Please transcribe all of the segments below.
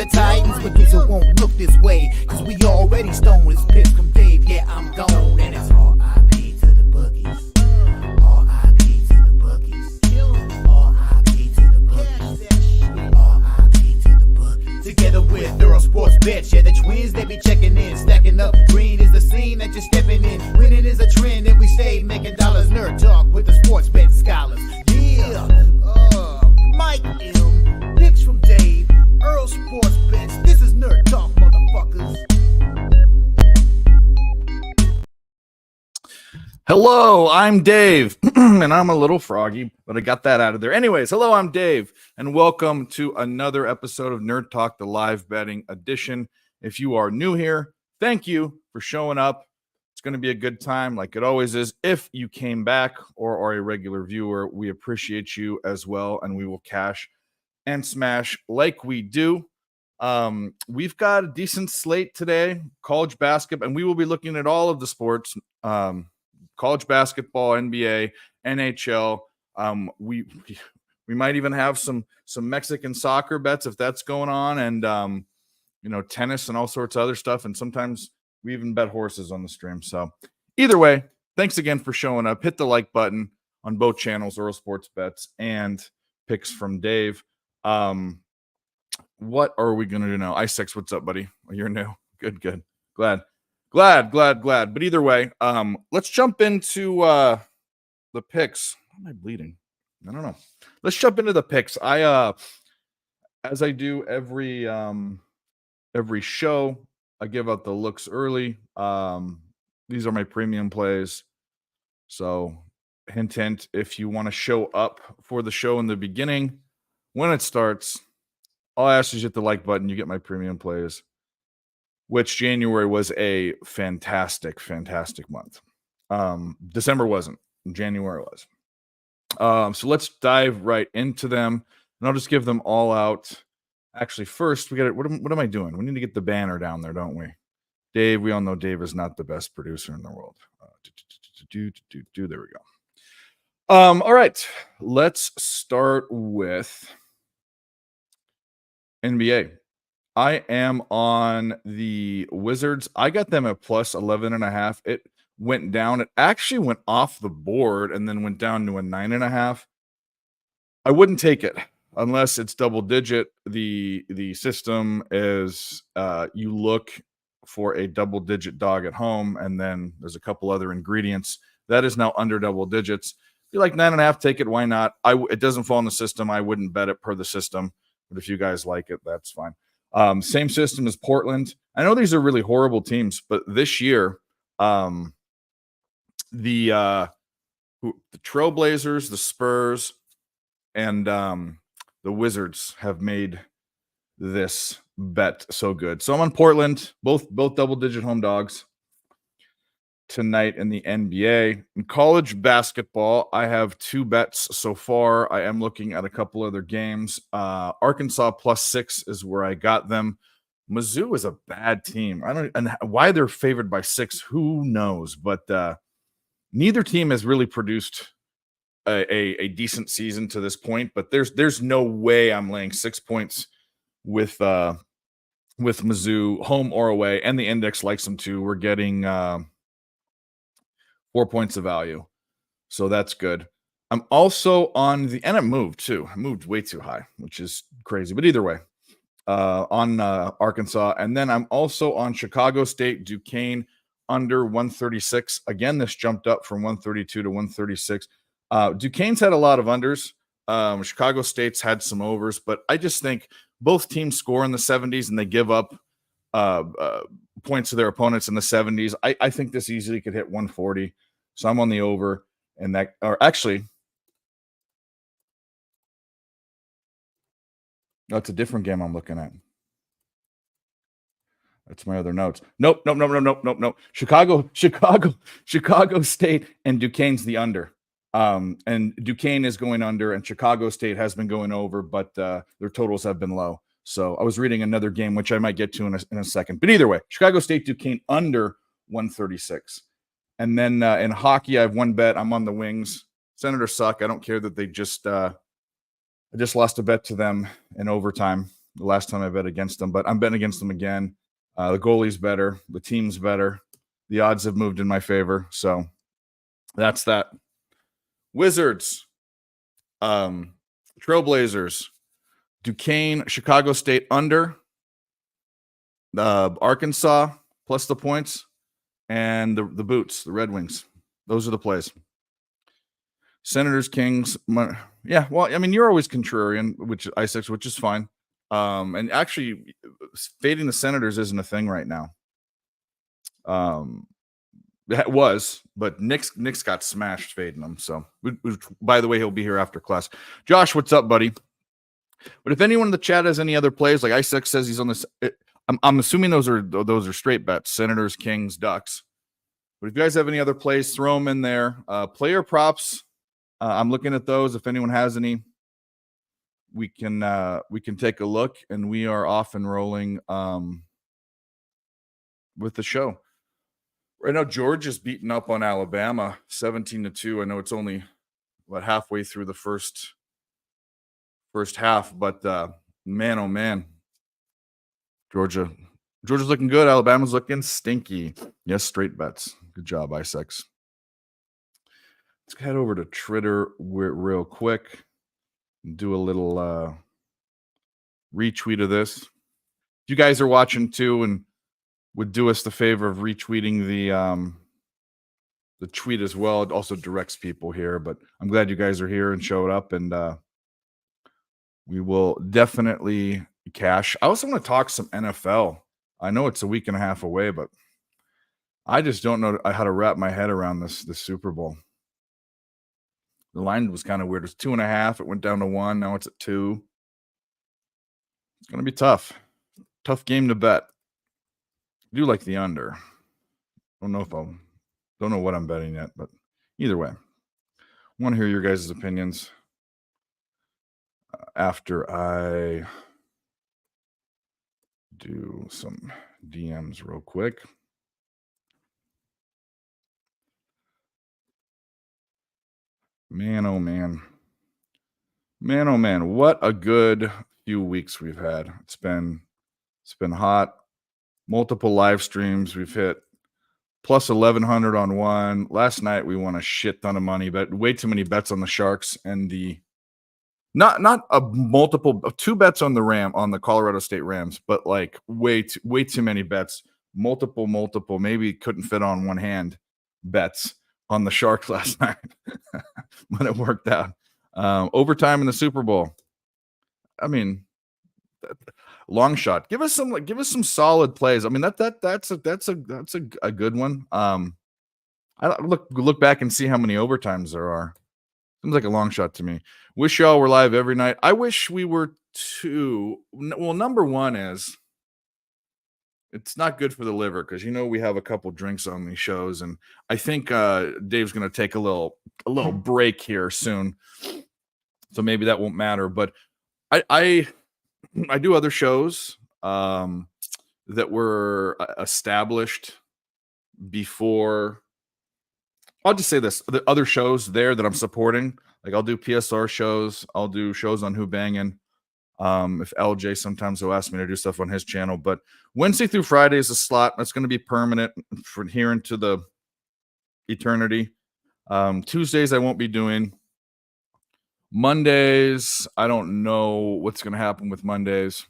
the Titans, but those won't look this way, cause we already stoned with picks from Dave. Yeah, I'm gone, and it's R.I.P. to the bookies. R.I.P. to the bookies. R.I.P. to the bookies. R.I.P. to the bookies. Together with Thorough Sports Bets, yeah, the twins, they be checking in, stacking up. Green is the scene that you're stepping in. Winning is a trend, and we stay making dollars. Nerd talk with the sports bet scholars. Yeah, Mike M, picks from Dave, Earl Sports Bets. This is Nerd Talk, motherfuckers. Hello, I'm Dave, and I'm a little froggy, but I got that out of there. Anyways, hello, I'm Dave, and welcome to another episode of Nerd Talk, the live betting edition. If you are new here, thank you for showing up. It's going to be a good time, like it always is. If you came back or are a regular viewer, we appreciate you as well, and we will cash and smash like we do. We've got a decent slate today, college basketball, and we will be looking at all of the sports. College basketball, NBA, NHL. We might even have some Mexican soccer bets if that's going on, and tennis and all sorts of other stuff. And sometimes we even bet horses on the stream. So either way, thanks again for showing up. Hit the like button on both channels, Earl Sports Bets and Picks from Dave. What are we gonna do now? Isex, what's up, buddy? Oh, you're new. Good. Glad. But either way, let's jump into the picks. Why am I bleeding? I don't know. Let's jump into the picks. As I do every show, I give out the looks early. These are my premium plays. So hint, if you want to show up for the show in the beginning, when it starts, all I ask is you hit the like button. You get my premium plays. Which January was a fantastic month. December wasn't. January was. So let's dive right into them, and I'll just give them all out. Actually, first, we got what am I doing? We need to get the banner down there, don't we? Dave, we all know Dave is not the best producer in the world. There we go. All right, let's start with NBA. I am on the Wizards. I got them at plus 11.5. It went down. It actually went off the board and then went down to a 9.5. I wouldn't take it unless it's double digit. The system is you look for a double digit dog at home, and then there's a couple other ingredients. That is now under double digits. If you like 9.5, take it. Why not? It doesn't fall in the system. I wouldn't bet it per the system, but if you guys like it, that's fine. Same system as Portland. I know these are really horrible teams, but this year, the Trailblazers, the Spurs, and the Wizards have made this bet so good. So I'm on Portland, both double-digit home dogs tonight in the NBA. In college basketball, I have 2 bets so far. I am looking at a couple other games. Arkansas plus 6 is where I got them. Mizzou is a bad team. And why they're favored by 6, who knows? But neither team has really produced a decent season to this point. But there's no way I'm laying 6 points with Mizzou, home or away, and the index likes them too. We're getting 4 points of value. So that's good. I'm also on and it moved too. I moved way too high, which is crazy. But either way, on Arkansas. And then I'm also on Chicago State, Duquesne under 136. Again, this jumped up from 132 to 136. Duquesne's had a lot of unders. Chicago State's had some overs, but I just think both teams score in the 70s and they give up points to their opponents in the 70s. I think this easily could hit 140. So I'm on the over, and that, or actually, that's a different game I'm looking at. That's my other notes. Nope. Chicago State and Duquesne's the under. And Duquesne is going under, and Chicago State has been going over, but their totals have been low. So I was reading another game, which I might get to in a second. But either way, Chicago State, Duquesne under 136. And then in hockey, I have 1 bet. I'm on the Wings. Senators suck. I don't care that they just I just lost a bet to them in overtime. the last time I bet against them, but I'm betting against them again. The goalie's better. The team's better. The odds have moved in my favor. So that's that. Wizards, Trailblazers, Duquesne, Chicago State under, Arkansas plus the points, and the Boots, the Red Wings. Those are the plays. Senators, Kings. Yeah, well, I mean, you're always contrarian, which is fine. And actually, fading the Senators isn't a thing right now. It was, but Nick's got smashed fading them. So, by the way, he'll be here after class. Josh, what's up, buddy? But if anyone in the chat has any other plays, like Isaac says he's on this, I'm assuming those are straight bets: Senators, Kings, Ducks. But if you guys have any other plays, throw them in there. Player props. I'm looking at those. If anyone has any, we can take a look, and we are off and rolling with the show. Right now, Georgia's beating up on Alabama 17-2. I know it's only about halfway through the first half, but man, oh man, Georgia's looking good. Alabama's looking stinky. Yes, straight bets. Good job, Isaacs. Let's head over to Twitter real quick and do a little retweet of this. If you guys are watching too and would do us the favor of retweeting the tweet as well. It also directs people here, but I'm glad you guys are here and showed up, and we will definitely cash. I also want to talk some NFL. I know it's a week and a half away, but I just don't know how to wrap my head around this Super Bowl. The line was kind of weird. It was 2.5. It went down to 1. Now it's at 2. It's going to be tough. Tough game to bet. I do like the under. Don't know what I'm betting yet, but either way, I want to hear your guys' opinions after I do some DMs real quick. Man, oh man. Man, oh man. What a good few weeks we've had. It's been hot. Multiple live streams. We've hit plus 1,100 on one. Last night we won a shit ton of money, but way too many bets on the Sharks and the not a multiple, 2 bets on the Colorado State Rams, but like way too many bets. Multiple, maybe couldn't fit on one hand bets on the Sharks last night, but it worked out. Overtime in the Super Bowl. I mean, long shot. Give us some solid plays. I mean, that's a good one. I look back and see how many overtimes there are. Seems like a long shot to me. Wish y'all were live every night. I wish we were too. Well, number one is it's not good for the liver because we have a couple drinks on these shows, and I think Dave's going to take a little break here soon, so maybe that won't matter. But I do other shows that were established before. I'll just say this: the other shows there that I'm supporting, like I'll do PSR shows, I'll do shows on Who Bangin'. If LJ sometimes will ask me to do stuff on his channel, but Wednesday through Friday is a slot that's going to be permanent for here into the eternity. Tuesdays I won't be doing. Mondays, I don't know what's going to happen with Mondays.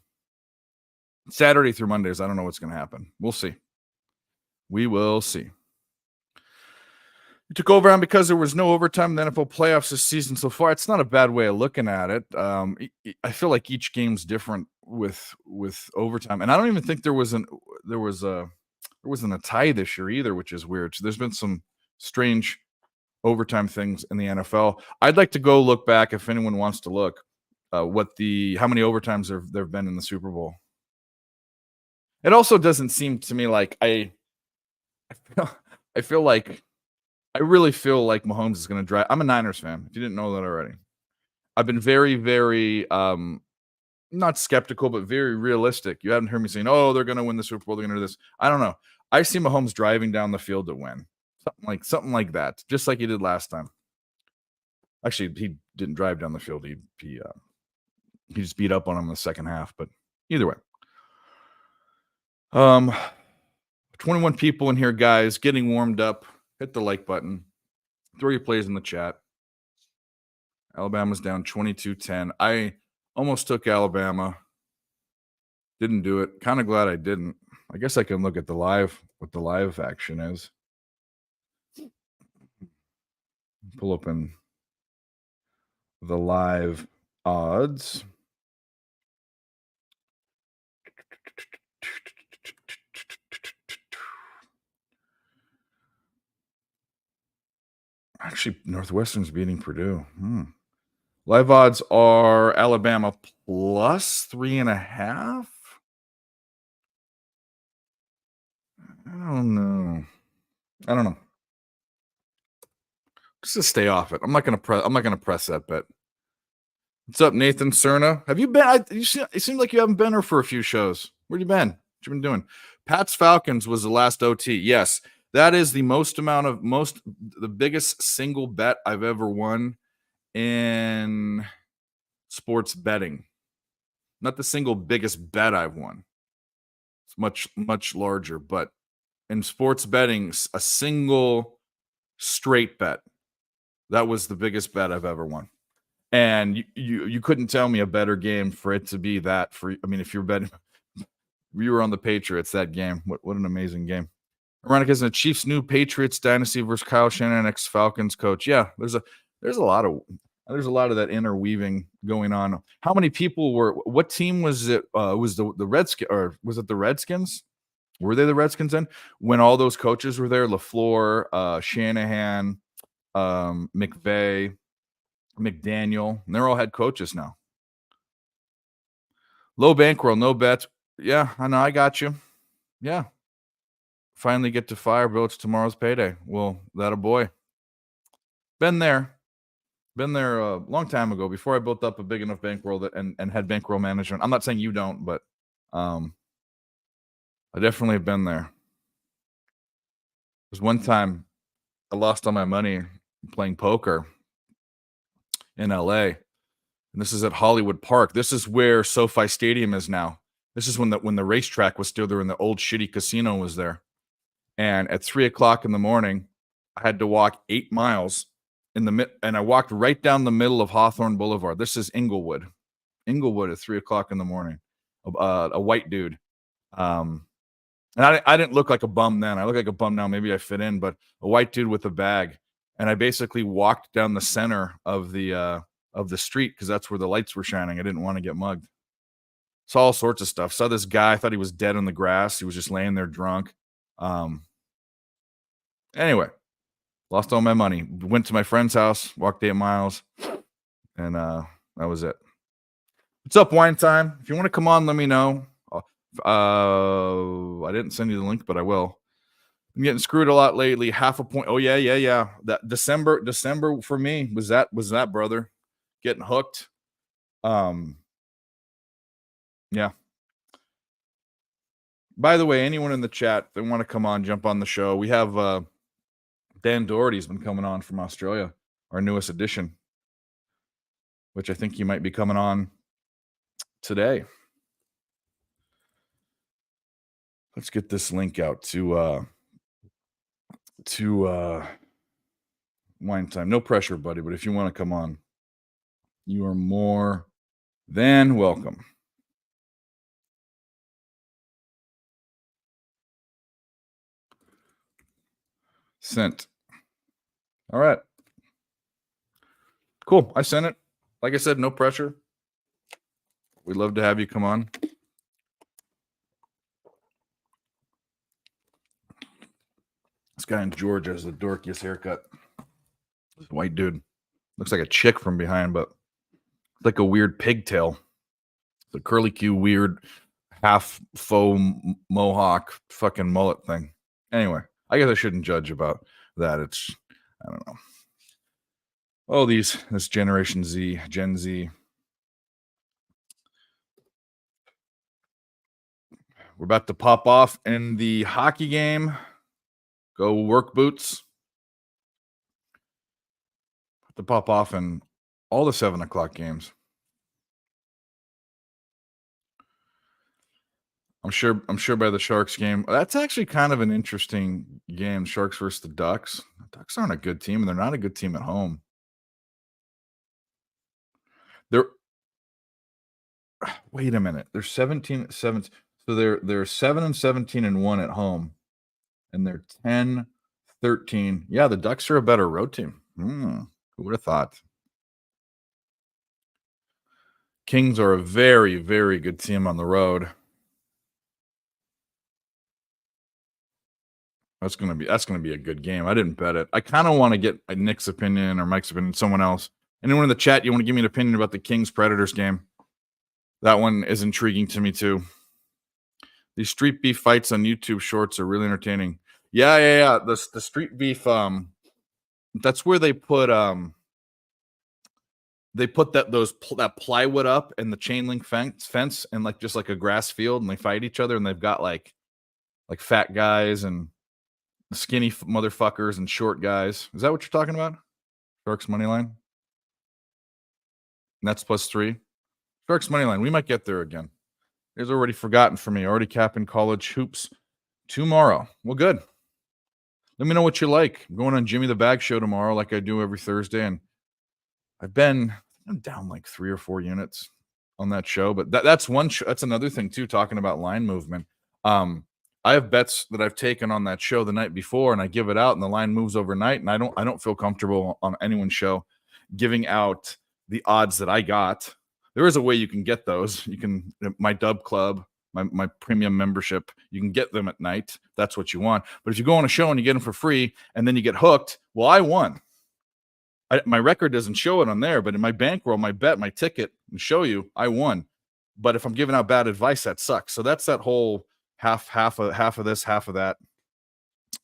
Saturday through Mondays, I don't know what's going to happen. We'll see. We will see. You took over on because there was no overtime in the NFL playoffs this season so far. It's not a bad way of looking at it. I feel like each game's different with overtime, and I don't even think there wasn't a tie this year either, which is weird. So there's been some strange overtime things in the NFL. I'd like to go look back if anyone wants to look how many overtimes there have been in the Super Bowl. It also doesn't seem to me like I really feel like Mahomes is going to drive. I'm a Niners fan, if you didn't know that already. I've been very, very not skeptical, but very realistic. You haven't heard me saying, oh, they're going to win the Super Bowl, they're going to do this. I don't know. I see Mahomes driving down the field to win. Something like that, just like he did last time. Actually, he didn't drive down the field. He just beat up on him in the second half, but Either way. 21 people in here, guys, getting warmed up. Hit the like button. Throw your plays in the chat. Alabama's down 22-10. I almost took Alabama. Didn't do it. Kind of glad I didn't. I guess I can look at the live, what the live action is. Pull open the live odds. Actually, Northwestern's beating Purdue. Live odds are Alabama plus 3.5. I don't know. Just to stay off it. I'm not gonna press that bet. What's up, Nathan Cerna? Have you been? It seems like you haven't been here for a few shows. Where you been? What you been doing? Pats Falcons was the last OT. Yes, that is the the biggest single bet I've ever won in sports betting. Not the single biggest bet I've won. It's much larger, but in sports betting, a single straight bet, that was the biggest bet I've ever won. And you couldn't tell me a better game for it to be that. If you're betting, you were on the Patriots that game. What an amazing game. Ironic, isn't it? Chiefs new Patriots dynasty versus Kyle Shanahan, ex-Falcons coach. Yeah, there's a lot of that interweaving going on. How many people were? What team was it? Was the Redskins, or was it the Redskins? Were they the Redskins then? When all those coaches were there, LaFleur, Shanahan, McVay, McDaniel, and they're all head coaches now. Low bankroll, no bets. Yeah, I know. I got you. Yeah. Finally get to fire Bill. It's tomorrow's payday. Well, that a boy. Been there a long time ago before I built up a big enough bankroll and had bankroll management. I'm not saying you don't, but I definitely have been there. There's one time I lost all my money playing poker in LA. And this is at Hollywood Park. This is where SoFi Stadium is now. This is when the racetrack was still there and the old shitty casino was there. And at 3:00 in the morning, I had to walk 8 miles and I walked right down the middle of Hawthorne Boulevard. This is Inglewood at 3:00 in the morning. A white dude. And I didn't look like a bum then. I look like a bum now. Maybe I fit in, but a white dude with a bag. And I basically walked down the center of the street because that's where the lights were shining. I didn't want to get mugged. Saw all sorts of stuff. Saw this guy. I thought he was dead in the grass. He was just laying there drunk. Anyway, lost all my money. Went to my friend's house, walked 8 miles, and that was it. What's up, Wine Time? If you want to come on, let me know. I didn't send you the link, but I will. I'm getting screwed a lot lately. Half a point. Oh yeah. That December for me was that, brother. Getting hooked. Yeah. By the way, anyone in the chat that want to come on, jump on the show. We have Dan Doherty's been coming on from Australia, our newest addition, which I think he might be coming on today. Let's get this link out to Wine Time. No pressure, buddy, but if you want to come on, you are more than welcome. Sent. All right. Cool. I sent it. Like I said, no pressure. We'd love to have you come on. This guy in Georgia has the dorkiest haircut. This white dude. Looks like a chick from behind, but like a weird pigtail. The curly Q weird half faux mohawk fucking mullet thing. Anyway, I guess I shouldn't judge about that. I don't know. Oh, this Generation Z, Gen Z. We're about to pop off in the hockey game. Go work boots. To pop off in all the 7:00 games. I'm sure by the Sharks game. That's actually kind of an interesting game, Sharks versus the Ducks. The Ducks aren't a good team, and they're not a good team at home. They're wait a minute. They're 17-7. So they're 7-17-1 at home, and they're 10-13. Yeah, the Ducks are a better road team. Who would have thought? Kings are a very, very good team on the road. That's gonna be a good game. I didn't bet it. I kind of want to get Nick's opinion or Mike's opinion, someone else. Anyone in the chat, you want to give me an opinion about the Kings Predators game? That one is intriguing to me too. These street beef fights on YouTube Shorts are really entertaining. Yeah. The street beef. That's where they put that plywood up and the chain link fence and like just like a grass field, and they fight each other, and they've got like fat guys and skinny motherfuckers and short guys. Is that what you're talking about? Sharks money line. Nets +3. Sharks money line. We might get there again. It's already forgotten for me. Already capping college hoops tomorrow. Well, good. Let me know what you like. I'm going on Jimmy the Bag Show tomorrow, like I do every Thursday, and I'm down like 3 or 4 units on that show. But that's that's another thing too. Talking about line movement. I have bets that I've taken on that show the night before, and I give it out, and the line moves overnight, and I don't feel comfortable on anyone's show giving out the odds that I got. There is a way you can get those. You can, my Dub Club, my premium membership, you can get them at night. That's what you want. But if you go on a show and you get them for free and then you get hooked, well, I won. My record doesn't show it on there, but in my bankroll, my bet, my ticket, and show you I won. But if I'm giving out bad advice, that sucks. So that's that whole half of this, half of that,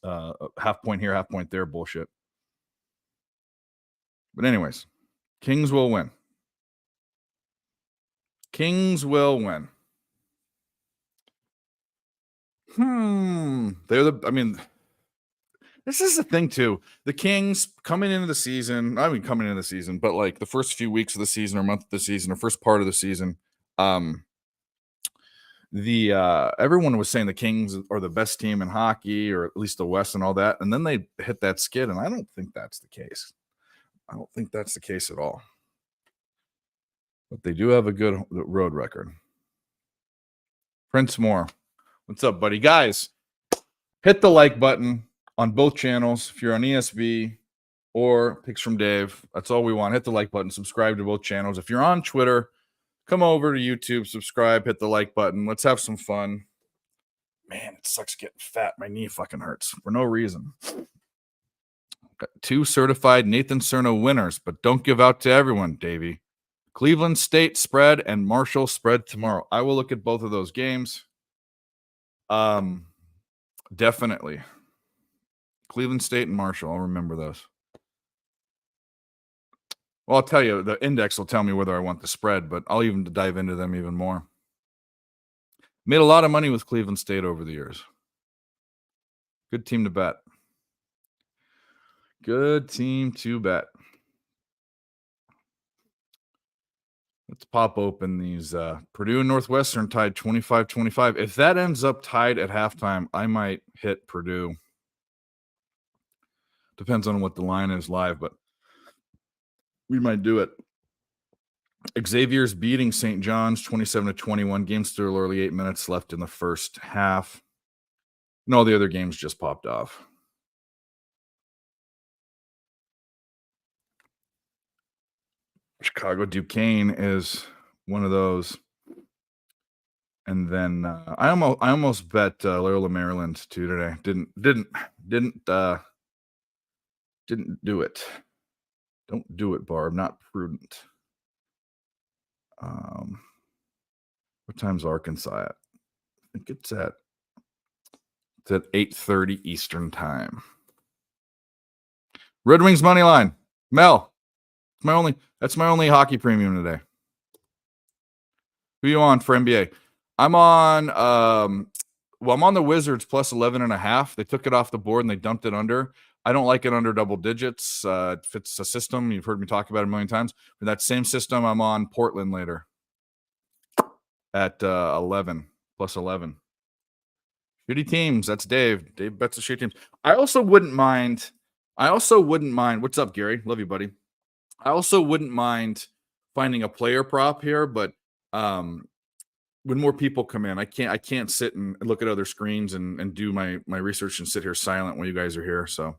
half point here, half point there bullshit. But anyways, Kings will win. Kings will win. This is the thing too. The Kings coming into the season, but like the first few weeks of the season or month of the season or first part of the season, everyone was saying the Kings are the best team in hockey, or at least the West and all that. And then they hit that skid, and I don't think that's the case. I don't think that's the case at all. But they do have a good road record. Prince Moore. What's up, buddy? Guys, hit the like button on both channels. If you're on ESB or Picks from Dave, that's all we want. Hit the like button. Subscribe to both channels. If you're on Twitter, come over to YouTube, subscribe, hit the like button. Let's have some fun. Man, it sucks getting fat. My knee fucking hurts for no reason. Got 2 certified Nathan Cerno winners, but don't give out to everyone, Davey. Cleveland State spread and Marshall spread tomorrow. I will look at both of those games. Definitely. Cleveland State and Marshall. I'll remember those. Well, I'll tell you, the index will tell me whether I want the spread, but I'll even dive into them even more. Made a lot of money with Cleveland State over the years. Good team to bet. Good team to bet. Let's pop open these. Purdue and Northwestern tied 25-25. If that ends up tied at halftime, I might hit Purdue. Depends on what the line is live, but we might do it. Xavier's beating St. John's 27-21. Game still early, 8 minutes left in the first half. And all the other games just popped off. Chicago Duquesne is one of those. And then I almost bet Loyola Maryland too today. Didn't do it. Don't do it, Barb. Not prudent. What time's Arkansas at? I think it's at 8:30 Eastern time. Red Wings money line. Mel. That's my only hockey premium today. Who are you on for NBA? I'm on I'm on the Wizards plus 11.5. They took it off the board and they dumped it under. I don't like it under double digits. It fits a system. You've heard me talk about it a million times. For that same system, I'm on Portland later at 11, plus 11. Shitty teams. That's Dave. Dave bets the shitty teams. I also wouldn't mind. What's up, Gary? Love you, buddy. I also wouldn't mind finding a player prop here, but when more people come in, I can't sit and look at other screens and do my research and sit here silent when you guys are here. So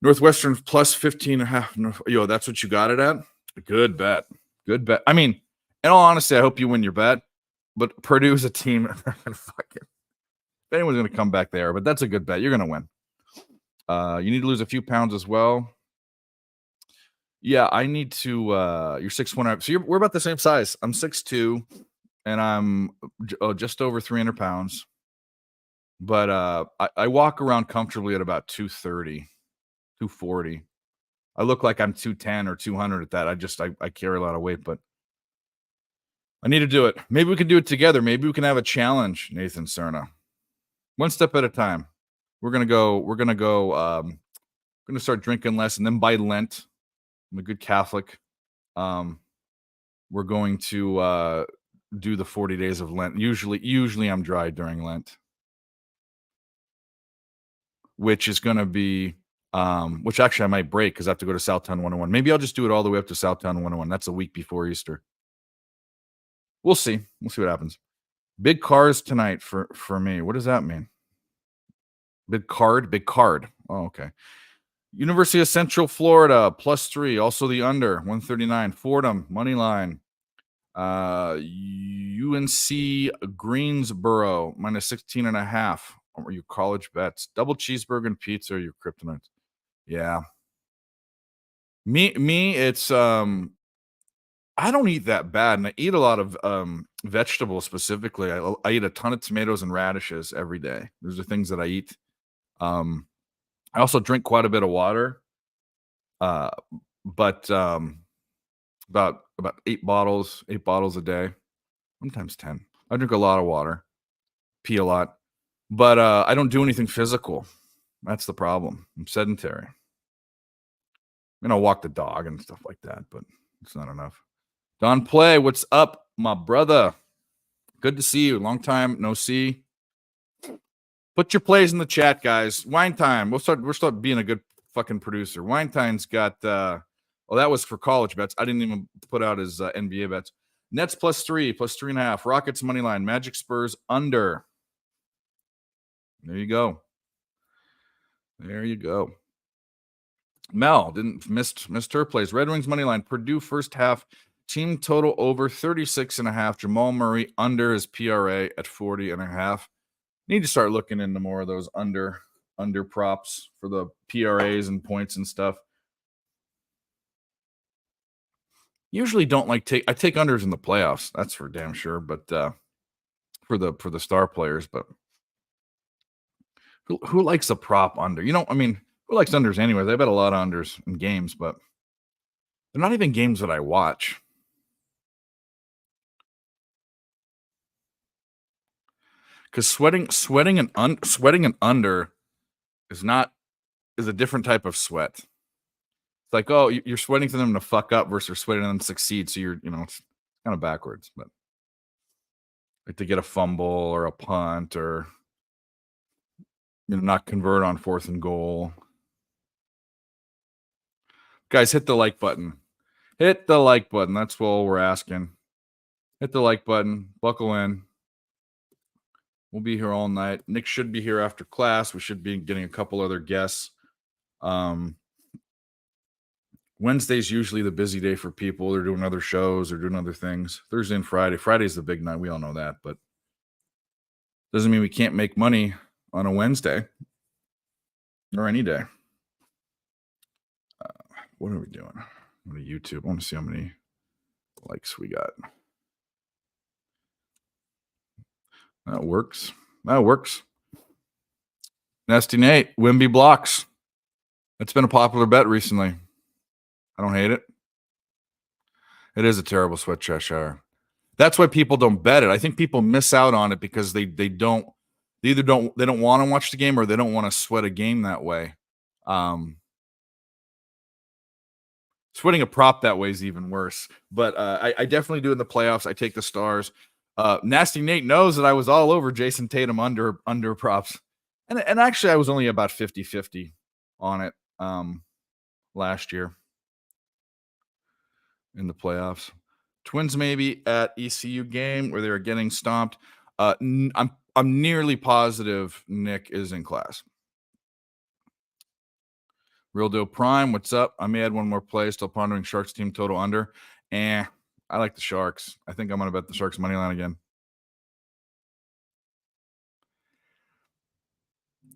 Northwestern plus 15.5. Yo, that's what you got it at? Good bet. Good bet. I mean, in all honesty, I hope you win your bet, but Purdue's a team. Fucking, if anyone's going to come back there, but that's a good bet. You're going to win. You need to lose a few pounds as well. Yeah, I need to. You're 6'1". So we're about the same size. I'm 6'2", and I'm just over 300 pounds. But I walk around comfortably at about 230, 240. I look like I'm 210 or 200 at that. I carry a lot of weight, but I need to do it. Maybe we can do it together. Maybe we can have a challenge, Nathan Cerna. One step at a time. We're gonna start drinking less, and then by Lent, I'm a good Catholic. We're going to do the 40 days of Lent. Usually I'm dry during Lent, which is going to be, which actually I might break because I have to go to Southtown 101. Maybe I'll just do it all the way up to Southtown 101. That's a week before Easter. We'll see. We'll see what happens. Big cars tonight for me. What does that mean? Big card. Oh, okay. University of Central Florida +3. Also the under 139. Fordham money line. UNC Greensboro -16.5. Are you college bets? Double cheeseburger and pizza. Are you kryptonite? Yeah. Me. It's I don't eat that bad, and I eat a lot of vegetables specifically. I eat a ton of tomatoes and radishes every day. Those are things that I eat. I also drink quite a bit of water. But about 8 bottles a day, sometimes 10. I drink a lot of water, pee a lot, but I don't do anything physical. That's the problem. I'm sedentary. I'll walk the dog and stuff like that, but it's not enough. Don Play, what's up, my brother? Good to see you. Long time no see. Put your plays in the chat, guys. Wine time. We'll start being a good fucking producer. Wine time's got that was for college bets. I didn't even put out his NBA bets. Nets +3, +3.5. Rockets money line. Magic Spurs under. There you go. Mel missed her plays. Red Wings money line. Purdue first half. Team total over 36.5. Jamal Murray under his PRA at 40.5. Need to start looking into more of those under props for the PRAs and points and stuff. Usually don't I take unders in the playoffs. That's for damn sure. But for the star players, but who likes a prop under? Who likes unders anyways? I bet a lot of unders in games, but they're not even games that I watch. Because sweating an under is a different type of sweat. It's like, oh, you're sweating for them to fuck up versus sweating them to succeed. So it's kind of backwards, but like to get a fumble or a punt or not convert on 4th and goal. Guys, hit the like button. Hit the like button. That's all we're asking. Hit the like button. Buckle in. We'll be here all night. Nick should be here after class. We should be getting a couple other guests. Wednesday's usually the busy day for people. They're doing other shows. They're doing other things. Thursday and Friday. Friday's the big night. We all know that, but doesn't mean we can't make money on a Wednesday or any day. What are we doing? Go to YouTube. I want to see how many likes we got. That works. Nasty Nate, Wimby blocks. That's been a popular bet recently. I don't hate it. It is a terrible sweat, Cheshire. That's why people don't bet it. I think people miss out on it because they don't want to watch the game or they don't want to sweat a game that way. Sweating a prop that way is even worse. But I definitely do in the playoffs. I take the Stars. Nasty Nate knows that I was all over Jason Tatum under props. And actually I was only about 50-50 on it last year in the playoffs. Twins maybe at ECU game where they were getting stomped. I'm nearly positive Nick is in class. Real Deal Prime, what's up? I may add one more play. Still pondering Sharks team total under. I like the Sharks. I think I'm going to bet the Sharks money line again.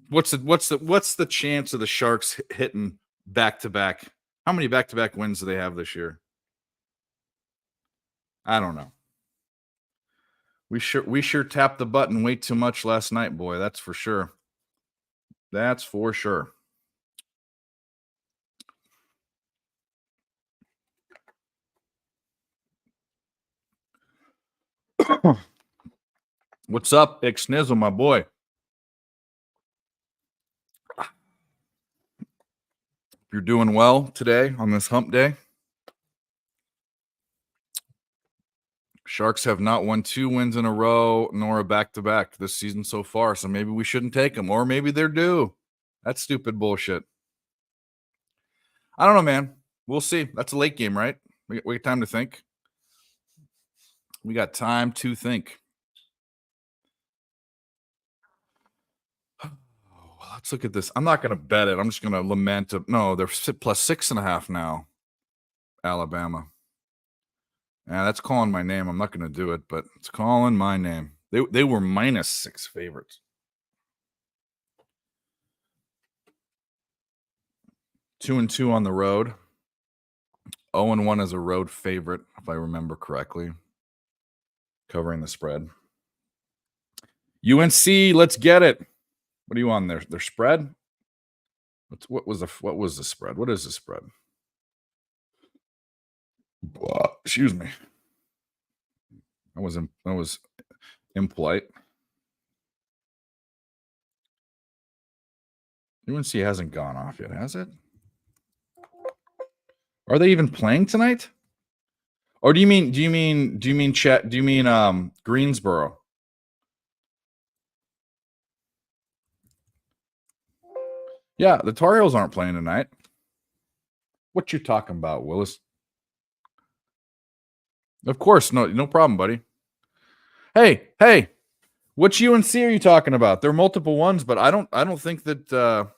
What's the chance of the Sharks hitting back to back? How many back to back wins do they have this year? I don't know. We sure tapped the button way too much last night, boy. That's for sure. That's for sure. What's up, Big Snizzle, my boy? If you're doing well today on this hump day, Sharks have not won 2 wins in a row nor a back-to-back this season so far, so maybe we shouldn't take them, or maybe they're due. That's stupid bullshit. I don't know, man. We'll see. That's a late game, right? We got time to think. We got time to think. Let's look at this. I'm not going to bet it. I'm just going to lament it. No, they're plus 6.5 now. Alabama. Yeah, that's calling my name. I'm not going to do it, but it's calling my name. They were -6 favorites. 2-2 on the road. 0-1 as a road favorite, if I remember correctly. Covering the spread. UNC, let's get it. What are you on there? Their spread? What was the spread? What is the spread? Excuse me. That was impolite. UNC hasn't gone off yet, has it? Are they even playing tonight? Or do you mean Greensboro? Yeah, the Tar Heels aren't playing tonight. What you talking about, Willis? Of course, no problem, buddy. Hey, which UNC are you talking about? There are multiple ones, but I don't think that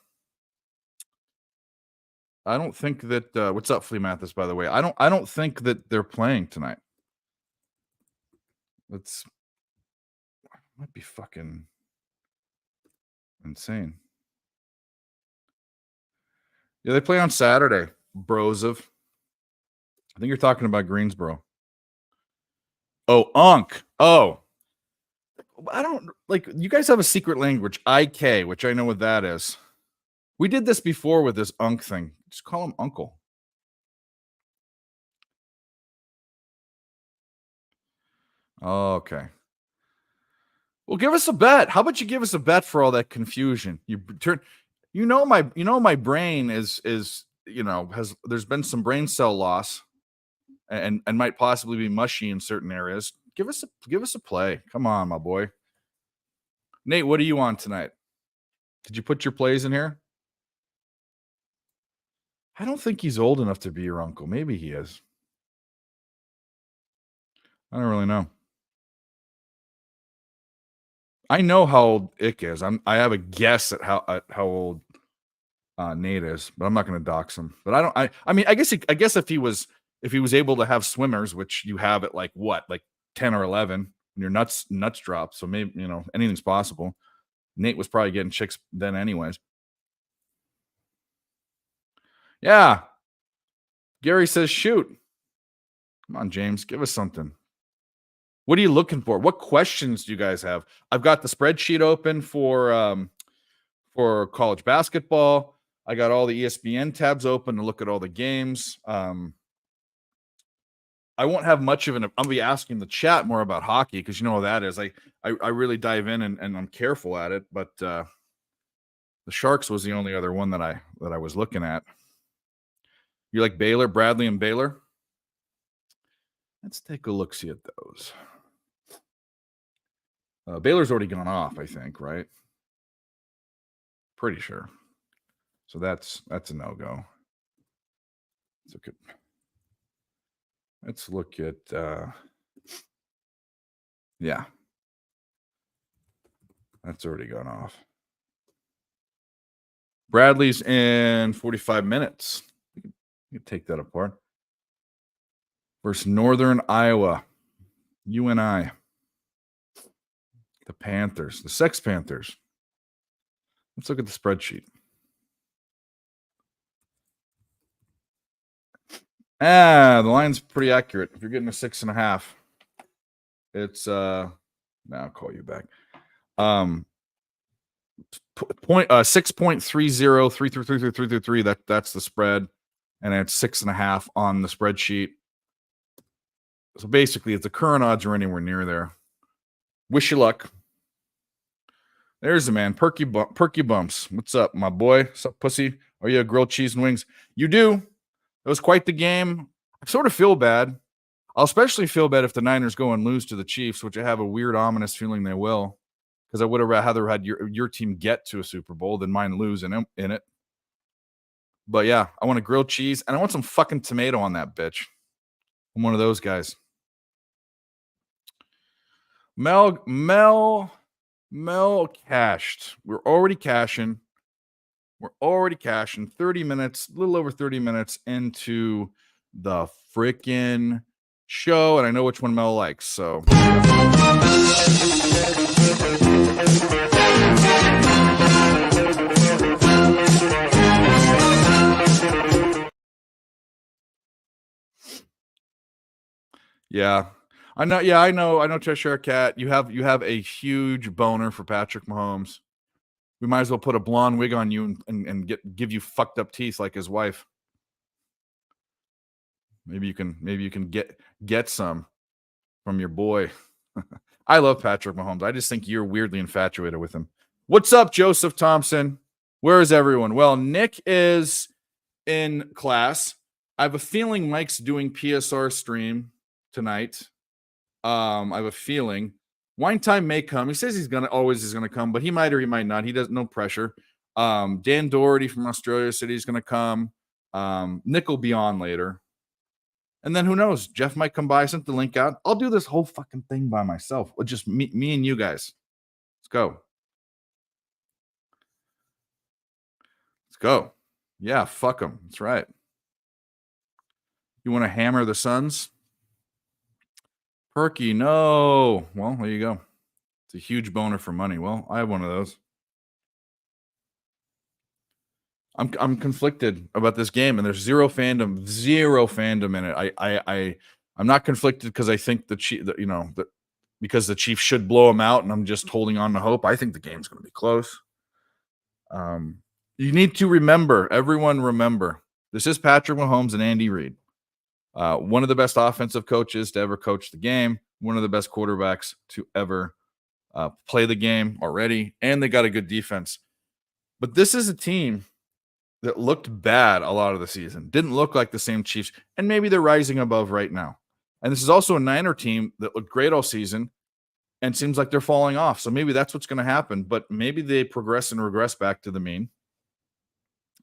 what's up, Flea Mathis, by the way? I don't think that they're playing tonight. Might be fucking insane. Yeah, they play on Saturday, bros of. I think you're talking about Greensboro. Oh, Unk. Oh. I don't like you guys have a secret language, IK, which I know what that is. We did this before with this Unk thing. Just call him Uncle. Okay. Well, give us a bet. How about you give us a bet for all that confusion? My brain is there's been some brain cell loss and might possibly be mushy in certain areas. Give us a play. Come on, my boy. Nate, what are you on tonight? Did you put your plays in here? I don't think he's old enough to be your uncle. Maybe he is. I don't really know. I know how old Ick is. I have a guess at how old Nate is, but I'm not going to dox him. But I guess if he was able to have swimmers, which you have at like 10 or 11, when your nuts drop. So maybe anything's possible. Nate was probably getting chicks then, anyways. Yeah. Gary says, shoot. Come on, James, give us something. What are you looking for? What questions do you guys have? I've got the spreadsheet open for college basketball. I got all the ESPN tabs open to look at all the games. I won't have much of an. I'll be asking the chat more about hockey because you know how that is. I really dive in and I'm careful at it. But the Sharks was the only other one that I was looking at. You like Baylor, Bradley, and Baylor? Let's take a look. See at those. Baylor's already gone off, I think, right? Pretty sure. So that's a no-go. Let's look at yeah. That's already gone off. Bradley's in 45 minutes. You can take that apart. Versus Northern Iowa. UNI. The Panthers. The Sex Panthers. Let's look at the spreadsheet. The line's pretty accurate. If you're getting a 6.5, it's now I'll call you back. 6.303333. That's the spread, and it's 6.5 on the spreadsheet. So basically, if the current odds are anywhere near there, wish you luck. There's the man, Perky Bumps. What's up, my boy? What's up, pussy? Are you a grilled cheese and wings? You do. It was quite the game. I sort of feel bad. I'll especially feel bad if the Niners go and lose to the Chiefs, which I have a weird, ominous feeling they will, because I would have rather had your team get to a Super Bowl than mine lose in it. But yeah, I want a grilled cheese, and I want some fucking tomato on that bitch. I'm one of those guys. Mel cashed. We're already cashing. 30 minutes, a little over 30 minutes into the freaking show, and I know which one Mel likes, so. Yeah. I know Cheshire Cat. You have a huge boner for Patrick Mahomes. We might as well put a blonde wig on you and give you fucked up teeth like his wife. Maybe you can get some from your boy. I love Patrick Mahomes. I just think you're weirdly infatuated with him. What's up, Joseph Thompson? Where is everyone? Well, Nick is in class. I have a feeling Mike's doing PSR stream tonight. I have a feeling Wine Time may come. He says he's gonna come, but he might or he might not. He doesn't. No pressure. Dan Doherty from Australia said he's gonna come. Nick will be on later, and then who knows? Jeff might come by. I sent the link out. I'll do this whole fucking thing by myself. With just me and you guys. Let's go. Yeah, fuck them. That's right. You want to hammer the Suns? Perky, no. Well, there you go. It's a huge boner for money. Well, I have one of those. I'm conflicted about this game, and there's zero fandom in it. I'm not conflicted because I think because the Chiefs should blow them out, and I'm just holding on to hope. I think the game's going to be close. You need to everyone remember, this is Patrick Mahomes and Andy Reid. One of the best offensive coaches to ever coach the game, one of the best quarterbacks to ever play the game already, and they got a good defense. But this is a team that looked bad a lot of the season, didn't look like the same Chiefs, and maybe they're rising above right now. And this is also a Niner team that looked great all season and seems like they're falling off. So maybe that's what's going to happen, but maybe they progress and regress back to the mean.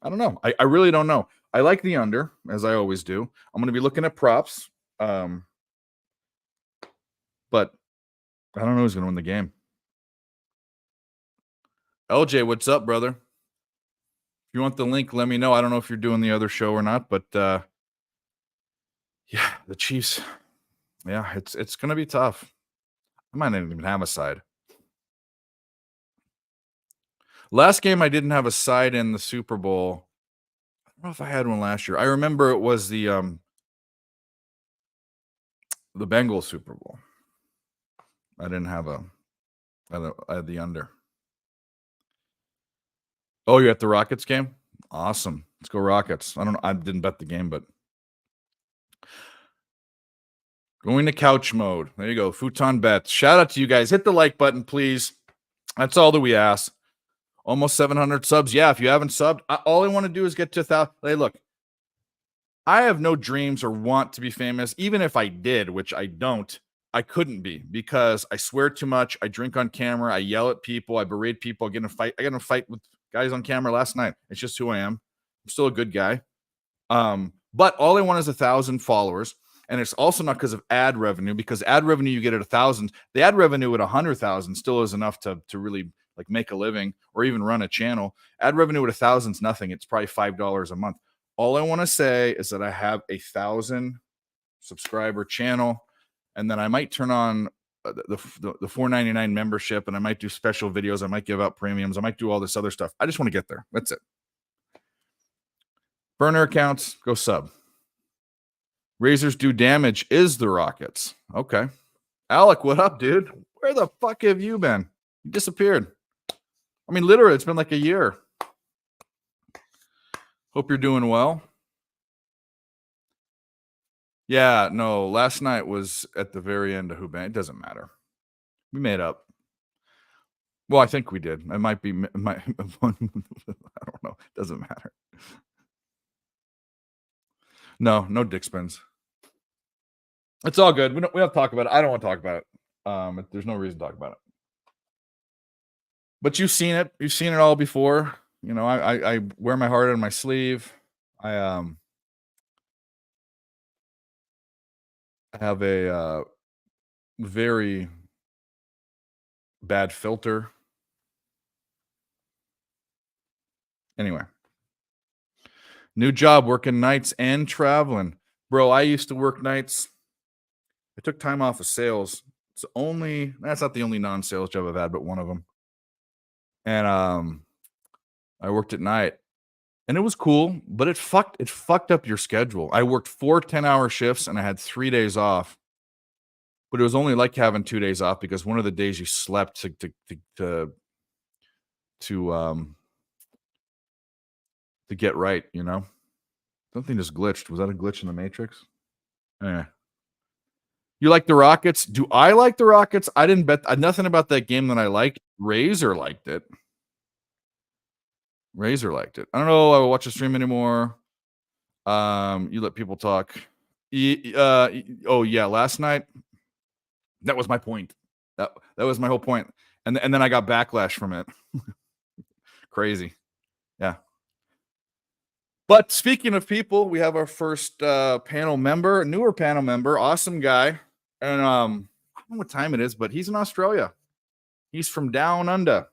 I don't know. I really don't know. I like the under, as I always do. I'm going to be looking at props. But I don't know who's going to win the game. LJ, what's up, brother? If you want the link, let me know. I don't know if you're doing the other show or not, but yeah, the Chiefs. Yeah, it's going to be tough. I might not even have a side. Last game, I didn't have a side in the Super Bowl. I don't know if I had one last year. I remember it was the Bengals Super Bowl. I didn't have I had the under. Oh, you're at the Rockets game? Awesome. Let's go Rockets. I don't know. I didn't bet the game, but going to couch mode. There you go. Futon Bets. Shout out to you guys. Hit the like button, please. That's all that we ask. Almost 700 subs. Yeah, if you haven't subbed, all I want to do is get to 1,000. Hey, look, I have no dreams or want to be famous. Even if I did, which I don't, I couldn't be because I swear too much. I drink on camera. I yell at people. I berate people. I get in a fight. I got in a fight with guys on camera last night. It's just who I am. I'm still a good guy. But all I want is 1,000 followers. And it's also not because of ad revenue, because ad revenue you get at 1,000. The ad revenue at 100,000 still is enough to really like make a living or even run a channel. Ad revenue at 1,000 is nothing. It's probably $5 a month. All I want to say is that I have 1,000 subscriber channel, and then I might turn on the $4.99 membership, and I might do special videos. I might give out premiums. I might do all this other stuff. I just want to get there. That's it. Burner accounts, go sub. Razors do damage is the Rockets. Okay. Alec, what up, dude? Where the fuck have you been? You disappeared. I mean, literally, it's been like a year. Hope you're doing well. Yeah, no, last night was at the very end of Who Bang. It doesn't matter. We made up. Well, I think we did. It might be, I don't know. It doesn't matter. No dick spins. It's all good. We don't have to talk about it. I don't want to talk about it. There's no reason to talk about it. But you've seen it. You've seen it all before. You know, I wear my heart on my sleeve. I have a very bad filter. Anyway. New job, working nights and traveling. Bro, I used to work nights. I took time off of sales. That's not the only non-sales job I've had, but one of them. And I worked at night. And it was cool, but it fucked up your schedule. I worked 4 10-hour shifts and I had 3 days off. But it was only like having 2 days off because one of the days you slept to get right, you know? Something just glitched. Was that a glitch in the Matrix? You like the Rockets? Do I like the Rockets? I didn't bet nothing about that game that I liked. Razor liked it. I don't know. I will watch the stream anymore. You let people talk. Oh yeah, last night. That was my point. That was my whole point. And then I got backlash from it. Crazy. Yeah. But speaking of people, we have our first panel member, newer panel member, awesome guy. And I don't know what time it is, but he's in Australia. He's from down under.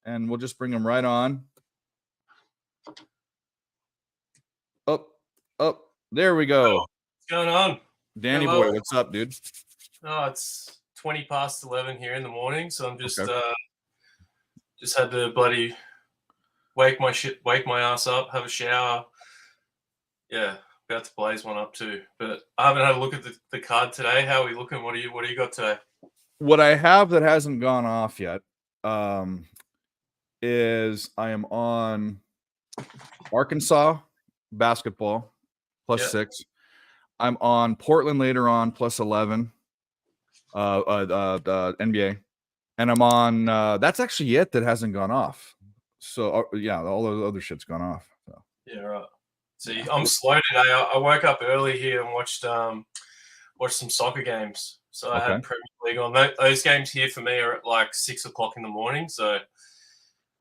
And we'll just bring him right on. Up. There we go. What's going on? Danny Boy, what's up, dude? Oh, it's 20 past 11 here in the morning, so I'm just had to bloody wake my ass up, have a shower. Yeah, about to blaze one up too. But I haven't had a look at the card today. How are we looking? What do you got today? What I have that hasn't gone off yet is I am on Arkansas basketball +6. I'm on Portland later on +11. The NBA, and I'm on. That's actually it that hasn't gone off. So yeah, all the other shit's gone off. So. Yeah, right. See, I'm slow today. I woke up early here and watched some soccer games. So I had Premier League on. Those games here for me are at like 6 o'clock in the morning. So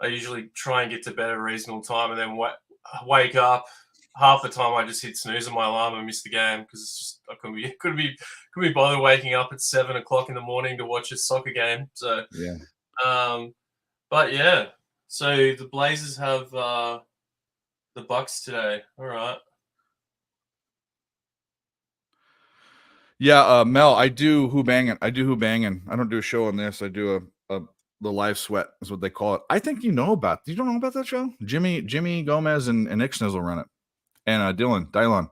I usually try and get to bed at a reasonable time, and then wake up. Half the time I just hit snooze on my alarm and miss the game because it's just I couldn't be bothered waking up at 7 o'clock in the morning to watch a soccer game. So yeah. But yeah. So the Blazers have the Bucks today. All right. Yeah, Mel, I do Who Bangin'. I don't do a show on this. I do the live sweat is what they call it. I think you don't know about that show? Jimmy Gomez and Nick Snizzle run it. And Dylon.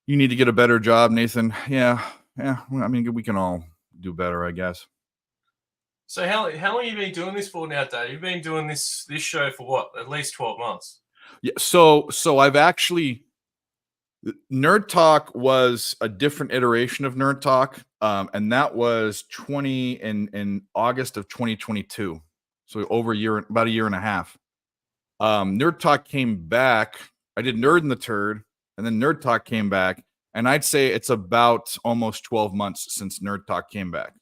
You need to get a better job, Nathan. Yeah. I mean, we can all do better, I guess. So how long have you been doing this for now, Dave? You've been doing this show for what? At least 12 months. Yeah. So I've actually Nerd Talk was a different iteration of Nerd Talk, and that was in August of 2022. So about a year and a half. Nerd Talk came back. I did Nerd and the Turd, and then Nerd Talk came back, And I'd say it's about almost 12 months since Nerd Talk came back.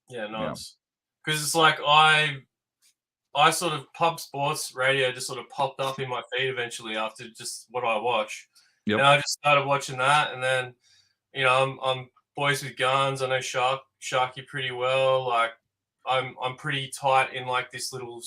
Yeah, nice. Because it's like I sort of pub sports radio just sort of popped up in my feed eventually after just what I watch. Yep. And I just started watching that, and then I'm Boys with Guns. I know Sharky pretty well. Like I'm pretty tight in like this little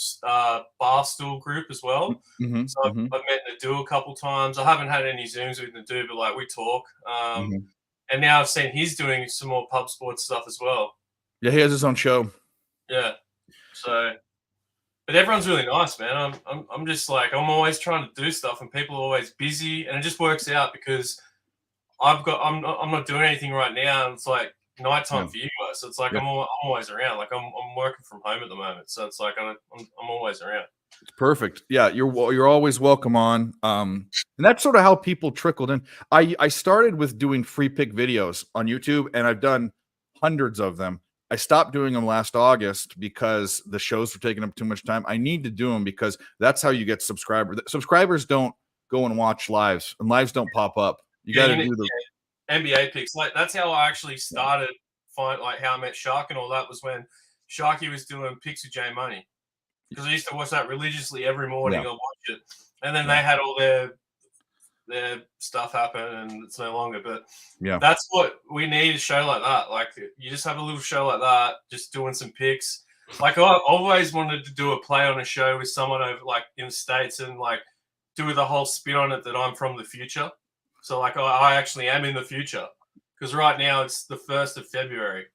Barstool group as well. Mm-hmm, So I've met Nadu a couple times. I haven't had any Zooms with Nadu, but like we talk. And now I've seen he's doing some more pub sports stuff as well. Yeah, he has his own show. Yeah. So, but everyone's really nice, man. I'm just like I'm always trying to do stuff, and people are always busy, and it just works out because I'm not doing anything right now, and it's like nighttime for you guys. So it's like I'm always around. Like I'm working from home at the moment, so it's like I'm always around. It's perfect. Yeah, you're always welcome on. And that's sort of how people trickled in. I started with doing free pick videos on YouTube, and I've done hundreds of them. I stopped doing them last August because the shows were taking up too much time. I need to do them because that's how you get subscribers. Subscribers don't go and watch lives, and lives don't pop up. You got to do the NBA picks. Like that's how I actually started. Like how I met Shark and all that was when Sharky was doing picks with J Money, because I used to watch that religiously every morning. I'd watch it, and then they had all their stuff happen, and it's no longer. But that's what we need, a show like that. Like you just have a little show like that, just doing some picks. Like I always wanted to do a play on a show with someone over like in the States and like do the whole spin on it that I'm from the future. So like I actually am in the future, because right now it's the 1st of February.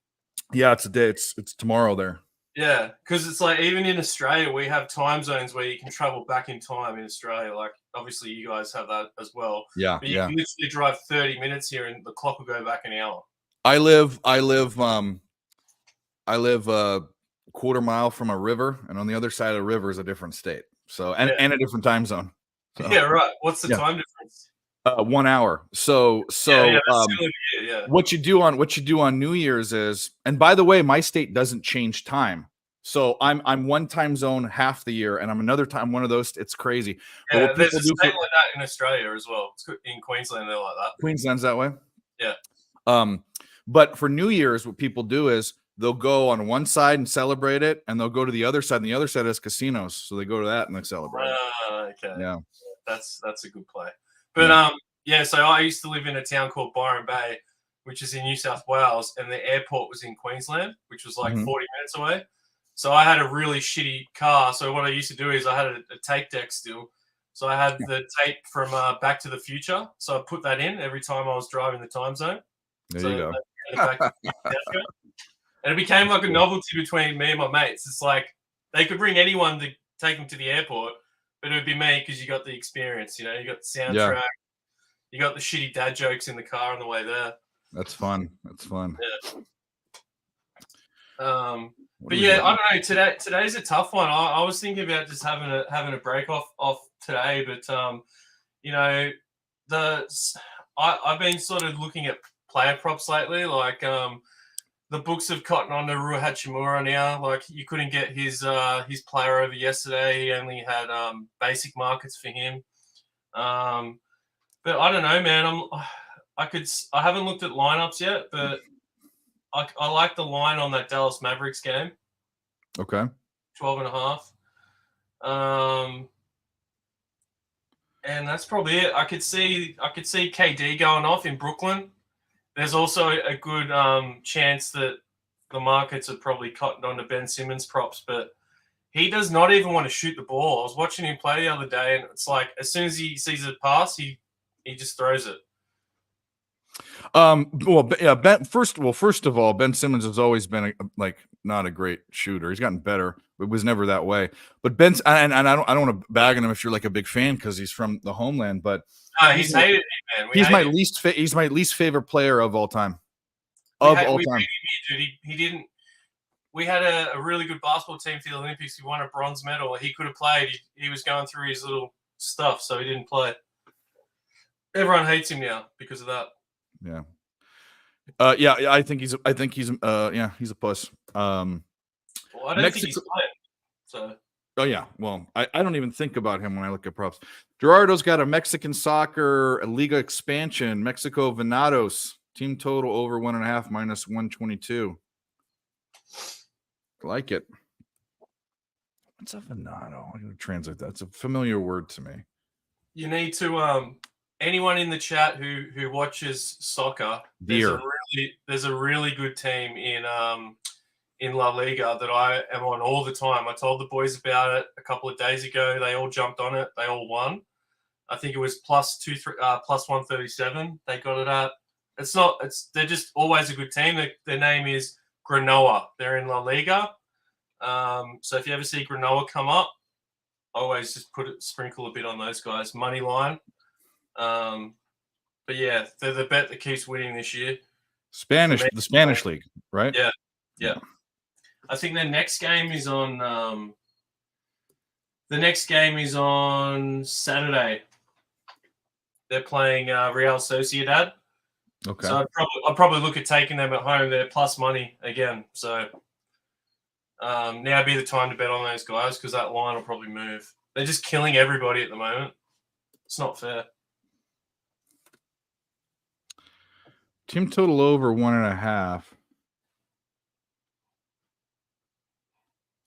Yeah, it's a day. It's tomorrow there. Yeah, because it's like even in Australia we have time zones where you can travel back in time in Australia. Like obviously you guys have that as well. Yeah, but you can literally drive 30 minutes here and the clock will go back an hour. I live a quarter mile from a river, and on the other side of the river is a different state. So and a different time zone. So, yeah, right. What's the time difference? 1 hour. So what you do on New Year's is, and by the way, my state doesn't change time. So I'm one time zone half the year, and I'm another time one of those. It's crazy. Yeah, there's a state like that in Australia as well. It's in Queensland, they're like that. Queensland's that way. Yeah. But for New Year's, what people do is they'll go on one side and celebrate it, and they'll go to the other side, and the other side has casinos, so they go to that and they celebrate. Okay. Yeah. That's a good play. But so I used to live in a town called Byron Bay, which is in New South Wales, and the airport was in Queensland, which was like 40 minutes away. So I had a really shitty car. So what I used to do is I had a tape deck still. So I had the tape from Back to the Future. So I put that in every time I was driving the time zone. There you go. And it became like a novelty between me and my mates. It's like they could bring anyone to take them to the airport, but it would be me because you got the experience. You know, you got the soundtrack. You got the shitty dad jokes in the car on the way there. That's fun. Yeah. But yeah, I don't know. Today's a tough one. I was thinking about just having a break off today, but I've been sort of looking at player props lately. Like the books have cotton on to Rua Hachimura now. Like you couldn't get his player over yesterday. He only had basic markets for him. But I don't know, man. I haven't looked at lineups yet, but I like the line on that Dallas Mavericks game. Okay. 12.5. And that's probably it. I could see KD going off in Brooklyn. There's also a good chance that the markets are probably cottoned onto Ben Simmons props, but he does not even want to shoot the ball. I was watching him play the other day, and it's like as soon as he sees a pass, he just throws it. First of all, Ben Simmons has always been not a great shooter. He's gotten better. It was never that way. But Ben's and I don't want to bag on him if you're like a big fan because he's from the homeland. But he's hated me, man. He's my least favorite player of all time. He didn't. We had a really good basketball team for the Olympics. He won a bronze medal. He could have played. He was going through his little stuff, so he didn't play. Everyone hates him now because of that. Yeah. I think he's a puss. Well, I don't think he's playing. So Oh yeah, well, I don't even think about him when I look at props. Gerardo's got a Mexican soccer, a Liga expansion, Mexico Venados, team total over 1.5 minus 122. Like it. What's a Venado? I'm going to translate that. It's a familiar word to me. You need to anyone in the chat who watches soccer, there's a really good team in La Liga that I am on all the time. I told the boys about it a couple of days ago. They all jumped on it. They all won. I think it was plus 137. They got it at. They're just always a good team. Their name is Granoa. They're in La Liga. So if you ever see Granoa come up, always just sprinkle a bit on those guys. Money line. But yeah, they're the bet that keeps winning this year. The Spanish league, right? Yeah. I think the next game is on. The next game is on Saturday. They're playing Real Sociedad. Okay. So I'd probably look at taking them at home. They're plus money again. So now be the time to bet on those guys because that line will probably move. They're just killing everybody at the moment. It's not fair. Team total over 1.5.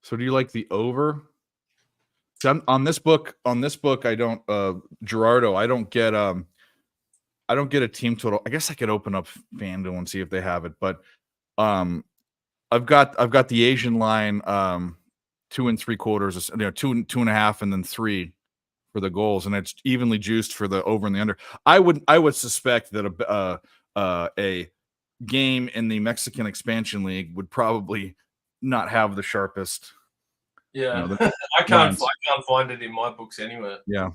So do you like the over? On this book, I don't Gerardo, I don't get a team total. I guess I could open up FanDuel and see if they have it, but I've got the Asian line 2 3/4, 2.5, and then 3 for the goals, and it's evenly juiced for the over and the under. I would suspect that a game in the Mexican expansion league would probably not have the sharpest. Yeah, I can't find it in my books anywhere. Yeah.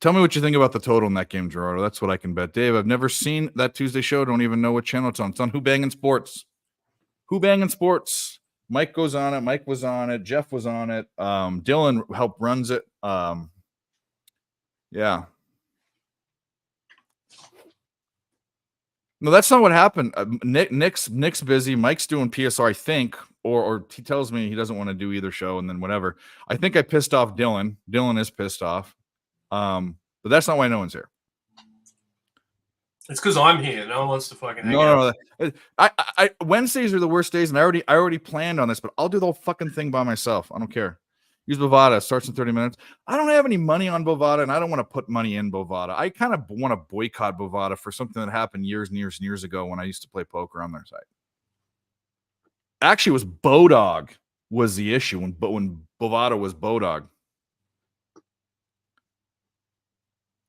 Tell me what you think about the total in that game, Gerardo. That's what I can bet. Dave, I've never seen that Tuesday show. Don't even know what channel it's on. It's on Who Bangin' Sports. Who Bangin' Sports. Mike goes on it. Mike was on it. Jeff was on it. Dylan helped runs it. Yeah. No, that's not what happened. Nick's busy. Mike's doing PSR, I think, or he tells me he doesn't want to do either show, and then whatever. I think I pissed off Dylan. Dylan is pissed off. But that's not why no one's here. It's because I'm here. No one wants to fucking hang out. No. I Wednesdays are the worst days, and I already planned on this, but I'll do the whole fucking thing by myself. I don't care. Use Bovada. Starts in 30 minutes. I don't have any money on Bovada, and I don't want to put money in Bovada. I kind of want to boycott Bovada for something that happened years and years and years ago when I used to play poker on their site. Actually, it was Bodog was the issue when Bovada was Bodog.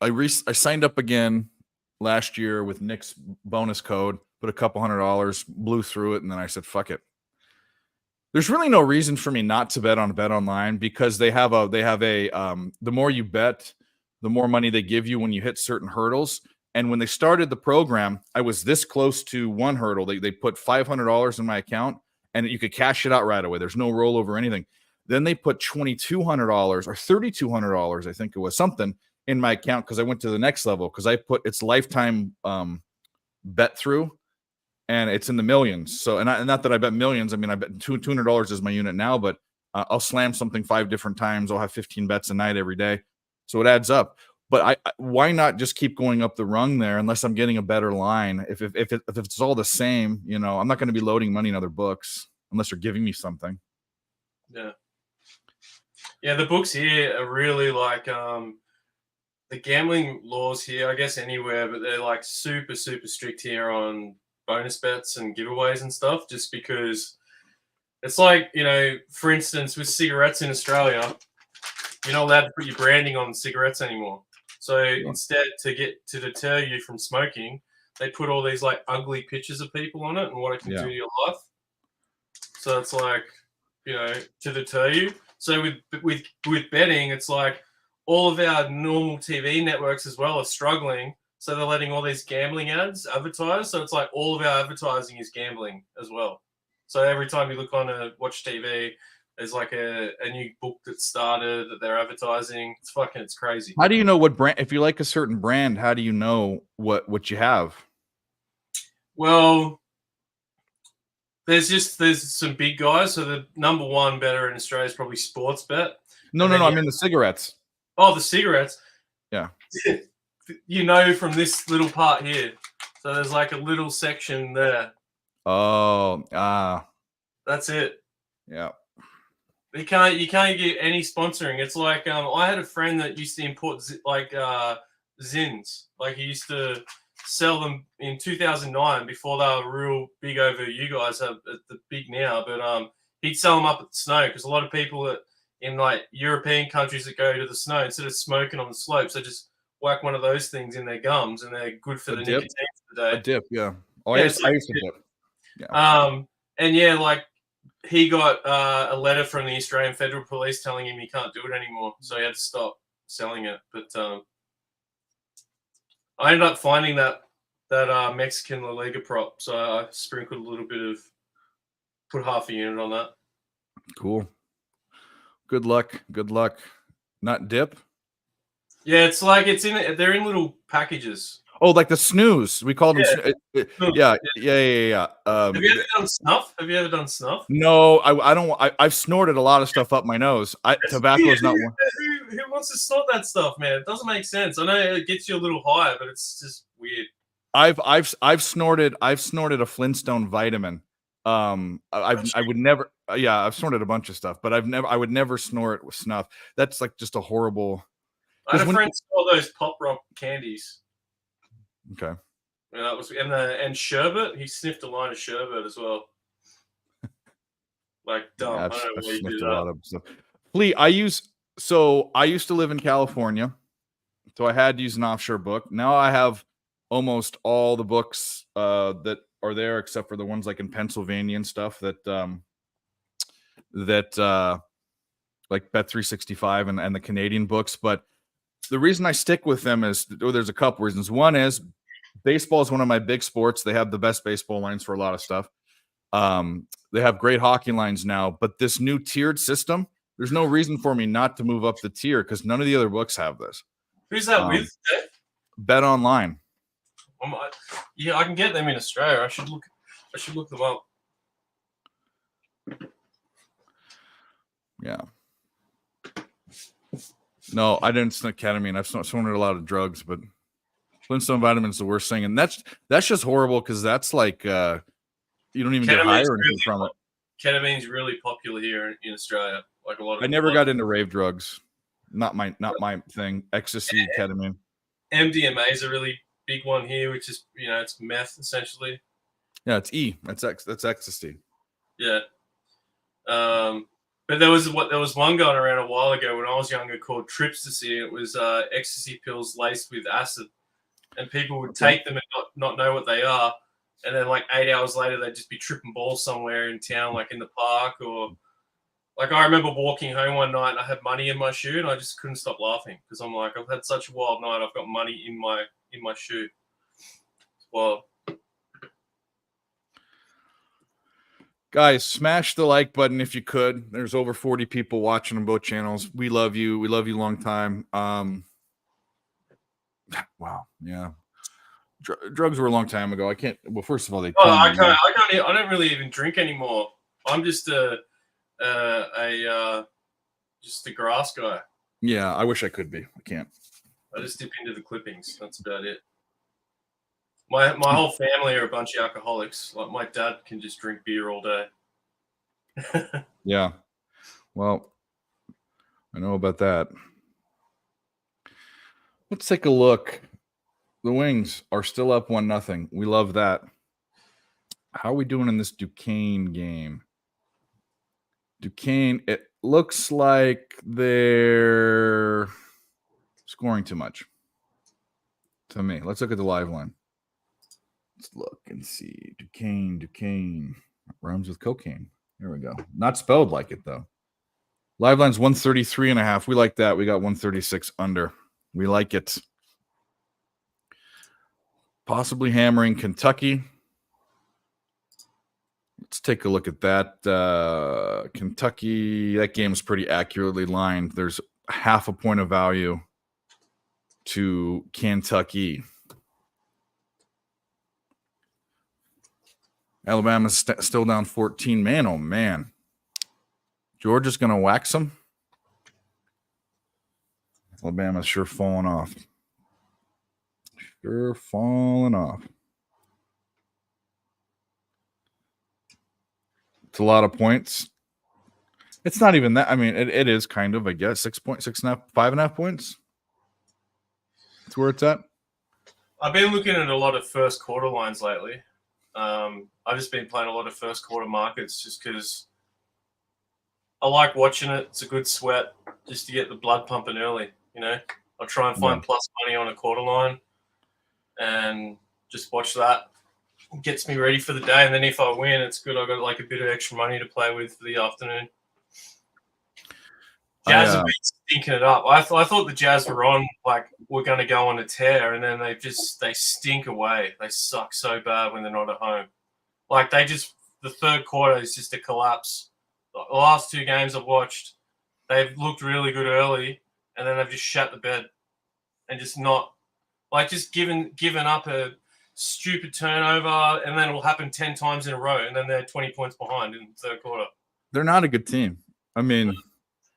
I signed up again last year with Nick's bonus code, put a couple $100, blew through it, and then I said, fuck it. There's really no reason for me not to bet on BetOnline because they have a the more you bet, the more money they give you when you hit certain hurdles. And when they started the program, I was this close to one hurdle. They put $500 in my account and you could cash it out right away. There's no rollover or anything. Then they put $2,200 or $3,200, I think it was, something in my account because I went to the next level because I put its lifetime bet through. And it's in the millions. So, and not that I bet millions. I mean, I bet $200 is my unit now, but I'll slam something 5 different times. I'll have 15 bets a night every day. So it adds up. But why not just keep going up the rung there unless I'm getting a better line? If it's all the same, I'm not going to be loading money in other books unless they're giving me something. Yeah. Yeah, the books here are really like the gambling laws here, I guess anywhere, but they're like super, super strict here on bonus bets and giveaways and stuff, just because it's like, for instance, with cigarettes in Australia, you're not allowed to put your branding on cigarettes anymore. So instead, to deter you from smoking, they put all these like ugly pictures of people on it and what it can do to your life. So it's like, to deter you. So with betting, it's like all of our normal TV networks as well are struggling. So they're letting all these gambling ads advertise. So it's like all of our advertising is gambling as well. So every time you look on watch TV, there's like a new book that started that they're advertising. It's crazy. How do you know what brand? If you like a certain brand, how do you know what you have? Well, there's some big guys. So the number one better in Australia is probably Sportsbet. No. I mean the cigarettes. Oh, the cigarettes. Yeah. From this little part here. So there's like a little section there. Oh, that's it. Yeah. You can't get any sponsoring. It's like I had a friend that used to import Zins. Like he used to sell them in 2009 before they were real big over you guys are the big now. But he'd sell them up at the snow because a lot of people in like European countries that go to the snow, instead of smoking on the slopes, they just whack one of those things in their gums and they're good for the nicotine for the day. A dip, yeah. Oh, I used to dip. Yeah. And yeah, like he got a letter from the Australian Federal Police telling him he can't do it anymore, so he had to stop selling it. But I ended up finding that Mexican La Liga prop, so I sprinkled a little bit of, put half a unit on that. Cool. Good luck. Not dip. Yeah, it's like they're in little packages. Oh, like the snooze. We called them. Yeah. Have you ever done snuff? No, I don't. I've snorted a lot of stuff up my nose. Tobacco is not one. Who wants to snort that stuff, man? It doesn't make sense. I know it gets you a little higher, but it's just weird. I've snorted a Flintstone vitamin. I would never. Yeah, I've snorted a bunch of stuff, but I would never snort with snuff. That's like just a horrible. I had a friend saw those Pop Rock candies. Okay. Yeah, that was and sherbet. He sniffed a line of sherbet as well. Like dumb. Yeah, I don't know why you do that. A lot of stuff. Lee, I used to live in California, so I had to use an offshore book. Now I have almost all the books that are there, except for the ones like in Pennsylvania and stuff that like Bet365 and the Canadian books. But the reason I stick with them is there's a couple reasons. One is baseball is one of my big sports. They have the best baseball lines for a lot of stuff. They have great hockey lines now, but this new tiered system, there's no reason for me not to move up the tier because none of the other books have this. Who's that with? Bet Online. Yeah, I can get them in Australia. I should look them up. Yeah. No, I didn't sniff ketamine. I've snorted a lot of drugs, but Flintstone vitamin is the worst thing, and that's just horrible because that's like you don't even get high or anything from it. Ketamine's really popular here in Australia. Like a lot of. I never got into rave drugs. Not my thing. Ecstasy, ketamine. MDMA is a really big one here, which is it's meth essentially. Yeah, it's E. That's ecstasy. Yeah. But there was one going around a while ago when I was younger called Tripstasy. It was ecstasy pills laced with acid, and people would take them and not know what they are, and then like 8 hours later they'd just be tripping balls somewhere in town, like in the park, or like I remember walking home one night and I had money in my shoe and I just couldn't stop laughing because I'm like, I've had such a wild night. I've got money in my shoe. Well. Guys, smash the like button if you could. There's over 40 people watching on both channels. We love you. We love you long time. Wow. Yeah. Drugs were a long time ago. I can't. Well, first of all, I don't really even drink anymore. I'm just just a grass guy. Yeah, I wish I could be. I can't. I just dip into the clippings. That's about it. My whole family are a bunch of alcoholics. Like my dad can just drink beer all day. Yeah. Well, I know about that. Let's take a look. The Wings are still up 1-0. We love that. How are we doing in this Duquesne game? Duquesne, it looks like they're scoring too much to me. Let's look at the live line. Let's look and see. Duquesne. Rhymes with cocaine. Here we go. Not spelled like it, though. Live line's 133.5. We like that. We got 136 under. We like it. Possibly hammering Kentucky. Let's take a look at that. Kentucky, that game's pretty accurately lined. There's half a point of value to Kentucky. Alabama's still down 14. Man, oh man. Georgia's going to wax them. Alabama's sure falling off. Sure falling off. It's a lot of points. It's not even that. I mean, it is kind of, I guess, 6.5, 5.5 points. That's where it's at. I've been looking at a lot of first quarter lines lately. I've just been playing a lot of first quarter markets just because I like watching it. It's a good sweat just to get the blood pumping early. You know, I'll try and find plus money on a quarter line and just watch that. It gets me ready for the day. And then if I win, it's good. I've got like a bit of extra money to play with for the afternoon. Jazz have been stinking it up. I thought the Jazz were on, like, we're going to go on a tear, and then they stink away. They suck so bad when they're not at home. Like, the third quarter is just a collapse. The last two games I've watched, they've looked really good early, and then they've just shat the bed and just not, like, just given up a stupid turnover, and then it'll happen 10 times in a row, and then they're 20 points behind in the third quarter. They're not a good team. I mean,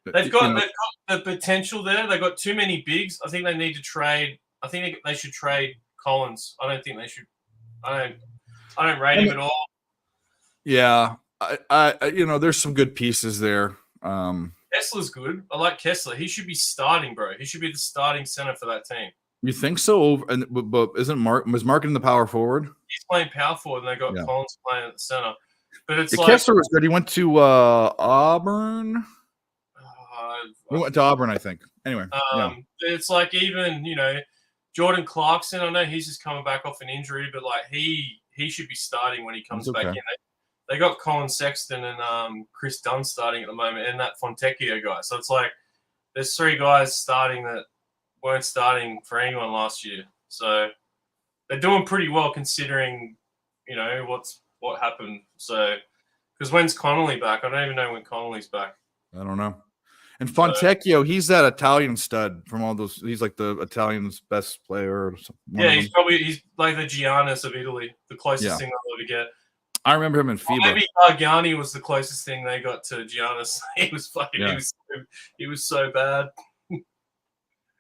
they've got the potential there. They've got too many bigs. I think they need to trade. I think they should trade Collins. I don't think they should. I don't rate him at all. Yeah, I there's some good pieces there. Kessler's good. I like Kessler. He should be starting, bro. He should be the starting center for that team. You think so? But isn't was Mark in the power forward? He's playing power forward, and they got Collins playing at the center. But it's like Kessler was good. He went to Auburn. We went to Auburn, I think. Anyway, it's like even Jordan Clarkson. I know he's just coming back off an injury, but like he should be starting when he comes back in. They got Colin Sexton and Chris Dunn starting at the moment, and that Fontecchio guy. So it's like there's three guys starting that weren't starting for anyone last year. So they're doing pretty well considering what happened. So because when's Connolly back? I don't even know when Connolly's back. I don't know. And Fontecchio, he's that Italian stud from all those. He's like the Italian's best player. Yeah, he's like the Giannis of Italy, the closest thing they'll ever get. I remember him in FIBA. Maybe Gargani was the closest thing they got to Giannis. He was fucking. Yeah. He was so bad.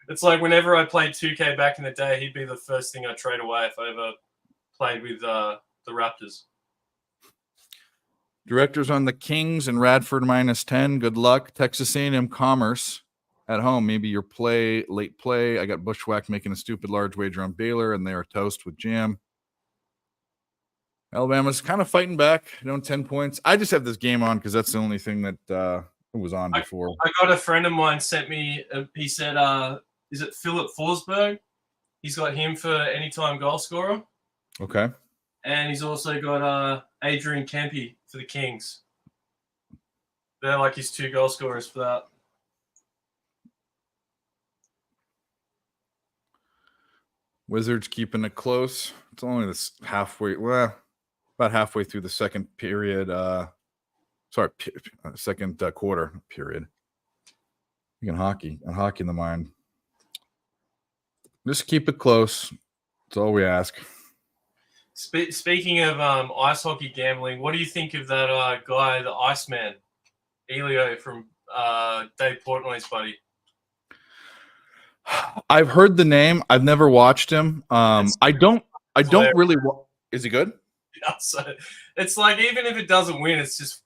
It's like whenever I played 2K back in the day, he'd be the first thing I'd trade away if I ever played with the Raptors. Directors on the Kings and Radford -10. Good luck. Texas A&M Commerce at home. Maybe your late play. I got Bushwhacked making a stupid large wager on Baylor, and they are toast with jam. Alabama's kind of fighting back, 10 points. I just have this game on because that's the only thing that was on before. I got a friend of mine sent me. He said, "Is it Philip Forsberg? He's got him for anytime goal scorer." Okay. And he's also got Adrian Kempe for the Kings. They're like his two goal scorers for that. Wizards keeping it close. It's only this about halfway through the second period. Second quarter period. You can hockey in the mind. Just keep it close. That's all we ask. Speaking of ice hockey gambling, what do you think of that guy, the Iceman, Elio from Dave Portnoy's buddy? I've heard the name. I've never watched him. I don't really. Is he good? Yeah, so it's like even if it doesn't win,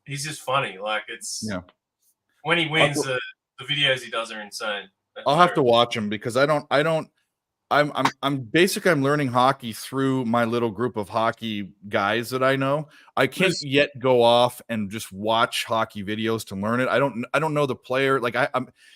he's just funny. Like when he wins, the videos he does are insane. I'll have to watch him because I'm learning hockey through my little group of hockey guys that I know. I can't yet go off and just watch hockey videos to learn it. I don't know the player. Like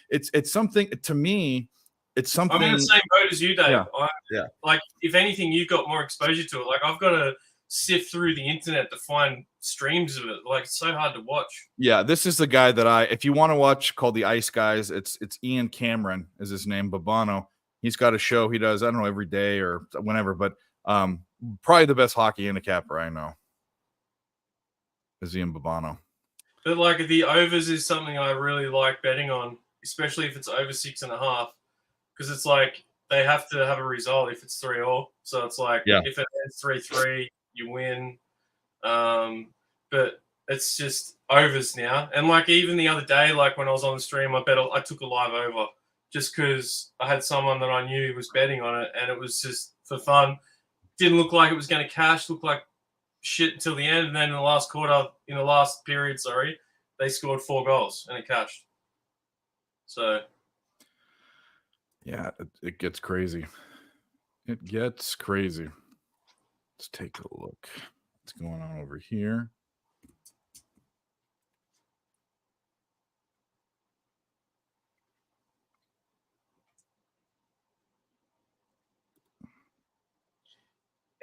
it's something to me. It's something. I'm in the same boat as you, Dave. Yeah. Like if anything, you've got more exposure to it. Like I've got to sift through the internet to find streams of it. Like it's so hard to watch. Yeah, this is the guy that if you want to watch called the Ice Guys, it's Ian Cameron is his name, Babano. He's got a show he does, I don't know, every day or whenever, but probably the best hockey handicapper I know is Ian Babano. But like the overs is something I really like betting on, especially if it's over 6.5, because it's like they have to have a result if it's 3-3. So it's like if it ends 3-3, you win. But it's just overs now. And like even the other day, like when I was on the stream, I took a live over just because I had someone that I knew was betting on it, and it was just for fun. Didn't look like it was going to cash. Looked like shit until the end, and then in the last period, they scored 4 goals and it cashed. So, yeah, it gets crazy. It gets crazy. Let's take a look. What's going on over here?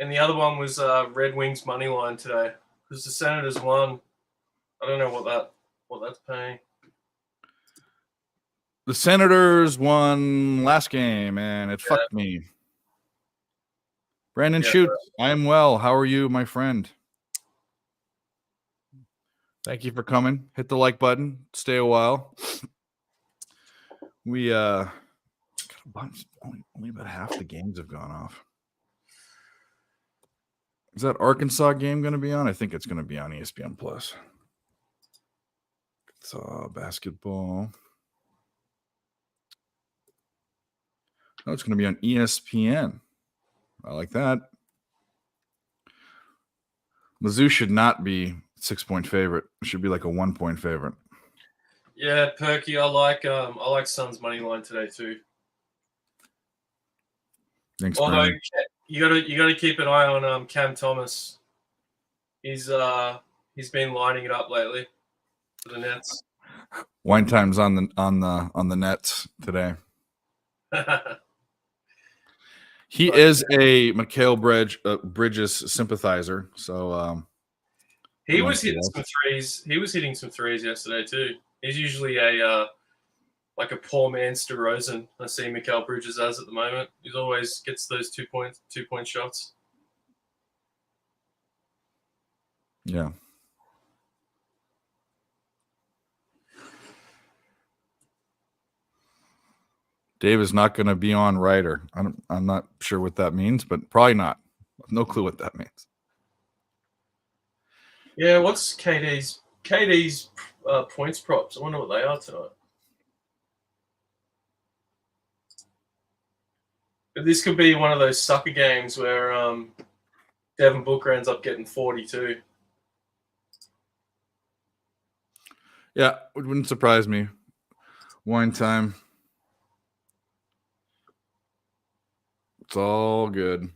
and the other one was Red Wings money line today because the Senators won. I don't know what that's paying. The Senators won last game, and it fucked me. Brandon Schutz, I am well. How are you, my friend? Thank you for coming. Hit the like button. Stay a while. We got a bunch. Only about half the games have gone off. Is that Arkansas game going to be on? I think it's going to be on ESPN Plus. It's basketball. Oh, it's going to be on ESPN. I like that. Mizzou should not be 6-point favorite. It should be like a 1-point favorite. Yeah, Perky. I like Suns money line today too. Thanks, although Brandon. you gotta keep an eye on Cam Thomas. He's been lining it up lately for the Nets. Wine time's on the Nets today. He is a Mikal Bridges sympathizer, so he was hitting some threes. He was hitting some threes yesterday too. He's usually a poor man's DeRozan. I see Mikal Bridges as at the moment. He always gets those 2-point shots. Yeah. Dave is not going to be on Ryder. I'm not sure what that means, but probably not. No clue what that means. Yeah, what's KD's points props? I wonder what they are tonight. But this could be one of those sucker games where Devin Booker ends up getting 42. Yeah, it wouldn't surprise me. Wine time. It's all good.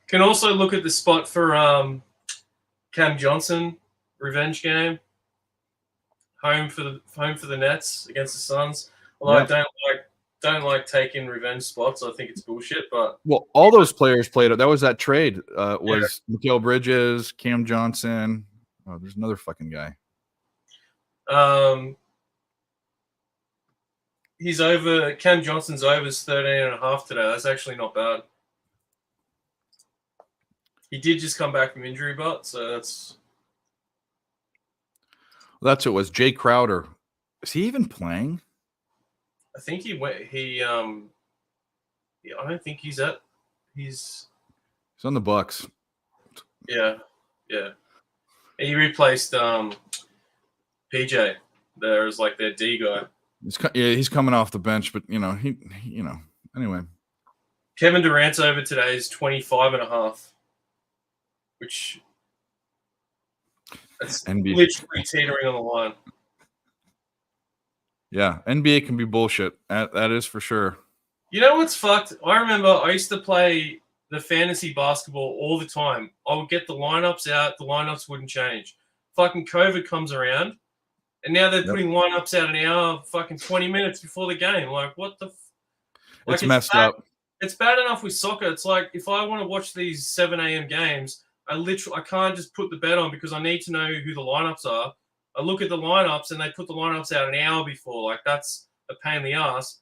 Can also look at the spot for Cam Johnson revenge game. Home for the Nets against the Suns. Although I don't like taking revenge spots. I think it's bullshit. But all those players played it. That was that trade. Was Mikal Bridges, Cam Johnson. Oh, there's another fucking guy. He's over. Cam Johnson's over 13.5 today. That's actually not bad. He did just come back from injury, so that's. Well, that's what it was. Jay Crowder. Is he even playing? I think he went. I don't think he's at. He's on the Bucks. Yeah. He replaced PJ. There's like their D guy. He's coming off the bench, but anyway. Kevin Durant's over today is 25.5, which that's NBA. literally teetering on the line. Yeah, NBA can be bullshit. That is for sure. You know what's fucked? I remember I used to play the fantasy basketball all the time. I would get the lineups out. The lineups wouldn't change. Fucking COVID comes around. And now they're putting lineups out an hour, fucking 20 minutes before the game. Like, what the? It's messed up. It's bad enough with soccer. It's like if I want to watch these 7 a.m. games, I can't just put the bet on because I need to know who the lineups are. I look at the lineups and they put the lineups out an hour before. Like, that's a pain in the ass.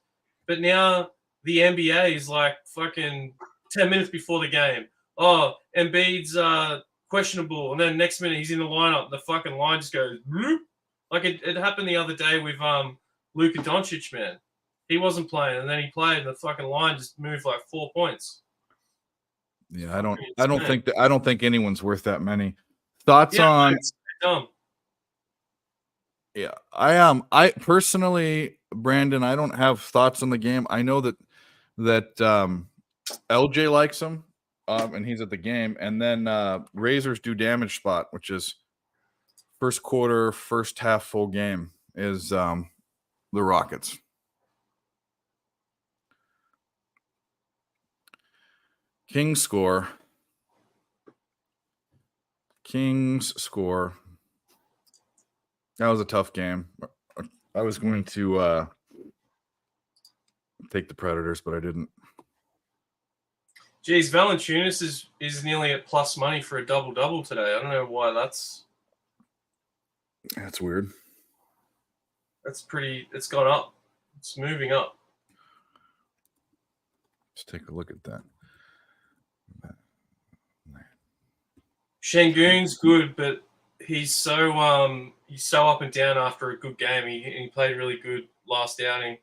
But now the NBA is like fucking 10 minutes before the game. Oh, Embiid's questionable, and then next minute he's in the lineup. The fucking line just goes. Whoop. Like it happened the other day with Luka Doncic, man. He wasn't playing, and then he played, and the fucking line just moved like 4 points. Yeah, I don't think anyone's worth that many. Thoughts on? It's dumb. Yeah, I personally, Brandon, I don't have thoughts on the game. I know that LJ likes him, and he's at the game. And then Razors do damage spot, which is first quarter, first half, full game is the Rockets. Kings score. That was a tough game. I was going to take the Predators, but I didn't. Geez, Valanciunas is nearly at plus money for a double-double today. I don't know why that's weird. It's gone up. It's moving up. Let's take a look at that. Şengün's good, but he's so up and down after a good game. He played really good last outing,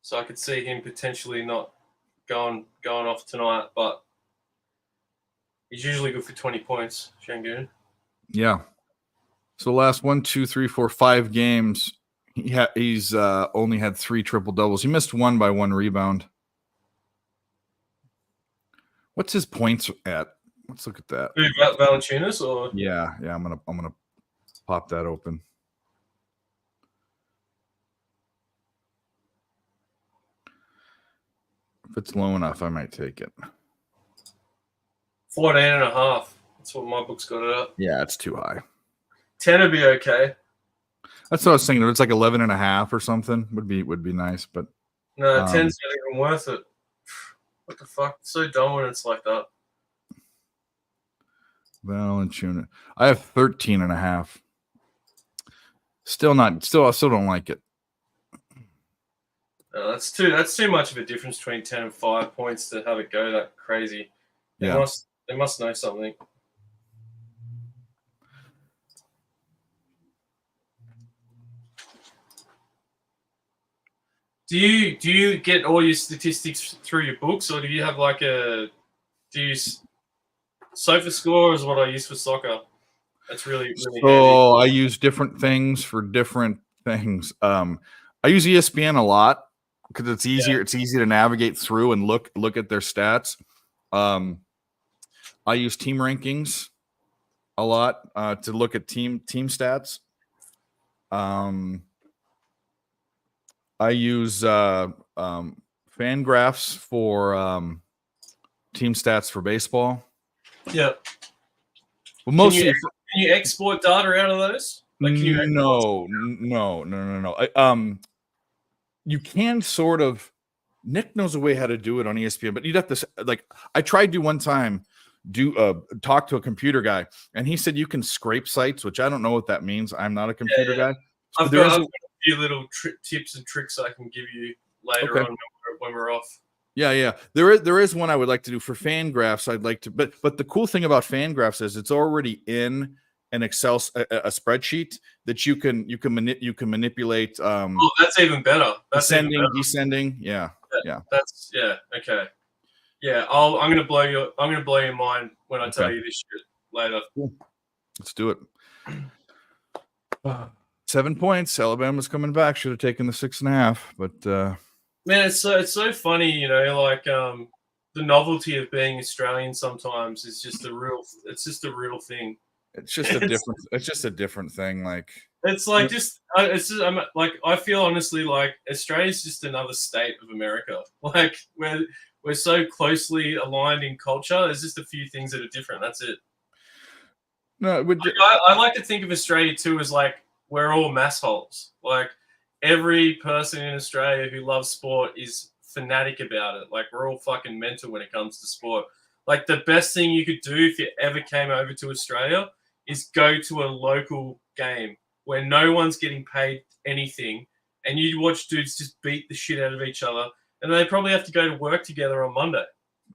so I could see him potentially not going off tonight. But he's usually good for 20 points, Şengün. Yeah. So last 1, 2, 3, 4, 5 games, he's only had 3 triple doubles. He missed one by 1 rebound. What's his points at? Let's look at that. Who, Valanciunas or? Yeah. I'm gonna pop that open. If it's low enough, I might take it. 14.5. That's what my book's got it at. Yeah, it's too high. 10 would be okay. That's what I was thinking. If it's like 11.5 or something, would be nice. But no, 10's not even worth it. What the fuck? It's so dumb when it's like that. Valanciunas. I have 13.5. Still, I still don't like it. No, that's too much of a difference between 10 and 5 points to have it go that crazy. They must know something. Do you get all your statistics through your books, or do you have SofaScore is what I use for soccer. That's really handy. I use different things for different things. I use ESPN a lot because it's easier. Yeah. It's easy to navigate through and look at their stats. I use team rankings a lot to look at team stats. I use Fangraphs for team stats for baseball. Yeah. Well, mostly can you export data out of those? Like, can you no. You can sort of. Nick knows a way how to do it on ESPN, but you'd have to I tried to one time talk to a computer guy, and he said you can scrape sites, which I don't know what that means. I'm not a computer guy. I've got a few little tips and tricks I can give you later on when we're off. Yeah. There is one I would like to do for Fangraphs. I'd like to, but the cool thing about Fangraphs is it's already in an Excel a spreadsheet that you can manipulate. That's even better. That's descending. Yeah. That's okay. Yeah, I'm gonna blow your mind when I tell you this shit later. Cool. Let's do it. 7 points. Alabama's coming back. Should have taken the 6.5, but man, it's so funny, the novelty of being Australian sometimes is just a real thing. It's just a different. It's just a different thing. Like it's like I feel honestly like Australia's just another state of America. Like we're so closely aligned in culture. There's just a few things that are different. That's it. No, I like to think of Australia too as like we're all massholes. Like every person in Australia who loves sport is fanatic about it. Like we're all fucking mental when it comes to sport. Like the best thing you could do if you ever came over to Australia is go to a local game where no one's getting paid anything and you watch dudes just beat the shit out of each other and they probably have to go to work together on Monday.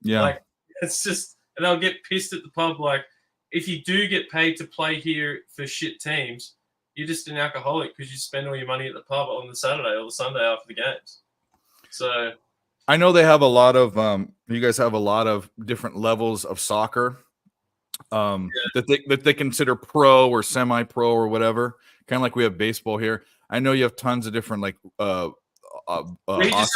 Yeah. Like it's just, and they'll get pissed at the pub. Like if you do get paid to play here for shit teams, you're just an alcoholic because you spend all your money at the pub on the Saturday or the Sunday after the games. So I know they have a lot of you guys have a lot of different levels of soccer that they consider pro or semi-pro or whatever, kind of like we have baseball here. I know you have tons of different like Aussie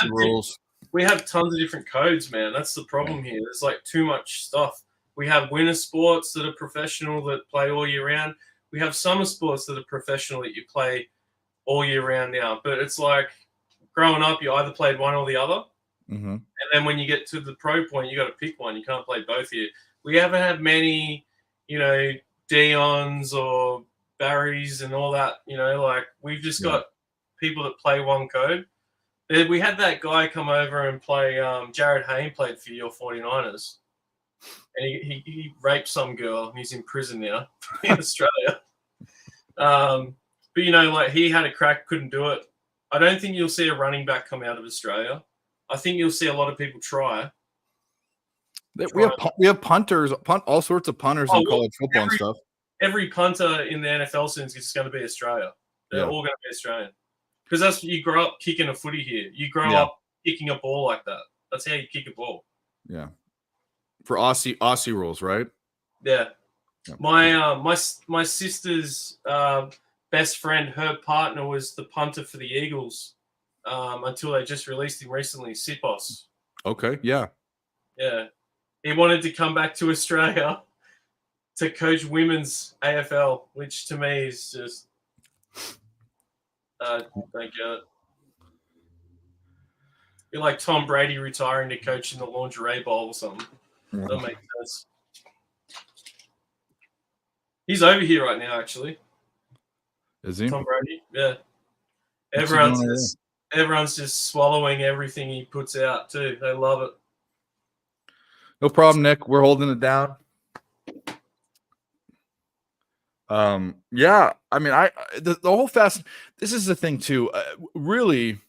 rules. We have tons of different codes, man. That's the problem here. There's like too much stuff. We have winter sports that are professional that play all year round. We have summer sports that are professional that you play all year round now. But it's like growing up, you either played one or the other. Mm-hmm. And then when you get to the pro point, you got to pick one. You can't play both here. We haven't had many, Dions or Barrys and all that. Like we've just got people that play one code. We had that guy come over and play. Jared Hayne played for your 49ers. And he raped some girl and he's in prison now in Australia. But, like he had a crack, couldn't do it. I don't think you'll see a running back come out of Australia. I think you'll see a lot of people try. We have punters, all sorts of punters in college football and stuff. Every punter in the NFL since is going to be Australia. They're all going to be Australian. Because that's you grow up kicking a footy here. You grow up kicking a ball like that. That's how you kick a ball. Yeah. For Aussie rules, right? Yeah. My sister's best friend, her partner was the punter for the Eagles until they just released him recently, Sipos. Okay, yeah. Yeah. He wanted to come back to Australia to coach women's AFL, which to me is just don't get it. You're like Tom Brady retiring to coach in the lingerie bowl or something. Doesn't make sense. He's over here right now, actually. Is he? Tom Brady, yeah. Everyone's just swallowing everything he puts out too. They love it. No problem, Nick. We're holding it down. Yeah. I mean, the whole fast. This is the thing too. Really,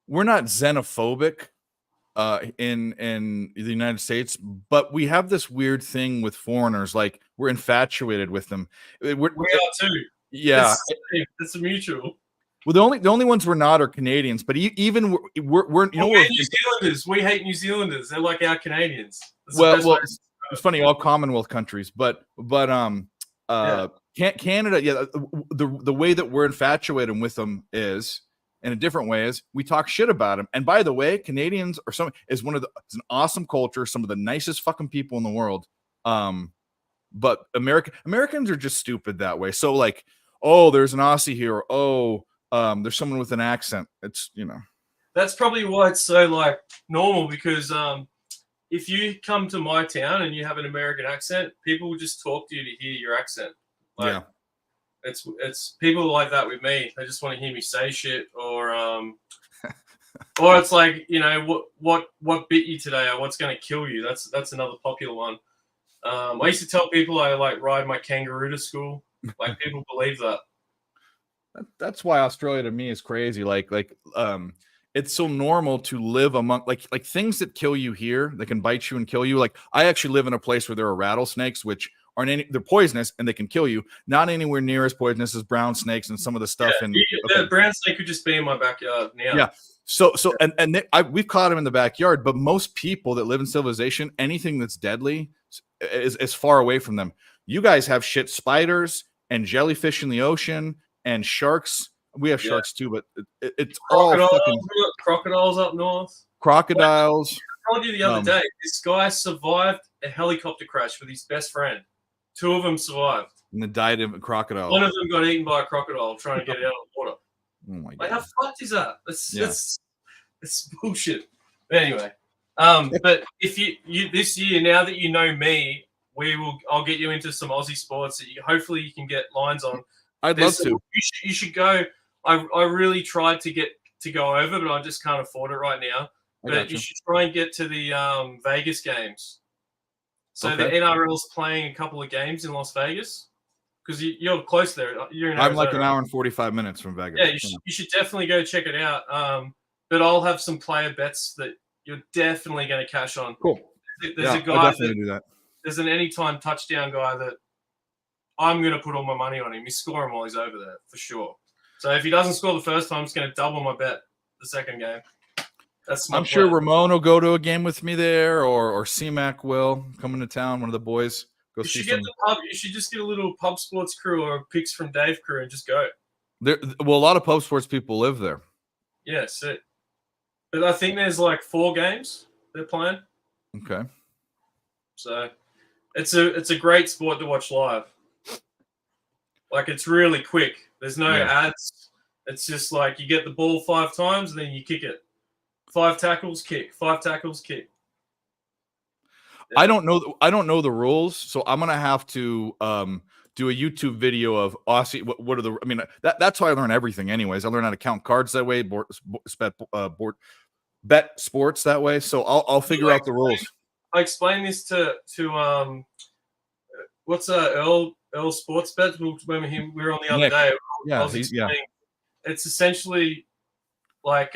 we're not xenophobic in the United States, but we have this weird thing with foreigners. Like we're infatuated with them. We are too. Yeah, it's a mutual. Well, the only ones we're not are Canadians, but even we're New Zealanders. We hate New Zealanders. They're like our Canadians. Well, it's funny, all Commonwealth countries, but Canada, yeah, the way that we're infatuated with them is in a different way is we talk shit about them. And by the way, Canadians are it's an awesome culture, some of the nicest fucking people in the world. But Americans are just stupid that way. So like, oh, there's an Aussie here. Or, there's someone with an accent. It's, That's probably why it's so like normal because if you come to my town and you have an American accent, people will just talk to you to hear your accent. Like, yeah. It's people like that with me. They just want to hear me say shit or or it's like, what bit you today or what's going to kill you. That's another popular one. I used to tell people I like ride my kangaroo to school. Like people believe that. That's why Australia to me is crazy. Like it's so normal to live among like things that kill you here, that can bite you and kill you. Like I actually live in a place where there are rattlesnakes, which they're poisonous and they can kill you. Not anywhere near as poisonous as brown snakes and some of the stuff. The brown snake could just be in my backyard now. Yeah. So we've caught them in the backyard, but most people that live in civilization, anything that's deadly is far away from them. You guys have shit spiders and jellyfish in the ocean and sharks. We have sharks too, but it's all fucking crocodiles up north. Crocodiles. I told you the other day, this guy survived a helicopter crash with his best friend. 2 of them survived. And then died of a crocodile. One of them got eaten by a crocodile trying to get it out of the water. Oh my God. Like, how fucked is that? It's bullshit. Anyway, but if you this year, now that you know me, I'll get you into some Aussie sports that hopefully you can get lines on. I'd love to. You should go. I really tried to go over, but I just can't afford it right now. But you should try and get to the Vegas games. So the NRL's playing a couple of games in Las Vegas because you're close there. You're in Arizona. I'm like an hour and 45 minutes from Vegas. Yeah, you should definitely go check it out. But I'll have some player bets that you're definitely going to cash on. Cool. There's a guy do that. There's an anytime touchdown guy that I'm going to put all my money on him. He's scoring while he's over there for sure. So if he doesn't score the first time, I'm just going to double my bet the second game. That's my I'm sure plan. Ramon will go to a game with me there, or C-Mac will come into town. One of the boys go You see should get some. the pub. You should just get a little pub sports crew or picks from Dave crew and just go. Well, a lot of pub sports people live there. Yeah, sick. But I think there's like 4 games they're playing. Okay. So it's a great sport to watch live. Like it's really quick. There's no ads. It's just like you get the ball 5 times and then you kick it. 5 tackles, kick. 5 tackles, kick. Yeah. I don't know the rules, so I'm gonna have to do a YouTube video of Aussie. What are the? I mean, that's how I learn everything. Anyways, I learn how to count cards that way. Bet sports that way. So I'll figure out the rules. I explained this to what's Earl Sports Bet when we were on the other day. Yeah, it's essentially like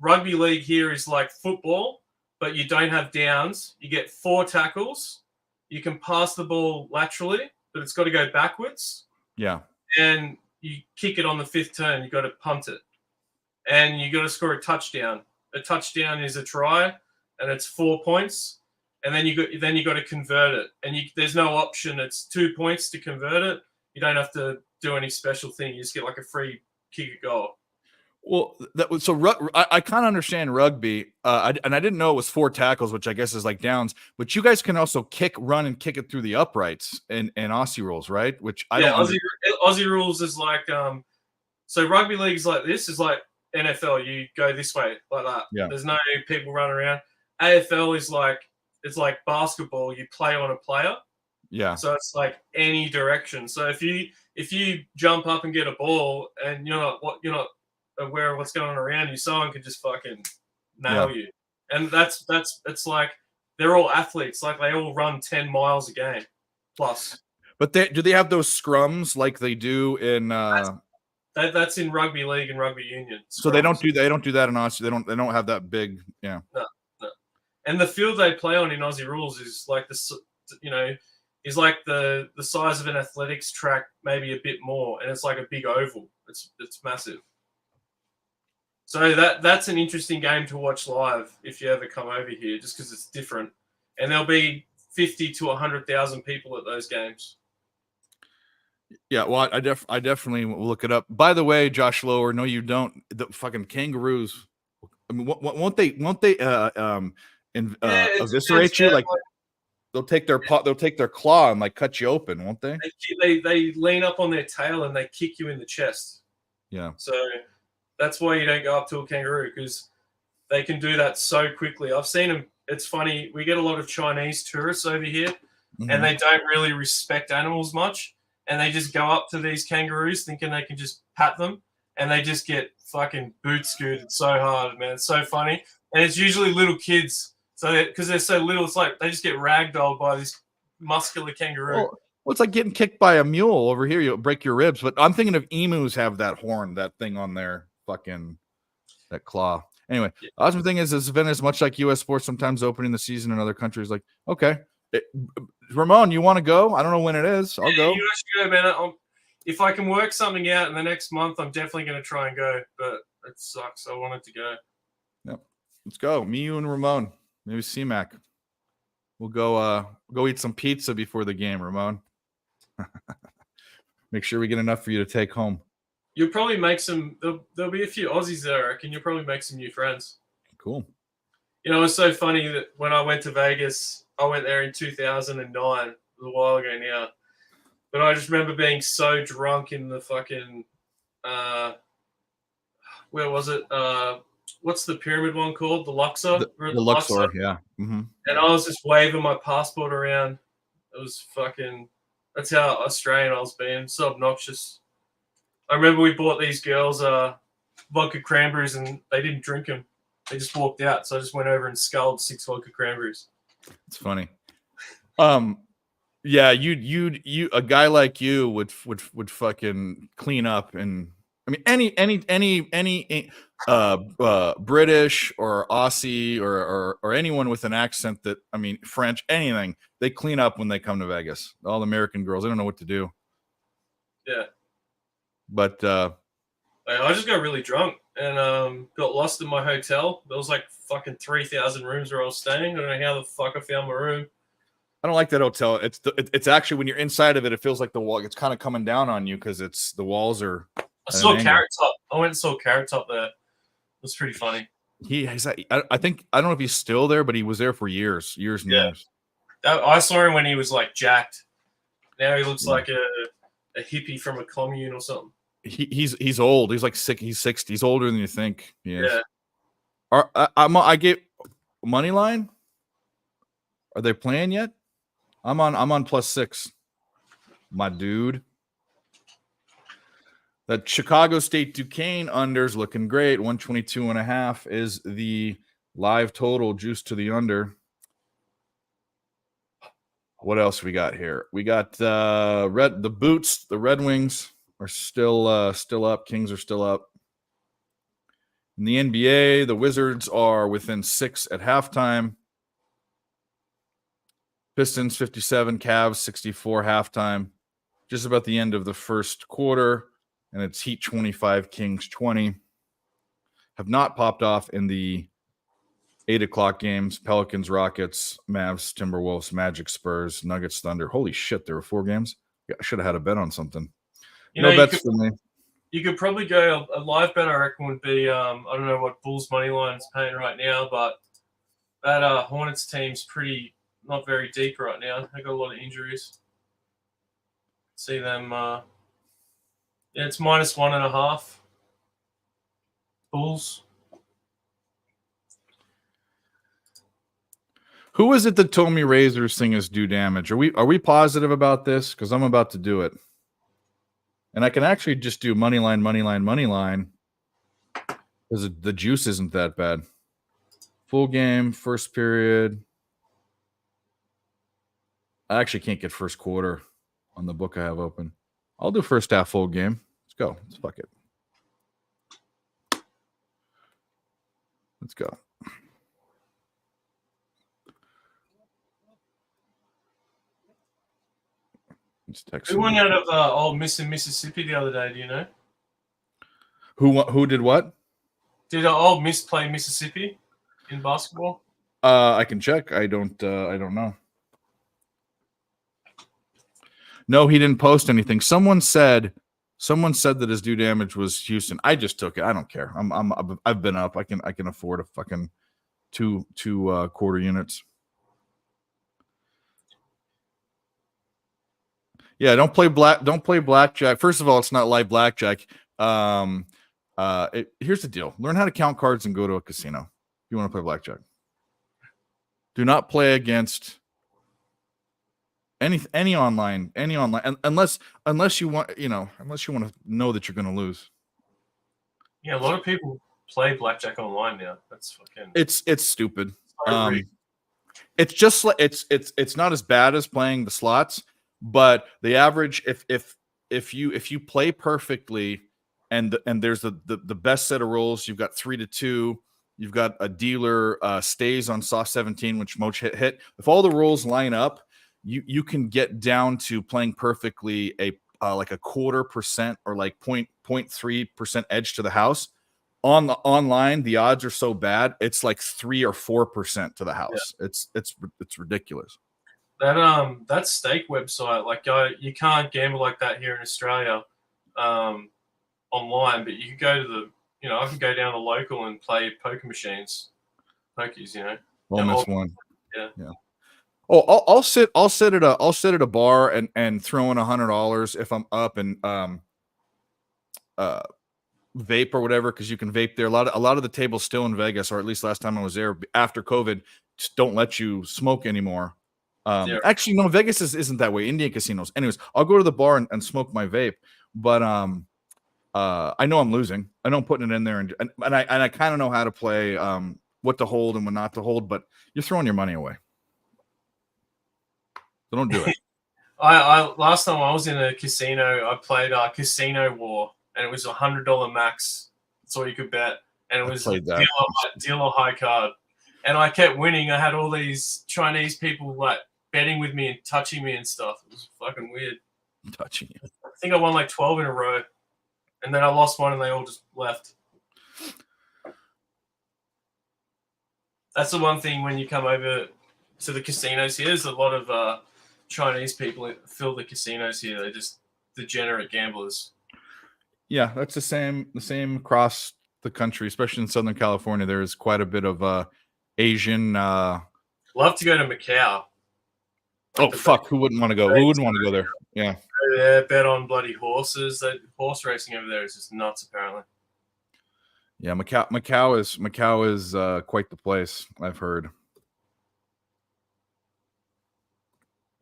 rugby league here is like football, but you don't have downs. You get 4 tackles. You can pass the ball laterally, but it's got to go backwards. Yeah. And you kick it on the 5th turn. You got to punt it, and you got to score a touchdown. A touchdown is a try, and it's 4 points. And then you got to convert it, and there's no option. It's 2 points to convert it. You don't have to do any special thing. You just get like a free kick a goal. Well, I kind of understand rugby, and I didn't know it was 4 tackles, which I guess is like downs. But you guys can also run and kick it through the uprights in Aussie rules, right? Which I don't. Aussie rules is like so rugby league is like this. Is like NFL. You go this way like that. Yeah. There's no people running around. AFL is like it's like basketball. You play on a player. Yeah. So it's like any direction. So if you jump up and get a ball and you're not aware of what's going on around you, someone could just fucking nail you. And that's it's like they're all athletes. Like they all run 10 miles a game plus. But do they have those scrums like they do in that's in rugby league and rugby union. Scrums. So they don't do that in Aussie. They don't have that big, yeah. No. And the field they play on in Aussie rules is like is like the size of an athletics track, maybe a bit more, and it's like a big oval. It's massive. So that's an interesting game to watch live if you ever come over here, just because it's different. And there'll be 50 to 100,000 people at those games. Yeah, well, I definitely will look it up. By the way, Josh Lower, no, you don't. The fucking kangaroos. I mean, won't they eviscerate you? Like they'll take their claw and like cut you open, won't they? They lean up on their tail and they kick you in the chest. Yeah. So that's why you don't go up to a kangaroo, because they can do that so quickly. I've seen them. It's funny. We get a lot of Chinese tourists over here, and they don't really respect animals much, and they just go up to these kangaroos thinking they can just pat them, and they just get fucking boot scooted so hard, man. It's so funny, and it's usually little kids. So because they're so little, it's like they just get ragdolled by this muscular kangaroo. Well, it's like getting kicked by a mule over here. You'll break your ribs. But I'm thinking of emus have that horn, that thing on their fucking that claw. Anyway, the awesome thing is this event is much like U.S. sports, sometimes opening the season in other countries. Like, okay, Ramon, you want to go? I don't know when it is. I'll go. You should go, man. If I can work something out in the next month, I'm definitely going to try and go. But it sucks. I wanted to go. Yep. Let's go. Me, you, and Ramon. Maybe C-Mac. We'll go eat some pizza before the game, Ramon. Make sure we get enough for you to take home. You'll probably make some. There'll be a few Aussies there, I reckon. You'll probably make some new friends. Cool. You know, it's so funny that when I went to Vegas, I went there in 2009, a while ago now. But I just remember being so drunk in the fucking, where was it? What's the pyramid one called? The Luxor? The Luxor, yeah. Mm-hmm. And I was just waving my passport around. It was fucking, that's how Australian I was being. So obnoxious. I remember we bought these girls vodka cranberries and they didn't drink them. They just walked out. So I just went over and sculled 6 vodka cranberries. It's funny. Yeah, you a guy like you would fucking clean up. And I mean any British or Aussie or anyone with an accent that, I mean, French, anything, they clean up when they come to Vegas. All the American girls, they don't know what to do. Yeah. But I just got really drunk and got lost in my hotel. There was like fucking 3,000 rooms where I was staying. I don't know how the fuck I found my room. I don't like that hotel. It's actually when you're inside of it, it feels like the wall. It's kind of coming down on you because the walls are. I saw Carrot Top. I went and saw Carrot Top there. It was pretty funny. I think I don't know if he's still there, but he was there for years and years. I saw him when he was like jacked. Now he looks like a hippie from a commune or something. He's old. He's like sick. He's 60. He's older than you think. Yeah. I get money line. Are they playing yet? I'm on +6. My dude. That Chicago State Duquesne under's looking great. 122.5 is the live total, juice to the under. What else we got here? We got the Boots. The Red Wings are still up. Kings are still up. In the NBA, the Wizards are within 6 at halftime. Pistons 57, Cavs 64 halftime. Just about the end of the first quarter, and it's Heat 25, Kings 20. Have not popped off in the 8 o'clock games. Pelicans, Rockets, Mavs, Timberwolves, Magic, Spurs, Nuggets, Thunder. Holy shit, there were 4 games. I should have had a bet on something. No bets for me. You could probably go a live bet. I reckon would be I don't know what Bulls money line is paying right now, but that Hornets team's not very deep right now. They got a lot of injuries. See them. It's -1.5. Bulls. Who is it that told me razors singers do damage? Are we positive about this? Because I'm about to do it. And I can actually just do money line, because the juice isn't that bad. Full game, first period. I actually can't get first quarter on the book I have open. I'll do first half full game. Let's go. Let's fuck it. Let's go. Who won out of Ole Miss in Mississippi the other day? Do you know? Who did what? Did Ole Miss play Mississippi in basketball? I can check. I don't know. No, he didn't post anything. Someone said that his due damage was Houston. I just took it. I don't care. I've been up. I can afford a fucking two quarter units. Yeah, don't play blackjack. First of all, it's not live blackjack. Here's the deal. Learn how to count cards and go to a casino if you want to play blackjack. Do not play against any online unless you want to know that you're going to lose. Yeah, a lot of people play blackjack online now. That's fucking. It's stupid. It's just like it's not as bad as playing the slots, but the average if you play perfectly and there's the best set of rules, you've got 3-2. You've got a dealer stays on soft 17, which Moch hit. If all the rules line up, you can get down to playing perfectly like a 0.25% or like 0.3% edge to the house. Online, the odds are so bad, it's like 3 or 4% to the house. Yeah. It's ridiculous. That stake website, like you can't gamble like that here in Australia online, but you can go to I can go down to local and play poker machines, pokies. Well, miss one. Yeah. Oh, I'll sit at a bar and throw in $100 if I'm up and vape or whatever, because you can vape there. A lot of the tables still in Vegas, or at least last time I was there after COVID, just don't let you smoke anymore. Actually, no, Vegas isn't that way. Indian casinos. Anyways, I'll go to the bar and smoke my vape, but I know I'm losing. I know I'm putting it in there, and I kind of know how to play what to hold and what not to hold, but you're throwing your money away. So don't do it. I last time I was in a casino, I played Casino War, and it was $100 max. That's all you could bet, and it was dealer high card, and I kept winning. I had all these Chinese people like betting with me and touching me and stuff. It was fucking weird. Touching you. I think I won like 12 in a row. and then I lost one, and they all just left. That's the one thing when you come over to the casinos here. There's a lot of Chinese people fill the casinos here. They're just degenerate gamblers. Yeah, that's the same across the country, especially in Southern California. There is quite a bit of Asian. Love to go to Macau. Oh fuck! Who wouldn't want to go? Who wouldn't want to go there? Yeah. Yeah, bet on bloody horses. That horse racing over there is just nuts, apparently. Yeah, Macau is quite the place, I've heard.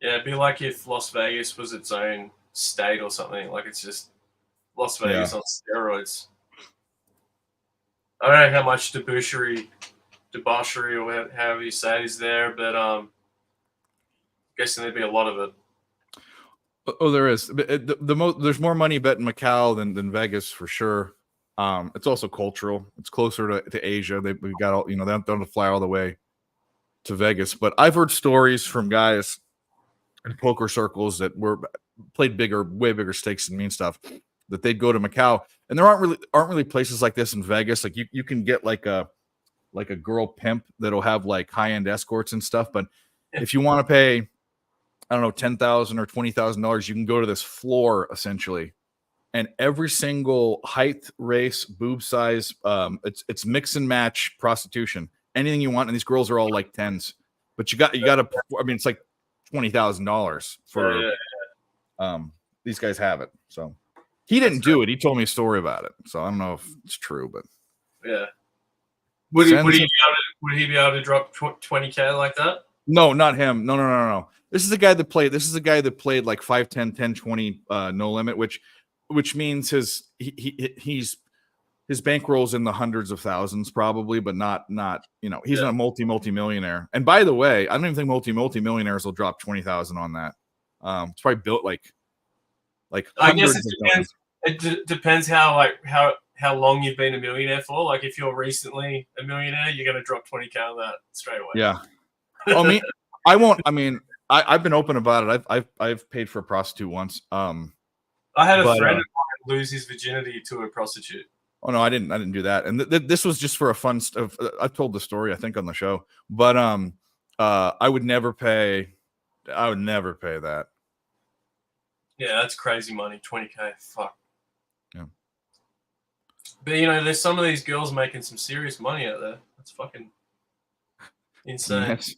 Yeah, it'd be like if Las Vegas was its own state or something. Like it's just Las Vegas on steroids. I don't know how much debauchery or however you say it is there, but I'm guessing there'd be a lot of it. Oh, there is. There's more money bet in Macau than Vegas for sure. It's also cultural. It's closer to Asia. We've got all, they don't have to fly all the way to Vegas. But I've heard stories from guys in poker circles that played way bigger stakes than me and stuff, that they'd go to Macau, and there aren't really places like this in Vegas. Like you can get like a girl pimp that'll have like high-end escorts and stuff. But if you want to pay, I don't know, $10,000 or $20,000, you can go to this floor essentially, and every single height, race, boob size, it's mix and match prostitution. Anything you want, and these girls are all like tens. But you got to. I mean, it's like $20,000 for. These guys have it. So he didn't do it. He told me a story about it. So I don't know if it's true, but yeah. Would he be able to drop 20K like that? No, not him. No. This is the guy that played like 5, 10, 10, 20 no limit, which means his bankroll's in the hundreds of thousands probably, but not he's not a multi-millionaire. And by the way, I don't even think multi-millionaires will drop 20,000 on that. It's probably built like I guess it depends. It depends how long you've been a millionaire for. Like if you're recently a millionaire, you're going to drop 20K on that straight away. Yeah. Oh, me, I won't. I mean, I've been open about it. I've paid for a prostitute once. I had a friend lose his virginity to a prostitute. Oh no, I didn't do that. And this was just for a fun stuff. I've told the story, I think, on the show. But I would never pay that. Yeah, that's crazy money. 20K. Fuck. Yeah. But there's some of these girls making some serious money out there. That's fucking insane. Yes.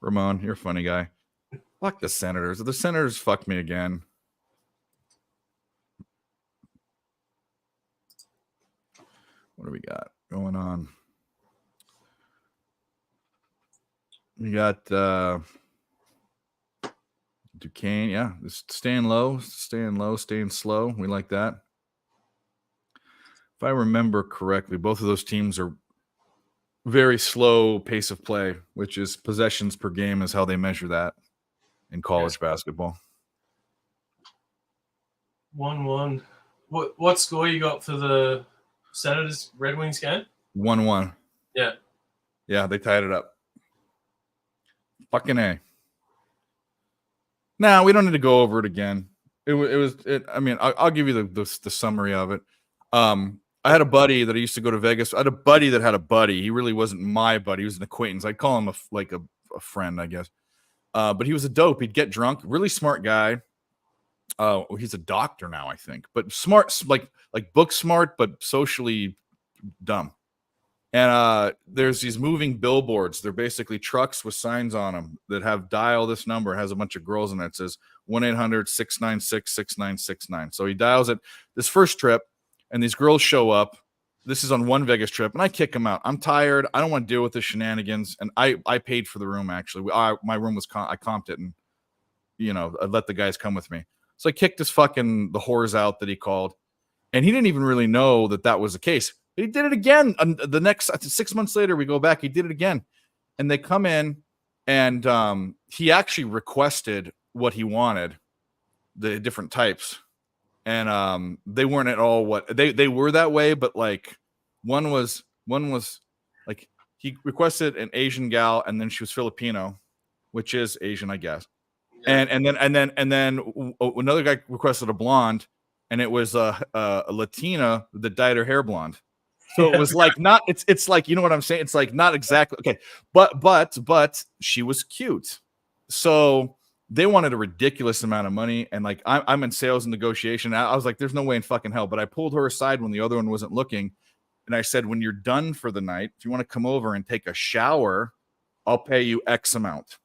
Ramon, you're a funny guy. Fuck the Senators. The Senators fucked me again. What do we got going on? We got Duquesne. Yeah, just staying low, staying slow. We like that. If I remember correctly, both of those teams are very slow pace of play, which is possessions per game is how they measure that in college basketball. 1-1. What score you got for the Senators Red Wings game? 1-1. Yeah. Yeah, they tied it up. Fucking A. Now we don't need to go over it again. I mean, I'll give you the summary of it. I had a buddy that I used to go to Vegas. I had a buddy that had a buddy. He really wasn't my buddy. He was an acquaintance. I'd call him a friend, I guess. But he was a dope. He'd get drunk. Really smart guy. He's a doctor now, I think. But smart, like book smart, but socially dumb. And there's these moving billboards. They're basically trucks with signs on them that have dial this number. It has a bunch of girls in it. It says 1-800-696-6969. So he dials it this first trip, and these girls show up. This is on one Vegas trip, and I kick them out. I'm tired. I don't want to deal with the shenanigans. And I paid for the room, actually. My room was I comped it, and I let the guys come with me. So I kicked the whores out that he called, and he didn't even really know that was the case. But he did it again. The next 6 months later, we go back. He did it again, and they come in, and he actually requested what he wanted, the different types. And they weren't at all what they were that way, but like one was like he requested an Asian gal, and then she was Filipino, which is Asian, I guess. Yeah. And then another guy requested a blonde, and it was a Latina that dyed her hair blonde. So it was like not. It's like, you know what I'm saying. It's like not exactly okay, but she was cute. So they wanted a ridiculous amount of money, and like I'm in sales and negotiation. I was like, there's no way in fucking hell. But I pulled her aside when the other one wasn't looking, and I said, when you're done for the night, if you want to come over and take a shower, I'll pay you X amount.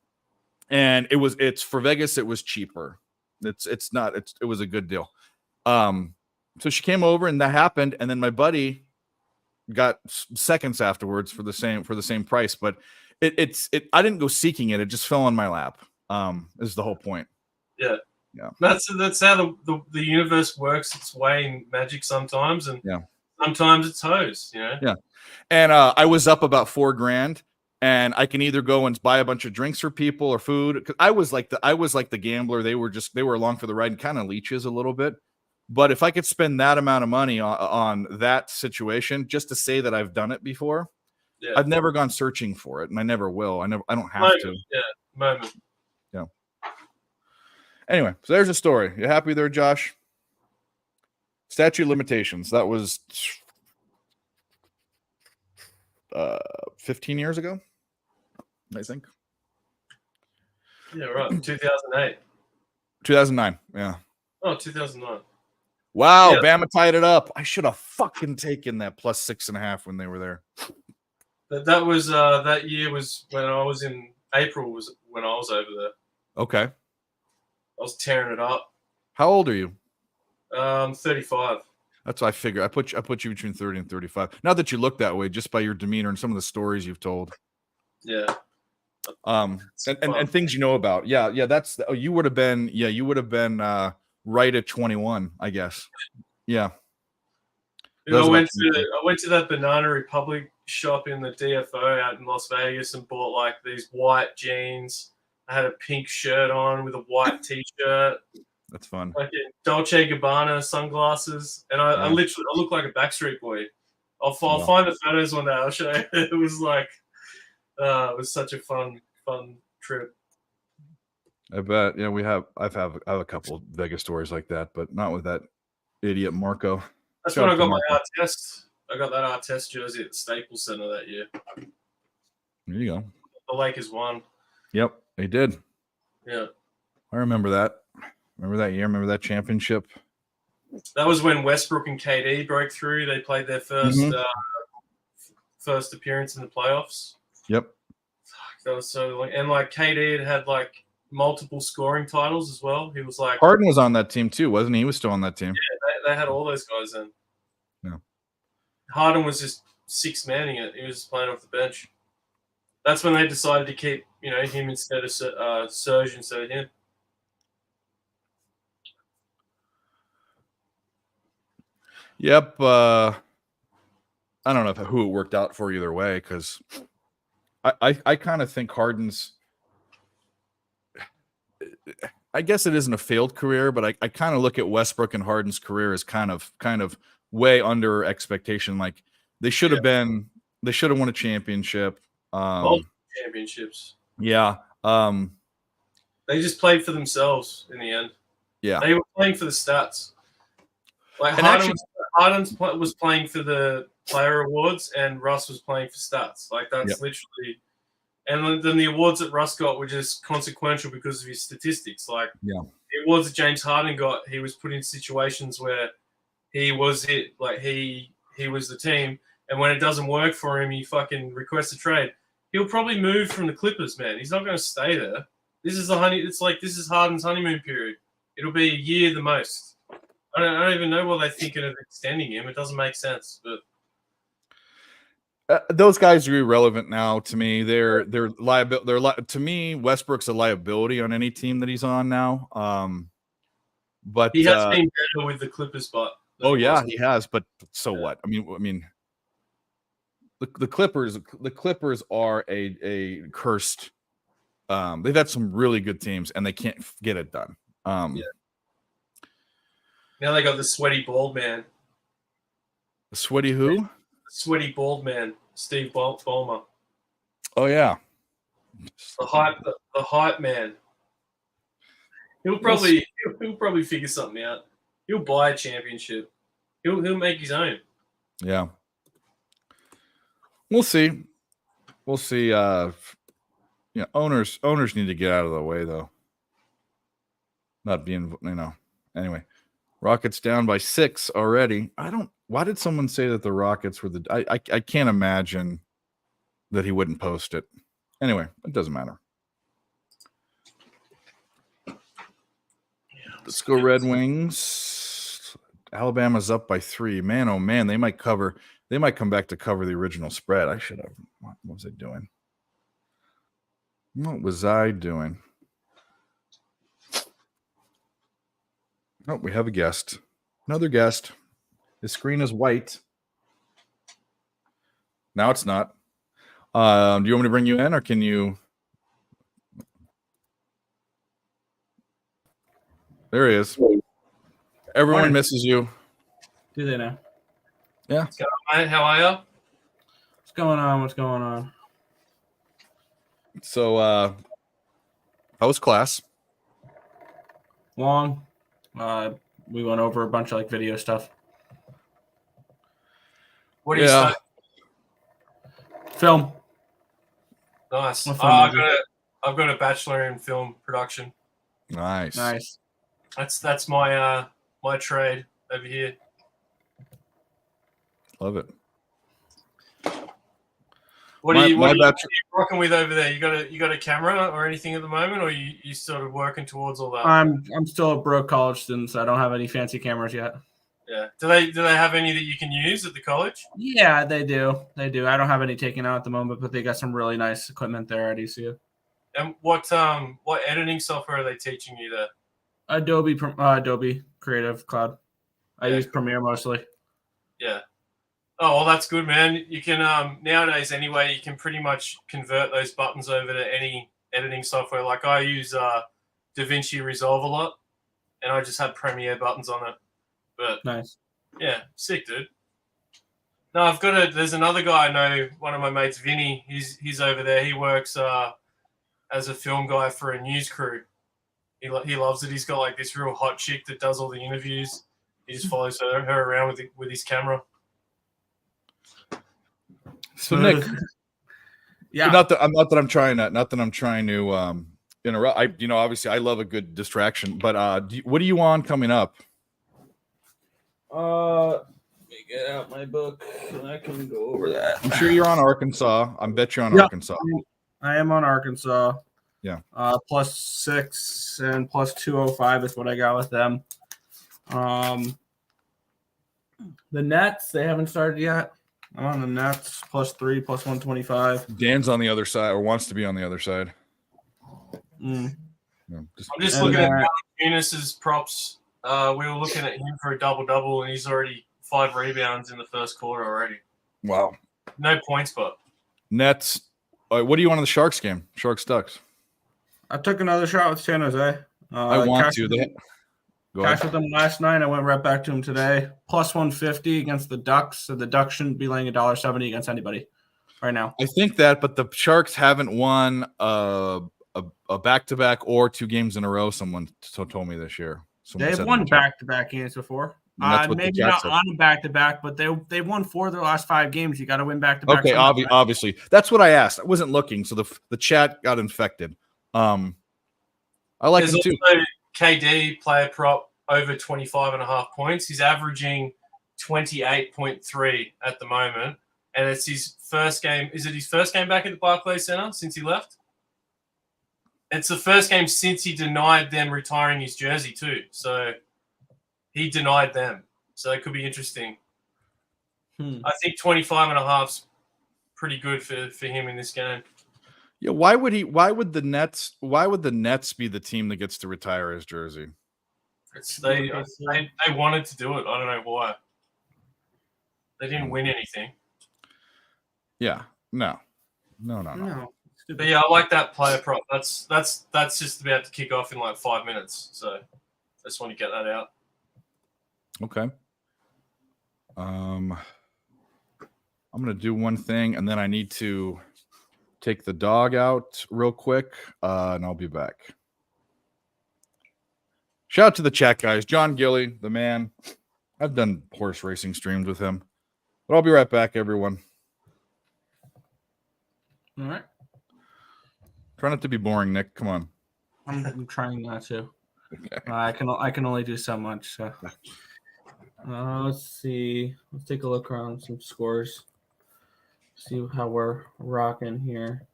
And it's for Vegas, it was cheaper. It was a good deal. So she came over and that happened, and then my buddy got seconds afterwards for the same price, but I didn't go seeking it. It just fell on my lap. Is the whole point. Yeah. That's how the universe works its way in Magic sometimes, and sometimes it's hoes, you know? Yeah. And I was up about $4,000, and I can either go and buy a bunch of drinks for people or food. Cause I was like the gambler. They were along for the ride and kind of leeches a little bit. But if I could spend that amount of money on that situation just to say that I've done it before, I've never gone searching for it, and I never will. I don't have to. Yeah, moment. Yeah. Anyway, so there's a story. You happy there, Josh? Statute of limitations. That was 15 years ago, I think. Yeah, right. 2008. 2009. Yeah. Oh, 2009. Wow, yeah. Bama tied it up. I should have fucking taken that plus 6.5 when they were there. That was that year was when I was in April was when I was over there. Okay. I was tearing it up. How old are you? 35. That's what I figure. I put you between 30 and 35. Not that you look that way, just by your demeanor and some of the stories you've told. Yeah. And things you know about. Yeah. You would have been right at 21, I guess. Yeah. I went to that Banana Republic shop in the DFO out in Las Vegas and bought like these white jeans. I had a pink shirt on with a white t-shirt. That's fun. Like Dolce & Gabbana sunglasses, and I look like a Backstreet Boy. I'll find the photos one day. I'll show you. It was like it was such a fun trip. I bet. Yeah, I have a couple Vegas stories like that, but not with that idiot Marco. That's when I got my Artest. I got that Artest jersey at the Staples Center that year. There you go. The Lakers won. Yep, they did. Yeah. I remember that. Remember that year? Remember that championship? That was when Westbrook and KD broke through. They played their first appearance in the playoffs. Yep. Fuck, that was so long. And like KD had like multiple scoring titles as well. He was like Harden was on that team too, wasn't he? He was still on that team. Yeah, they had all those guys then. Yeah. Harden was just six-manning it. He was just playing off the bench. That's when they decided to keep, him instead of Serge instead of him. Yep. I don't know who it worked out for either way, because I kind of think Harden's. I guess it isn't a failed career, but I kind of look at Westbrook and Harden's career as kind of way under expectation. Like they should have won a championship. Both championships. Yeah. They just played for themselves in the end. Yeah. They were playing for the stats. Like Harden was playing for the player awards, and Russ was playing for stats. Like that's literally. And then the awards that Russ got were just consequential because of his statistics. Like the awards that James Harden got, he was put in situations where he was it. Like he was the team, and when it doesn't work for him, he fucking requests a trade. He'll probably move from the Clippers, man. He's not going to stay there. This is this is Harden's honeymoon period. It'll be a year the most. I don't even know why they're thinking of extending him. It doesn't make sense, but. Those guys are irrelevant now to me. They're liability. To me, Westbrook's a liability on any team that he's on now. But he has been better with the Clippers, but he has. But so what? I mean, the Clippers are a cursed. They've had some really good teams, and they can't get it done. Now they got the sweaty bald man. The sweaty who? Sweaty bald man, Steve Ballmer. Oh yeah, the hype man. He'll probably figure something out. He'll buy a championship. He'll make his own. Yeah. We'll see. We'll see. Owners need to get out of the way, though. Not being, Anyway, Rockets down by 6 already. Why did someone say that the Rockets were I can't imagine that he wouldn't post it. Anyway, it doesn't matter. Let's go Red Wings. Alabama's up by 3. Man, oh man, they might come back to cover the original spread. What was I doing? What was I doing? Oh, we have a guest. Another guest. His screen is white. Now it's not. Do you want me to bring you in, or can you? There he is. Everyone Morning. misses you. Do they now? Yeah. Mate, how are you? What's going on? What's going on? So, how was class? Long. We went over a bunch of like video stuff. What do you Yeah. study? Film. Nice. What film I've got a bachelor in film production. Nice. Nice. That's my my trade over here. Love it. What My are you bachelor- rocking with over there? You got a camera or anything at the moment, or you sort of working towards all that? I'm still a broke college student, so I don't have any fancy cameras yet. Yeah. Do they have any that you can use at the college? Yeah, they do. They do. I don't have any taken out at the moment, but they got some really nice equipment there at ECU. And what editing software are they teaching you there? Adobe Creative Cloud. I Yeah, use Premiere mostly. Yeah. Oh, well, that's good, man. You can nowadays anyway. You can pretty much convert those buttons over to any editing software. Like I use DaVinci Resolve a lot, and I just had Premiere buttons on it. But Nice. yeah, sick, dude. No, there's another guy I know. One of my mates, Vinny. He's over there. He works as a film guy for a news crew. He loves it. He's got like this real hot chick that does all the interviews. He just follows her around with his camera. So Nick, Yeah. not that I'm trying to interrupt. Obviously I love a good distraction, but what are you on coming up? Let me get out my book and I can go over that. I'm sure you're on Arkansas. I bet you're on Yeah. Arkansas. I am on Arkansas. Yeah. +6 and +205 is what I got with them. The Nets, they haven't started yet. I'm on the Nets +3, +125. Dan's on the other side, or wants to be on the other side. Mm. Yeah, I'm just And, looking at Eunice's props. We were looking at him for a double-double, and he's already 5 rebounds in the first quarter already. wow. No points, but Nets. What do you want on the Sharks game? Sharks Ducks. I took another shot with San Jose. I want cashed to. Go cashed ahead. with them last night. I went right back to them today. +150 against the Ducks. So the Ducks shouldn't be laying $1.70 against anybody right now. I think that, but the Sharks haven't won a back-to-back or 2 games in a row. Someone told me this year. Someone They've said won in the chat. back-to-back games before. And that's what the Maybe chat not said. on a back-to-back, but they won 4 of their last 5 games. You got to win back-to-back. Okay, sometime, right? obviously. That's what I asked. I wasn't looking, so the chat got infected. I like there's him too. also KD player prop over 25.5 points. He's averaging 28.3 at the moment, and it's his first game. Is it his first game back at the Barclays Center since he left? It's the first game since he denied them retiring his jersey too. So he denied them. So it could be interesting. I think 25.5's pretty good for him in this game. Yeah, why would the Nets be the team that gets to retire his jersey? They wanted to do it. I don't know why. They didn't win anything. Yeah. No. No. But yeah, I like that player prop. That's just about to kick off in like 5 minutes. So I just want to get that out. Okay. I'm gonna do one thing, and then I need to take the dog out real quick, and I'll be back. Shout out to the chat guys. John Gilly, the man. I've done horse racing streams with him. But I'll be right back, everyone. All right. Try not to be boring, Nick. Come on. I'm trying not to. Okay. I can only do so much. So. Let's see. Let's take a look around some scores. See how we're rocking here.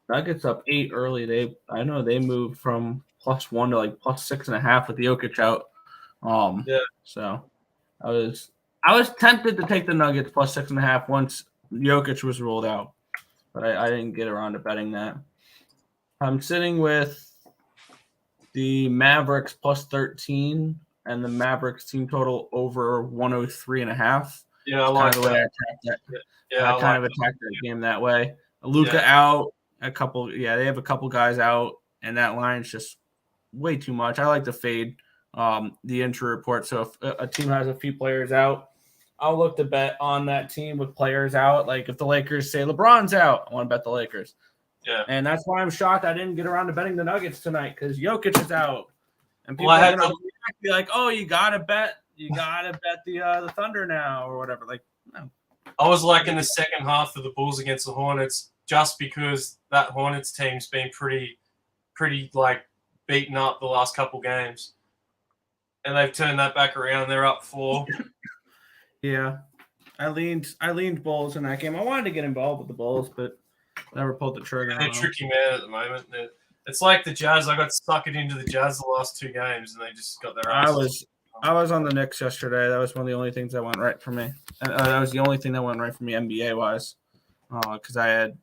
Nuggets up 8 early. I know they moved from +1 to like +6.5 with Jokic out. Yeah. So I was tempted to take the Nuggets +6.5 once Jokic was ruled out, but I didn't get around to betting that. I'm sitting with the Mavericks +13 and the Mavericks team total over 103.5. Yeah, I like the way I that. attacked that. Yeah, I kind of attacked that game that way. Luka out, they have a couple guys out, and that line's just way too much. I like to fade the injury report. So if a team has a few players out, I'll look to bet on that team with players out. Like if the Lakers say LeBron's out, I want to bet the Lakers. Yeah. And that's why I'm shocked I didn't get around to betting the Nuggets tonight because Jokic is out. And people Well, I are had going to be like, oh, you got to bet the Thunder now or whatever. Like, no. I was like in the second half of the Bulls against the Hornets just because that Hornets team's been pretty like beaten up the last couple games. And they've turned that back around. They're up 4. Yeah. I leaned Bulls in that game. I wanted to get involved with the Bulls, but never pulled the trigger. They're a tricky man at the moment. It's like the Jazz. I got suckered into the Jazz the last 2 games, and they just got their asses. I was on the Knicks yesterday. That was one of the only things that went right for me. And that was the only thing that went right for me NBA wise, because I had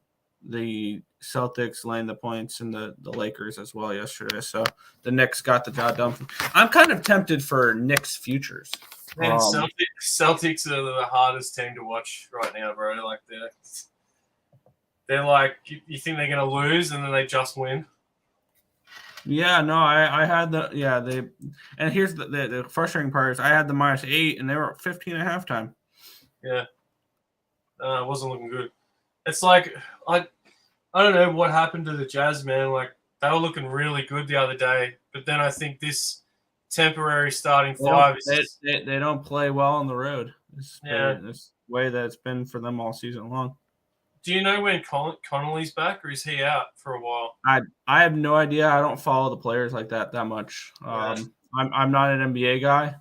the Celtics laying the points and the Lakers as well yesterday. So the Knicks got the job done. I'm kind of tempted for Knicks futures. Man, Celtics are the hardest team to watch right now, bro. Like they're like you think they're gonna lose and then they just win. Yeah, no, I had and here's the frustrating part is I had the -8 and they were 15 at halftime. Yeah, it wasn't looking good. It's like I don't know what happened to the Jazz, man. Like they were looking really good the other day, but then I think this temporary starting 5 is they don't play well on the road. It's Yeah. this way that it's been for them all season long. Do you know when Connolly's back, or is he out for a while? I have no idea. I don't follow the players like that much. Yeah. I'm not an NBA guy.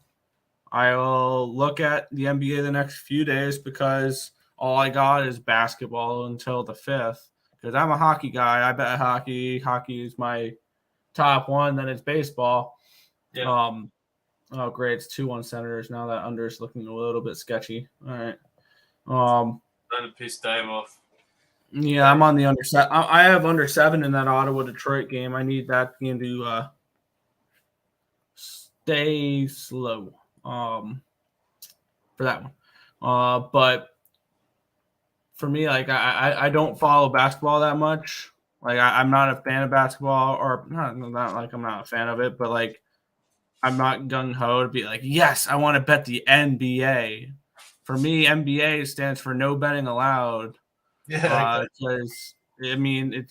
I'll look at the NBA the next few days because all I got is basketball until the 5th. Because I'm a hockey guy. I bet hockey. Hockey is my top one. Then it's baseball. Yeah. Oh, great. It's 2-1 Senators. Now that under is looking a little bit sketchy. All right. Trying to piss Dave off. Yeah, I'm on the under 7. I have under 7 in that Ottawa-Detroit game. I need that game to stay slow for that one. But for me, like I don't follow basketball that much. Like I'm not a fan of basketball, or not like I'm not a fan of it, but like I'm not gung-ho to be like, yes, I want to bet the NBA. For me, NBA stands for no betting allowed. Yeah. Because I mean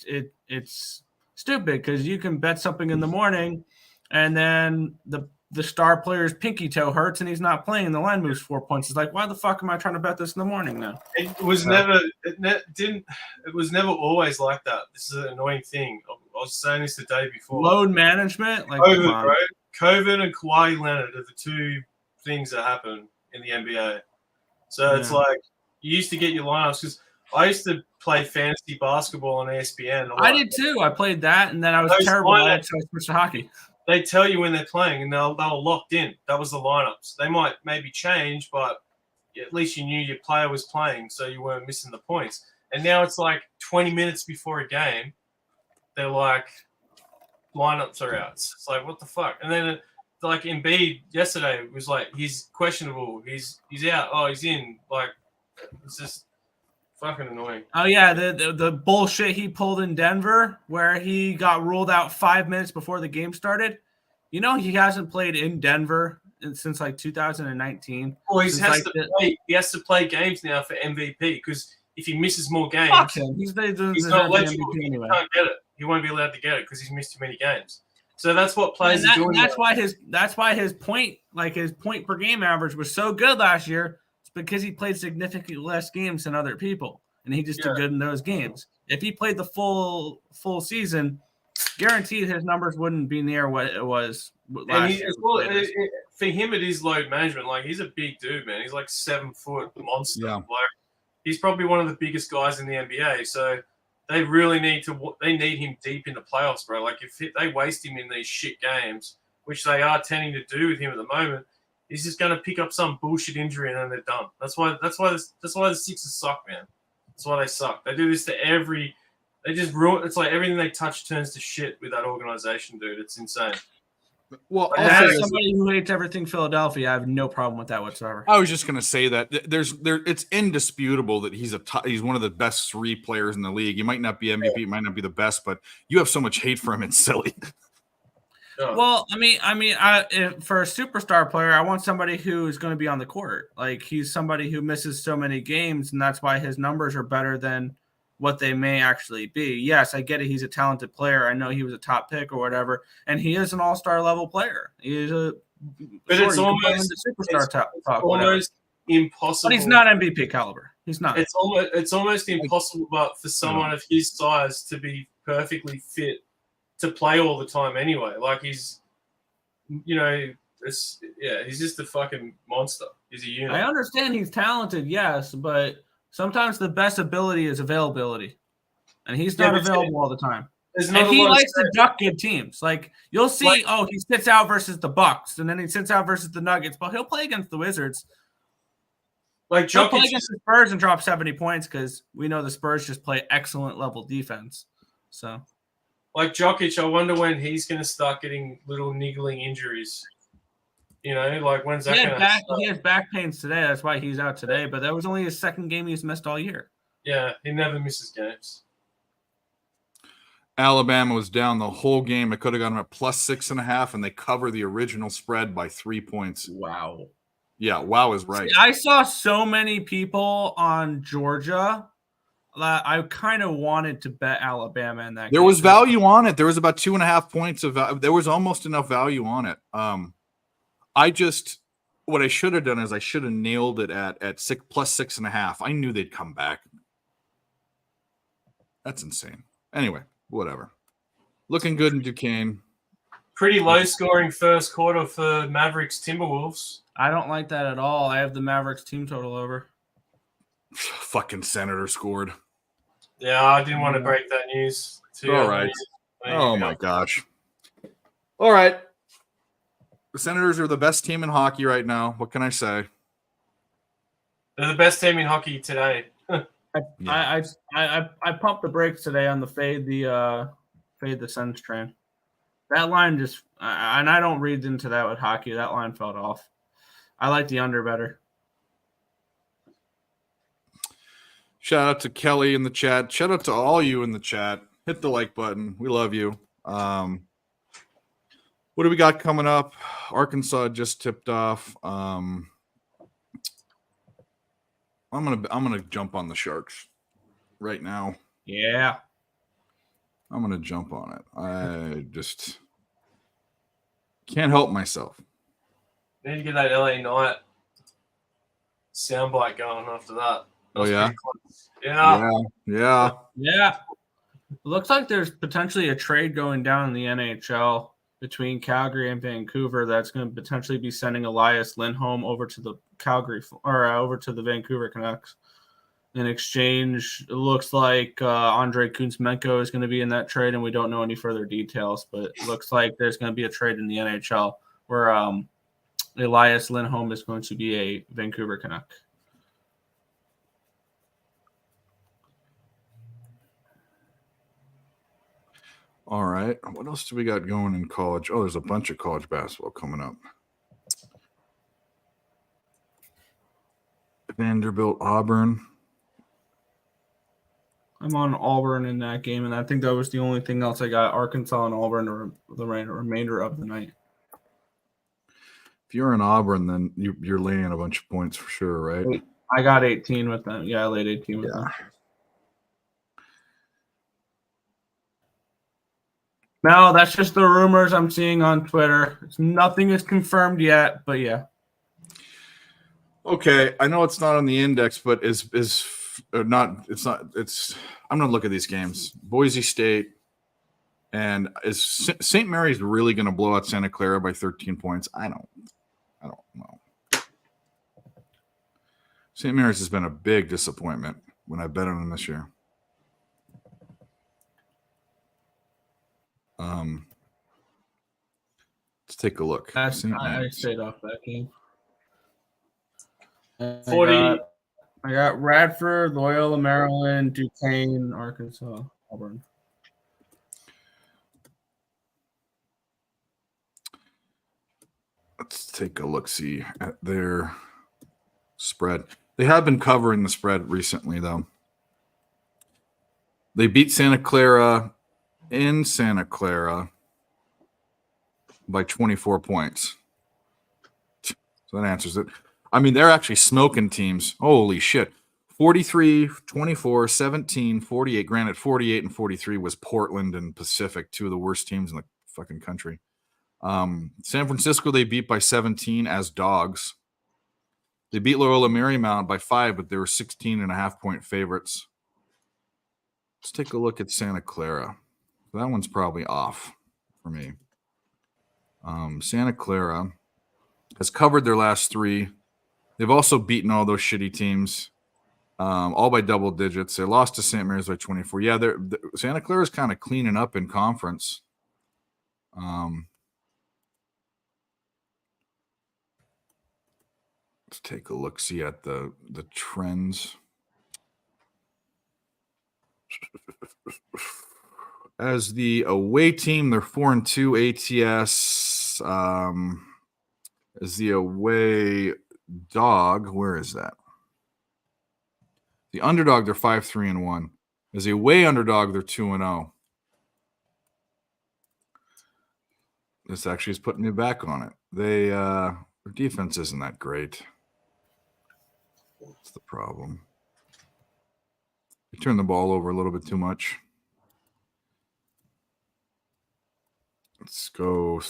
it's stupid because you can bet something in the morning and then the star player's pinky toe hurts and he's not playing and the line moves 4 points. It's like, why the fuck am I trying to bet this in the morning now? It was it was never always like that. This is an annoying thing. I was saying this the day before. Load management, like COVID, bro. COVID and Kawhi Leonard are the 2 things that happen in the NBA. So it's like you used to get your lineups because I used to play fantasy basketball on ESPN. I did too. I played that, and then I was terrible at it, so I switched to hockey. They tell you when they're playing, and they were locked in. That was the lineups. They might maybe change, but at least you knew your player was playing, so you weren't missing the points. And now it's like 20 minutes before a game, they're like, lineups are out. It's like, what the fuck? And then like Embiid yesterday was like, he's questionable. He's out. Oh, he's in. Like, it's just fucking annoying. Oh yeah, the bullshit he pulled in Denver where he got ruled out 5 minutes before the game started. You know he hasn't played in Denver since like 2019. Well, he has to play games now for MVP because if he misses more games, fuck him. He's not eligible. He can't get it. He won't be allowed to get it because he's missed too many games. So that's what players are doing. That's why his point per game average was so good last year. It's because he played significantly less games than other people, and he just did good in those games. If he played the full season, guaranteed his numbers wouldn't be near what it was last year. For him, it is load management. Like, he's a big dude, man. He's like 7 foot monster. Yeah. Like, he's probably one of the biggest guys in the NBA. So they really need him deep in the playoffs, bro. Like, if they waste him in these shit games, which they are tending to do with him at the moment, he's just going to pick up some bullshit injury and then they're done. That's why the Sixers suck, man. That's why they suck. They do this to they just ruin. It's like everything they touch turns to shit with that organization, dude. It's insane. Well, as somebody who hates everything Philadelphia, I have no problem with that whatsoever. I was just going to say that it's indisputable that he's one of the best 3 players in the league. He might not be MVP, he might not be the best, but you have so much hate for him. It's silly. Well, I mean, for a superstar player, I want somebody who is going to be on the court. Like, he's somebody who misses so many games, and that's why his numbers are better than what they may actually be. Yes, I get it. He's a talented player. I know he was a top pick or whatever, and he is an all-star level player. He is it's almost impossible. But he's not MVP caliber. He's not. It's almost impossible, but for someone of his size to be perfectly fit to play all the time anyway. Like, he's just a fucking monster. He's a unit. I understand he's talented, yes, but sometimes the best ability is availability, and he's not available all the time. And he likes to duck good teams. Like, you'll see, he sits out versus the Bucks, and then he sits out versus the Nuggets, but he'll play against the Wizards. Like, he'll play against the Spurs and drop 70 points because we know the Spurs just play excellent level defense. So, like Jokic, I wonder when he's going to start getting little niggling injuries. Like, when's that going to start? He has back pains today. That's why he's out today. But that was only his second game he's missed all year. Yeah, he never misses games. Alabama was down the whole game. It could have gotten at plus 6.5, and they cover the original spread by 3 points. Wow. Yeah, wow is right. See, I saw so many people on Georgia that I kind of wanted to bet Alabama in that game. There was value on it. There was about 2.5 points of value. There was almost enough value on it. What I should have done is I should have nailed it at plus 6.5. I knew they'd come back. That's insane. Anyway, whatever. Looking good in Duquesne. Pretty low scoring first quarter for Mavericks Timberwolves. I don't like that at all. I have the Mavericks team total over. Fucking Senator scored. Yeah, I didn't want to break that news. All right. Oh my gosh. All right. The Senators are the best team in hockey right now. What can I say? They're the best team in hockey today. I pumped the brakes today on the fade the Sens train. That line just and I don't read into that with hockey. That line felt off. I like the under better. Shout out to Kelly in the chat. Shout out to all you in the chat. Hit the like button. We love you. What do we got coming up? Arkansas just tipped off. I'm gonna jump on the Sharks right now. Yeah. I'm gonna jump on it. I just can't help myself. Need to get that LA Knight soundbite going after that. Oh yeah? Yeah. It looks like there's potentially a trade going down in the NHL between Calgary and Vancouver that's going to potentially be sending Elias Lindholm over to the over to the Vancouver Canucks. In exchange, it looks like Andrei Kuzmenko is going to be in that trade, and we don't know any further details, but it looks like there's going to be a trade in the NHL where Elias Lindholm is going to be a Vancouver Canuck. All right. What else do we got going in college? Oh, there's a bunch of college basketball coming up. Vanderbilt, Auburn. I'm on Auburn in that game, and I think that was the only thing else I got. Arkansas and Auburn or the remainder of the night. If you're in Auburn, then you're laying a bunch of points for sure, right? I got 18 with them. Yeah, I laid 18 with them. No, that's just the rumors I'm seeing on Twitter. Nothing is confirmed yet, but yeah. Okay, I know it's not on the index, but is not. It's not. It's. I'm gonna look at these games. Boise State, and is St. Mary's really gonna blow out Santa Clara by 13 points? I don't know. St. Mary's has been a big disappointment when I bet on them this year. Let's take a look. I stayed off that game. 40. I got Radford, Loyola, Maryland, Duquesne, Arkansas, Auburn. Let's take a look-see at their spread. They have been covering the spread recently, though. They beat Santa Clara in Santa Clara by 24 points. So that answers it. I mean, they're actually smoking teams. Holy shit. 43, 24, 17, 48. Granted, 48 and 43 was Portland and Pacific, two of the worst teams in the fucking country. San Francisco, they beat by 17 as dogs. They beat Loyola Marymount by 5, but they were 16.5-point favorites. Let's take a look at Santa Clara. That one's probably off for me. Santa Clara has covered their last 3. They've also beaten all those shitty teams, all by double digits. They lost to St. Mary's by 24. Yeah, Santa Clara is kind of cleaning up in conference. Let's take a look, see at the trends. As the away team, they're 4-2 ATS. As the away dog, where is that? The underdog, they're 5-3-1. As the away underdog, they're 2-0. This actually is putting me back on it. Their defense isn't that great. That's the problem. They turn the ball over a little bit too much. Let's go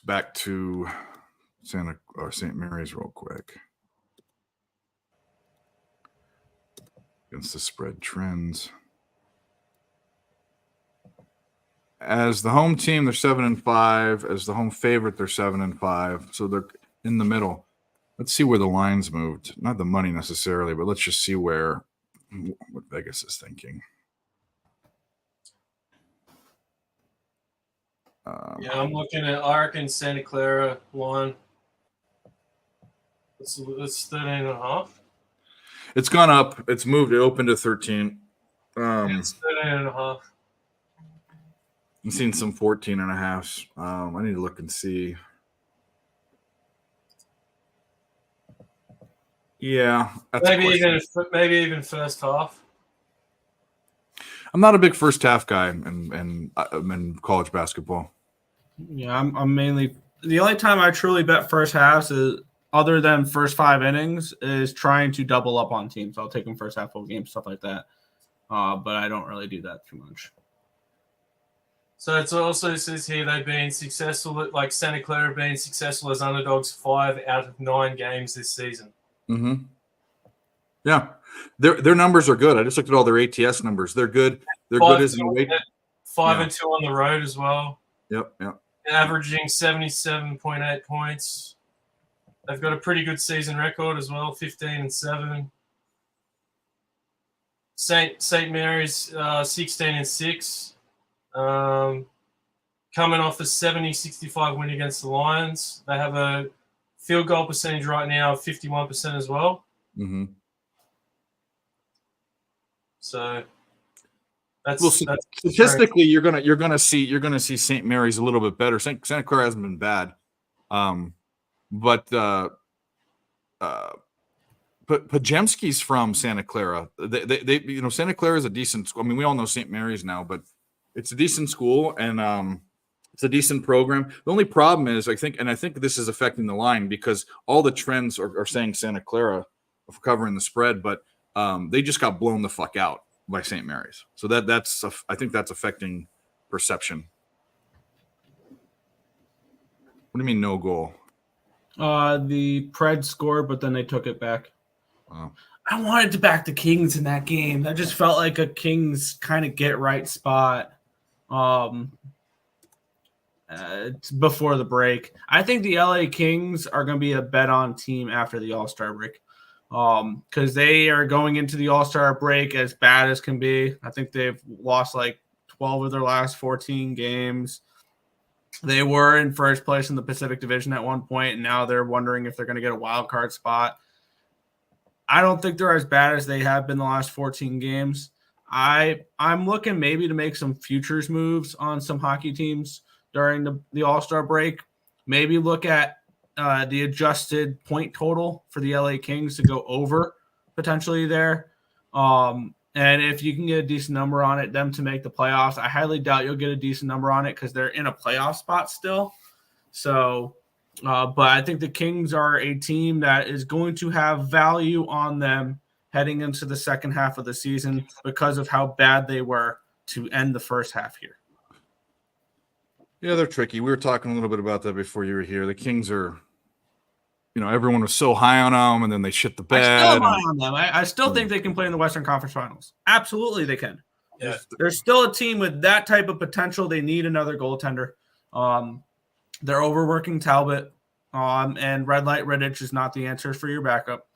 back to St. Mary's real quick. Against the spread trends. As the home team, they're 7-5. As the home favorite, they're 7-5. So they're in the middle. Let's see where the lines moved. Not the money necessarily, but let's just see what Vegas is thinking. Yeah, I'm looking at Ark and Santa Clara line. It's 13.5. It's gone up. It's moved. It opened to 13. It's 13.5. I've seen some 14.5s. I need to look and see. Yeah, maybe even first half. I'm not a big first half guy in college basketball. Yeah, I'm mainly the only time I truly bet first halves is other than first 5 innings is trying to double up on teams. I'll take them first half full game, stuff like that. But I don't really do that too much. So it also says here they've been successful, like Santa Clara being successful as underdogs 5 out of 9 games this season. Mm-hmm. Yeah, their numbers are good. I just looked at all their ATS numbers. They're good. They're good as an away. 5-2 on the road as well. Yep. Averaging 77.8 points. They've got a pretty good season record as well, 15-7. St. Mary's 16-6. Coming off a 70-65 win against the Lions. They have a field goal percentage right now of 51% as well. Mm-hmm. So statistically, you're gonna see St. Mary's a little bit better. Santa Clara hasn't been bad, but Pajemski's from Santa Clara. They Santa Clara is a decent school. I mean, we all know St. Mary's now, but it's a decent school and it's a decent program. The only problem is, I think this is affecting the line because all the trends are saying Santa Clara for covering the spread, but they just got blown the fuck out by St. Mary's. So I think that's affecting perception. What do you mean no goal? The Preds scored, but then they took it back. Wow. I wanted to back the Kings in that game. That just felt like a Kings kind of get right spot. It's before the break. I think the LA Kings are going to be a bet on team after the All-Star break. Because they are going into the All-Star break as bad as can be. I think they've lost like 12 of their last 14 games. They were in first place in the Pacific Division at one point, and now they're wondering if they're going to get a wild card spot. I don't think they're as bad as they have been the last 14 games. I'm looking maybe to make some futures moves on some hockey teams during the All-Star break. Maybe look at the adjusted point total for the LA Kings to go over potentially there. And if you can get a decent number on it, them to make the playoffs, I highly doubt you'll get a decent number on it because they're in a playoff spot still. So, but I think the Kings are a team that is going to have value on them heading into the second half of the season because of how bad they were to end the first half here. Yeah, they're tricky. We were talking a little bit about that before you were here. The Kings are, everyone was so high on them, and then they shit the bed. I still am high on them. I still think they can play in the Western Conference Finals. Absolutely, they can. Yeah. They're still a team with that type of potential. They need another goaltender. They're overworking Talbot, and Red Light Rittich is not the answer for your backup.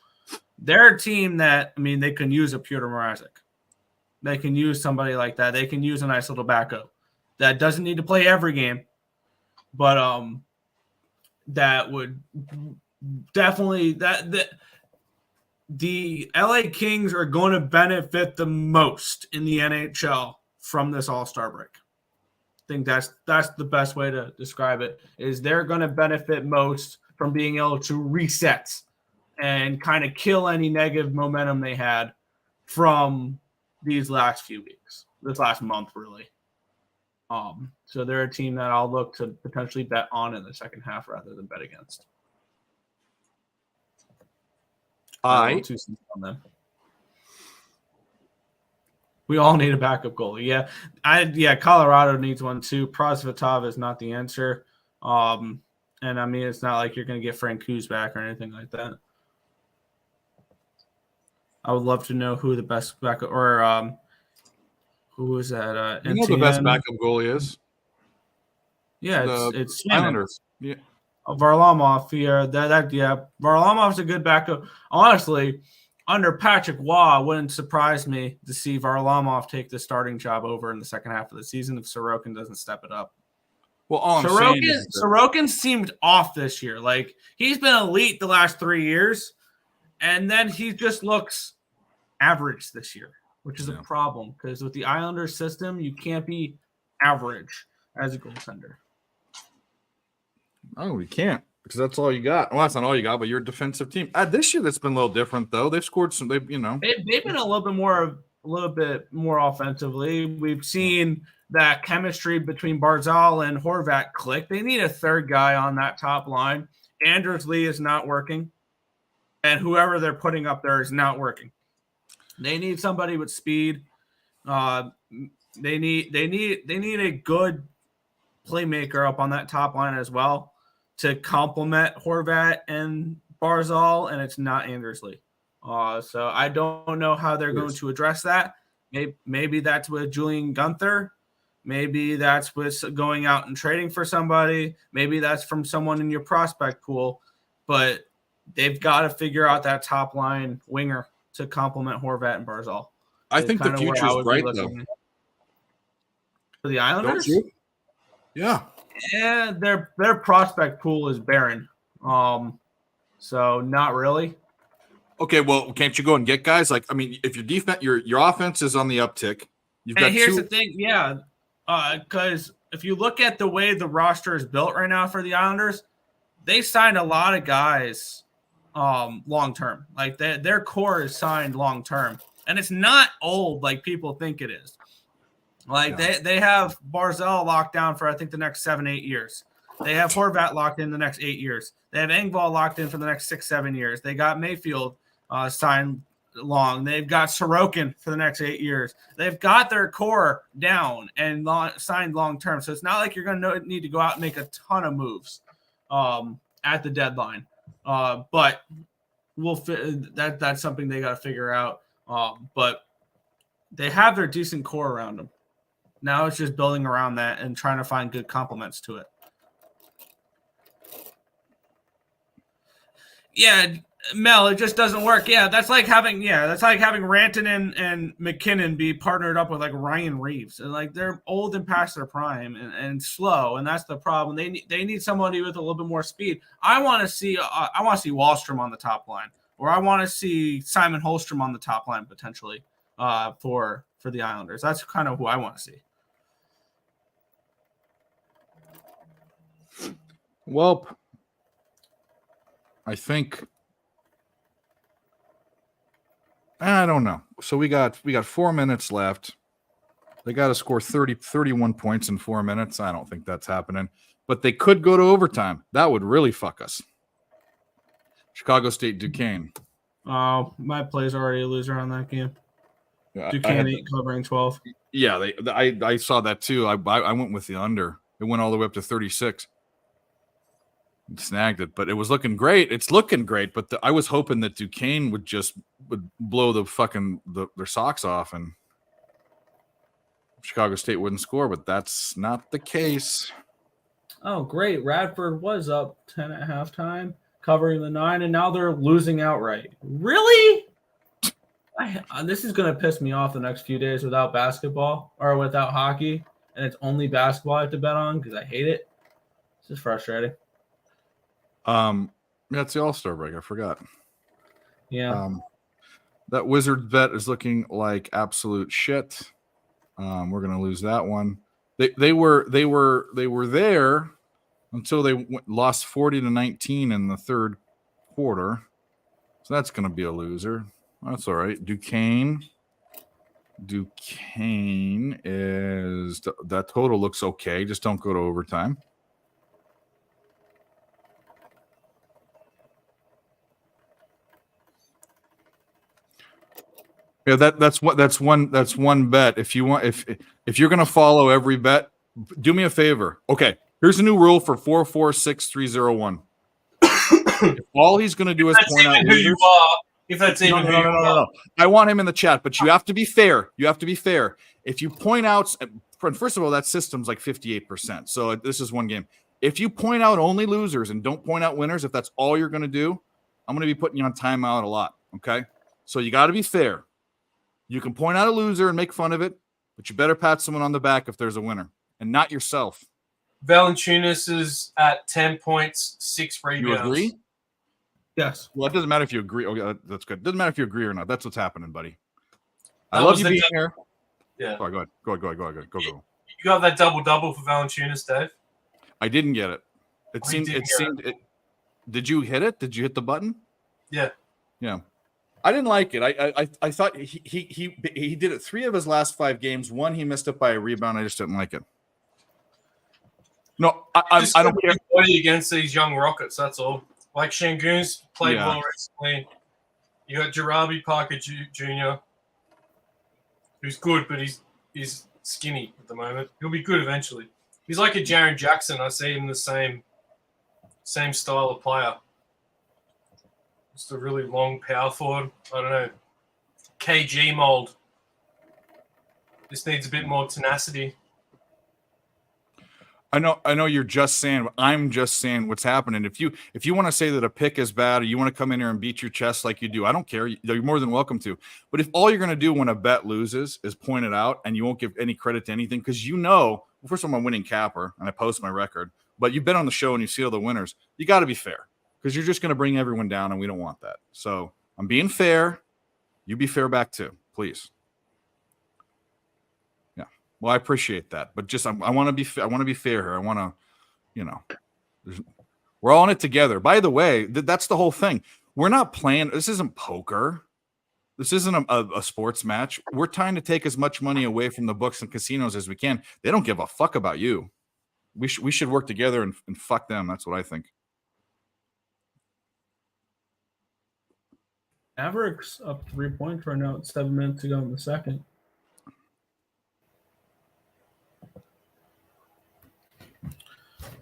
They're a team that, they can use a Pyotr Mrazek. They can use somebody like that. They can use a nice little backup that doesn't need to play every game, but that would definitely the LA Kings are going to benefit the most in the NHL from this All-Star break. I think that's the best way to describe it, is they're going to benefit most from being able to reset and kind of kill any negative momentum they had from these last few weeks, this last month, really. So they're a team that I'll look to potentially bet on in the second half rather than bet against. On them. We all need a backup goalie. Yeah. Colorado needs one too. Prosvetov is not the answer. And it's not like you're going to get Frank Kuz back or anything like that. I would love to know who the best backup or who is that? You know who the best backup goalie is? Yeah, it's Islanders. Yeah. Varlamov here. Varlamov's a good backup. Honestly, under Patrick Waugh, it wouldn't surprise me to see Varlamov take the starting job over in the second half of the season if Sorokin doesn't step it up. Well, all I'm saying is Sorokin seemed off this year. Like, he's been elite the last 3 years, and then he just looks average this year, which is a problem because with the Islanders system, you can't be average as a goaltender. Oh, we can't because that's all you got. Well, that's not all you got, but you're a defensive team. This year, that's been a little different though. They've scored some. They've been a little bit more offensively. We've seen that chemistry between Barzal and Horvat click. They need a third guy on that top line. Anders Lee is not working, and whoever they're putting up there is not working. They need somebody with speed. They need a good playmaker up on that top line as well to complement Horvat and Barzal, and it's not Anders Lee. So I don't know how they're going to address that. Maybe that's with Julian Gunther. Maybe that's with going out and trading for somebody. Maybe that's from someone in your prospect pool. But they've got to figure out that top line winger to complement Horvat and Barzal. I think the future is bright, though. For the Islanders? Don't you? Yeah. Yeah, their prospect pool is barren. So not really. Okay, well, can't you go and get guys? Like, if your defense, your offense is on the uptick. Here's the thing, because if you look at the way the roster is built right now for the Islanders, they signed a lot of guys long term. Like their core is signed long term, and it's not old like people think it is. Like they have Barzal locked down for I think the next 7-8 years. They have Horvat locked in the next 8 years. They have Engvall locked in for the next 6-7 years. They got Mayfield signed long. They've got Sorokin for the next 8 years. They've got their core down and signed long term. So it's not like you're going to need to go out and make a ton of moves. at the deadline. But that's something they got to figure out. But they have their decent core around them. Now it's just building around that and trying to find good complements to it. Yeah, Mel, it just doesn't work. Yeah, that's like having Rantanen and McKinnon be partnered up with like Ryan Reeves, and like they're old and past their prime and slow, and that's the problem. They need somebody with a little bit more speed. I want to see Wahlstrom on the top line, or I want to see Simon Holmstrom on the top line potentially for the Islanders. That's kind of who I want to see. Well, I think I don't know. So we got 4 minutes left. They got to score 31 points in 4 minutes. I don't think that's happening. But they could go to overtime. That would really fuck us. Chicago State, Duquesne. My play's already a loser on that game. Duquesne 8 covering 12. Yeah, I saw that too. I went with the under. It went all the way up to 36. Snagged it, but it was looking great. It's looking great, but I was hoping that Duquesne would blow their socks off and Chicago State wouldn't score, but that's not the case. Oh, great. Radford was up 10 at halftime, covering the 9, and now they're losing outright. Really? This is going to piss me off the next few days without basketball or without hockey, and it's only basketball I have to bet on because I hate it. This is frustrating. That's the All-Star break. I forgot. Yeah. That Wizards bet is looking like absolute shit. We're gonna lose that one. They were there until they lost 40-19 in the third quarter. So that's gonna be a loser. That's all right. Duquesne is that total looks okay. Just don't go to overtime. Yeah, that's one bet. If you want, if you're gonna follow every bet, do me a favor. Okay, here's a new rule for 446-301. If all he's gonna do is point out who you are. If that's even who you are. No. I want him in the chat, but you have to be fair. If you point out, first of all, that system's like 58%. So this is one game. If you point out only losers and don't point out winners, if that's all you're gonna do, I'm gonna be putting you on timeout a lot. Okay, so you got to be fair. You can point out a loser and make fun of it, but you better pat someone on the back if there's a winner, and not yourself. Valanciunas is at 10 points, 6 rebounds. You agree? Yes. Well, it doesn't matter if you agree. Okay, that's good. Doesn't matter if you agree or not. That's what's happening, buddy. I love you being here. Yeah. Sorry, go ahead. Go. You got that double-double for Valanciunas, Dave? I didn't get it. Did you hit it? Did you hit the button? Yeah. Yeah. I didn't like it. I thought he did it 3 of his last 5 games. 1 he missed it by a rebound. I just didn't like it. No, I don't care. Against these young Rockets, that's all. Like Şengün's played well recently. You got Jarabi Parker Jr., who's good, but he's skinny at the moment. He'll be good eventually. He's like a Jaren Jackson. I see him the same style of player. Just a really long power forward. I don't know. KG mold. This needs a bit more tenacity. I know you're just saying, but I'm just saying what's happening. If you want to say that a pick is bad or you want to come in here and beat your chest like you do, I don't care. You're more than welcome to. But if all you're going to do when a bet loses is point it out and you won't give any credit to anything, because first of all, I'm a winning capper and I post my record, but you've been on the show and you see all the winners. You got to be fair. Because you're just going to bring everyone down, and we don't want that. So I'm being fair. You be fair back too, please. Yeah. Well, I appreciate that, but just I want to be fair here. I want to, we're all in it together. By the way, that's the whole thing. We're not playing. This isn't poker. This isn't a sports match. We're trying to take as much money away from the books and casinos as we can. They don't give a fuck about you. We should work together and fuck them. That's what I think. Mavericks up 3 points right now. 7 minutes to go in the second.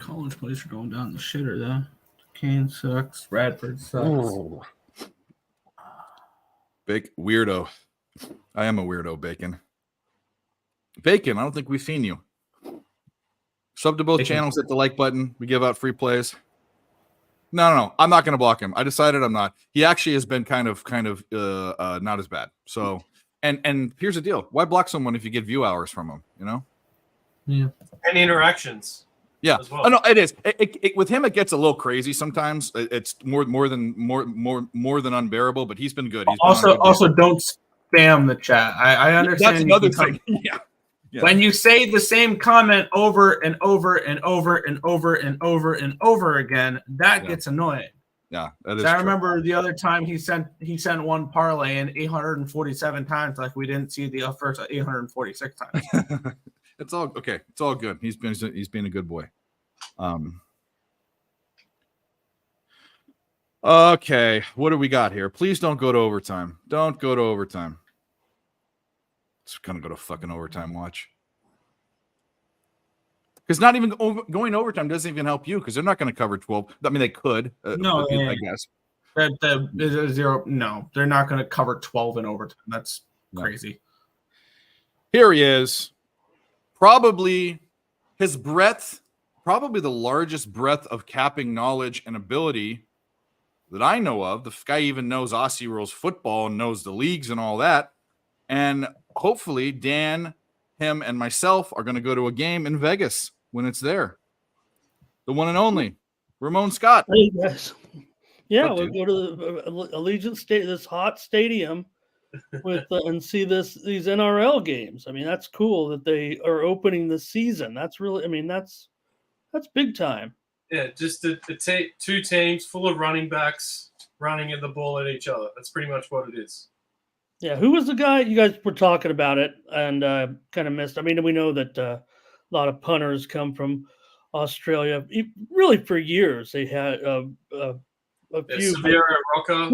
college plays are going down the shitter, though. Kane sucks. Radford sucks. Weirdo. I am a weirdo, Bacon. Bacon, I don't think we've seen you. Sub to both Bacon. channels, hit the like button. We give out free plays. No. I'm not going to block him. I decided I'm not. He actually has been kind of not as bad. So, and here's the deal. Why block someone if you get view hours from them, you know? Yeah. And interactions. Yeah. As well. Oh, no, it is. With him, it gets a little crazy sometimes. It's more than unbearable, but he's been good. He's been Also, don't spam the chat. I understand. That's another thing. Yeah. When you say the same comment over and over and over and over and over and over again, that gets annoying. Yeah, that is. I remember the other time he sent one parlay in 847 times, like we didn't see the first 846 times. It's all okay. It's all good. He's been a good boy. Okay, what do we got here? Please don't go to overtime. Don't go to overtime. It's gonna go to fucking overtime. Watch. Because not even going overtime doesn't even help you because they're not going to cover 12. I mean, they could. No, I guess. Zero. No, they're not going to cover 12 in overtime. That's crazy. Here he is. Probably his breadth, probably the largest breadth of capping knowledge and ability that I know of. The guy even knows Aussie rules football and knows the leagues and all that. And hopefully Dan, him, and myself are going to go to a game in Vegas when it's there. The one and only Ramon Scott. Hey guys. Yeah, Up, we'll go to the Allegiant State, this hot stadium, with and see these NRL games. I mean, that's cool that they are opening the season. That's really, I mean, that's big time. Yeah, just two teams full of running backs running the ball at each other. That's pretty much what it is. Yeah, who was the guy you guys were talking about it and kind of missed? I mean, we know that a lot of punters come from Australia. Really, for years they had a few. Severo Rocker.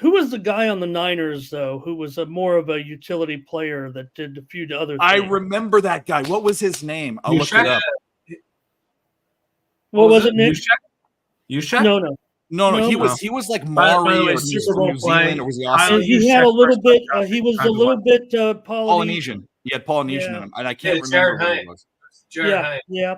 Who was the guy on the Niners though? Who was more of a utility player that did a few other things? I remember that guy. What was his name? I'll look it up. What was it, Nick? Yushak? No. He was like Maori or Super Bowl New Zealand, or was he And Aussie? he had a little bit. He was a little bit Polynesian. He had Polynesian in him, and I can't remember who it was. Jared Hayne. Yeah.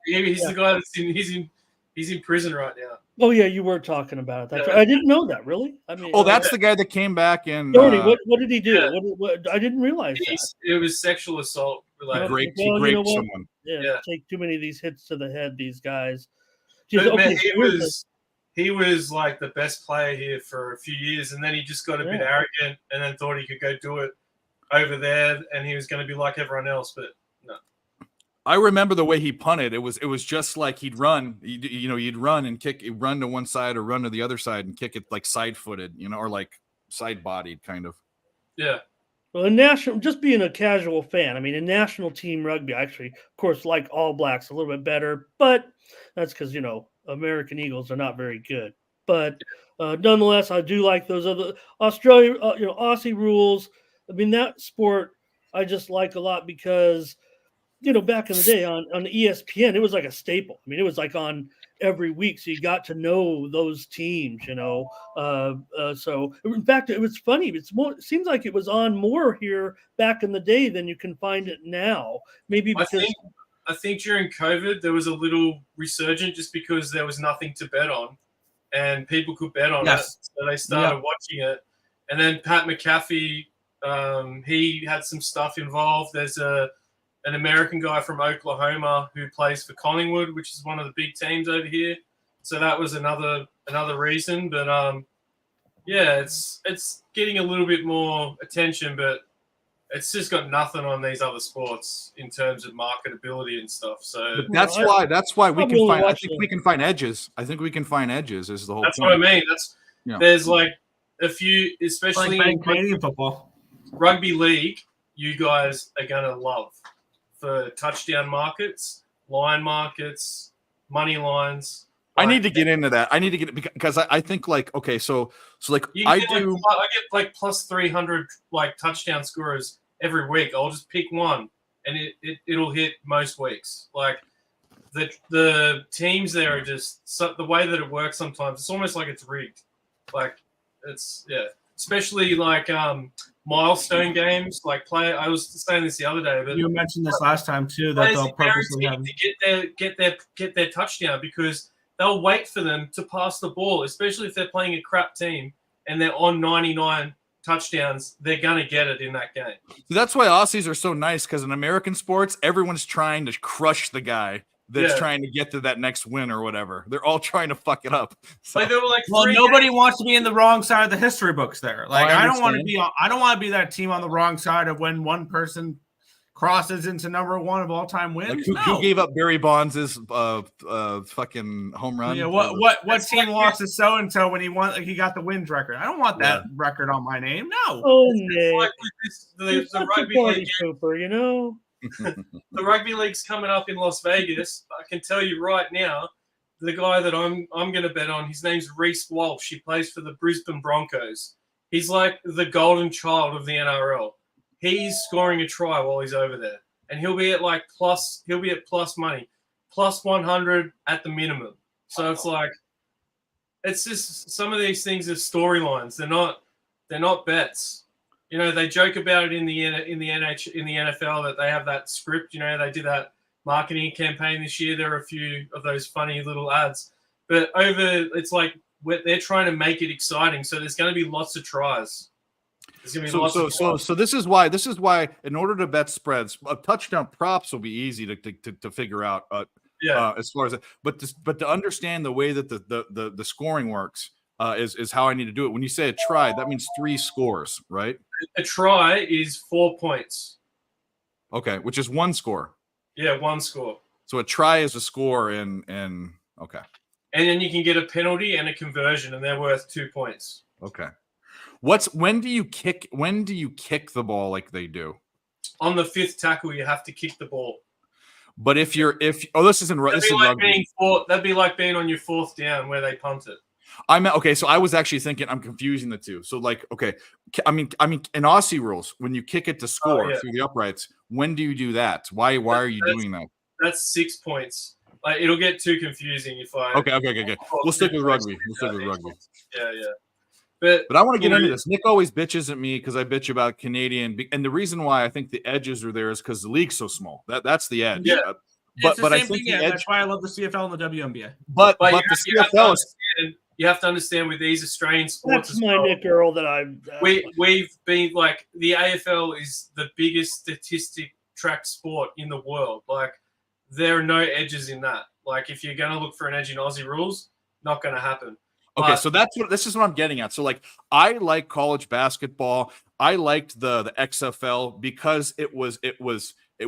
He's the guy that's he's in prison right now. Oh yeah, you were talking about it. That's right. I didn't know that. Really? I mean, that's the guy that came back and. Tony, what did he do? Yeah. What, I didn't realize that. It was sexual assault related. He raped someone. Yeah, take too many of these hits to the head. These guys. He was like the best player here for a few years, and then he just got a bit arrogant, and then thought he could go do it over there, and he was going to be like everyone else. But no. I remember the way he punted. It was just like he'd run. You'd run and kick. He'd run to one side or run to the other side and kick it like side-footed, or like side-bodied kind of. Yeah. Well, in national, just being a casual fan, I mean, in national team rugby, actually, of course, like All Blacks, a little bit better, but that's because American Eagles are not very good. But nonetheless, I do like those other Australia, Aussie rules. I mean, that sport I just like a lot because, back in the day on ESPN, it was like a staple. I mean, it was like on every week, so you got to know those teams. So in fact, it was funny. It seems like it was on more here back in the day than you can find it now. Maybe because. I think during COVID there was a little resurgent just because there was nothing to bet on, and people could bet on it, so they started watching it. And then Pat McAfee, he had some stuff involved. There's an American guy from Oklahoma who plays for Collingwood, which is one of the big teams over here. So that was another reason. But it's getting a little bit more attention, but it's just got nothing on these other sports in terms of marketability and stuff. So that's why we can find. I think we can find edges. I think we can find edges. Is the whole. That's point. what I mean. There's like a few, especially in Canadian football, rugby league. You guys are gonna love for touchdown markets, line markets, money lines. I need to get into that. I need to get because I think like okay, so like I get like plus 300 like touchdown scorers every week. I'll just pick one, and it'll hit most weeks. Like the teams there are just the way that it works. Sometimes it's almost like it's rigged. Like especially like milestone games. Like I was saying this the other day, but you mentioned this last time too that they'll purposely have to get their touchdown because they'll wait for them to pass the ball, especially if they're playing a crap team and they're on 99 touchdowns. They're gonna get it in that game. So that's why Aussies are so nice, because in American sports, everyone's trying to crush the guy that's trying to get to that next win or whatever. They're all trying to fuck it up. So, like, there were like nobody wants to be in the wrong side of the history books there. Like I don't want to be that team on the wrong side of when one person crosses into number one of all time wins. Like who gave up Barry Bonds' fucking home run? Yeah, what team lost to so and so when he got the wins record? I don't want that record on my name. No. Oh, Nick. Like the rugby league, pooper, you know. The rugby league's coming up in Las Vegas. I can tell you right now, the guy that I'm going to bet on, his name's Reese Walsh. He plays for the Brisbane Broncos. He's like the golden child of the NRL. He's scoring a try while he's over there, and he'll be at plus money, plus 100 at the minimum. So it's like, it's just some of these things are storylines. They're not bets. You know, they joke about it in the NFL that they have that script. You know, they did that marketing campaign this year. There are a few of those funny little ads, but it's like they're trying to make it exciting. So there's going to be lots of tries. So this is why in order to bet spreads, touchdown props will be easy to figure out. As far as that, but to understand the way that the scoring works is how I need to do it. When you say a try, that means 3 scores, right? A try is 4 points. Okay, which is 1 score. Yeah, 1 score. So a try is a score in okay. And then you can get a penalty and a conversion, and they're worth 2 points. Okay. When do you kick the ball like they do? On the 5th tackle, you have to kick the ball. But this isn't rugby. That'd be like being on your 4th down where they punt it. Okay, so I was actually thinking I'm confusing the two. So like, okay, I mean, in Aussie rules, when you kick it to score through the uprights, when do you do that? Why are you doing that? That's 6 points. Like, it'll get too confusing if I. Okay. We'll stick with rugby. Yeah. But I want to get into this. Nick always bitches at me because I bitch about Canadian, and the reason why I think the edges are there is because the league's so small. That's the edge. Yeah. But I think that's why I love the CFL and the WNBA. But the CFL you have to understand with these Australian sports. That's my Nick Earl that we've been like, the AFL is the biggest statistic track sport in the world. Like, there are no edges in that. Like, if you're going to look for an edge in Aussie rules, not going to happen. Okay, so this is what I'm getting at. So like, I like college basketball. I liked the XFL because it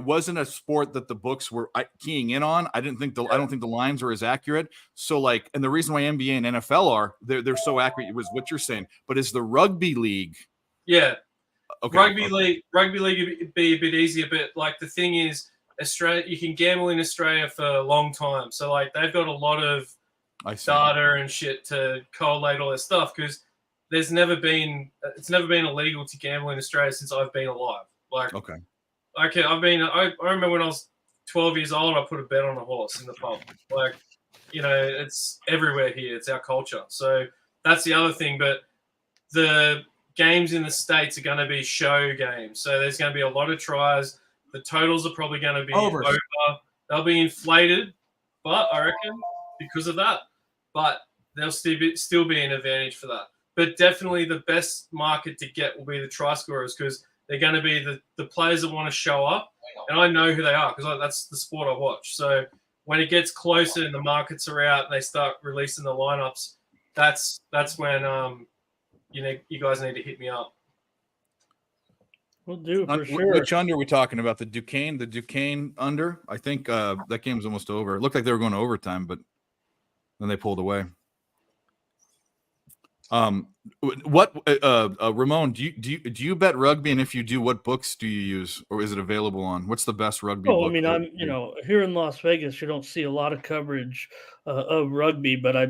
wasn't a sport that the books were keying in on. I don't think the lines are as accurate. So like, and the reason why NBA and NFL are they're so accurate was what you're saying. But is the rugby league? Yeah. Okay. Rugby league would be a bit easier, but like the thing is, Australia, you can gamble in Australia for a long time. So like, they've got a lot of data and shit to collate all their stuff because it's never been illegal to gamble in Australia since I've been alive. Like, okay. I remember when I was 12 years old, I put a bet on a horse in the pub. Like, you know, it's everywhere here. It's our culture. So that's the other thing. But the games in the States are going to be show games. So there's going to be a lot of tries. The totals are probably going to be over. They'll be inflated, but I reckon because of that. But there'll still be an advantage for that. But definitely the best market to get will be the try scorers because they're going to be the players that want to show up. And I know who they are because that's the sport I watch. So when it gets closer and the markets are out and they start releasing the lineups, that's when you guys need to hit me up. We'll do for sure. Which under are we talking about? The Duquesne under? I think that game's almost over. It looked like they were going to overtime, but then they pulled away. Ramon, do you bet rugby? And if you do, what books do you use, or is it available on? What's the best rugby book? I mean, here in Las Vegas, you don't see a lot of coverage of rugby, but I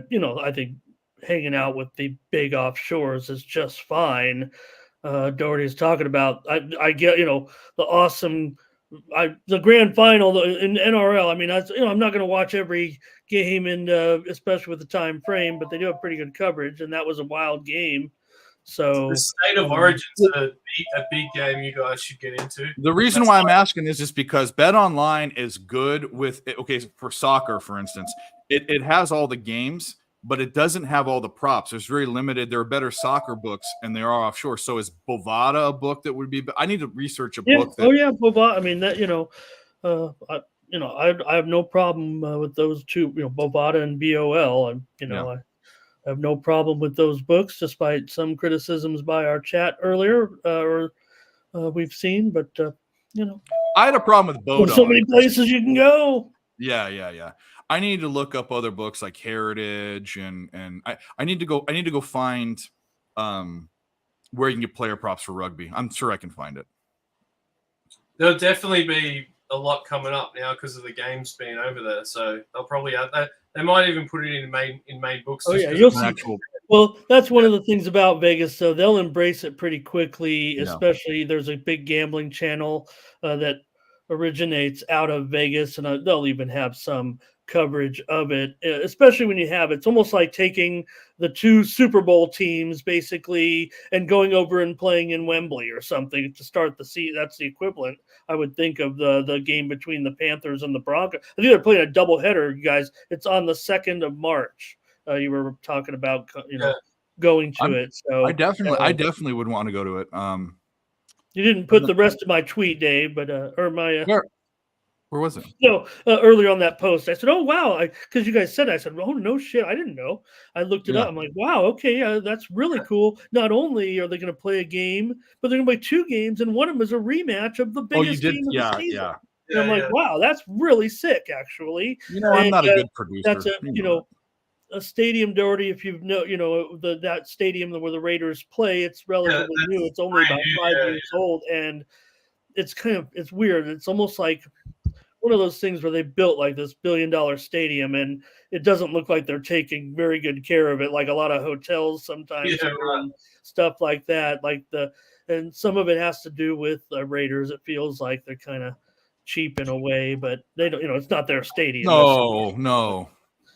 think hanging out with the big offshores is just fine. Doherty's talking about, I get, the awesome the grand final in NRL. I mean, I'm not going to watch every game, and especially with the time frame, but they do have pretty good coverage, and that was a wild game. So the state of origin is a big game you guys should get into. The reason why I'm asking is just because BetOnline is good with for soccer, for instance, it has all the games, but it doesn't have all the props. There's very limited. There are better soccer books, and they are offshore. So is Bovada a book that would be? I need to research a book. Bovada. I mean that I have no problem with those two. Bovada and BOL. I have no problem with those books, despite some criticisms by our chat earlier, we've seen. But I had a problem with Bodog. There's so many places you can go. Yeah. I need to look up other books like Heritage, and I need to go find where you can get player props for rugby. I'm sure I can find it. There'll definitely be a lot coming up now because of the games being over there. So they'll probably have that. They might even put it in main books. Oh yeah, you'll see. Well, that's one of the things about Vegas. So they'll embrace it pretty quickly. Especially there's a big gambling channel that originates out of Vegas, and they'll even have some coverage of it. Especially when you have it's almost like taking the two Super Bowl teams basically and going over and playing in Wembley or something to start the season. That's the equivalent, I would think, of the game between the Panthers and the Broncos. I think they're playing a doubleheader, you guys. It's on the 2nd of March. You were talking about, going to it. So I definitely would want to go to it. You didn't put the rest of my tweet, Dave, but or my. Where was it? Earlier on that post, I said, "Oh wow," because you guys said, I said, "Oh no shit, I didn't know." I looked it up. I'm like, "Wow, okay, yeah, that's really cool." Not only are they going to play a game, but they're going to play 2 games, and one of them is a rematch of the biggest game of the season. Yeah. And I'm like, "Wow, that's really sick, actually." I'm not a good producer. That's a stadium, Doherty. If that stadium where the Raiders play, it's relatively new. It's only about 5 years old, and it's weird. It's almost like one of those things where they built like this $1 billion stadium, and it doesn't look like they're taking very good care of it, like a lot of hotels sometimes, stuff like that. And some of it has to do with the Raiders. It feels like they're kind of cheap in a way, but they don't. It's not their stadium. No.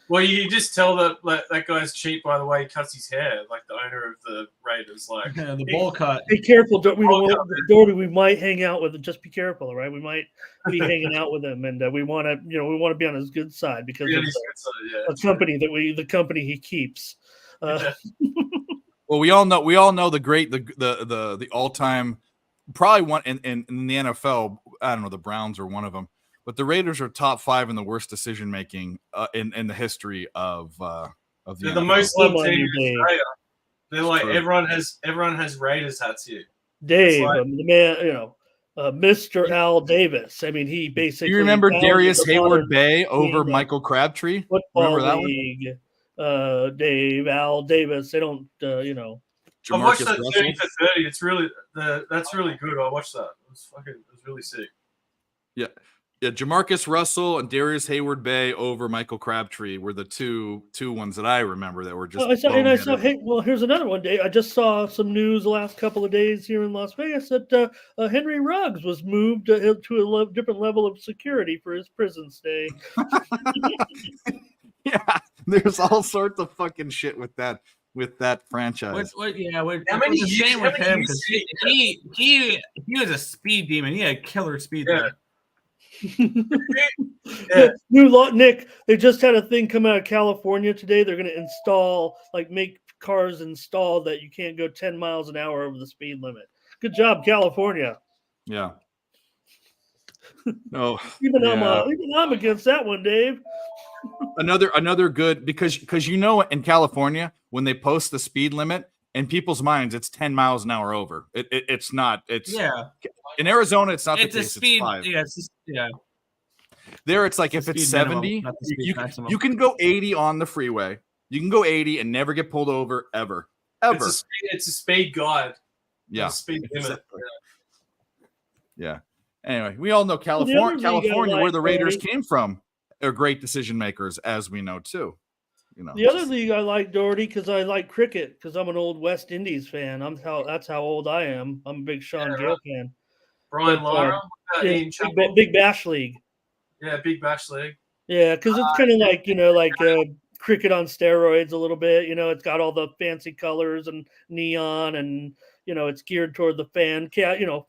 Well, you just tell that guy's cheap by the way he cuts his hair, like the owner of the Raiders. Like the bowl cut. Be careful, Doherty. We might hang out with him. Just be careful, all right? We might be hanging out with him, and we want to, be on his good side because of the company he keeps. Well, we all know the all-time, probably one in the NFL. I don't know, the Browns are one of them. But the Raiders are top 5 in the worst decision making in the history of the. They're the most loved team in Australia. They're like everyone has Raiders hats here. Dave, the man, Mr. Al Davis. I mean, he basically. Do you remember Darius Hayward Bay over Michael Crabtree? Football league. Dave, Al Davis. They don't. I watched that 30 for 30. It's really that's really good. I watched that. It was really sick. Yeah. Yeah, Jamarcus Russell and Darius Hayward Bay over Michael Crabtree were the two ones that I remember that were just. Here's another one, Dave. I just saw some news the last couple of days here in Las Vegas that Henry Ruggs was moved to a different level of security for his prison stay. Yeah, there's all sorts of fucking shit with that franchise. How many years with him? Because he was a speed demon. He had killer speed there. New law, Nick. They just had a thing come out of California today. They're going to install, make cars install that you can't go 10 miles an hour over the speed limit. Good job, California. Yeah. No. Even I'm against that one, Dave. Another good because in California when they post the speed limit in people's minds it's 10 miles an hour over. It's not. It's in Arizona. It's not. It's the a case. speed. It's 5. There, it's like if it's 70, minimum, you can go 80 on the freeway. You can go 80 and never get pulled over ever. It's a speed guide. Yeah. Speed limit. Yeah. Anyway, we all know California, where the Raiders came from, are great decision makers, as we know too. The other league I like, Doherty, because I like cricket, because I'm an old West Indies fan. That's how old I am. I'm a big Sean Gill fan. Brian But, Lara, Yeah, Ian Chappell. big Bash League. Yeah, Big Bash League. Yeah, because it's kind of like cricket on steroids a little bit. It's got all the fancy colors and neon, and it's geared toward the fan. Well,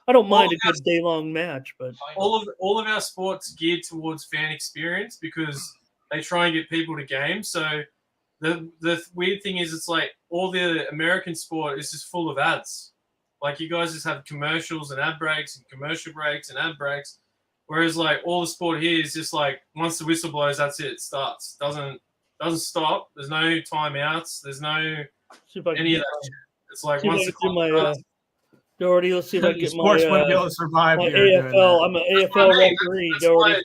I don't mind all a good day long match, but all of our sports geared towards fan experience because they try and get people to games. So the weird thing is, it's like all the American sport is just full of ads. Like you guys just have commercials and ad breaks and commercial breaks and ad breaks. Whereas like all the sport here is just like once the whistle blows, that's it. It starts. Doesn't stop. There's no timeouts. There's no see if I can any of get that shit. It's like see if once I the can get clock my starts, Doherty. Let's see if I can get Sports wouldn't be able my to survive my here doing AFL. that. I'm an That's AFL what I mean. referee, That's why Doherty.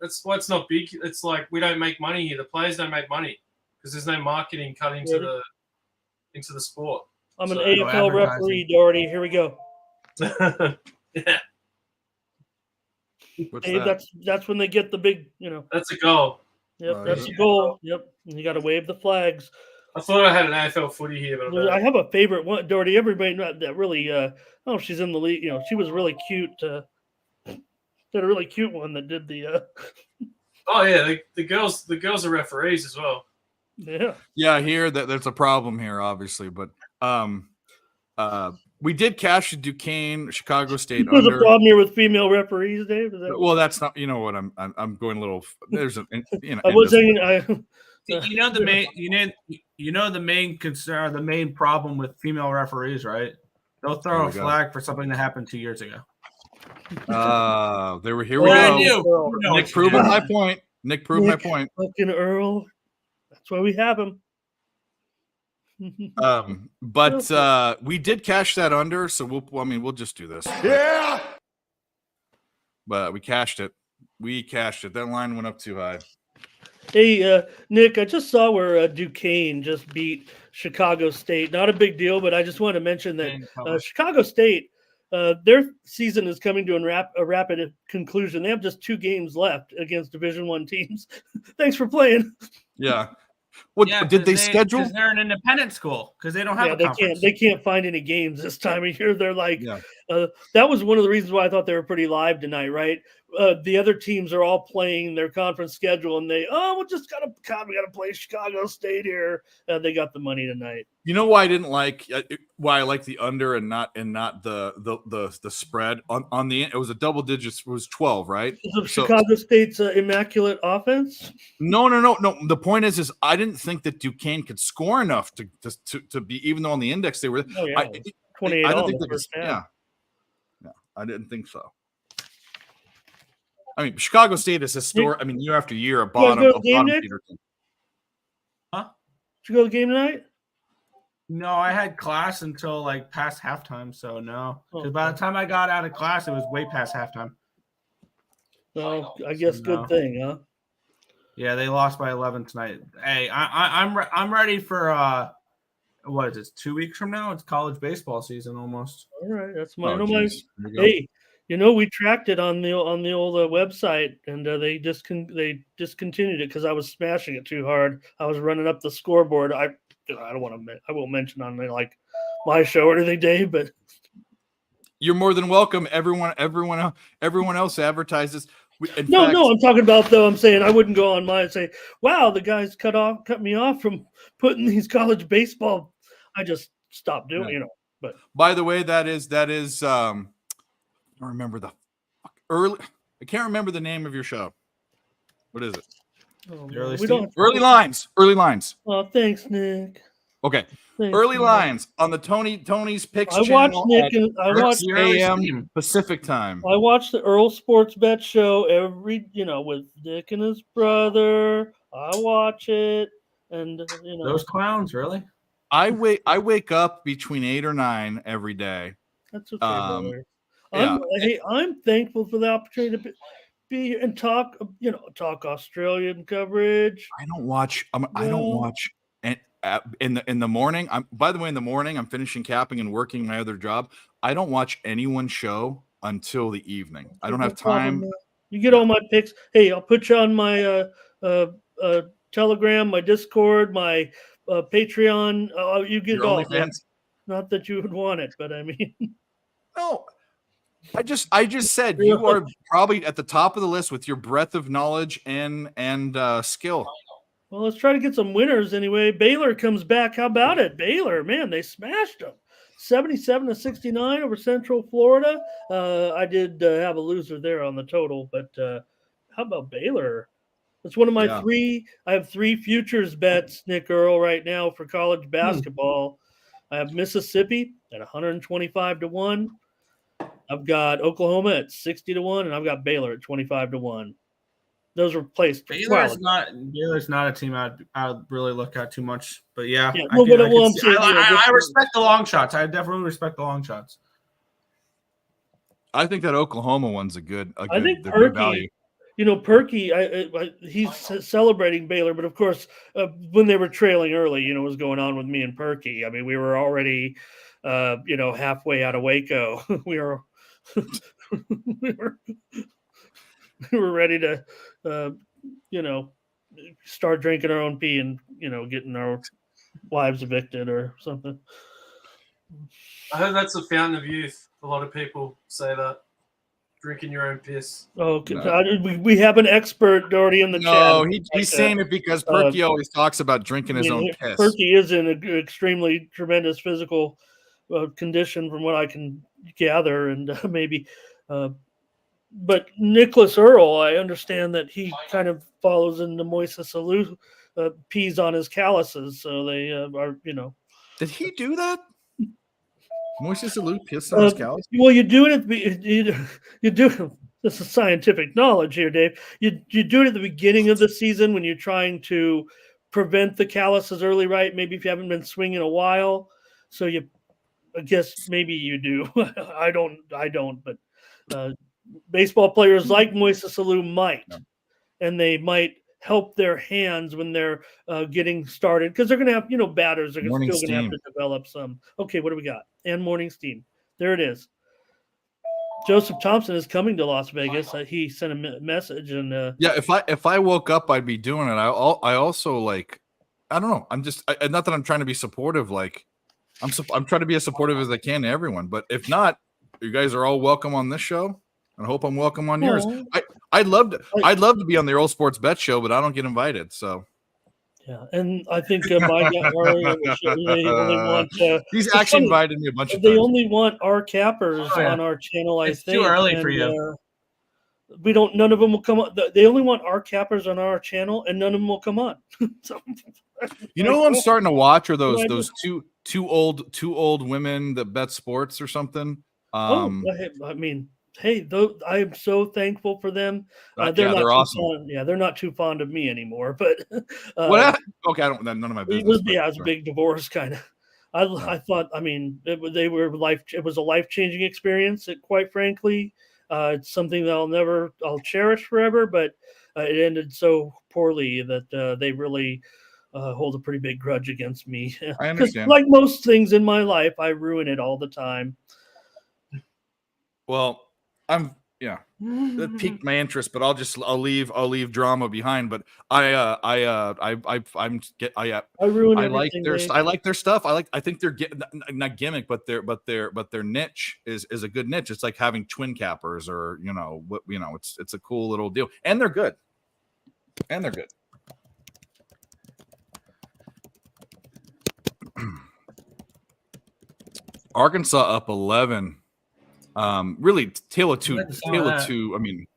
that's why it's not big. It's like we don't make money here. The players don't make money because there's no marketing cut into the sport. I'm an So- AFL advertising. referee, Doherty. Here we go. Yeah, What's Dave, that? that's when they get the big, that's a goal. Yep, Oh, that's yeah. the goal. Yep, and you got to wave the flags. I thought I had an AFL footy here, but I I don't. have a favorite one, Doherty. Everybody that really, oh, she's in the league. She was really cute. Did a really cute one that did the, Oh yeah, the girls are referees as well. yeah. Yeah, I hear that there's a problem here, obviously, but we did cash Duquesne, Chicago State There's a under. problem here with female referees, Dave. Is that, Well, that's not. You know what? I'm going a little. There's a. I was saying, The main concern, the main problem with female referees, right? They'll Here throw a we go. flag for something that happened 2 years ago. There we here we Oh, Yeah, I go. knew. Earl. You know Nick what you proving did. my point. Nick proved my Nick. point. Fucking Earl. That's why we have him. But we did cash that under, so we'll just do this. Yeah. But we cashed it. That line went up too high. Hey, Nick, I just saw where Duquesne just beat Chicago State. Not a big deal, but I just want to mention that Chicago State, their season is coming to a rapid conclusion. They have just 2 games left against Division I teams. Thanks for playing. Yeah. What did they schedule? Because they're an independent school because they don't have a They conference. can't find any games this time of year. They're like, Yeah. that was one of the reasons why I thought they were pretty live tonight, right? The other teams are all playing their conference schedule, and we gotta play Chicago State here. They got the money tonight. You know why I didn't like why I like the under and not the spread on the it was a double digits. It was 12, right? So Chicago State's immaculate offense. No. The point is I didn't think that Duquesne could score enough to be, even though on the index they were. Oh, yeah. 28 I all didn't in think the that was, first half. yeah, I didn't think so. I mean, Chicago State is historic. I mean, year after year, a go to the game, bottom Nick? feeder team. Did you go to the game tonight? No, I had class until like past halftime, so no. Because Oh, by the time I got out of class, it was way past halftime. No, I guess No. good thing, huh? Yeah, they lost by 11 tonight. Hey, I'm ready for what is it? 2 weeks from now? It's college baseball season almost. All right, that's my. Oh, no, my geez. Here we go. hey, we tracked it on the old website, and they discontinued it because I was smashing it too hard. I was running up the scoreboard. I don't want to. I won't mention on like my show or anything, Dave, but You're more than welcome. Everyone else advertises. no, I'm talking about though. I'm saying I wouldn't go on mine and say, "Wow, the guys cut me off from putting these college baseball." I just stopped doing, Yeah. But By the way, that is. I don't remember I can't remember the name of your show. What is it? Early we don't. Early Lines. Oh, thanks, Nick. Okay. Thanks, Early Nick. Lines on the Tony's Picks I watched channel Nick at and I 6 watched a.m. Pacific time. I watched the Earl Sports Bet show every, with Nick and his brother. I watch it, and Those clowns, really? I wake up between 8 or 9 every day. that's okay, brother. yeah. I'm thankful for the opportunity to be here and talk, talk Australian coverage. I don't watch. I don't Yeah. watch. And in the morning, by the way, in the morning, I'm finishing capping and working my other job. I don't watch anyone's show until the evening. I don't No have problem, time. man. You get all my picks. Hey, I'll put you on my Telegram, my Discord, my Patreon. You get Your it all. Man. OnlyFans. Not that you would want it, but I mean, No, I just said you are probably at the top of the list with your breadth of knowledge and skill. Well, let's try to get some winners anyway. Baylor comes back. How about it? Baylor, man, they smashed them. 77-69 over Central Florida. I did have a loser there on the total, but how about Baylor? It's one of my three. I have 3 futures bets, Nick Earl, right now for college basketball. I have Mississippi at 125-1. I've got Oklahoma at 60-1, and I've got Baylor at 25-1. Those were placed. Baylor's not a team I'd really look at too much, but yeah. I respect the long shots. I definitely respect the long shots. I think that Oklahoma one's a good Perky, value. Perky, he's celebrating Baylor, but of course, when they were trailing early, what was going on with me and Perky. I mean, we were already, halfway out of Waco. we were ready to, start drinking our own pee and, getting our wives evicted or something. I heard that's a fountain of youth. A lot of people say that. Drinking your own piss. Oh, we have an expert already in the chat. No, he's saying it because Perky always talks about drinking his own piss. Perky is in an extremely tremendous physical condition from what I can gather, and maybe but Nicholas Earl, I understand that he kind of follows into Moises Alou, pees on his calluses, so they are, Did he do that? Moises Alou pissed on his calluses? Well, you do it you do. This is scientific knowledge here, Dave. You do it at the beginning of the season when you're trying to prevent the calluses early, right? Maybe if you haven't been swinging a while, so I guess maybe you do. I don't, but baseball players like Moises Alou might, and they might help their hands when they're getting started because they're going to have, batters. They're still going to have to develop some. Okay, what do we got? And morning steam. There it is. Joseph Thompson is coming to Las Vegas. He sent a message, and if I woke up, I'd be doing it. I also I don't know. I'm just not that I'm trying to be supportive. I'm trying to be as supportive as I can to everyone. But if not, you guys are all welcome on this show. I hope I'm welcome on yours. I'd love to be on the Earl Sports Bet Show, but I don't get invited. So yeah, and I think they only want. He's actually invited me a bunch of times. They only want our cappers on our channel. It's think too early for you. We don't. None of them will come on. They only want our cappers on our channel, and none of them will come on. So, who I'm starting to watch are those two old women that bet sports or something. Hey, I'm so thankful for them. They're awesome. They're not too fond of me anymore. But what? Okay, none of my business. It was a big divorce kind of. I thought. I mean, it was a life-changing experience. Quite frankly, it's something that I'll cherish forever. But it ended so poorly that they really hold a pretty big grudge against me. I understand. Like most things in my life, I ruin it all the time. Well, that piqued my interest, but I'll leave drama behind. But I like their stuff. I think they're not gimmick, but their niche is a good niche. It's like having twin cappers, or it's a cool little deal, and they're good. Arkansas up 11. Really, tale of two. I mean,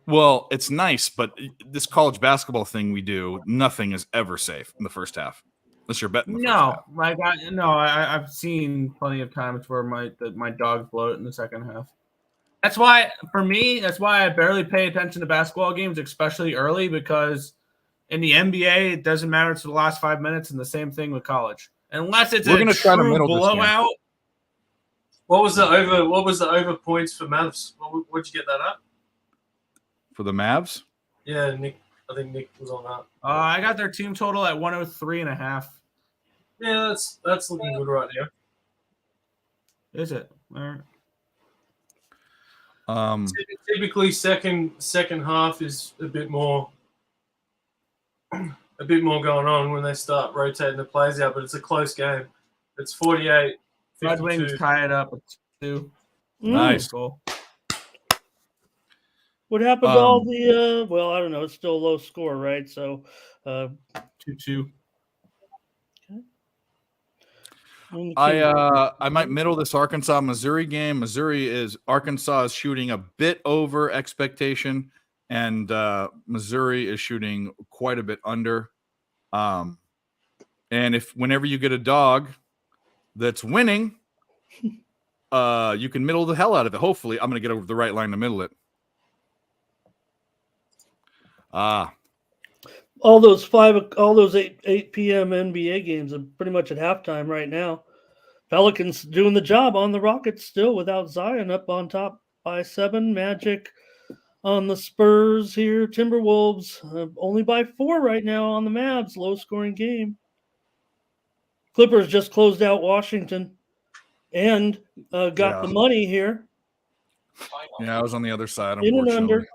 well, it's nice, but this college basketball thing we do, nothing is ever safe in the first half, unless you're betting. I've seen plenty of times where my dogs blow it in the second half. That's why I barely pay attention to basketball games, especially early, because in the NBA it doesn't matter to the last 5 minutes, and the same thing with college, unless it's a true blowout. What was the over points for Mavs? What'd you get that at? For the Mavs? Yeah, Nick. I think Nick was on that. I got their team total at 103.5. Yeah, that's looking good right now. Is it? All right. Typically, second half is a bit more going on when they start rotating the plays out, but it's a close game. It's 48. Red Wings tie it up at 2. Nice. Cool. What happened to all the? Well, I don't know. It's still a low score, right? So, 2-2. I might middle this Arkansas Missouri game. Arkansas is shooting a bit over expectation, and Missouri is shooting quite a bit under. And whenever you get a dog that's winning, you can middle the hell out of it. Hopefully, I'm going to get over the right line to middle it. all those 8 p.m. NBA games are pretty much at halftime right now. Pelicans doing the job on the Rockets still without Zion up on top by 7. Magic on the Spurs here. Timberwolves only by 4 right now on the Mavs. Low scoring game. Clippers just closed out Washington and got the money here. Yeah, I was on the other side. In and under.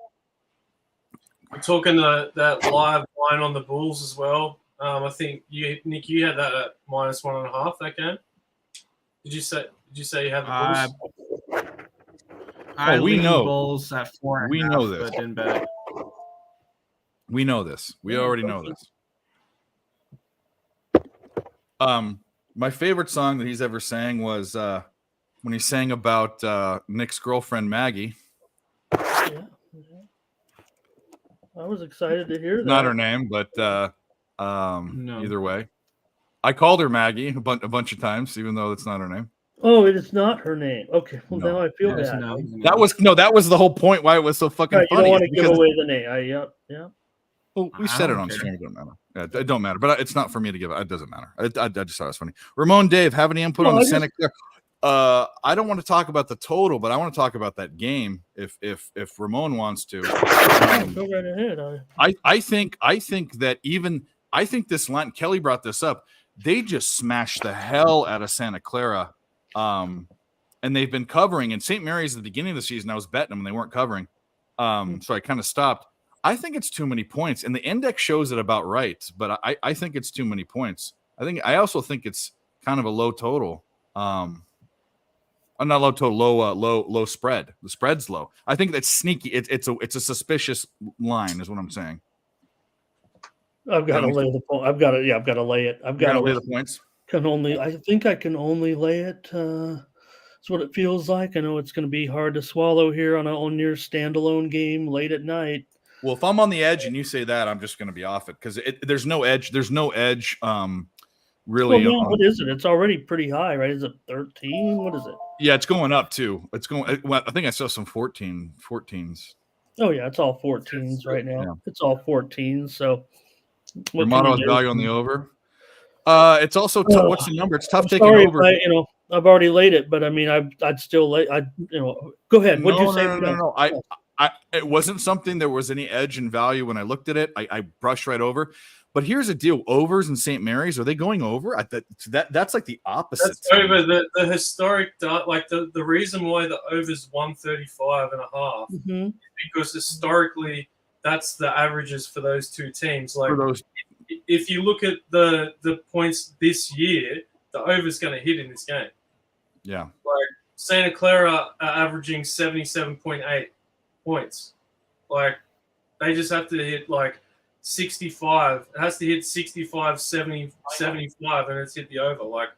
We're talking that live line on the Bulls as well. I think Nick, you had that at -1.5 that game. Did you say you had the Bulls? We know Bulls at 4.5. We know this. But didn't bet. We know this. We already know this. My favorite song that he's ever sang was when he sang about Nick's girlfriend Maggie. Yeah. I was excited to hear that. Not her name, but No. either way, I called her Maggie a bunch of times, even though that's not her name. Oh, it is not her name. Okay, well No. now I feel Yes, bad. no. That was the whole point why it was so fucking Right, you funny. don't want to give because- away the name. Yeah. Well, we I said it don't on care. stream. It don't matter. Yeah, it don't matter. But it's not for me to give. It doesn't matter. I just thought it was funny. Ramon, Dave, have any input on the Santa Clara? I don't want to talk about the total, but I want to talk about that game if Ramon wants to. Go right ahead. I think this line, Kelly brought this up. They just smashed the hell out of Santa Clara. And they've been covering. And St. Mary's at the beginning of the season, I was betting them and they weren't covering. So I kind of stopped. I think it's too many points. And the index shows it about right, but I think it's too many points. I also think it's kind of a low total. Not low total, low spread. The spread's low. I think that's sneaky. It's a suspicious line, is what I'm saying. I've got to lay the point. I've got to lay it. I've got to lay the points. I think I can only lay it. That's what it feels like. I know it's going to be hard to swallow here on your standalone game late at night. Well, if I'm on the edge and you say that, I'm just going to be off it because there's no edge. There's no edge. Really. Well, what is it? It's already pretty high, right? Is it 13? What is it? Yeah, it's going up too. It's going. Well, I think I saw some 14s. Oh yeah, it's all 14s right now. Yeah. It's all 14s. So Your model has value on the over. It's also what's the number? It's tough taking over. I've already laid it, but I mean, I'd still lay. Go ahead. What'd you say? No. It wasn't something there was any edge in value when I looked at it. I brushed right over. But here's the deal: overs in St. Mary's, are they going over? That's like the opposite. That's over. The historic, like the reason why the over's 135.5 Mm-hmm. is because historically that's the averages for those two teams. Like if you look at the points this year, the over's going to hit in this game. Yeah. Like Santa Clara are averaging 77.8 points. Like they just have to hit like 65. It has to hit 65, 70, 75, and it's hit the over. Like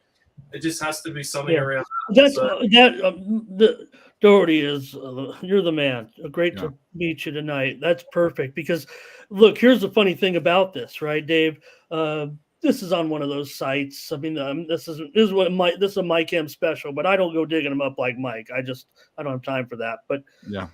it just has to be something around that. Doherty is you're the man. Great to meet you tonight. That's perfect because look, here's the funny thing about this, right, Dave? This is on one of those sites. I mean, this is a Mike M special, but I don't go digging them up like Mike. I don't have time for that. But yeah,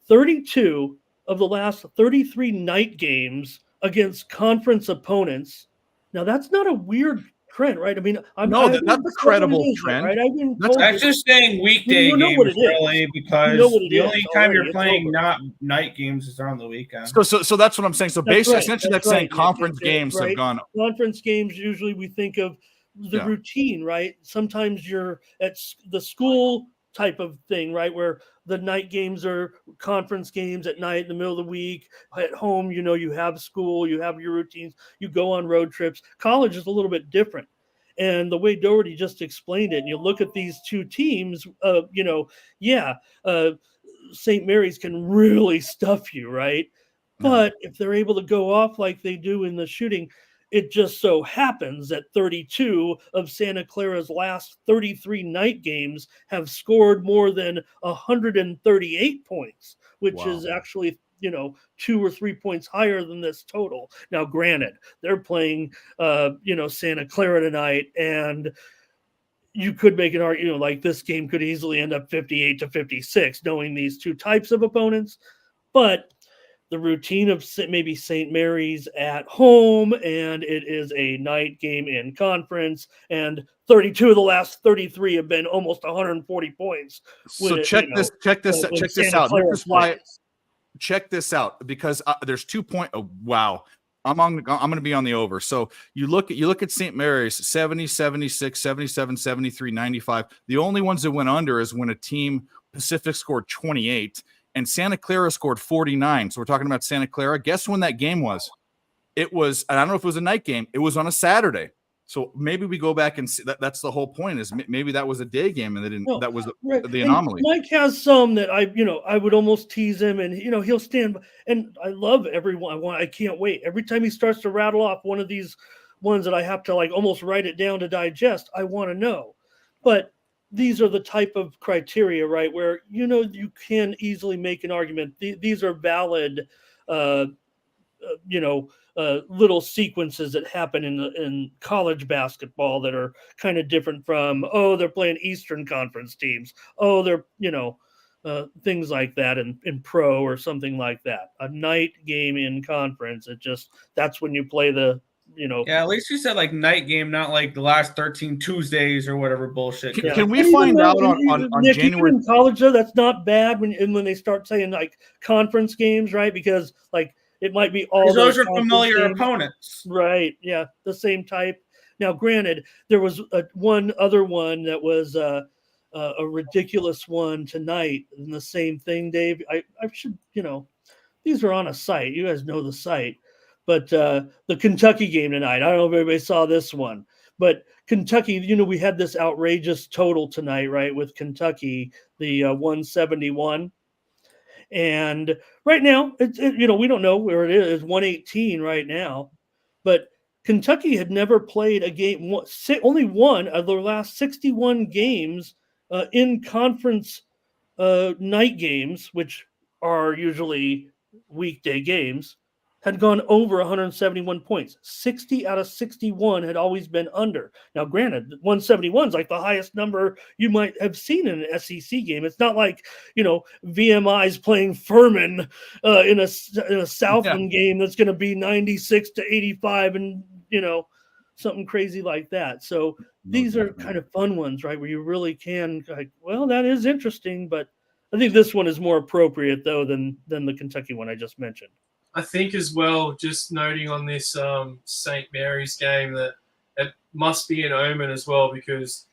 32 of the last 33 night games against conference opponents. Now that's not a weird trend, right? I mean, that's a credible trend. Right? That's just saying weekday games, really, because the only time you're playing not night games is on the weekend. So that's what I'm saying. So basically, essentially, that's saying conference games have gone. Conference games usually we think of the routine, right? Sometimes you're at the school type of thing, right, where the night games are conference games at night in the middle of the week. At home, you have school, you have your routines, you go on road trips. College is a little bit different. And the way Doherty just explained it, and you look at these two teams, St. Mary's can really stuff you, right? But if they're able to go off like they do in the shooting, it just so happens that 32 of Santa Clara's last 33 night games have scored more than 138 points, which is actually 2 or 3 points higher than this total. Now, granted, they're playing Santa Clara tonight, and you could make an argument like this game could easily end up 58-56, knowing these two types of opponents. But the routine of maybe St. Mary's at home, and it is a night game in conference, and 32 of the last 33 have been almost 140 points. So check this out. Check this out, because there's 2 points. Oh, wow. I'm going to be on the over. So you look at St. Mary's 70, 76, 77, 73, 95. The only ones that went under is when a team Pacific scored 28 and Santa Clara scored 49. So we're talking about Santa Clara. Guess when that game was? It was, I don't know if it was a night game. It was on a Saturday. So maybe we go back and see that's the whole point, is maybe that was a day game and they didn't. No, that was the anomaly. And Mike has some that I would almost tease him, and he'll stand. And I love everyone. I can't wait every time he starts to rattle off one of these ones that I have to almost write it down to digest. I want to know, but these are the type of criteria, right, where you can easily make an argument. These are valid, little sequences that happen in college basketball that are kind of different from, they're playing Eastern Conference teams. They're, things like that in pro or something like that. A night game in conference, that's when you play the, Yeah, at least you said night game, not the last 13 Tuesdays or whatever bullshit. Can we find out on Nick, January? In college, though, that's not bad when they start saying conference games, right? Because it might be all those are familiar opponents. Right. Yeah. The same type. Now, granted, there was one other one that was a ridiculous one tonight, and the same thing, Dave. I should, these are on a site. You guys know the site. But the Kentucky game tonight, I don't know if everybody saw this one, but Kentucky, we had this outrageous total tonight, right, with Kentucky, the 171. And right now, we don't know where it is. It's 118 right now, but Kentucky had never played a game, only one of their last 61 games in conference night games, which are usually weekday games, had gone over 171 points. 60 out of 61 had always been under. Now, granted, 171 is the highest number you might have seen in an SEC game. It's not like, VMI's playing Furman in a Southland game that's going to be 96-85 and, something crazy like that. So these are kind of fun ones, right, where you really can that is interesting, but I think this one is more appropriate, though, than the Kentucky one I just mentioned. I think as well, just noting on this St. Mary's game, that it must be an omen as well, because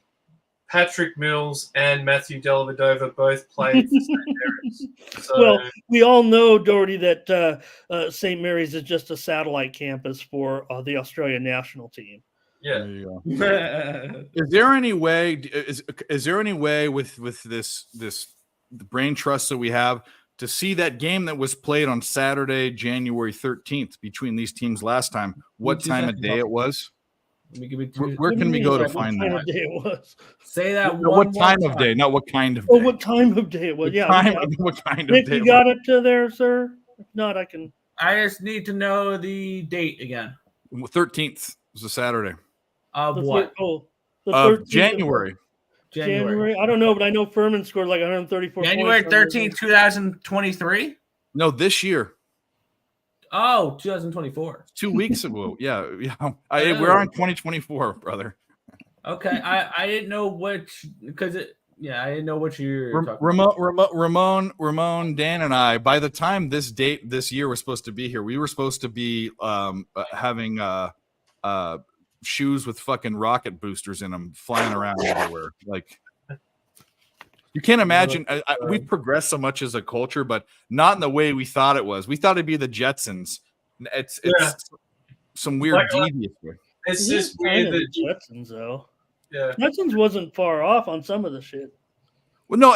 Patrick Mills and Matthew Dellavedova both played for St. Mary's. So, well, we all know, Doherty, that St. Mary's is just a satellite campus for the Australian national team. Yeah. There you go. Is there any way? Is there any way with this the brain trust that we have to see that game that was played on Saturday, January 13th, between these teams last time, what time of day it was? Where can we go to find that? What time of day it was? Say that no, one what time more of day, not what kind of day. Oh, what time of day it was? Yeah. What kind Nick, of day? You got it there, sir? If not, I can. I just need to know the date again. 13th was a Saturday. Of what? Of January. January. I don't know, but I know Furman scored 134 January points. 13th, 2023? No, this year. Oh, 2024. 2 weeks ago. Yeah. We're on 2024, brother. Okay. I didn't know which, because I didn't know what year. Ramon, Dan, and I, by the time this year was supposed to be here, we were supposed to be having shoes with fucking rocket boosters in them flying around everywhere. You can't imagine. We've progressed so much as a culture, but not in the way we thought it was. We thought it'd be the Jetsons. It's some weird devious way. It's just weird that Jetsons, though. Yeah, Jetsons wasn't far off on some of the shit. Well, no,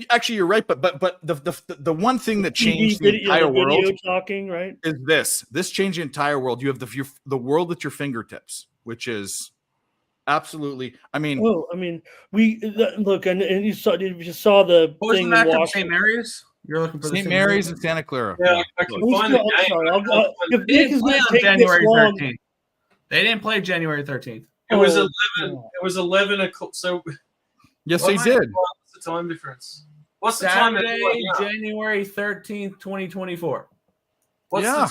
actually, you're right. But the one thing that changed the entire world talking, right? is this. This changed the entire world. You have the world at your fingertips, which is absolutely. I mean, look, and you saw the thing in Washington. St. Mary's. You're looking for St. Mary's and Santa Clara. Yeah, I can find the game. They didn't play on January 13th. They didn't play January 13th. It was 11. It was 11 o'clock. So yes, they did. What's the time difference? What's Saturday, the time? Right January 13th, 2024. What's the time?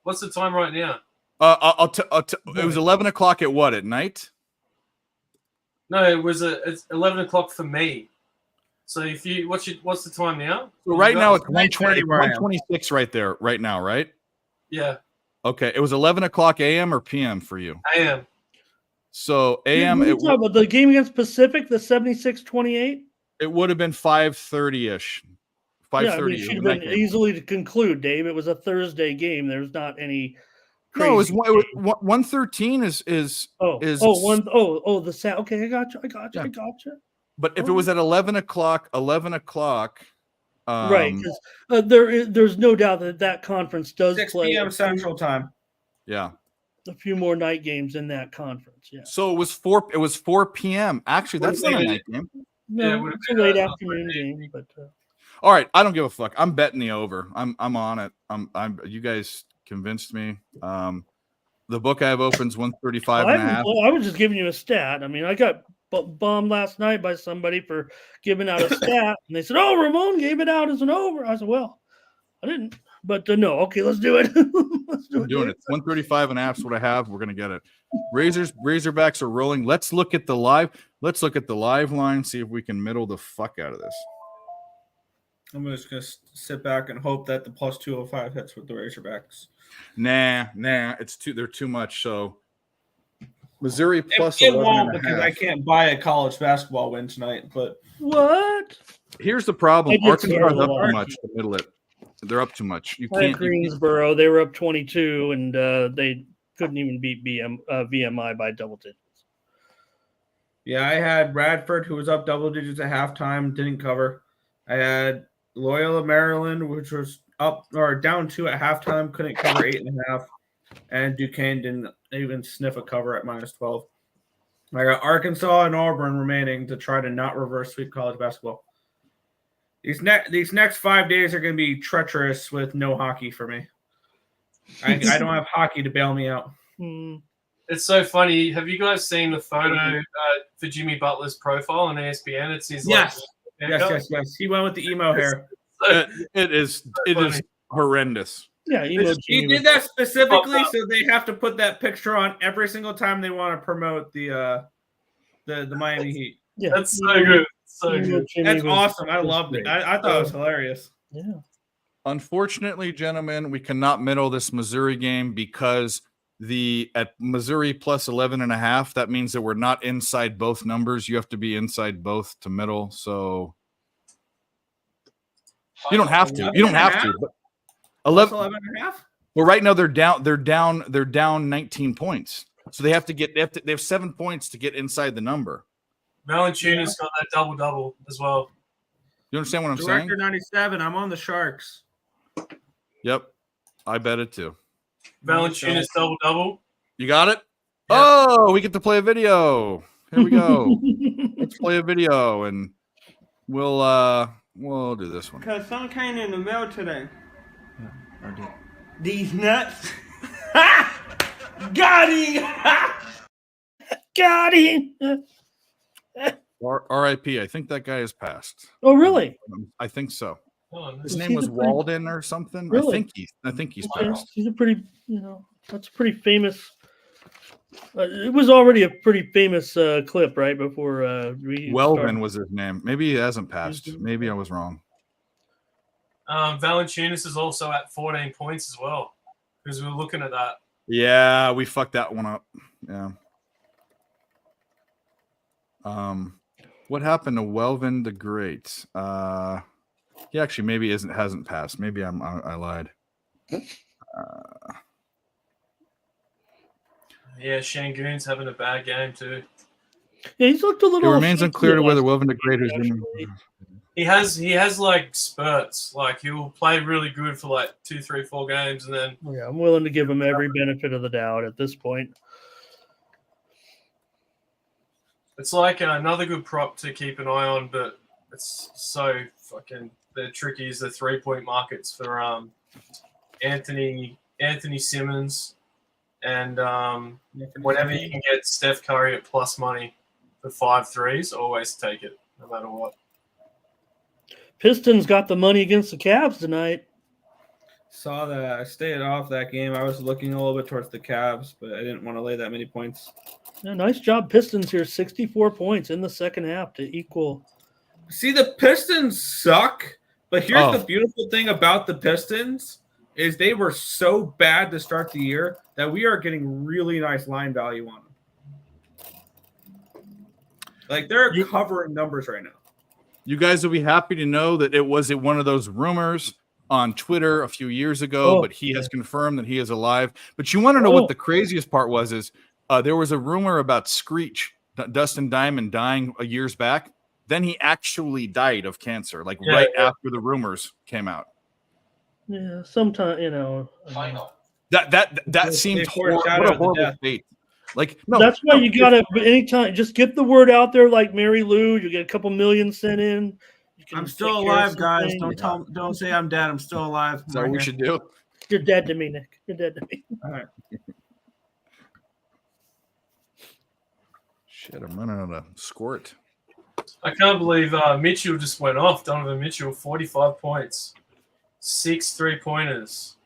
What's the time right now? It was 11 o'clock at what, at night? No, it's 11 o'clock for me. So if you what's the time now? So right now it's 1:26 right there, right now, right? Yeah. Okay, it was 11 o'clock a.m. or p.m. for you. A.m. So a.m. About the game against Pacific, the 76-28. It would have been 5:30ish. 5:30. Yeah, it should have been easily to conclude, Dave. It was a Thursday game. There's not any. No, it was 1:13 the sound. Okay, I got you. But if it was at 11 o'clock, right? Because there's no doubt that conference does 6 play p.m. Central Time. Yeah, a few more night games in that conference. Yeah. So it was 4 p.m. Actually, that's not a night game. No, it's a late afternoon game. But all right, I don't give a fuck. I'm betting the over. I'm on it. I'm. You guys convinced me. The book I have opens 135 and a half. I was just giving you a stat. I mean, I got bombed last night by somebody for giving out a stat, and they said, "Oh, Ramon gave it out as an over." I said, "Well, I didn't." But no, okay, let's do it. Let's do it. I'm doing it. 135 and a half is what I have. We're gonna get it. Razorbacks are rolling. Let's look at the live line. See if we can middle the fuck out of this. I'm just gonna sit back and hope that the plus 205 hits with the Razorbacks. Nah, they're too much. So Missouri plus it won't because I can't buy a college basketball win tonight. But what? Here's the problem: Arkansas is up too much to middle it. They're up too much. You can't. Greensboro, they were up 22, and they couldn't even beat VMI by double digits. Yeah, I had Radford, who was up double digits at halftime, didn't cover. I had Loyola Maryland, which was up or down 2 at halftime, couldn't cover 8.5, and Duquesne didn't even sniff a cover at -12. I got Arkansas and Auburn remaining to try to not reverse sweep college basketball. These next 5 days are going to be treacherous with no hockey for me. I don't have hockey to bail me out. It's so funny. Have you guys seen the photo for Jimmy Butler's profile on ESPN? It's his yes. He went with the emo hair. It is horrendous. Yeah, he did that specifically so they have to put that picture on every single time they want to promote the Miami Heat. Yeah, that's so good. So good. That's awesome. I loved it. I thought it was hilarious. Yeah. Unfortunately, gentlemen, we cannot middle this Missouri game because at Missouri plus 11.5, that means that we're not inside both numbers. You have to be inside both to middle. So you don't have to. You don't have to. But 11.5. Well, right now they're down 19 points. So they have 7 points to get inside the number. Valanciunas got that double-double as well. You understand what I'm saying? Director 97. I'm on the Sharks. Yep, I bet it too. Valanciunas double-double. You got it? Yeah. Oh, we get to play a video. Here we go. Let's play a video, and we'll do this one. Because some came in the mail today. Yeah, I did. These nuts. Got him. Got him. R.I.P. I think that guy has passed. Oh, really? I think so. Oh, his name was Walden or something. Really? I think he's passed. He's a pretty, that's a pretty famous. It was already a pretty famous clip, right? Before Welvin was his name. Maybe he hasn't passed. Maybe I was wrong. Valanciunas is also at 14 points as well, because we were looking at that. Yeah, we fucked that one up. Yeah. What happened to Welvin the Great? He actually maybe hasn't passed. Maybe I lied. Yeah, Shangoon's having a bad game too. Yeah, he's looked a It little. remains shaky unclear the whether last Woven the couple Great is games, in. actually. He has like spurts. Like he'll play really good for like 2, 3, 4 games, and then Yeah, I'm willing to give him every benefit of the doubt at this point. it's like another good prop to keep an eye on. But it's so fucking the tricky is the 3-point markets for Anthony Simmons, and whenever you can get Steph Curry at plus money for 5 threes, always take it, no matter what. Pistons got the money against the Cavs tonight. Saw that. I stayed off that game. I was looking a little bit towards the Cavs, but I didn't want to lay that many points. Yeah, nice job, Pistons here. 64 points in the second half to equal. See, the Pistons suck, but here's the beautiful thing about the Pistons is they were so bad to start the year that we are getting really nice line value on them. Like they're covering numbers right now. You guys will be happy to know that it was one of those rumors on Twitter a few years ago, but he has confirmed that he is alive. But you want to know what the craziest part was is there was a rumor about Screech, Dustin Diamond, dying years back. Then he actually died of cancer, after the rumors came out. Yeah, sometimes, That seemed horrible. What a horrible fate. Like, no, that's why you gotta anytime just get the word out there, like Mary Lou. You get a couple million sent in. I'm still alive, guys. Don't say I'm dead. I'm still alive. That's what we should do. You're dead to me, Nick. You're dead to me. All right. Shit, I'm running out of squirt. I can't believe Mitchell just went off. Donovan Mitchell, 45 points, 6 3-pointers,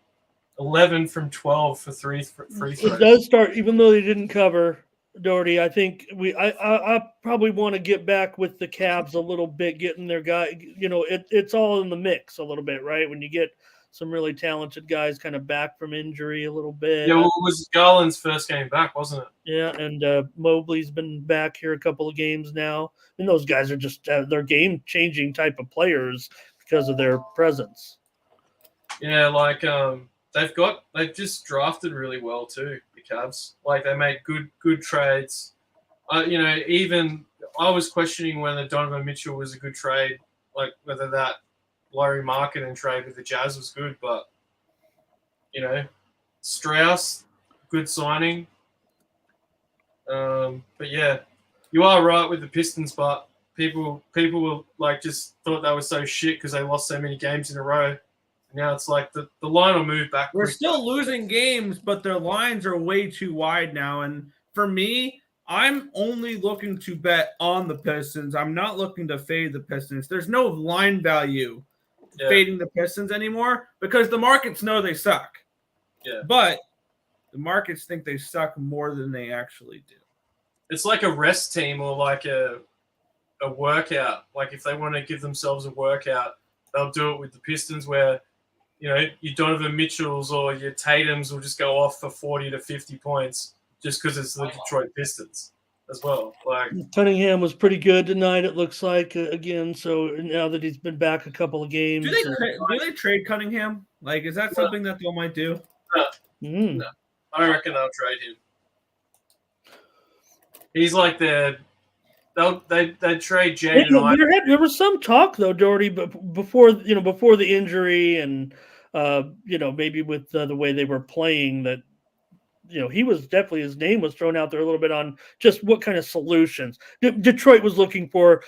11 from 12 for free throws. It does start, even though they didn't cover Doherty. I think I probably want to get back with the Cavs a little bit, getting their guy. It's all in the mix a little bit, right? When you get some really talented guys kind of back from injury a little bit. Yeah, well, it was Garland's first game back, wasn't it? Yeah, and Mobley's been back here a couple of games now. And those guys are just they're game-changing type of players because of their presence. Yeah, like they've just drafted really well too, the Cavs. Like they made good trades. Even I was questioning whether Donovan Mitchell was a good trade, like whether that Laurie Markkanen trade with the Jazz was good, but Strauss, good signing. But yeah, you are right with the Pistons, but people were like just thought they were so shit because they lost so many games in a row. Now it's like the line will move back. We're still losing games, but their lines are way too wide now. And for me, I'm only looking to bet on the Pistons. I'm not looking to fade the Pistons. There's no line value fading the Pistons anymore because the markets know they suck. Yeah. But the markets think they suck more than they actually do. It's like a rest team or like a workout. Like if they want to give themselves a workout, they'll do it with the Pistons where your Donovan Mitchells or your Tatums will just go off for 40 to 50 points just because it's the Detroit Pistons as well. Like Cunningham was pretty good tonight, it looks like, again. So now that he's been back a couple of games. Do they trade Cunningham? Like, is that something that they might do? No. I reckon they'll trade him. He's like they trade Jaden. There was some talk though, Doherty, but before the injury and maybe with the way they were playing, that he was definitely, his name was thrown out there a little bit on just what kind of solutions Detroit was looking for,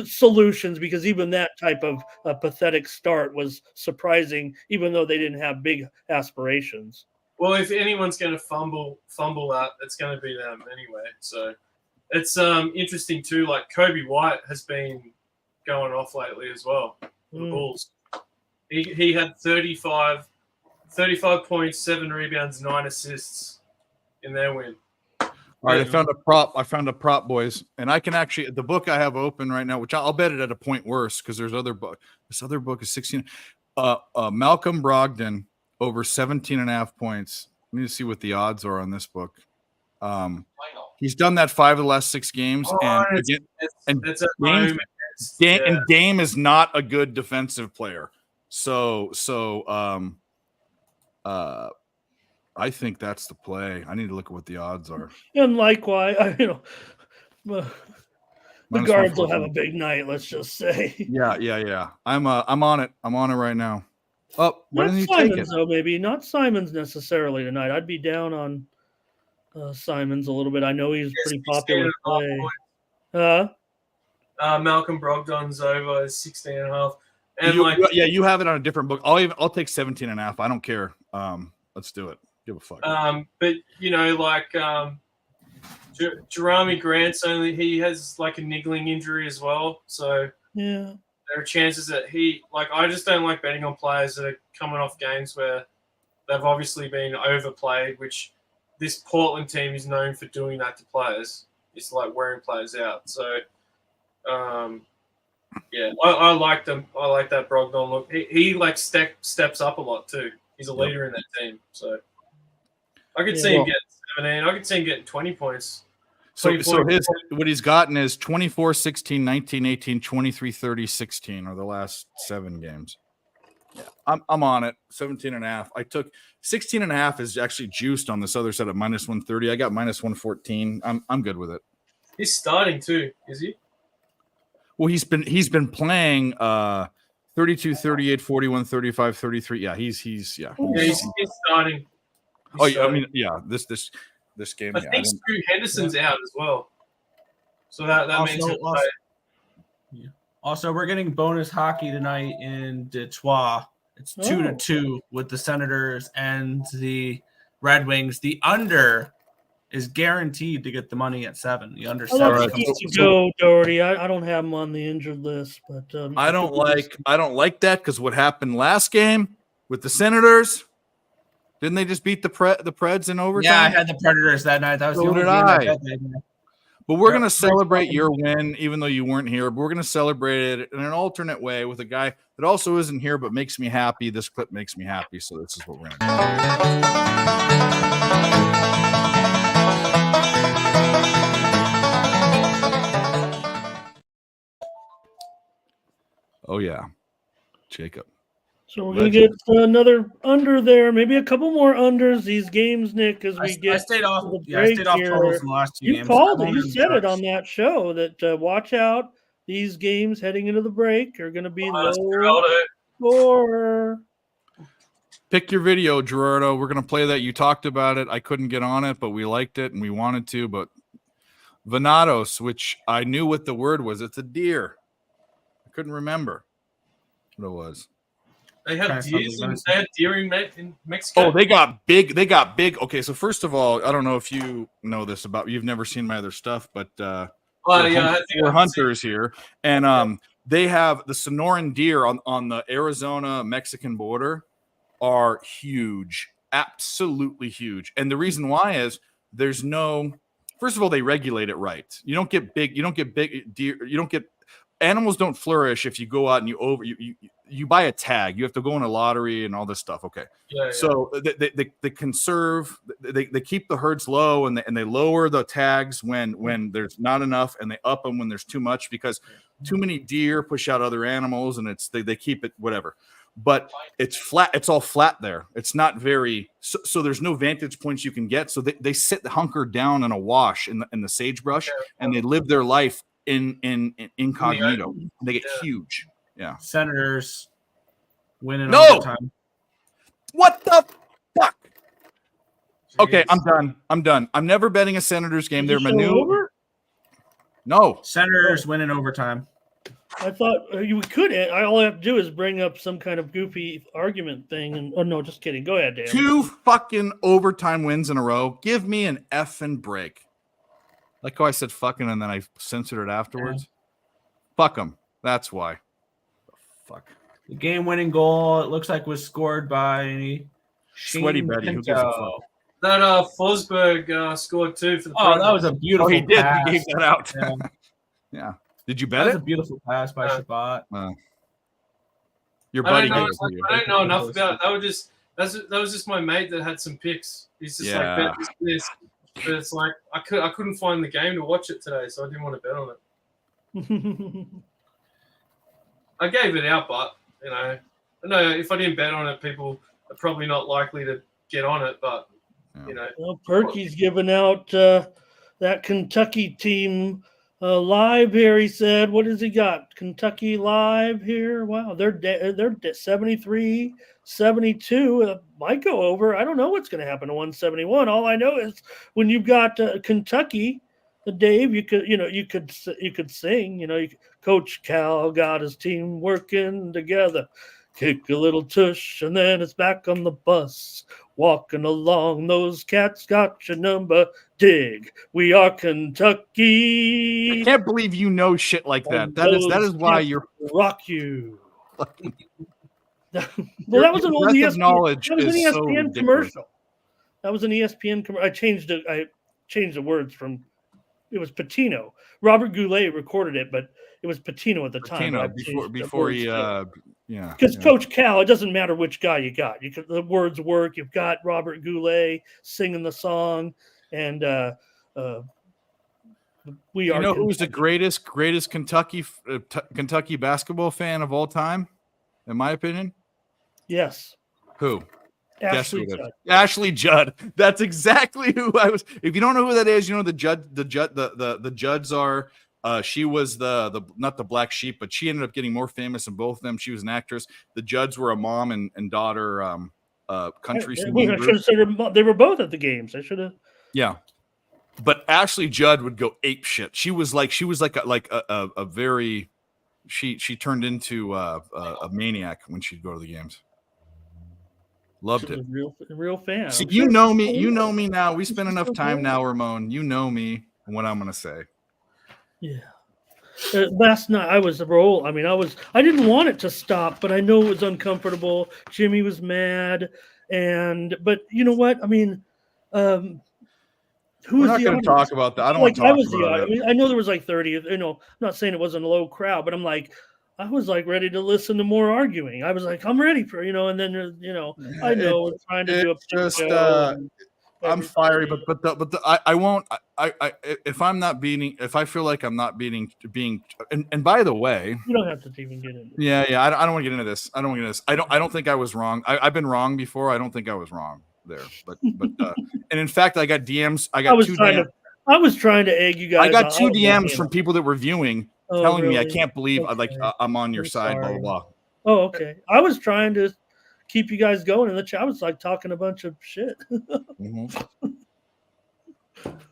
solutions, because even that type of pathetic start was surprising, even though they didn't have big aspirations. Well, if anyone's going to fumble that, it's going to be them anyway. So it's interesting too. Like Kobe White has been going off lately as well for the Bulls. He had 35 points, 7 rebounds, 9 assists in their win. All right, I found a prop, boys, and I can actually, the book I have open right now, which I'll bet it at a point worse because there's other book. This other book is 16. Malcolm Brogdon over 17.5 points. Let me see what the odds are on this book. He's done that 5 of the last 6 games, and Dame is not a good defensive player. So I think that's the play. I need to look at what the odds are. And likewise, the Minus Guards will have 114. a big night. Let's just say. Yeah. I'm on it. I'm on it right now. Oh, why Not didn't you take it? Simons though. Maybe not Simons necessarily tonight. I'd be down on Simons a little bit. I know he's pretty popular play. Malcolm Brogdon's over 16.5. And You have it on a different book. I'll take 17.5. I don't care. Let's do it. Give a fuck. But Jerami Grant's he has like a niggling injury as well. So yeah, there are chances that I just don't like betting on players that are coming off games where they've obviously been overplayed, which this Portland team is known for doing that to players. It's like wearing players out. So, I like them. I like that Brogdon look. He steps up a lot too. He's a leader in that team. So I could see him getting 17. I could see him getting 20 points. So what he's gotten is 24, 16, 19, 18, 23, 30, 16 are the last 7 games. Yeah, I'm on it. 17.5. I took 16.5 is actually juiced on this other set at minus 130. I got minus 114. I'm good with it. He's starting too, is he? Well, he's been playing 32, 38, 41, 35, 33. Yeah, he's starting. This game. I think Stu Henderson's out as well. So that means he'll play. Also, we're getting bonus hockey tonight in Detroit. It's 2-2 with the Senators and the Red Wings. The under is guaranteed to get the money at 7. The under 7. Go, Doherty. I don't have him on the injured list, but I don't like that because what happened last game with the Senators. Didn't they just beat the Preds in overtime? Yeah, I had the Predators that night. That was so the only did game I. But we're going to celebrate your win, even though you weren't here. But we're going to celebrate it in an alternate way with a guy that also isn't here but makes me happy. This clip makes me happy, so this is what we're going to do. Oh, yeah. Jacob. So we're going to get another under there, maybe a couple more unders these games, Nick, as we get. I stayed off totals in the last 2 games. You called it. You said it on that show that watch out. These games heading into the break are going to be low score. Pick your video, Gerardo. We're going to play that. You talked about it. I couldn't get on it, but we liked it and we wanted to. But Venados, which I knew what the word was. It's a deer. I couldn't remember what it was. They have deer in Mexico. Oh, they got big. Okay, so first of all, I don't know if you know this about. You've never seen my other stuff, but we're hunters here, and they have the Sonoran deer on the Arizona-Mexican border are huge, absolutely huge. And the reason why is there's no. First of all, they regulate it right. You don't get big deer. You don't get. Animals don't flourish if you go out and you buy a tag. You have to go in a lottery and all this stuff. Okay. Yeah. So they conserve, they keep the herds low and they lower the tags when there's not enough, and they up them when there's too much, because too many deer push out other animals, and they keep it whatever. But it's flat. It's all flat there. It's not very, so there's no vantage points you can get. So they sit hunkered down in a wash in the sagebrush, and they live their life in incognito. They get huge. Yeah. Senators winning overtime. What the fuck? Okay, I'm done. I'm never betting a Senators game. They're Manu. No. Senators winning overtime. I thought you could. All I have to do is bring up some kind of goofy argument thing. And no, just kidding. Go ahead, Dan. 2 fucking overtime wins in a row. Give me an effing break. Like how I said fucking and then I censored it afterwards. Yeah. Fuck them. That's why. Fuck. The game-winning goal, it looks like, was scored by Sweaty Betty. Who gives a fuck? That Forsberg scored 2 for the. Oh, that was a beautiful. He did. Pass. He gave that out. Yeah. Yeah. Did you bet that it? Was a beautiful pass by Shabbat. Your buddy. I don't know enough about it. That was just my mate that had some picks. He's just like bet this. But it's like I couldn't find the game to watch it today, so I didn't want to bet on it. I gave it out, but if I didn't bet on it, people are probably not likely to get on it. But You know, Well, Perky's giving out that Kentucky team live here. He said, "What has he got? Kentucky live here? Wow, they're 73, 72. Might go over. I don't know what's going to happen to 171. All I know is when you've got Kentucky, Dave, you could sing. Coach Cal got his team working together. Kick a little tush, and then it's back on the bus. Walking along, those cats got your number. Dig, we are Kentucky. I can't believe you know shit like that. That is why you're rock you. fucking. Well, that was an old breadth of ESPN. knowledge That was an is so ESPN ridiculous. commercial. That was an ESPN commercial. I changed it. I changed the words from. It was Patino. Robert Goulet recorded it, but it was Patino at the time. Before he yeah. Because Coach Cal, it doesn't matter which guy you got. The words work. You've got Robert Goulet singing the song, and we are. You know who's the greatest Kentucky basketball fan of all time, in my opinion? Yes, Who? Guess who Ashley it is. Judd. Ashley Judd. That's exactly who I was. If you don't know who that is, you know the Judds are. She was the not the black sheep, but she ended up getting more famous than both of them. She was an actress. The Judds were a mom and daughter country singing I group. should have said they were both at the games. I should have. Yeah, but Ashley Judd would go ape shit. She was like a very she turned into a maniac when she'd go to the games. Loved it. A real fan. See, I'm you sure- know me. You know me now. We spent enough time now, Ramon. You know me and what I'm gonna say. Yeah. Last night I was roll. I mean, I didn't want it to stop, but I know it was uncomfortable. Jimmy was mad, but you know what? I mean, who We're was not the going audience? to talk about that. I don't want to I talk was the about audience. it. I mean, I know there was like 30. I'm not saying it wasn't a low crowd, but I'm like, I was like ready to listen to more arguing. I was like, I'm ready for and then I know we're trying to do a It's just show and I'm fiery, everybody- but I won't. If I'm not beating, if I feel like I'm not being, and by the way, you don't have to even get into it. yeah, I don't want to get into this. I don't think I was wrong. I've been wrong before. I don't think I was wrong there, but and in fact, I got DMs. I got two DMs. I was trying to egg you guys. I got on. two was DMs like, from people that were viewing, oh, telling me I really? can't believe Okay. I'm on your I'm side. Blah sorry. blah blah. Oh, okay. I was trying to keep you guys going in the chat. I was like talking a bunch of shit. Mhm.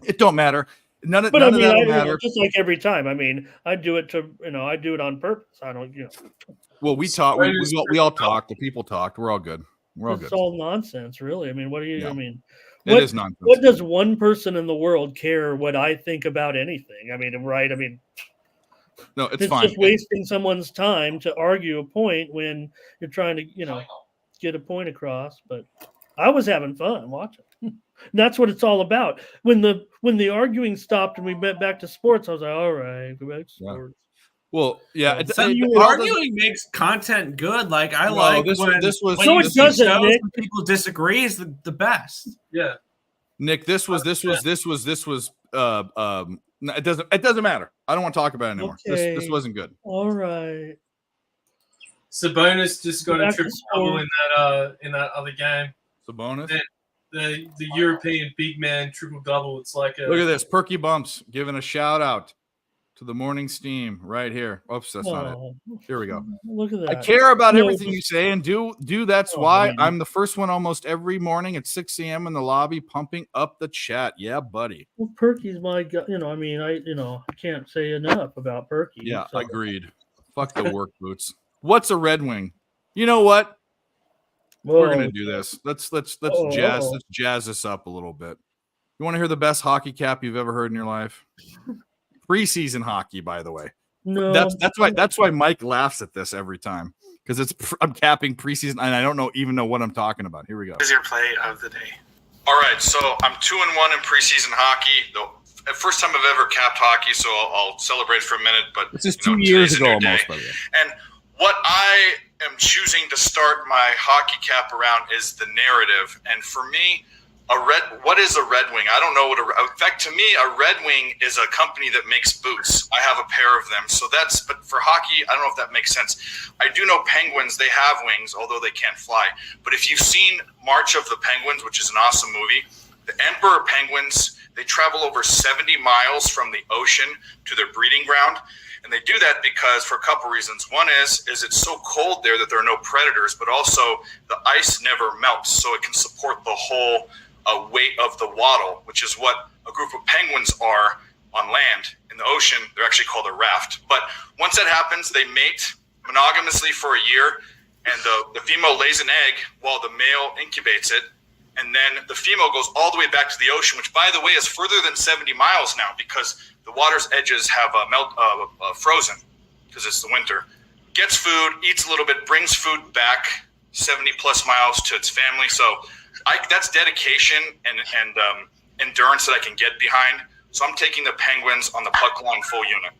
It don't matter. None of But I mean, that'll matter. just like every time. I mean, I do it I do it on purpose. I don't, Well, we talk. We all talk. The people talked. We're all good. We're all it's good. all nonsense, really. I mean, what do you? Yeah. I mean, It is nonsense. What does one person in the world care what I think about anything? I mean, right? I mean, No, it's it's fine. just wasting someone's time to argue a point when you're trying to, get a point across. But I was having fun watching. That's what it's all about. When the arguing stopped and we went back to sports, I was like, all right, go back to Yeah. sports. Well, yeah. So it all arguing makes content good. Like I No, like this when, was- when No, you it see doesn't, shows Nick. when people disagree is the best. yeah. Nick. This was. No, it doesn't matter. I don't want to talk about it anymore. This Okay. wasn't good. All right. Sabonis just got a Back to triple double sport. in that other game. Sabonis. Yeah. The European big man triple double. It's like a Look at this. Perky Bumps giving a shout out to the morning steam right here. Oops, that's not it. Oh, Here we go. look at that. I care about No, everything you say and do. That's Oh, why man. I'm the first one almost every morning at 6 a.m. in the lobby, pumping up the chat. Yeah, buddy. Well, Perky's my guy. I mean, I can't say enough about Perky. Yeah, so- agreed. Fuck the work boots. What's a Red Wing? You know what? We're Whoa. gonna do this. Let's Oh, jazz uh-oh. let's jazz this up a little bit. You want to hear the best hockey cap you've ever heard in your life? Preseason hockey, by the way. No, That's why Mike laughs at this every time because I'm capping preseason and I don't even know what I'm talking about. Here we go. Is your play of the day? All right, so I'm 2-1 in preseason hockey. The first time I've ever capped hockey, so I'll celebrate for a minute. But this is you know, 2 years today's a ago new almost, day. by the way. And what I am choosing to start my hockey cap around is the narrative. And for me, what is a Red Wing? I don't know in fact, to me, a Red Wing is a company that makes boots. I have a pair of them. So but for hockey, I don't know if that makes sense. I do know Penguins, they have wings, although they can't fly. But if you've seen March of the Penguins, which is an awesome movie, The emperor penguins, they travel over 70 miles from the ocean to their breeding ground. And they do that because for a couple reasons. One is it's so cold there that there are no predators, but also the ice never melts, so it can support the whole weight of the wattle, which is what a group of penguins are on land. In the ocean, they're actually called a raft. But once that happens, they mate monogamously for a year, and the female lays an egg while the male incubates it. And then the female goes all the way back to the ocean, which, by the way, is further than 70 miles now because the water's edges have frozen because it's the winter. Gets food, eats a little bit, brings food back 70 plus miles to its family. So that's dedication and endurance that I can get behind. So I'm taking the penguins on the puck line full unit.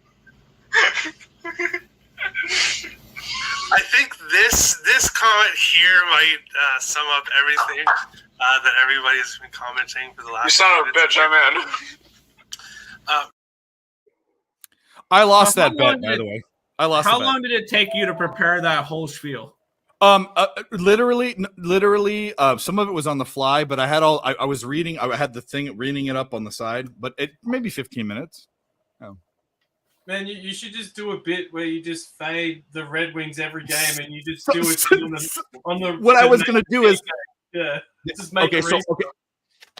I think this comment here might sum up everything that everybody's been commenting for the last. You son of a bitch, I'm in. I lost that bet, by the way. I lost. How long did it take you to prepare that whole spiel? Literally, some of it was on the fly, but I was reading. I had the thing reading it up on the side, but it maybe 15 minutes. Oh. Man, you should just do a bit where you just fade the Red Wings every game, and you just do it on the. What I was gonna do is, yeah, just make okay. So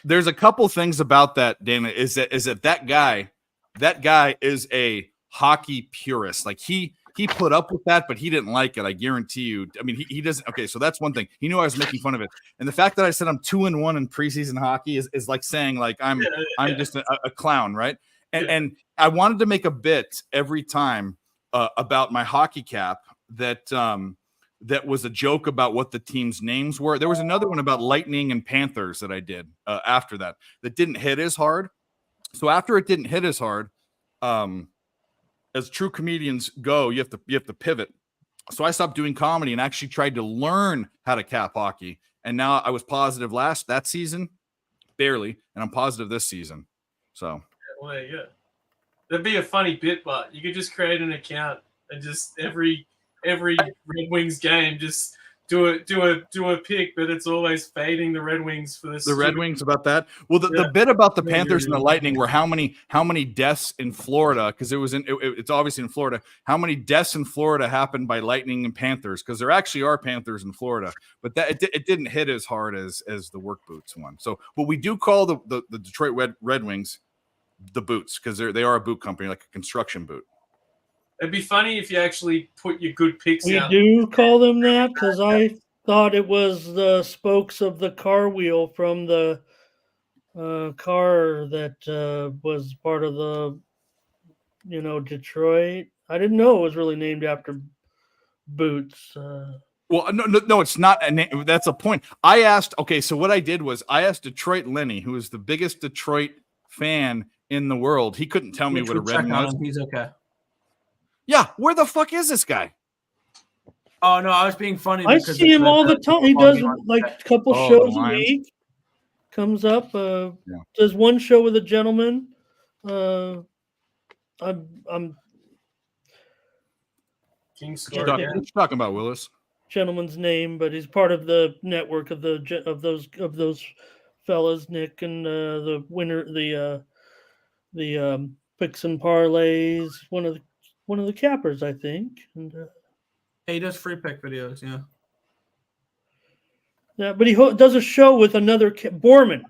there's a couple things about that, Dana. Is that guy is a hockey purist. Like he put up with that, but he didn't like it. I guarantee you. I mean, he doesn't. Okay, so that's one thing. He knew I was making fun of it, and the fact that I said I'm 2-1 in preseason hockey is like saying like I'm just a clown, right? And I wanted to make a bit every time about my hockey cap that was a joke about what the team's names were. There was another one about Lightning and Panthers that I did after that didn't hit as hard. So after it didn't hit as hard, as true comedians go, you have to pivot. So I stopped doing comedy and actually tried to learn how to cap hockey. And now I was positive that season, barely, and I'm positive this season. So. Well, there you go. That'd be a funny bit, but you could just create an account and just every Red Wings game, just do a pick, but it's always fading the Red Wings for this. The Red Wings about that. Well, the bit about the Panthers and the Lightning were how many deaths in Florida, because it's obviously in Florida. How many deaths in Florida happened by Lightning and Panthers? Because there actually are Panthers in Florida, but that it didn't hit as hard as the work boots one. So, but we do call the Detroit Red Wings the boots because they are a boot company, like a construction boot. It'd be funny if you actually put your good picks out. We do call them that because I thought it was the spokes of the car wheel from the car that was part of the, Detroit. I didn't know it was really named after boots. Well, no, it's not. That's a point. I asked. Okay, so what I did was I asked Detroit Lenny, who is the biggest Detroit fan in the world. He couldn't tell me what a red was. He's okay. Yeah, where the fuck is this guy? Oh no, I was being funny. I see him all the time. He does like a couple shows a week. Comes up, does one show with a gentleman. I'm King What are you talking about, Willis? Gentleman's name, but he's part of the network of those fellas, Nick, and the winner, the picks and parlays, one of the cappers, I think. And he does free pick videos, yeah, but he does a show with another Borman,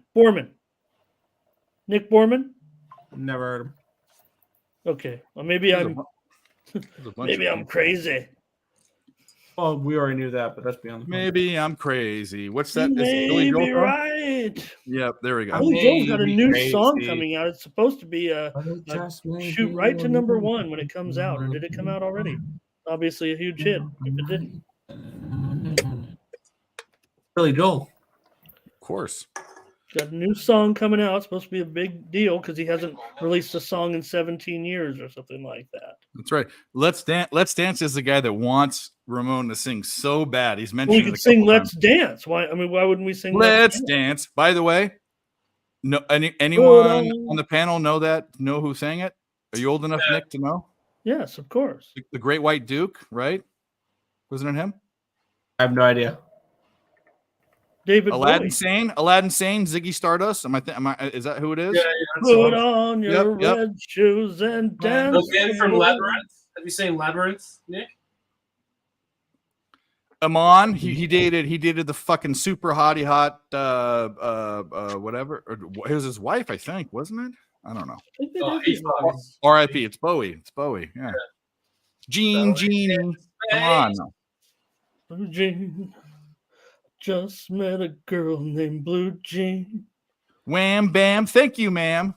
Nick Borman. Never heard him. Okay, well maybe I'm crazy. Well, we already knew that, but that's beyond the point. Maybe I'm crazy. What's that? Maybe right. Yep, there we go. Billy Joel's got a new song coming out. It's supposed to be a shoot right to number 1 when it comes out. Or did it come out already? Obviously a huge hit if it didn't. Billy Joel. Of course. Got a new song coming out. It's supposed to be a big deal because he hasn't released a song in 17 years or something like that. That's right. Let's Dance is the guy that wants Ramon to sing so bad. He's mentioned. We could sing "Let's Dance." Why? I mean, why wouldn't we sing "Let's Dance"? By the way, no, anyone on the panel know who sang it? Are you old enough, Nick, to know? Yes, of course. The Great White Duke, right? Wasn't it him? I have no idea. David Aladdin Bowie. Sane, Ziggy Stardust. Is that who it is? Yeah, that's Put right. on your Yep. red shoes and dance. The man from Labyrinth. Have you seen Labyrinth, Nick? Amon, he dated the fucking super hot whatever. Or it was his wife, I think, wasn't it? I don't know. Oh, he's R.I.P. It's Bowie. Yeah. Gene. Come on. Blue Jean. Just met a girl named Blue Jean. Wham bam. Thank you, ma'am.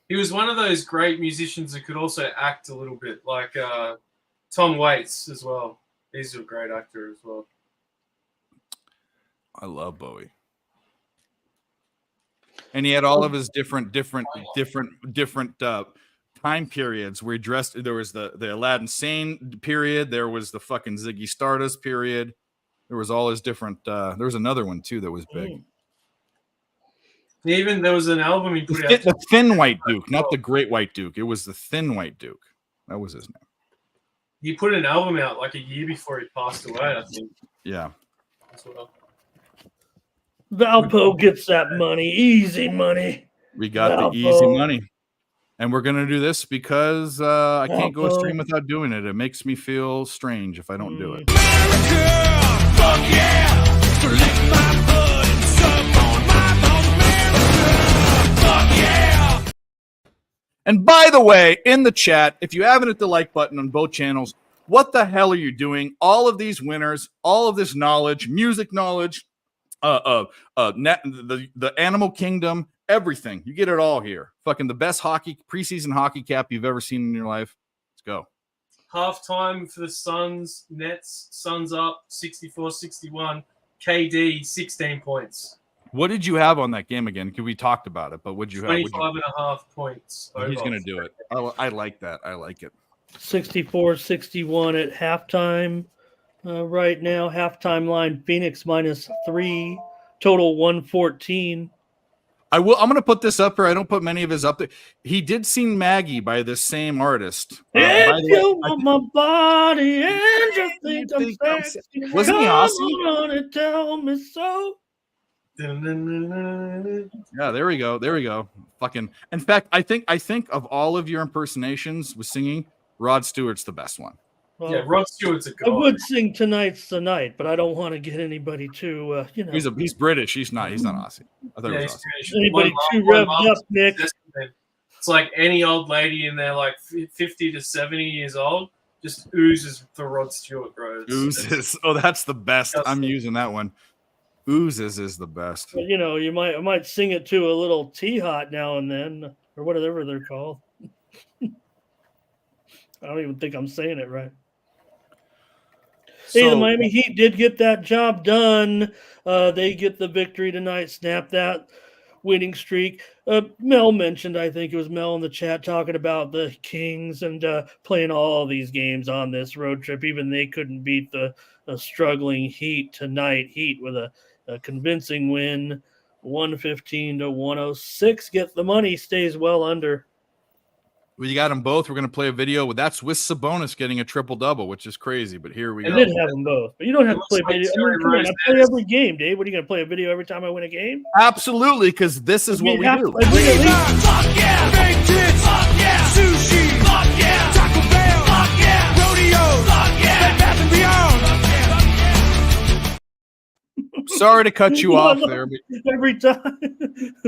He was one of those great musicians that could also act a little bit, like Tom Waits as well. He's a great actor as well. I love Bowie. And he had all of his different time periods where he dressed. There was the Aladdin Sane period. There was the fucking Ziggy Stardust period. There was all his different. There was another one too that was big. Even there was an album he put out. The Thin White Duke, not the Great White Duke. It was the Thin White Duke. That was his name. He put an album out like a year before he passed away, I think. Yeah. As well. Valpo gets that money, easy money. We got the easy money. And we're going to do this because I can't go a stream without doing it. It makes me feel strange if I don't do it. America, fuck yeah! So lick my butt and suck on my bones, America, fuck yeah! And by the way, in the chat, if you haven't hit the like button on both channels, what the hell are you doing? All of these winners, all of this knowledge, music knowledge, the Animal Kingdom, everything. You get it all here. Fucking the best preseason hockey cap you've ever seen in your life. Let's go. Halftime for the Suns, Nets, Suns up 64-61. KD 16 points. What did you have on that game again? Because we talked about it, but what'd you have? 25.5 points. He's going to do it. I like that. I like it. 64-61 at halftime. Right now, halftime line Phoenix -3, total 114. I'm going to put this up here. I don't put many of his up there. He did sing Maggie by this same artist. If you want my body and you think I'm sexy, wasn't he awesome? Come on and tell me so. Yeah, there we go. Fucking. In fact, I think of all of your impersonations with singing, Rod Stewart's the best one. Well, Yeah, Rod Stewart's a I god. would sing Tonight's the Night, but I don't want to get anybody too, He's British. He's not Aussie. I thought Yeah, he he's was Aussie. British. anybody My too mum- revved up, Nick. It's like any old lady in there, like 50 to 70 years old, just oozes for Rod Stewart, bro. Oozes. Oh, that's the best. I'm Disgusting. using that one. Oozes is the best. But, you might sing it to a little T-Hot now and then, or whatever they're called. I don't even think I'm saying it right. Hey, the Miami Heat did get that job done. They get the victory tonight, snap that winning streak. Mel mentioned, I think it was Mel in the chat, talking about the Kings and playing all these games on this road trip. Even they couldn't beat the struggling Heat tonight. Heat with a convincing win, 115-106. Get the money, stays well under. Well, you got them both. We're going to play a video. That's with Sabonis getting a triple-double, which is crazy, but here we I go. did have them both, but you don't have to play looks like video. Terry Come on, I Rose play Davis. every game, Dave. What are you going to play a video every time I win a game? Absolutely, because this is what we do. I win at least. Fuck yeah! Big tits! Fuck yeah! Sushi! Fuck yeah! Taco Bell! Fuck yeah! Rodeo! Fuck yeah! Bed Bath and Beyond! Sorry to cut you off there, but Every time.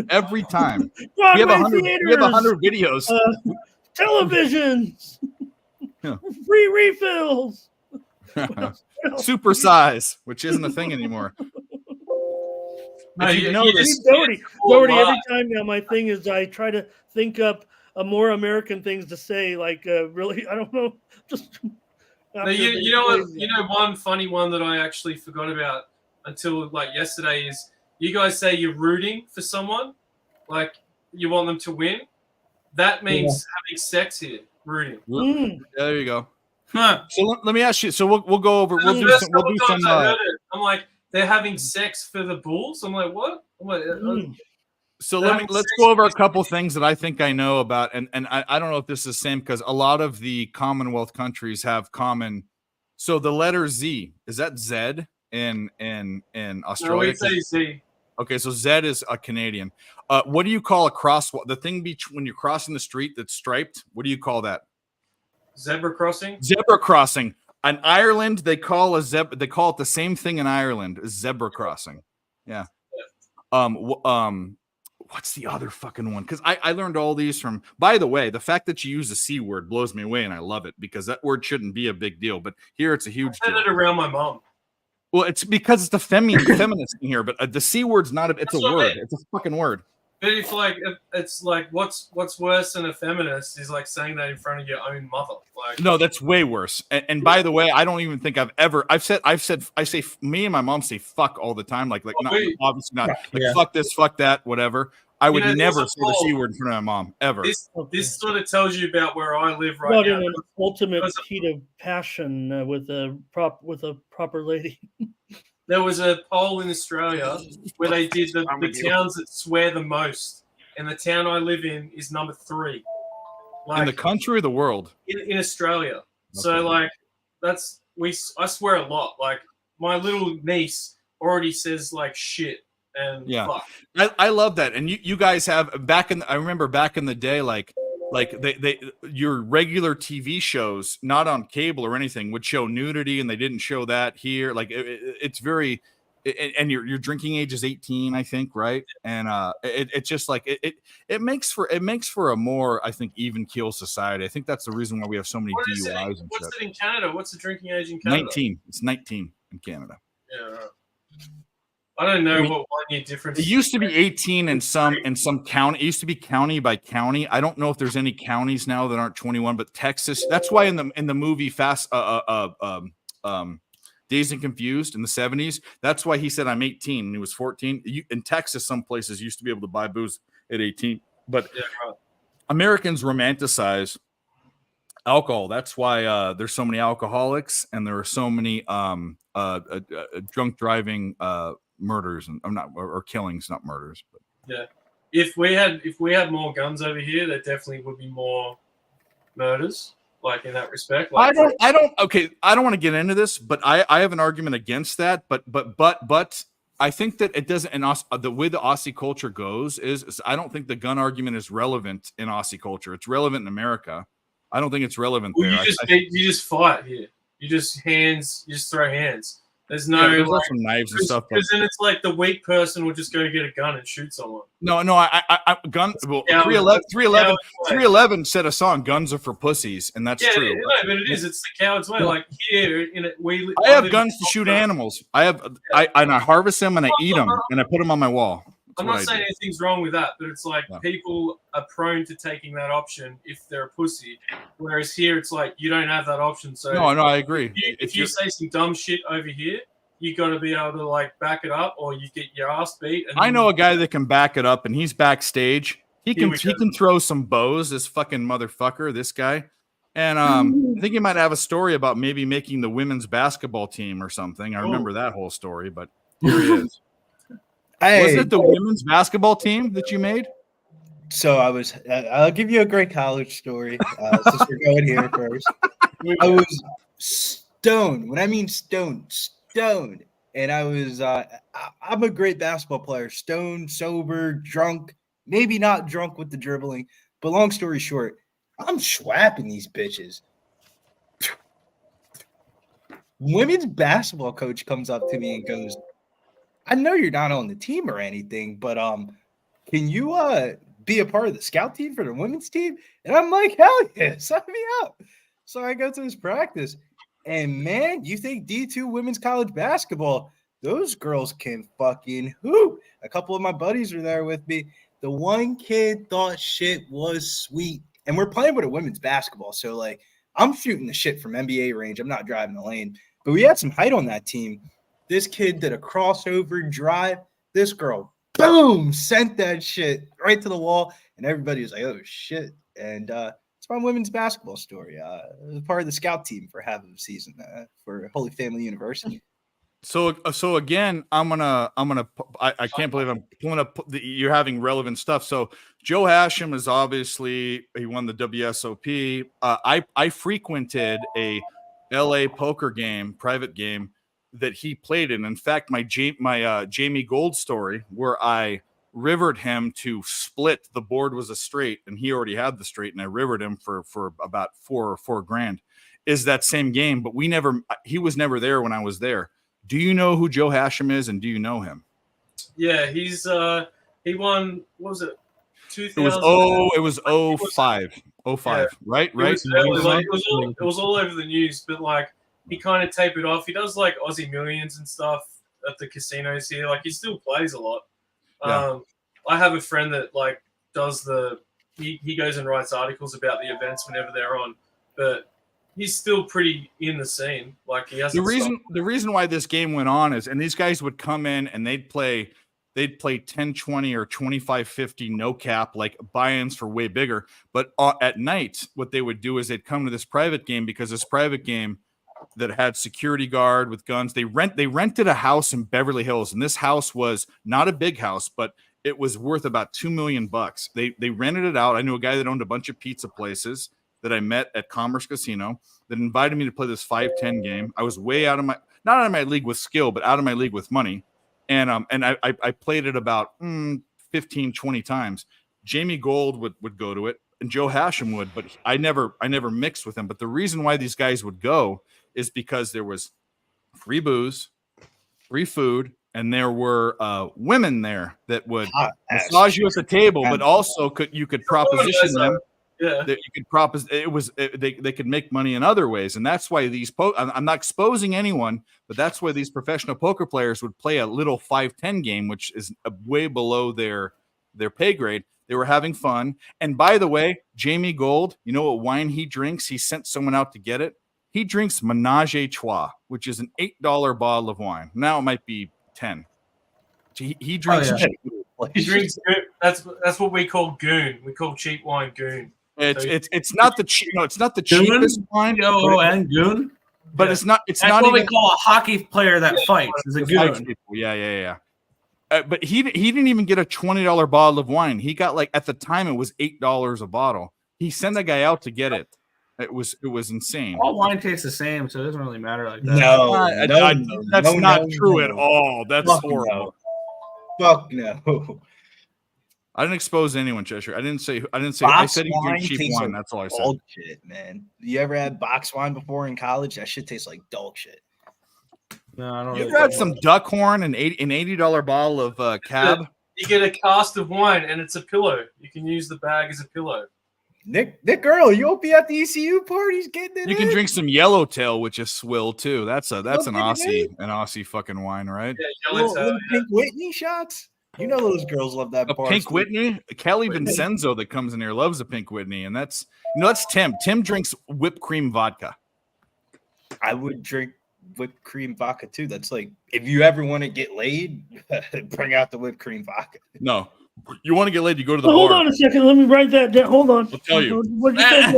every time. Broadway We have 100 theaters, videos. televisions, Yeah. free refills. Super size, which isn't a thing anymore. No, If you know this, Doherty, full every lot. time now, my thing is I try to think up more American things to say. Like, really, I don't know. Just No, you know what? You know one funny one that I actually forgot about until like yesterday is you guys say you're rooting for someone, like you want them to win. That means having sex here. Rooting. Mm. there you go. Huh. So let me ask you. So we'll go over. We'll do First some. We'll couple do times some. I heard it, I'm like, they're having sex for the Bulls. I'm like, what? I'm like, Mm. So That let's makes go sense. over a couple things that I think I know about, and I don't know if this is the same because a lot of the Commonwealth countries have common. So the letter Z, is that Zed in No, Australia? we say Z. Okay, so Z is a Canadian. What do you call a crosswalk? The thing when you're crossing the street that's striped. What do you call that? Zebra crossing. Zebra crossing. In Ireland, they call They call it the same thing in Ireland as zebra crossing. Yeah. What's the other fucking one? Because I learned all these from. By the way, the fact that you use the C word blows me away, and I love it because that word shouldn't be a big deal, but here it's a huge I deal. said it around my mom. Well, it's because it's the feminist in here, but the C word's not. It's That's a what I word. meant. It's a fucking word. But if it's like what's worse than a feminist is like saying that in front of your own mother. Like No, that's way worse. And by the way, I don't even think I say me and my mom say fuck all the time. Like not, obviously not. Like Yeah. fuck this, fuck that, whatever. I would never there's say the C word in front of my mom ever. This sort of tells you about where I live right Not now. in an ultimate Because heat of passion with a proper lady. there was a poll in Australia where they did the towns that swear the most, and the town I live in is number 3. In the country or the world? In Australia. So like I swear a lot. Like my little niece already says like shit and fuck. I love that. And you guys have I remember back in the day, like they your regular TV shows, not on cable or anything, would show nudity, and they didn't show that here. Like it's very, and your drinking age is 18, I think, right? And it's just like it makes for a more, I think, even keel society. I think that's the reason why we have so many DUIs and What's shit. it in Canada? What's the drinking age in Canada? 19. It's 19 in Canada. Yeah, right. I don't know what 1 year difference. It used to be 18 in some county. It used to be county by county. I don't know if there's any counties now that aren't 21, but Texas. That's why in the movie Dazed and Confused in the 70s, that's why he said I'm 18 and he was 14. In Texas, some places used to be able to buy booze at 18, but Americans romanticize alcohol. That's why there's so many alcoholics and there are so many drunk driving murders and or killings, not murders. But yeah, if we had more guns over here, there definitely would be more murders. Like in that respect, like, I don't want to get into this, but I have an argument against that. But I think that it doesn't. And the way the Aussie culture goes is I don't think the gun argument is relevant in Aussie culture. It's relevant in America. I don't think it's relevant there. You just fight here. You just throw hands. There's no there's some knives and stuff. Because then it's like the weak person will just go get a gun and shoot someone. No, I gun. Well, 311 said a song. Guns are for pussies, and that's true. No, but it is. It's the coward's way. Like here, I have guns to shoot animals. I harvest them and I eat them and I put them on my wall. I'm not saying anything's wrong with that, but it's like people are prone to taking that option if they're a pussy. Whereas here, it's like you don't have that option. So no, I agree. If you say some dumb shit over here, you got to be able to like back it up, or you get your ass beat. And I know a guy that can back it up, and he's backstage. He can throw some bows. This fucking motherfucker, this guy. And I think he might have a story about maybe making the women's basketball team or something. I remember that whole story, but here he is. Was it the women's basketball team that you made? So I'll give you a great college story since we're going here first. I was stoned. When I mean stoned. And I was, I'm a great basketball player. Stoned, sober, drunk, maybe not drunk with the dribbling. But long story short, I'm schwapping these bitches. Women's basketball coach comes up to me and goes, I know you're not on the team or anything, but can you be a part of the scout team for the women's team? And I'm like, hell yeah, sign me up. So I go to this practice, and man, you think D2 women's college basketball, those girls can fucking hoop. A couple of my buddies were there with me. The one kid thought shit was sweet. And we're playing with a women's basketball. So, like, I'm shooting the shit from NBA range. I'm not driving the lane. But we had some height on that team. This kid did a crossover drive. This girl, boom, sent that shit right to the wall. And everybody was like, oh, shit. And it's my women's basketball story. I was part of the scout team for half of the season for Holy Family University. So again, I can't believe I'm pulling up. You're having relevant stuff. So Joe Hashem is obviously, he won the WSOP. I frequented a LA poker game, private game, that he played in. In fact, my Jamie Gold story where I rivered him to split, the board was a straight and he already had the straight, and I rivered him for about $4 grand, is that same game. But he was never there when I was there. Do you know who Joe Hashem is, and do you know him? Yeah, he won, what was it? 2000? It was 05. 05, right? It was all over the news, but like he kind of tapered off. He does like Aussie Millions and stuff at the casinos here. Like he still plays a lot. Yeah. I have a friend that like does he goes and writes articles about the events whenever they're on, but he's still pretty in the scene. Like he hasn't. The reason why this game went on is, and these guys would come in and they'd play 10-20 or 25-50 no cap, like buy-ins for way bigger. But at night, what they would do is they'd come to this private game, because this private game that had security guard with guns, they rented a house in Beverly Hills, and this house was not a big house, but it was worth about $2 million. They rented it out. I knew a guy that owned a bunch of pizza places that I met at Commerce Casino that invited me to play this 5-10 game. I was way not out of my league with skill, but out of my league with money. And I played it about 15, 20 times. Jamie Gold would go to it, and Joe Hashem would, but I never mixed with him. But the reason why these guys would go is because there was free booze, free food, and there were women there that would massage you at the table, but also you could proposition them. Yeah, that you could they could make money in other ways, and that's why I'm not exposing anyone, but that's why these professional poker players would play a little 5-10 game, which is way below their pay grade. They were having fun. And by the way, Jamie Gold, you know what wine he drinks? He sent someone out to get it. He drinks Menage a Trois, which is an $8 bottle of wine. Now it might be 10. He drinks. He drinks. That's what we call goon. We call cheap wine goon. It's not the cheap. No, it's not the cheapest wine. And goon. But it's not. It's That's not what even, we call a hockey player that fights. Is a goon. Yeah. But he didn't even get a $20 bottle of wine. He got, like, at the time it was $8 a bottle. He sent a guy out to get it. It was insane. All wine tastes the same, so it doesn't really matter like that. That's not true at all. That's horrible. Fuck no. I didn't expose anyone, Cheshire. I didn't say. Box I said he wine drank cheap tastes wine. like That's all I said. dog shit, man. You ever had box wine before in college? That shit tastes like dog shit. No, I don't. You ever had some Duckhorn and an $80 bottle of Cab? You get a cast of wine and it's a pillow. You can use the bag as a pillow. Nick girl, you'll be at the ECU parties getting it. You can drink some Yellowtail, which is swill too. That's an Aussie fucking wine, right? Yeah, little Pink Whitney shots. You know those girls love that. A Pink Whitney. Kelly Vincenzo that comes in here loves a Pink Whitney, and that's Tim. Tim drinks whipped cream vodka. I would drink whipped cream vodka too. That's like, if you ever want to get laid, bring out the whipped cream vodka. No, you want to get laid, you go to the Hold bar. on a second. Let me write that down. Hold on. I'll tell you. What'd you say?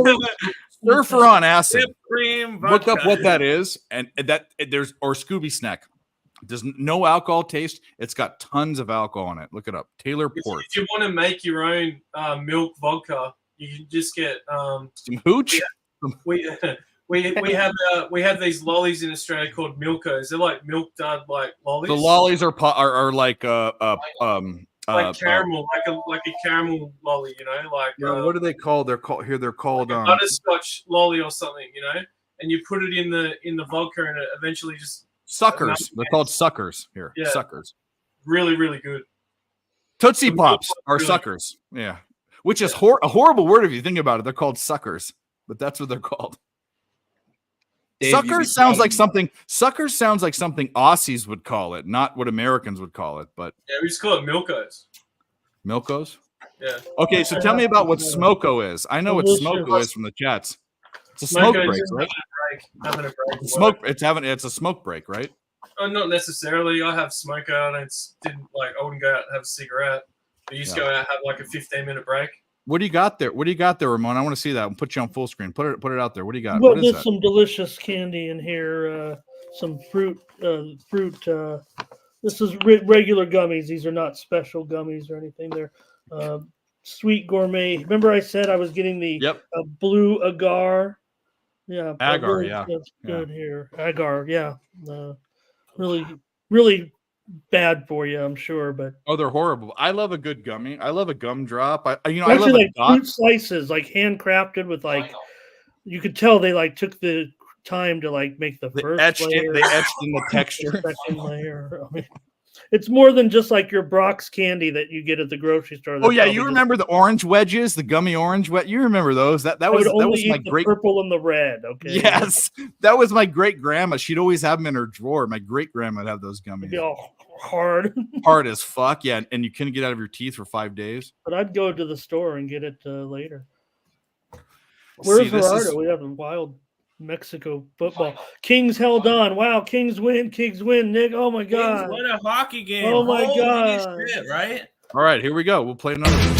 Surfer on acid. Whipped cream Look vodka. up what that is, and there's Scooby Snack. Does no alcohol taste. It's got tons of alcohol in it. Look it up. Taylor Port. If you want to make your own milk vodka, you can just get some hooch. Yeah. We have these lollies in Australia called Milkos. They're like milk dud like lollies. The lollies are like like caramel, like a caramel lolly, you know, like what are they called? They're called a butterscotch lolly or something, you know. And you put it in the vodka, and it eventually just suckers. They're called suckers here. Yeah. Suckers. Really, really good. Tootsie Pops are suckers. Yeah, which is a horrible word if you think about it. They're called suckers, but that's what they're called. Dave, suckers sounds like something. Suckers sounds like something Aussies would call it, not what Americans would call it. But yeah, we just call it Milkos. Milkos. Yeah. Okay, so tell me about what Smoko is. I know what Smoko is from the chats. It's a smoke break, right? Having a break. It's a smoke break, right? Not necessarily. I have smoke out. I wouldn't go out and have a cigarette. I used to go out and have like a 15-minute break. What do you got there? Ramon? I want to see that. I'll put you on full screen. Put it out there. What do you got? Well, what is there's that? some delicious candy in here. Some fruit. This is regular gummies. These are not special gummies or anything. They're sweet gourmet. Remember, I said I was getting the blue agar. Yeah, agar. Yeah, that's good here. Agar. Yeah. really, really bad for you, I'm sure. But Oh, they're horrible. I love a good gummy. I love a gum drop. I actually, love a like dot. fruit slices, like handcrafted with like, you could tell they like took the time to like make the They first etched layer, in the texture. the second layer. I mean, it's more than just like your Brock's candy that you get at the grocery store. Oh That's yeah, probably you just- remember the orange wedges, the gummy orange wedge? You remember those? That I would was only my eat the great. purple and the red. Okay. Yes, that was my great grandma. She'd always have them in her drawer. My great grandma would have those It'd gummies. be all hard. Hard as fuck. Yeah, and you couldn't get out of your teeth for 5 days. But I'd go to the store and get it later. Where's this Gerardo? is- We have a wild Mexico football. Kings held on. Wow, Kings win. Kings win, Nick. Oh my God. What a hockey game. Oh my Holy God. shit, right? All right, here we go. We'll play another one.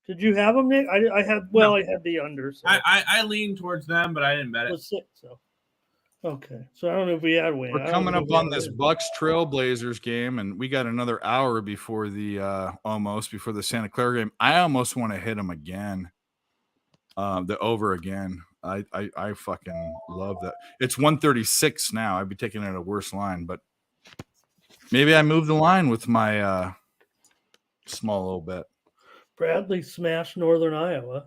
Did you have them, Nick? I had. Well, I had the under. So I leaned towards them, but I didn't bet it it. was 6. So okay. So I don't know if we had win. We're coming up on this Bucks Trailblazers game, and we got another hour before the almost before the Santa Clara game. I almost want to hit them again. The over again. I fucking love that. It's 136 now. I'd be taking it at a worse line, but maybe I move the line with my small little bet. Bradley smashed Northern Iowa.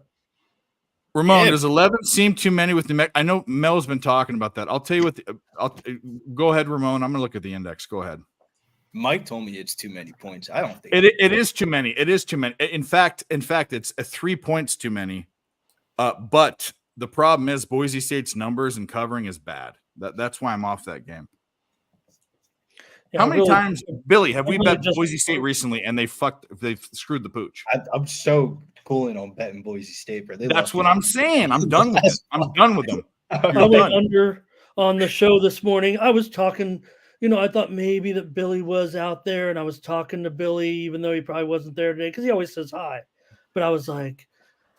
Ramon, does 11 seem too many with New Mexico? I know Mel's been talking about that. I'll tell you what. I'll go ahead, Ramon. I'm gonna look at the index. Go ahead. Mike told me it's too many points. I don't think It is too many. It is too many. In fact, it's 3 points too many. But the problem is Boise State's numbers and covering is bad. That's why I'm off that game. Yeah, How many really- times, Billy, have we really bet just- Boise State recently and they've screwed the pooch? I'm so cooling on betting Boise State, bro. That's what I'm saying. I'm done with it. I'm done with them. I You're went done. under on the show this morning. I was talking, I thought maybe that Billy was out there, and I was talking to Billy, even though he probably wasn't there today, because he always says hi. But I was like,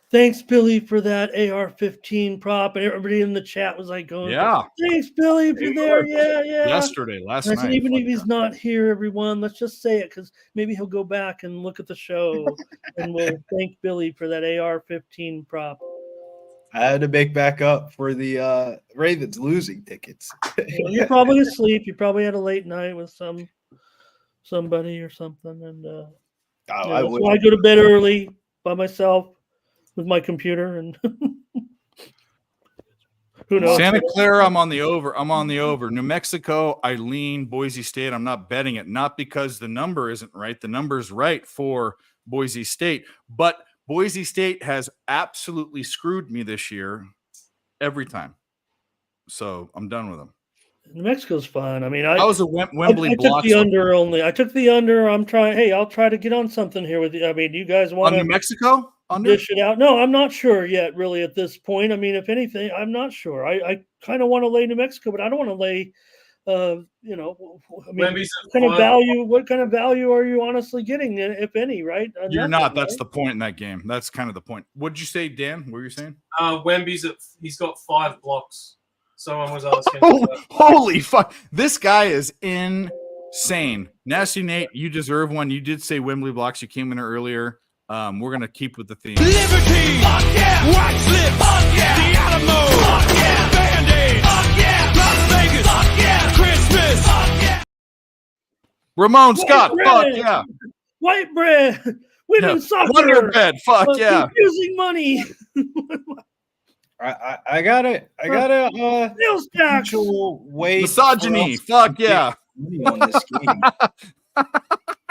thanks, Billy, for that AR-15 prop. And everybody in the chat was like going, Yeah. thanks, Billy, if you're there. Yeah, yeah. Yesterday, last And I said, night. even Fuck if he's not here, everyone, let's just say it, because maybe he'll go back and look at the show, and we'll thank Billy for that AR-15 prop. I had to make back up for the Ravens losing tickets. You're probably asleep. You probably had a late night with somebody or something, and I that's would. why I go to bed early by myself with my computer, and who knows? Santa Clara, I'm on the over. New Mexico, I lean Boise State. I'm not betting it, not because the number isn't right. The number's right for Boise State, but Boise State has absolutely screwed me this year every time. So I'm done with them. New Mexico's fun. I mean, I was a Wembley I took block the under only. I took the under. I'm trying. Hey, I'll try to get on something here with you. I mean, do you guys on want New to Mexico under. dish it out? No, I'm not sure yet, really, at this point. I mean, if anything, I'm not sure. I kind of want to lay New Mexico, but I don't want to lay. I mean, Wemby's what kind of at value? What kind of value are you honestly getting, if any? Right? You're Nothing, not. That's right? the point in that game. That's kind of the point. What'd you say, Dan? What were you saying? Wemby's he's got 5 blocks. Someone was asking. Holy fuck. This guy is insane. Nasty Nate, you deserve one. You did say Wembley blocks. You came in earlier. We're going to keep with the theme. Liberty! Fuck yeah! White Slip! Fuck yeah! The Alamo! Fuck yeah! Band-Aid! Fuck yeah! Las Vegas! Fuck yeah! Christmas! Fuck yeah! Ramon Scott, White fuck bread! yeah. White bread, women's soccer, Wonder Bed, fuck yeah. confusing money, I got it. sales tax. Potential way Misogyny, for us fuck to yeah. get money on this game.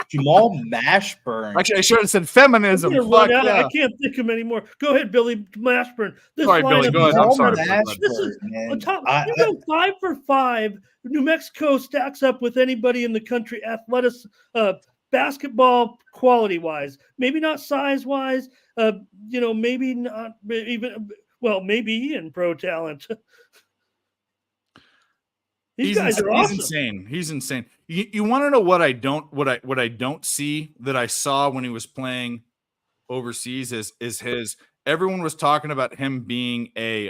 Jamal Mashburn. Actually, I should have said I'm feminism. gonna Fuck run out. yeah. I can't think of any more. Go ahead, Billy Mashburn. This Sorry, Billy, lineup go ahead. is I'm all sorry. Mashburn. This is man. on top. I- You go 5 for 5. New Mexico stacks up with anybody in the country, basketball quality wise. Maybe not size wise. Maybe not even. Well, maybe in pro talent. These guys are awesome. insane. He's insane. You want to know what I don't see that I saw when he was playing overseas is his. Everyone was talking about him being a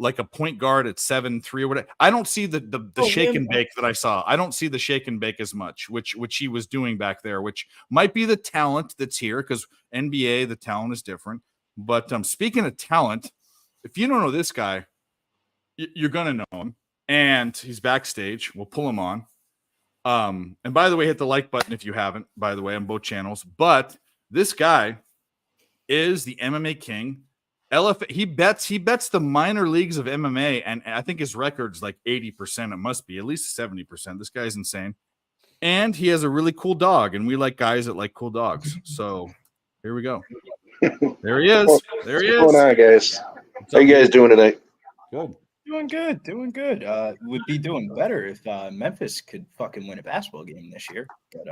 like a point guard at 7'3" or whatever. I don't see the shake and bake that I saw. I don't see the shake and bake as much, which he was doing back there, which might be the talent that's here, because NBA, the talent is different. But speaking of talent, if you don't know this guy, you're gonna know him, and he's backstage. We'll pull him on. And by the way, hit the like button if you haven't, by the way, on both channels. But this guy is the MMA king. He bets the minor leagues of MMA, and I think his record's like 80%. It must be at least 70%. This guy's insane. And he has a really cool dog, and we like guys that like cool dogs. So here we go. There he is. There he is. What's going on, guys? How you guys doing tonight? Good. Doing good. Would be doing better if Memphis could fucking win a basketball game this year. But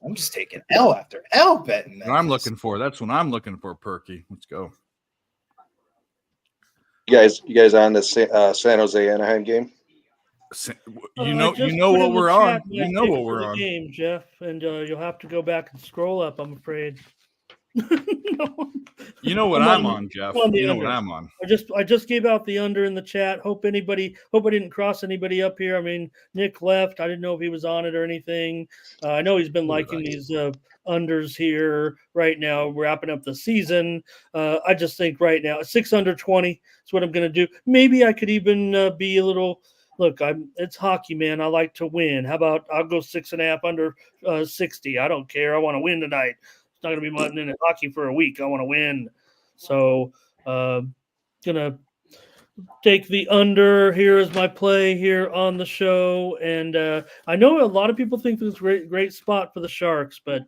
I'm just taking L after L betting. What I'm looking for. That's what I'm looking for, Perky. Let's go. You guys on the San Jose Anaheim game? You know what we're on. You know what we're on. Game, Jeff, and you'll have to go back and scroll up, I'm afraid. No. You know what I'm on, Jeff. You know what I'm on. I just gave out the under in the chat. Hope I didn't cross anybody up here. I mean, Nick left. I didn't know if he was on it or anything. I know he's been liking these unders here right now, wrapping up the season. I just think right now 6 under 20 is what I'm going to do. Maybe I could even be a little. Look, it's hockey, man. I like to win. How about I'll go 6.5 under 60? I don't care. I want to win tonight. It's not going to be mutton in hockey for a week. I want to win. So, gonna take the under here as my play here on the show. And I know a lot of people think this is a great spot for the Sharks, but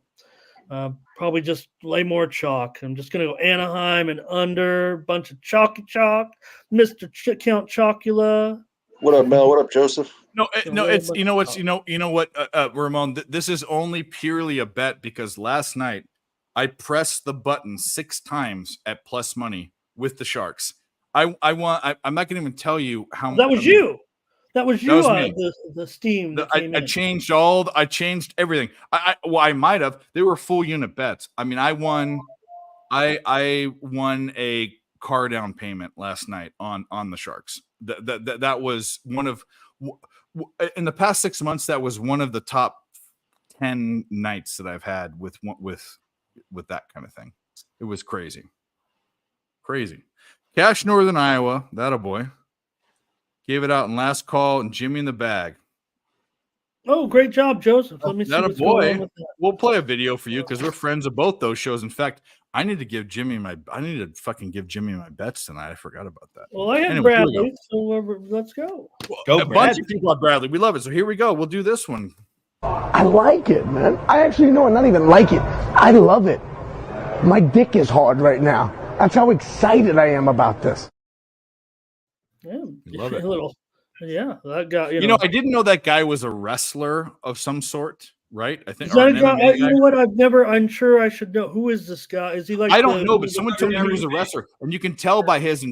probably just lay more chalk. I'm just going to go Anaheim and under, bunch of chalky chalk, Mr. Count Chocula. What up, Mel? What up, Joseph? No, it's you know what, Ramon. This is only purely a bet because last night I pressed the button 6 times at plus money with the Sharks. I'm not going to even tell you how. That was you. That was you. The Steam. I changed everything. I might have. They were full unit bets. I mean, I won a car down payment last night on the Sharks. That was one of, in the past 6 months, that was one of the top 10 nights that I've had with that kind of thing. It was crazy. Cash Northern Iowa, that a boy. Gave it out in last call and Jimmy in the bag. Oh, great job, Joseph. Let me see that a what's going on boy. with that. We'll play a video for you because we're friends of both those shows. In fact, I need to fucking give Jimmy my bets tonight. I forgot about that. Well, I had Anyway, here we Bradley, so let's go. A bunch of people have Bradley. We love it. So here we go. We'll do this one. I like it, man. I actually know, not even like it. I love it. My dick is hard right now. That's how excited I am about this. Yeah, Love it. Yeah, that guy. You know, I didn't know that guy was a wrestler of some sort, right? I think. Is that or a an guy, MMA you know what? I'm sure I should know. Who is this guy? Is he like? I don't know, but someone told me he was a wrestler, and you can tell by his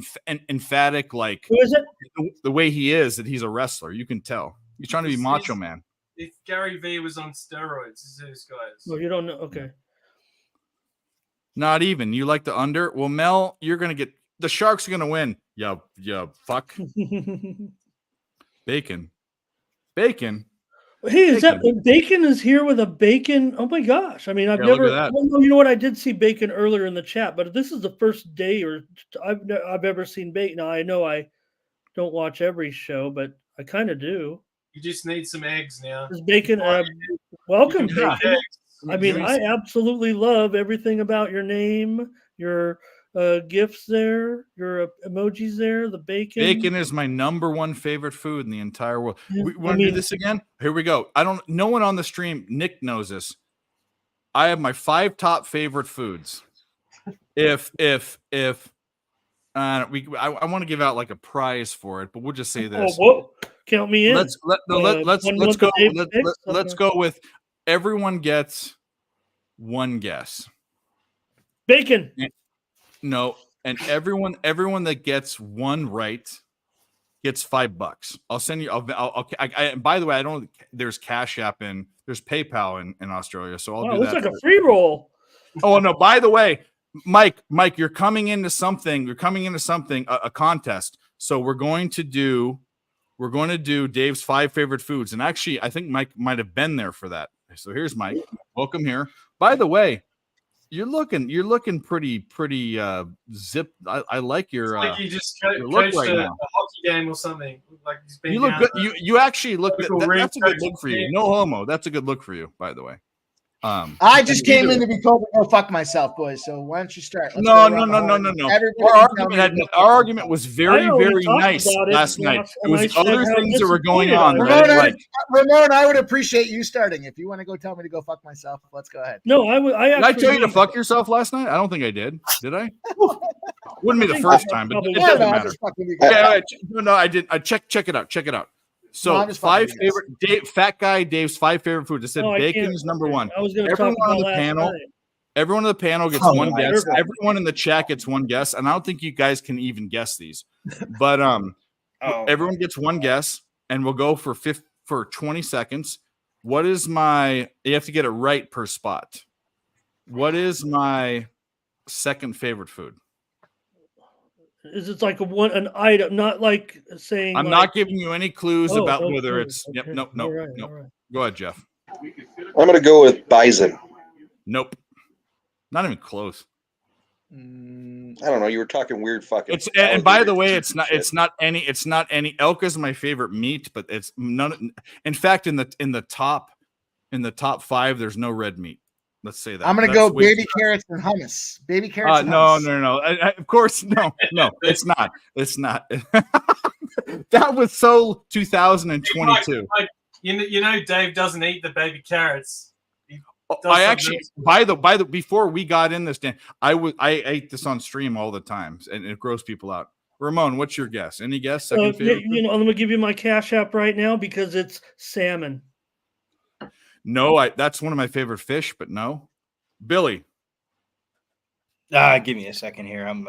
emphatic, like, who is it? The way he is, that he's a wrestler. You can tell he's trying to be Macho Man. If Gary Vee was on steroids, this is this guys. Well, you don't know. Okay. Not even. You like the under? Well, Mel, you're gonna get the Sharks are gonna win. Yeah, fuck. Bacon. Hey, is that Bacon is here with a Bacon? Oh my gosh! I mean, I've never. Well, you know what? I did see Bacon earlier in the chat, but this is the first day or I've ever seen Bacon. Now I know I don't watch every show, but I kind of do. You just need some eggs now. Is Bacon? Welcome, Bacon. I mean, I absolutely love everything about your name, your gifts there, your emojis there, the bacon. Bacon is my #1 favorite food in the entire world. We want to do this again? Here we go. No one on the stream, Nick knows this. I have my 5 top favorite foods. I want to give out like a prize for it, but we'll just say this. Whoa. Count me in. Let's go. Let's go with everyone gets 1 guess. Bacon. No, and everyone that gets 1 right gets $5. I'll send you. By the way, I don't. There's Cash App and there's PayPal in Australia, so I'll do that. Looks like a free roll. Oh no! By the way, Mike, you're coming into something. A contest. So we're going to do Dave's 5 favorite foods. And actually, I think Mike might have been there for that. So here's Mike. Welcome here. By the way, you're looking pretty zip. I like your It's like you just your look coached right a now. hockey game or something. Like he's been You look down good. the- You actually look. Typical That's a good ring look for you. coaching No homo. That's a good look for you, by the way. I just came either- in to be told to go fuck myself, boys. So why don't you start? Let's No. go around the horn. Everybody Our can tell me argument, to our go argument was very, I already very talked nice about it last night. last- It was and I said other how things that were going disappointed on I that I was. didn't like. Ramon, I would appreciate you starting. If you want to go tell me to go fuck myself, let's go ahead. No, I would. I Did I actually tell you to mean- fuck yourself last night? I don't think I did. Did I? Wouldn't be the I think first I time, but probably it did. doesn't No, I'm matter. just fucking with you. No, I did. I check it out. Check it out. So No, I'm just 5 fucking with you guys. favorite Fat Guy Dave's 5 favorite foods. I said No, I bacon can't- is number 1. I was going to Everyone talk on about the last panel. night. Everyone on the panel gets Oh, one my guess. God. Everyone in the chat gets one guess, and I don't think you guys can even guess these. But everyone gets one guess, and we'll go for 20 seconds. What is my? You have to get it right per spot. What is my second favorite food? Is it like an item, not like saying? I'm like, not giving you any clues Oh, about no whether clues. it's. Yep. Okay. Nope. All Nope. right, Nope. all right. Go ahead, Jeff. I'm going to go with bison. Nope. Not even close. I don't know. You were talking weird fucking. It's and by the alligator way, shit. it's not any elk is my favorite meat, but it's none. In fact, in the top 5, there's no red meat. Let's say that. I'm gonna That's go way baby too- carrots and hummus. Baby carrots. and No, hummus. of course, no. It's not. It's not. That was so 2022. Like, you know, Dave doesn't eat the baby carrots. He does I something actually, else. by the before we got in this, Dan, I ate this on stream all the time, and it grows people out. Ramon, what's your guess? Any guess? Second favorite? I'm going to give you my Cash App right now because it's salmon. No, that's one of my favorite fish, but no. Billy, Give me a second here. I'm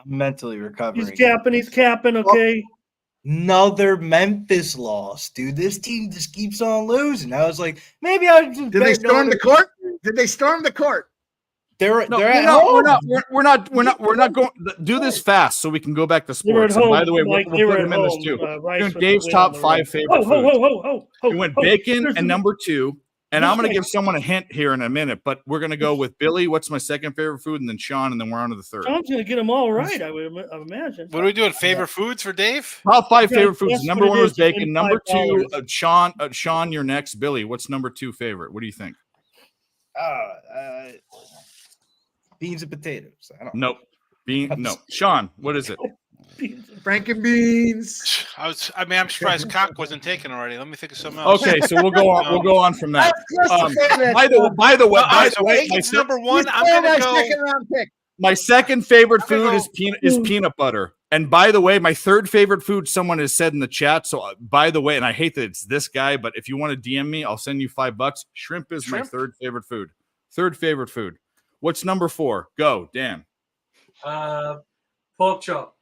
mentally recovering. He's capping. Okay. Another Memphis loss, dude. This team just keeps on losing. I was like, maybe I just Did they storm the court? Did they storm the court? They're no, at we're home. not going. Do this fast so we can go back to They were at sports. And by home, the way, Mike, we'll they were put at him in this home. too. Rice Doing with the Dave's win top on the 5 road. favorite foods. Ho, We went ho. bacon There's and no- number 2. And This I'm going to guy- give someone a hint here in a minute, but we're going to go with Billy. What's my second favorite food? And then Sean, and then we're on to the third. Sean's going to get them all right, I would imagine. What are we doing? Favorite foods for Dave? Top 5 Yeah, favorite foods. guess Number what 1 it was is, you win bacon. Number 2, $5. Sean, you're next. Billy, what's number 2 favorite? What do you think? Beans and potatoes. I don't know. Nope. No. Sean, what is it? Franken beans. I'm surprised cock wasn't taken already. Let me think of something else. Okay, so we'll go on. We'll go on from that. By the way, it's number 1. He's I'm still gonna my go. second round pick. my second favorite I'm gonna food go- is peanut butter. And by the way, my third favorite food, someone has said in the chat. So by the way, and I hate that it's this guy, but if you want to DM me, I'll send you $5. Shrimp is my Shrimp? third favorite food. Third favorite food. What's number 4? Go, Dan. Pork chop.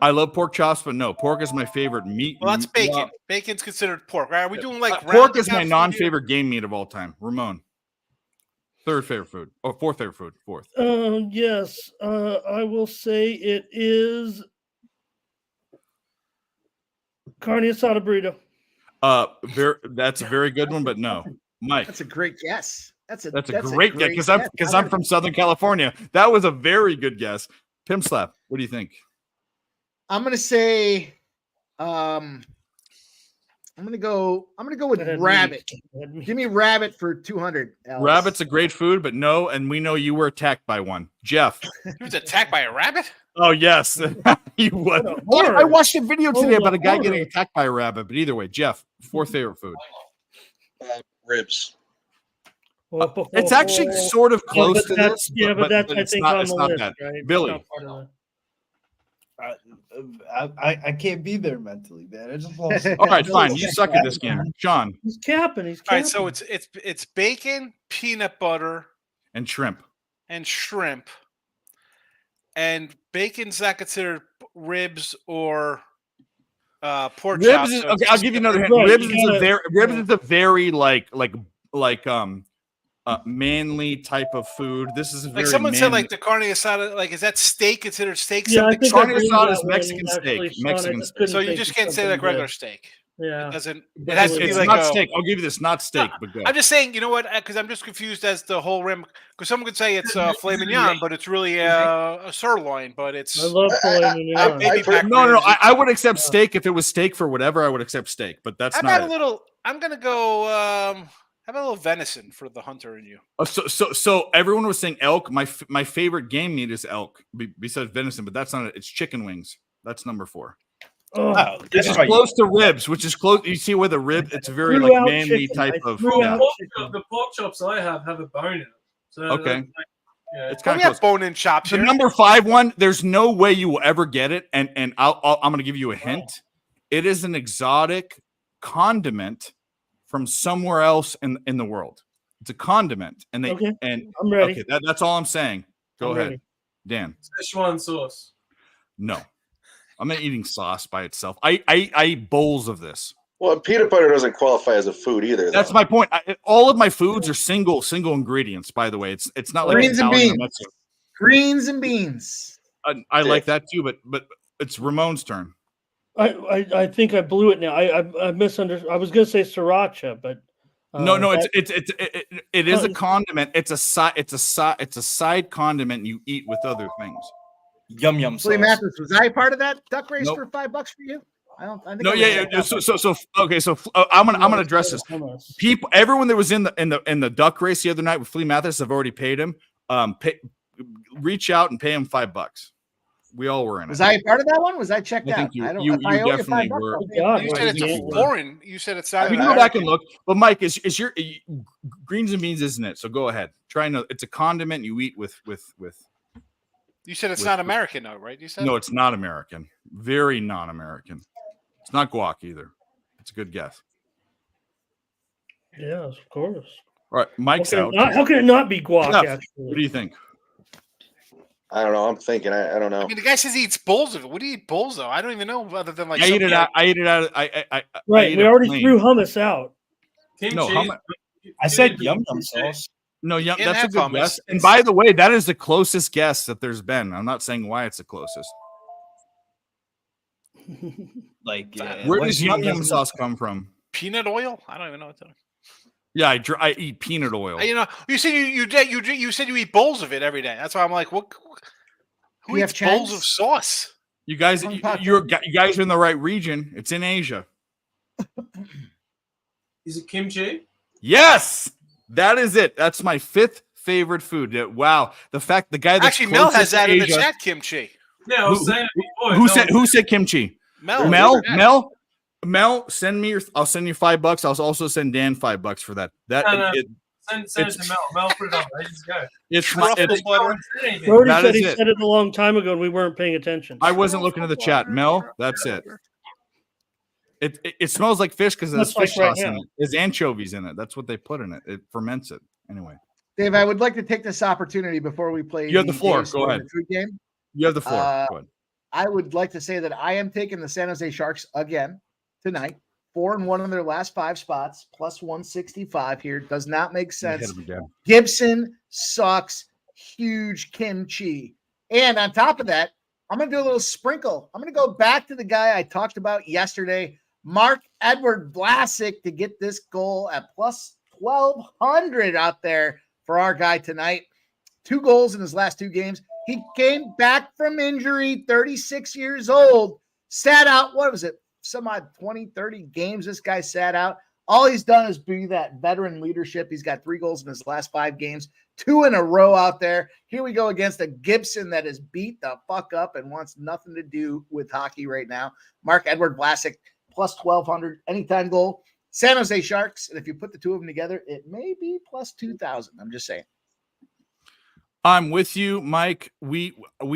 I love pork chops, but no, pork is my favorite meat. Well, that's bacon. Bacon's considered pork, right? Are we doing like pork is my rounding up for you? non-favorite game meat of all time. Ramon. Third favorite food. Or fourth favorite food. Fourth. Yes. I will say it is carne asada burrito. That's a very good one, but no. Mike. That's a great guess. That's a great guess because I'm from Southern California. That was a very good guess. Pim Slap, what do you think? I'm gonna say, I'm gonna go with Go ahead, rabbit. Go ahead, Give me rabbit for 200. Alex. Rabbit's a great food, but no, and we know you were attacked by one. Jeff. He was attacked by a rabbit? Oh yes, you would. horror. I watched a video today Oh, about a guy horror. getting attacked by a rabbit. But either way, Jeff, fourth favorite food. Ribs. It's actually sort of close to that's, this. Yeah, but that's I it's think not, on it's the not list, that. right? It's Billy. not part of I can't be there mentally, man. I just lost. All right, fine. You suck at this game, Sean. He's capping. He's All capping. right, so it's bacon, peanut butter, And shrimp. and shrimp. And bacon's not considered ribs or pork Ribs chops. is, so okay, it's I'll just give you another hint. Right, Ribs you is a gotta- very ribs is a very like manly type of food. This is very Like someone manly. said, like the carne asada. Like, is that steak considered steak? Yeah, I Something think I Carne believe asada that is one, Mexican actually, steak. Sean, I Mexican just steak. couldn't So you think just of can't say something like regular good. steak. Yeah. It doesn't. It It's has to be It's like not a, steak. I'll give you this. Not steak, but go. I'm just saying, you know what? Because I'm just confused as the whole rim. Because someone could say it's filet mignon, but it's really a sirloin. But it's I love filet mignon. baby I've heard- back No. ribs. I would accept steak if it was steak for whatever. I would accept steak, but that's How not about it. a little? I'm gonna go. How about a little venison for the hunter in you? So everyone was saying elk. My favorite game meat is elk, besides venison, but that's not it. It's chicken wings. That's number 4. Oh, Which is close to ribs, which is close. You see where the rib? It's a very like Throughout manly chicken. type I of. threw Yeah. out chicken. The pork chops I have a bone in them. So Okay. yeah. It's Well, kind we of have bone-in chops The here. number 5 one. There's no way you will ever get it, and I'm going to give you a hint. It is an exotic condiment from somewhere else in the world. It's a condiment, and they Okay, and I'm ready. okay. That's all I'm saying. Go I'm ahead, ready. Dan. Szechuan sauce. No, I'm not eating sauce by itself. I eat bowls of this. Well, peanut butter doesn't qualify as a food either. That's though. my point. All of my foods are single ingredients. By the way, it's not like Greens and Italian or beans. Mexican. Greens and beans. I like that too, but it's Ramon's turn. I think I blew it now. I misunderstood. I was going to say sriracha, but No, that- it is a condiment. It's a side condiment you eat with other things. Yum yum Willie sauce. Mathis, was I part of that duck race Nope. for $5 for you? I think No, I yeah. was. So okay. So I'm gonna address this. People, everyone that was in the duck race the other night with Flea Mathis, I've already paid him. Reach out and pay him $5. We all were in it. Was I part of that one? Was I checked I out? think you- I don't. you- if I you owe you definitely $5, were. I'll pay God, You it. said it's a Yeah. foreign. You said it's not. We can go back and look. But Mike, is your greens and beans, isn't it? So go ahead. Try and it's a condiment you eat with. You said it's with- not American, though, right? You said No, it's not American. Very non-American. It's not guac either. It's a good guess. Yes, of course. All right, Mike's out. How can it not be guac? Jeff, Actually, what do you think? I don't know. I'm thinking. I don't know. I mean, the guy says he eats bowls of it. What do you eat bowls though? I don't even know other than like. I eat something it out. like- I eat it out. I right? eat We it already plain. threw hummus out. No, hummus. I said yum yum sauce. No, yeah, Can't that's a have good hummus. guess. And by the way, that is the closest guess that there's been. I'm not saying why it's the closest. Like, Where what does is yum yum sauce come from? Peanut oil? I don't even know what that. Yeah, I eat peanut oil. You know, you said you said you eat bowls of it every day. That's why I'm like, what? Who PF eats bowls Chang's? of sauce? You guys, you guys are in the right region. It's in Asia. Is it kimchi? Yes, that is it. That's my 5th favorite food. Wow, the fact the guy that's Actually, Mel has closest to that in the Asia- chat. Kimchi. Yeah, I was saying it before. Who said kimchi? Mel. Mel, send me I'll send you $5. I'll also send Dan $5 for that. No. Send it it's- to Mel. Mel, put it on. There you go. It's my, Truffle it's, butter. Brody That said is he it. said it a long time ago, and we weren't paying attention. I wasn't looking at the chat. Mel, that's it. It smells like fish because there's That's like fish right sauce in now. it. There's anchovies in it. That's what they put in it. It ferments it. Anyway, Dave, I would like to take this opportunity before we play. You have the floor. Dave's Go Score ahead. the Food game. you have the floor. Go ahead. I would like to say that I am taking the San Jose Sharks again tonight. 4-1 in their last 5 spots, plus 165 here. Does not make You sense. hit him again. Gibson sucks. Huge kimchi. And on top of that, I'm going to do a little sprinkle. I'm going to go back to the guy I talked about yesterday, Marc-Edouard Vlasic, to get this goal at plus 1,200 out there for our guy tonight. 2 goals in his last 2 games. He came back from injury, 36 years old, sat out, what was it, some odd 20, 30 games this guy sat out. All he's done is be that veteran leadership. He's got 3 goals in his last 5 games, 2 in a row out there. Here we go against a Gibson that is beat the fuck up and wants nothing to do with hockey right now. Marc-Edouard Vlasic, plus 1,200, anytime goal. San Jose Sharks, and if you put the 2 of them together, it may be plus 2,000. I'm just saying. I'm with you, Mike. We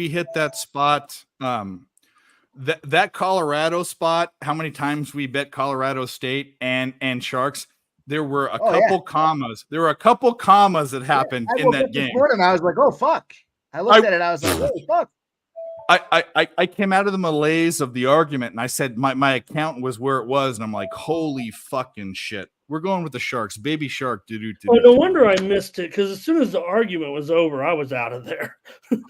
hit that spot. That Colorado spot. How many times we bet Colorado State and Sharks? There were a couple commas. There were a couple commas that happened I in woke that up this game. morning, I was like, oh, fuck. I looked at it. I was like, oh, fuck. I came out of the malaise of the argument and I said my account was where it was, and I'm like, holy fucking shit. We're going with the Sharks. Baby Shark. Oh, no wonder I missed it, because as soon as the argument was over, I was out of there.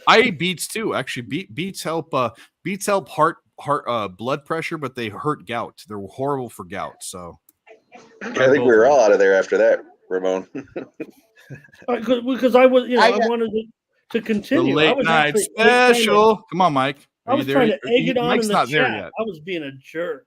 I ate beets too. Actually, beets help heart blood pressure, but they hurt gout. They're horrible for gout. So I think we were all out of there after that, Ramon. Because I was, I wanted to continue. The late I was night actually special. Come on, Mike. I was trying to egg it on Mike's in the not chat. there yet. I was being a jerk.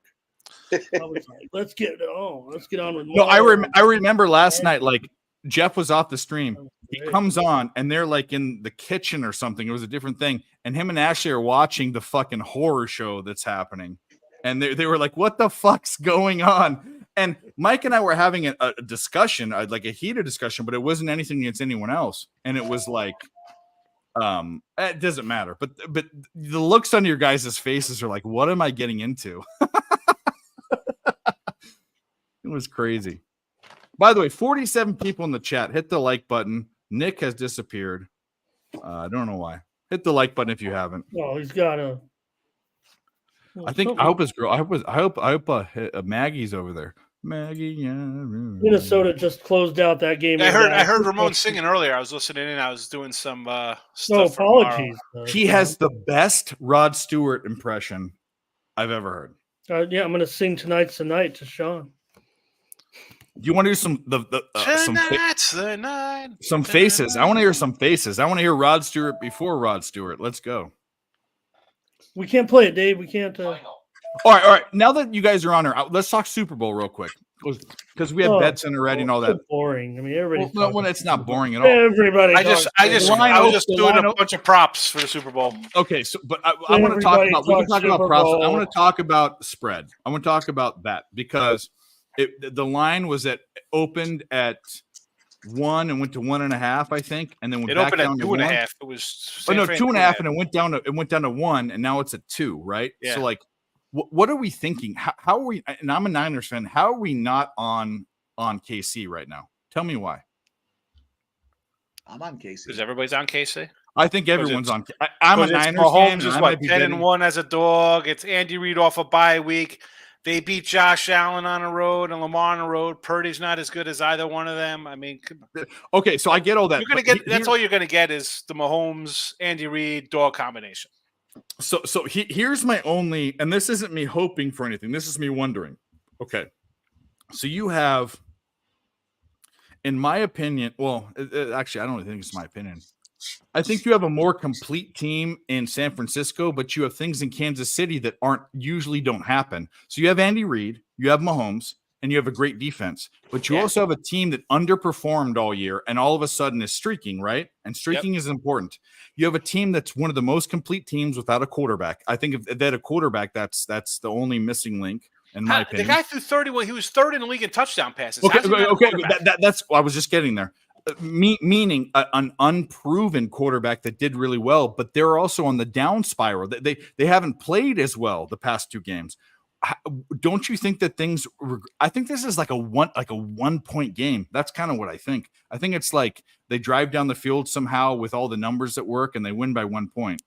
I was like, let's get it on. Let's get on with No, more. I remember last night, like Jeff was off the stream. He comes on and they're like in the kitchen or something. It was a different thing. And him and Ashley are watching the fucking horror show that's happening. And they were like, what the fuck's going on? And Mike and I were having a discussion, like a heated discussion, but it wasn't anything against anyone else. And it was like, it doesn't matter. But the looks on your guys' faces are like, what am I getting into? It was crazy. By the way, 47 people in the chat. Hit the like button. Nick has disappeared. I don't know why. Hit the like button if you haven't. Oh, he's got a. I hope his girl. I hope Maggie's over there. Maggie, yeah. Minnesota just closed out that game. I heard Ramon singing earlier. I was listening in. I was doing some stuff. No apologies. He has the best Rod Stewart impression I've ever heard. Yeah, I'm going to sing "Tonight's the Night" to Sean. Do you want to do some some faces? I want to hear some faces. I want to hear Rod Stewart before Rod Stewart. Let's go. We can't play it, Dave. We can't. All right. Now that you guys are on here, let's talk Super Bowl real quick because we have bets in already and all that. Boring. I mean, everybody. Well, it's not boring at all. Everybody. I was just doing a bunch of props for the Super Bowl. Okay, so but I want to talk about. We can talk about props. I want to talk about spread. I want to talk about that because the line opened at 1 and went to 1.5, I think, and then went back down to 2.5. It was 2.5, and it went down to 1, and now it's at 2, right? Yeah. So like, what are we thinking? How are we? And I'm a Niners fan. How are we not on KC right now? Tell me why. I'm on KC because everybody's on KC. I think everyone's on. I'm a Niners fan. Mahomes is what 10-1 as a dog. It's Andy Reid off a bye week. They beat Josh Allen on the road and Lamar on the road. Purdy's not as good as either one of them. I mean, okay, so I get all that. You're gonna get that's all you're gonna get is the Mahomes, Andy Reid dog combination. So here's my only, and this isn't me hoping for anything. This is me wondering. Okay, so you have, in my opinion, well, actually, I don't think it's my opinion. I think you have a more complete team in San Francisco, but you have things in Kansas City that usually don't happen. So you have Andy Reid, you have Mahomes, and you have a great defense. But you also have a team that underperformed all year and all of a sudden is streaking, right? And streaking is important. You have a team that's one of the most complete teams without a quarterback. I think if they had a quarterback, that's the only missing link. In my opinion, the guy threw 31. He was third in the league in touchdown passes. Okay, that's I was just getting there. Meaning an unproven quarterback that did really well, but they're also on the down spiral. They haven't played as well the past 2 games. Don't you think that things? I think this is like a 1 point game. That's kind of what I think. I think it's like they drive down the field somehow with all the numbers that work and they win by 1 point.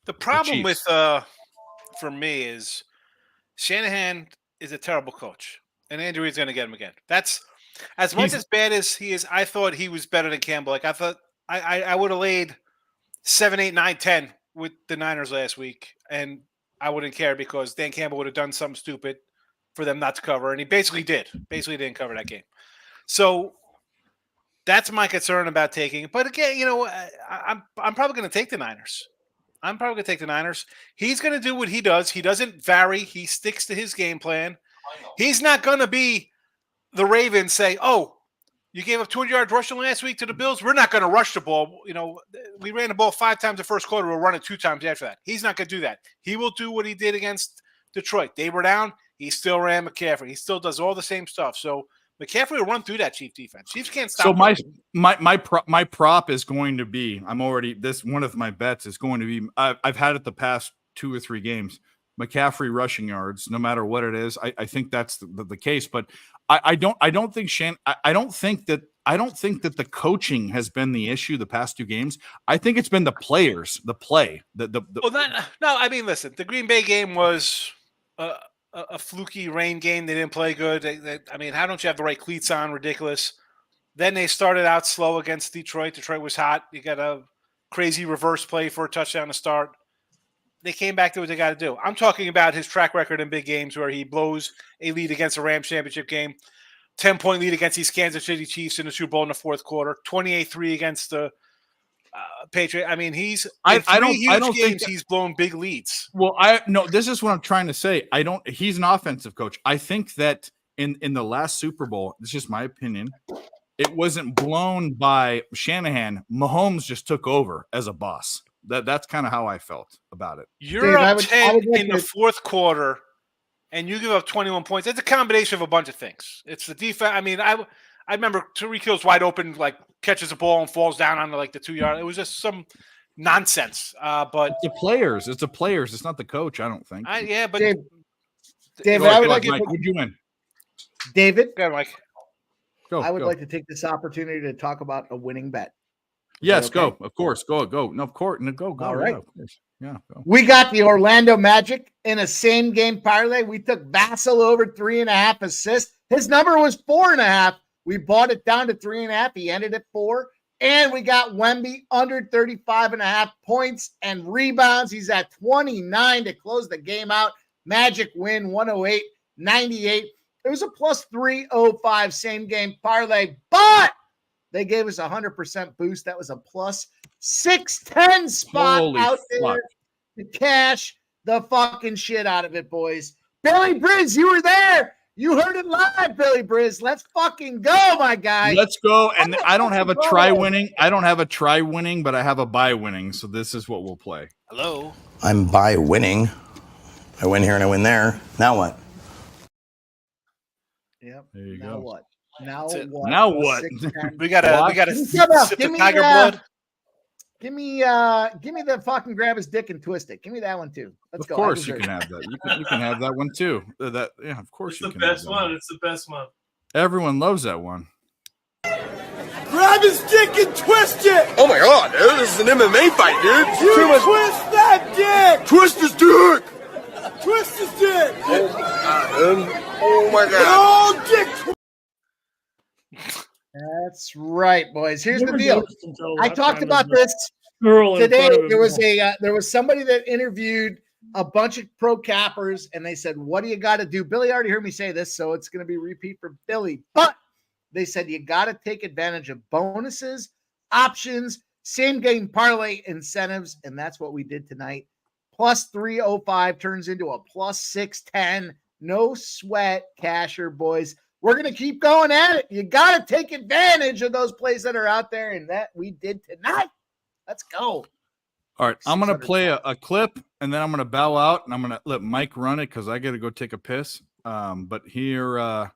The problem with for me is Shanahan is a terrible coach, and Andy Reid's going to get him again. That's as much as bad as he is. I thought he was better than Campbell. Like I thought I would have laid 7, 8, 9, 10 with the Niners last week, and I wouldn't care because Dan Campbell would have done something stupid for them not to cover, and he basically did. Basically didn't cover that game. So that's my concern about taking it. But again, I'm probably going to take the Niners. He's going to do what he does. He doesn't vary. He sticks to his game plan. He's not going to be the Ravens say, oh, you gave up 200 yards rushing last week to the Bills. We're not going to rush the ball. We ran the ball 5 times the first quarter. We'll run it 2 times after that. He's not going to do that. He will do what he did against Detroit. They were down. He still ran McCaffrey. He still does all the same stuff. So McCaffrey will run through that Chiefs defense. Chiefs can't stop. So my prop is going to be, one of my bets is going to be, I've had it the past 2 or 3 games. McCaffrey rushing yards, no matter what it is. I think that's the case. But I don't think that the coaching has been the issue the past 2 games. I think it's been the players, the play. I mean, listen, the Green Bay game was a fluky rain game. They didn't play good. I mean, how don't you have the right cleats on? Ridiculous. Then they started out slow against Detroit. Detroit was hot. You got a crazy reverse play for a touchdown to start. They came back to what they got to do. I'm talking about his track record in big games where he blows a lead against a Rams championship game, 10-point lead against these Kansas City Chiefs in the Super Bowl in the fourth quarter, 28-3 against the Patriot. I mean, he's he's blown big leads. Well, this is what I'm trying to say. He's an offensive coach. I think that in the last Super Bowl, this is just my opinion, it wasn't blown by Shanahan. Mahomes just took over as a boss. That's kind of how I felt about it. You're up 10 in the fourth quarter, and you give up 21 points. It's a combination of a bunch of things. It's the defense. I mean, I remember Tyreek Hill's wide open, like catches a ball and falls down on the 2-yard. It was just some nonsense. But it's the players. It's not the coach. I don't think. David, I would like Mike, who'd you win? David, go ahead, Mike. I would like to take this opportunity to talk about a winning bet. Yes, okay? Go. Of course, go. No, of course, go. All right. Yeah, go. We got the Orlando Magic in a same game parlay. We took Vassell over 3.5 assists. His number was 4.5. We bought it down to 3.5. He ended at 4. And we got Wemby under 35.5 points and rebounds. He's at 29 to close the game out. Magic win 108-98. It was a plus 305 same game parlay, but they gave us 100% boost. That was a plus 610 spot. Holy out there to cash the fucking shit out of it, boys. Billy Briz, you were there. You heard it live, Billy Briz. Let's fucking go, my guy. Let's go. And I don't have a try winning. But I have a buy winning. So this is what we'll play. Hello. I'm buy winning. I win here and I win there. Now what? Yep. There you now go. What? Now what? Now what? we gotta sip the tiger blood. Give me the fucking grab his dick and twist it. Give me that one too. Let's go. Of course you can have that. You can have that one too. Of course you can. It's the best one. It's the best one. Everyone loves that one. Grab his dick and twist it. Oh my god, dude, this is an MMA fight, dude. You twist that dick. Twist his dick. Twist his dick. Oh my god, dude. Oh my god. Oh, dick. That's right, boys. Here's the deal. I talked about this today. There was somebody that interviewed a bunch of pro cappers, and they said, "What do you got to do?" Billy already heard me say this, so it's going to be repeat for Billy. But they said you got to take advantage of bonuses, options, same game parlay incentives, and that's what we did tonight. Plus 305 turns into a plus 610. No sweat, casher, boys. We're going to keep going at it. You got to take advantage of those plays that are out there, and that we did tonight. Let's go. All right, I'm going to play a clip, and then I'm going to bow out, and I'm going to let Mike run it because I got to go take a piss. But here,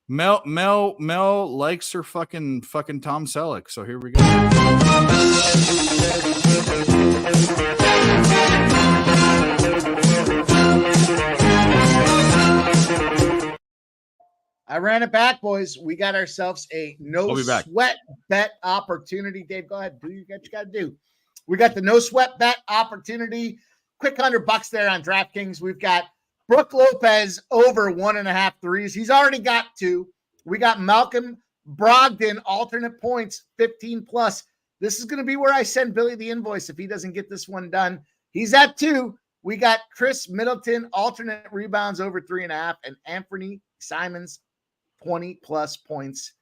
Mel likes her fucking Tom Selleck. So here we go. I ran it back, boys. We got ourselves a no sweat bet opportunity. Dave, go ahead. Do what you got to do. We got the no sweat bet opportunity. Quick $100 there on DraftKings. We've got Brook Lopez over 1.5 threes. He's already got 2. We got Malcolm Brogdon alternate points 15 plus. This is going to be where I send Billy the invoice if he doesn't get this one done. He's at 2. We got Chris Middleton alternate rebounds over 3.5, and Anthony Simons 20 plus points.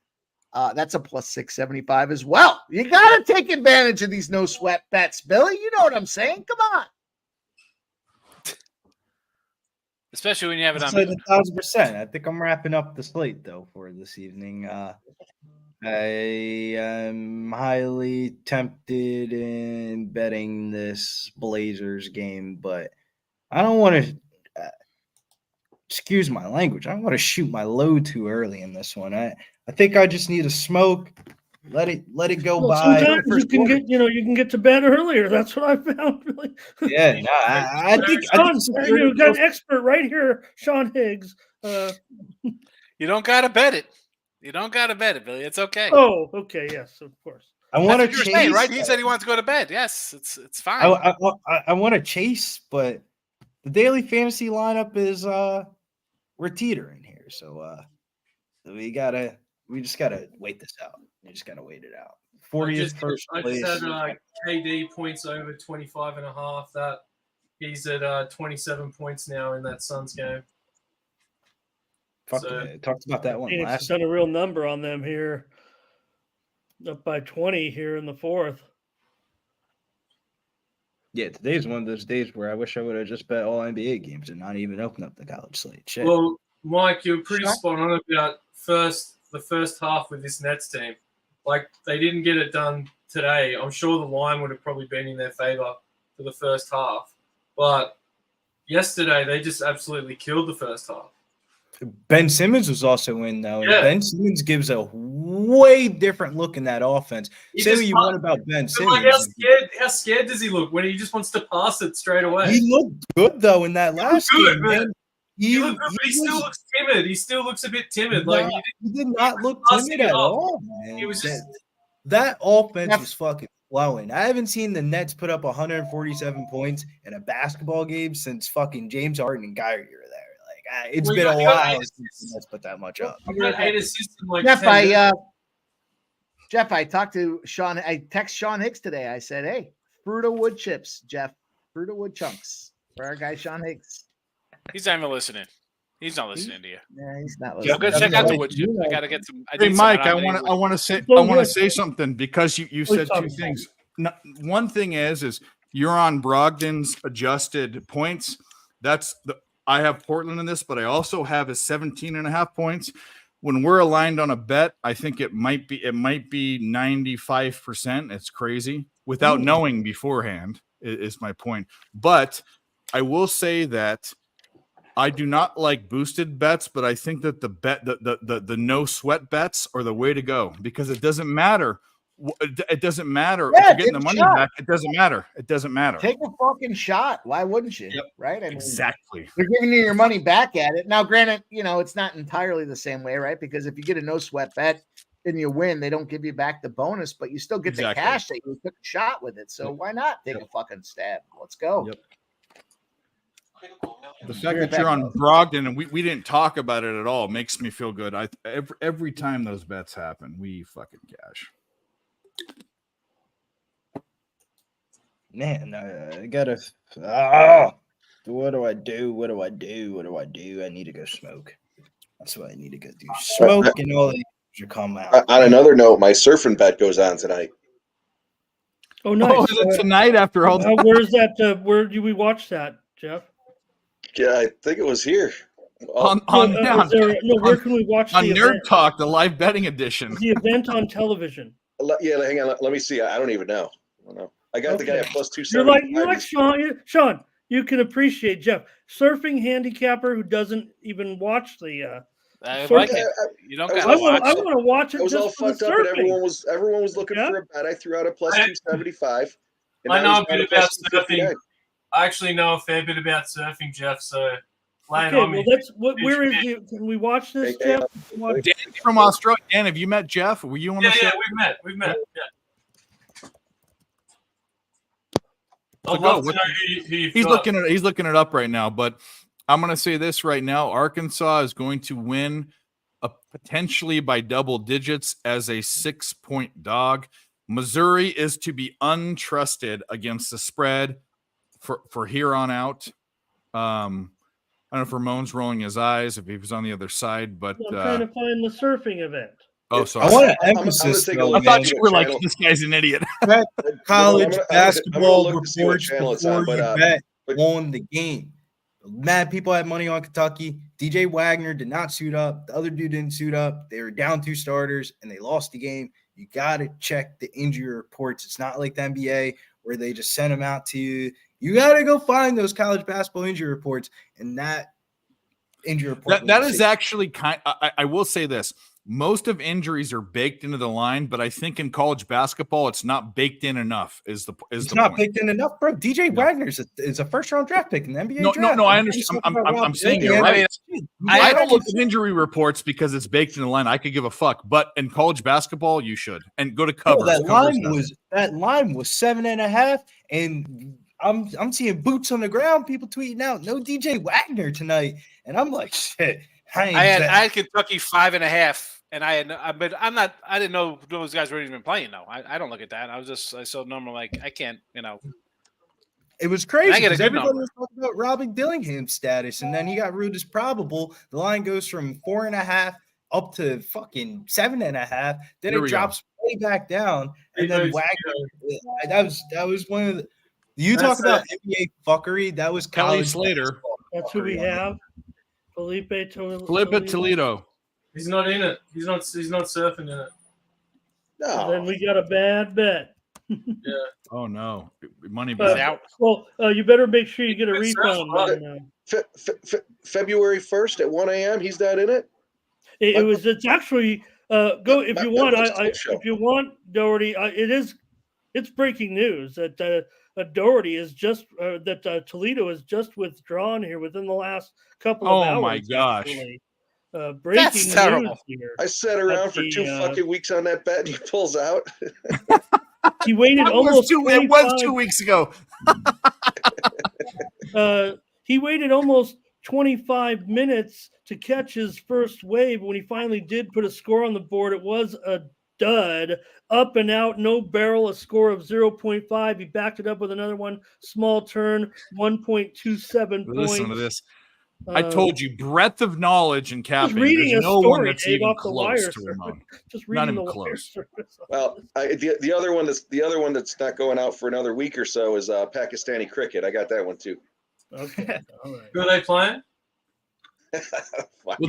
That's a plus 675 as well. You got to take advantage of these no sweat bets, Billy. You know what I'm saying? Come on. Especially when you have it on. 1,000%. I think I'm wrapping up the slate though for this evening. I am highly tempted in betting this Blazers game, but I don't want to. Excuse my language. I don't want to shoot my load too early in this one. I think I just need a smoke. Let it go Well, by. sometimes you can get, you can get to bed earlier. That's what I found. Really. Yeah, no, I think We've got an expert right here, Sean Higgs. You don't gotta bet it. You don't gotta bet it, Billy. It's okay. Oh, okay, yes, of course. I want to That's what chase. you're saying, right? He said he wants to go to bed. Yes, it's fine. I want to chase, but the daily fantasy lineup is we're teetering here, so we just gotta wait this out. We just gotta wait it out. 40th first place. I just had KD points over 25.5. That he's at 27 points now in that Suns game. Fuck yeah, talked about that one Phoenix last. has done a real number on them here, up by 20 here in the fourth. Yeah, today's one of those days where I wish I would have just bet all NBA games and not even open up the college slate. Shit. Well, Mike, you're pretty spot on about the first half with this Nets team. Like, they didn't get it done today. I'm sure the line would have probably been in their favor for the first half. But yesterday, they just absolutely killed the first half. Ben Simmons was also in, though. And Yeah. Ben Simmons gives a way different look in that offense. Say what you want about Ben Simmons. Like, how scared does he look when he just wants to pass it straight away? He looked good, though, in that last game, man. He still looks timid. He still looks a bit timid. No, Like he did not look passing timid it at off. all, man. He was just That offense was fucking flowing. I haven't seen the Nets put up 147 points in a basketball game since fucking James Harden and Kyrie were there. Like, it's been a while since the Nets put that much up. You got 8 assists in like Jeff, 10 minutes. I talked to Sean. I text Sean Hicks today. I said, "Hey, Fruita wood chips, Jeff. Fruita wood chunks for our guy Sean Hicks." He's not even listening. He's not listening to you. Yeah, he's not Yeah, listening. go check out the wood chips. I gotta get some. Hey, Mike, I want to say something because you said talk two about things. One thing is you're on Brogdon's adjusted points. I have Portland in this, but I also have his 17.5 points. When we're aligned on a bet, I think it might be 95%. It's crazy without knowing beforehand is my point. But I will say that I do not like boosted bets, but I think that the no sweat bets are the way to go because it doesn't matter. It doesn't matter if you're getting the money back. It doesn't matter. It doesn't matter. Take a fucking shot. Why wouldn't you? Yep. Right? I mean, Exactly. they're giving you your money back at it. Now, granted, it's not entirely the same way, right? Because if you get a no sweat bet and you win, they don't give you back the bonus, but you still get the cash that you took a shot with it. So why not take a fucking stab? Let's go. Yep. The fact that you're on Brogdon and we didn't talk about it at all makes me feel good. Every time those bets happen, we fucking cash. Man, I gotta. What do I do? I need to go smoke. That's what I need to go do. Smoke and all the should come out. On another note, my surfing bet goes on tonight. Oh, nice. Oh, is it tonight after all? Where's that? Where do we watch that, Jeff? Yeah, I think it was here. Where can we watch on the Nerd event? Talk, the live betting edition? The event on television. Yeah, hang on. Let me see. I don't even know. I got the guy at plus 270. You're like Sean. Sean, you can appreciate Jeff, surfing handicapper who doesn't even watch the. I like it. You don't got to watch I want to watch it. I was all just for the fucked up, and surfing. everyone was looking for a bet. I threw out a plus 275. I know a bit about surfing. I actually know a fair bit about surfing, Jeff. So, Okay, well, where is you? Can we watch this, Jeff? Dan from Australia. Dan, have you met Jeff? Were you on the show? Yeah, we've met. Yeah. So love to know who he's looking it up right now, but I'm going to say this right now. Arkansas is going to win potentially by double digits as a 6-point dog. Missouri is to be untrusted against the spread for here on out. I don't know if Ramon's rolling his eyes if he was on the other side, but I'm trying to find the surfing event. Oh, sorry. I want to emphasize. I thought you were like, this guy's an idiot. College basketball reports before you bet on the game. Mad people had money on Kentucky. DJ Wagner did not suit up. The other dude didn't suit up. They were down 2 starters, and they lost the game. You got to check the injury reports. It's not like the NBA where they just send them out to you. You got to go find those college basketball injury reports, and that injury report. That is actually I will say this. most of injuries are baked into the line, but I think in college basketball, it's not baked in enough. It's not baked in enough, bro. DJ Wagner is a first-round draft pick in the NBA draft. No, I understand. I'm saying you're right. I don't look at injury reports because it's baked in the line. I could give a fuck, but in college basketball, you should and go to cover. That line was 7.5, and I'm seeing boots on the ground. People tweeting out no DJ Wagner tonight, and I'm like, shit. I had Kentucky 5.5, and I didn't know those guys were even playing though. I don't look at that. I saw number like I can't, It was crazy because everybody was talking about Robin Dillingham's status, and then he got ruled as probable. The line goes from 4.5 up to fucking 7.5. Then it drops way back down, and then Wagner. That was one of the. You talk about NBA fuckery. That was Kelly Slater. That's who we have. Felipe Toledo. He's not in it. He's not surfing in it. No. Then we got a bad bet. Yeah. Oh no, money out. Well, you better make sure you get a refund. February 1st at 1 a.m. He's not in it. It's actually go if you want. If you want Doherty, it's breaking news that Doherty is just that Toledo is just withdrawn here within the last couple of hours. Oh my gosh! Breaking That's terrible. news here. I sat around for 2 fucking weeks on that bet, and he pulls out. He waited almost. It was 2 weeks ago. He waited almost 25 minutes to catch his first wave. When he finally did put a score on the board, it was a dud, up and out, no barrel, a score of 0.5. He backed it up with another one, small turn, 1.27 points. Listen to this. I told you, breadth of knowledge and capping. Just reading There's a no story, one that's Dave, even off the close wire, to sir. Ramon. Just Not reading even the close. Well, the other one that's not going out for another week or so is Pakistani cricket. I got that one too. Okay. All right. Who are they playing? Well, the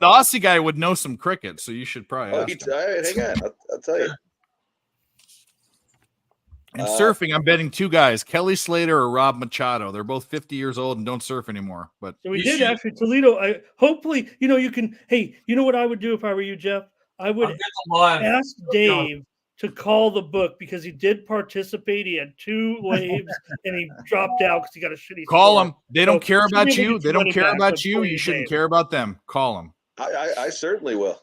Aussie guy would know some cricket, so you should probably ask him. All right, hang on. I'll tell you. And surfing, I'm betting 2 guys, Kelly Slater or Rob Machado. They're both 50 years old and don't surf anymore. But So we did actually Toledo. Hopefully, you can. Hey, you know what I would do if I were you, Jeff? I would ask Dave to call the book because he did participate. He had 2 waves and he dropped out because he got a shitty. Call score. them. They don't So care about give me you. They don't money care back, about but you. You please, shouldn't Dave. care about them. Call them. I certainly will.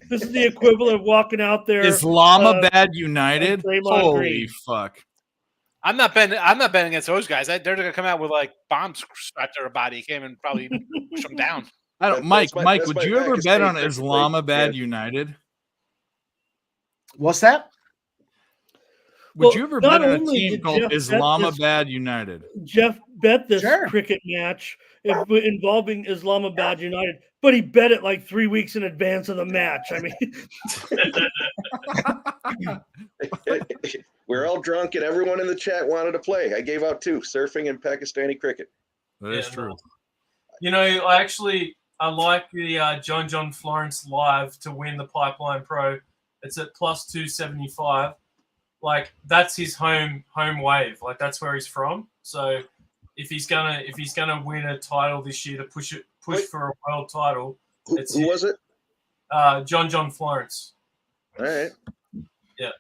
This is the equivalent of walking out there. Islamabad United. Draymond Holy Green. fuck! I'm not betting against those guys. They're gonna come out with like bombs strapped to their body. Came and probably push them down. I don't, Mike. Would you ever bet on Islamabad United? What's that? Would you ever bet not on a only team did called Jeff bet Islamabad United? Jeff bet this cricket match involving Islamabad United, but he bet it like 3 weeks in advance of the match. I mean, We're all drunk, and everyone in the chat wanted to play. I gave out 2, surfing and Pakistani cricket. That is true. I like the John Florence live to win the Pipeline Pro. It's at plus 275. Like that's his home wave. Like that's where he's from. So if he's gonna win a title this year to push for a world title, who was it? John Florence. All right. Yeah.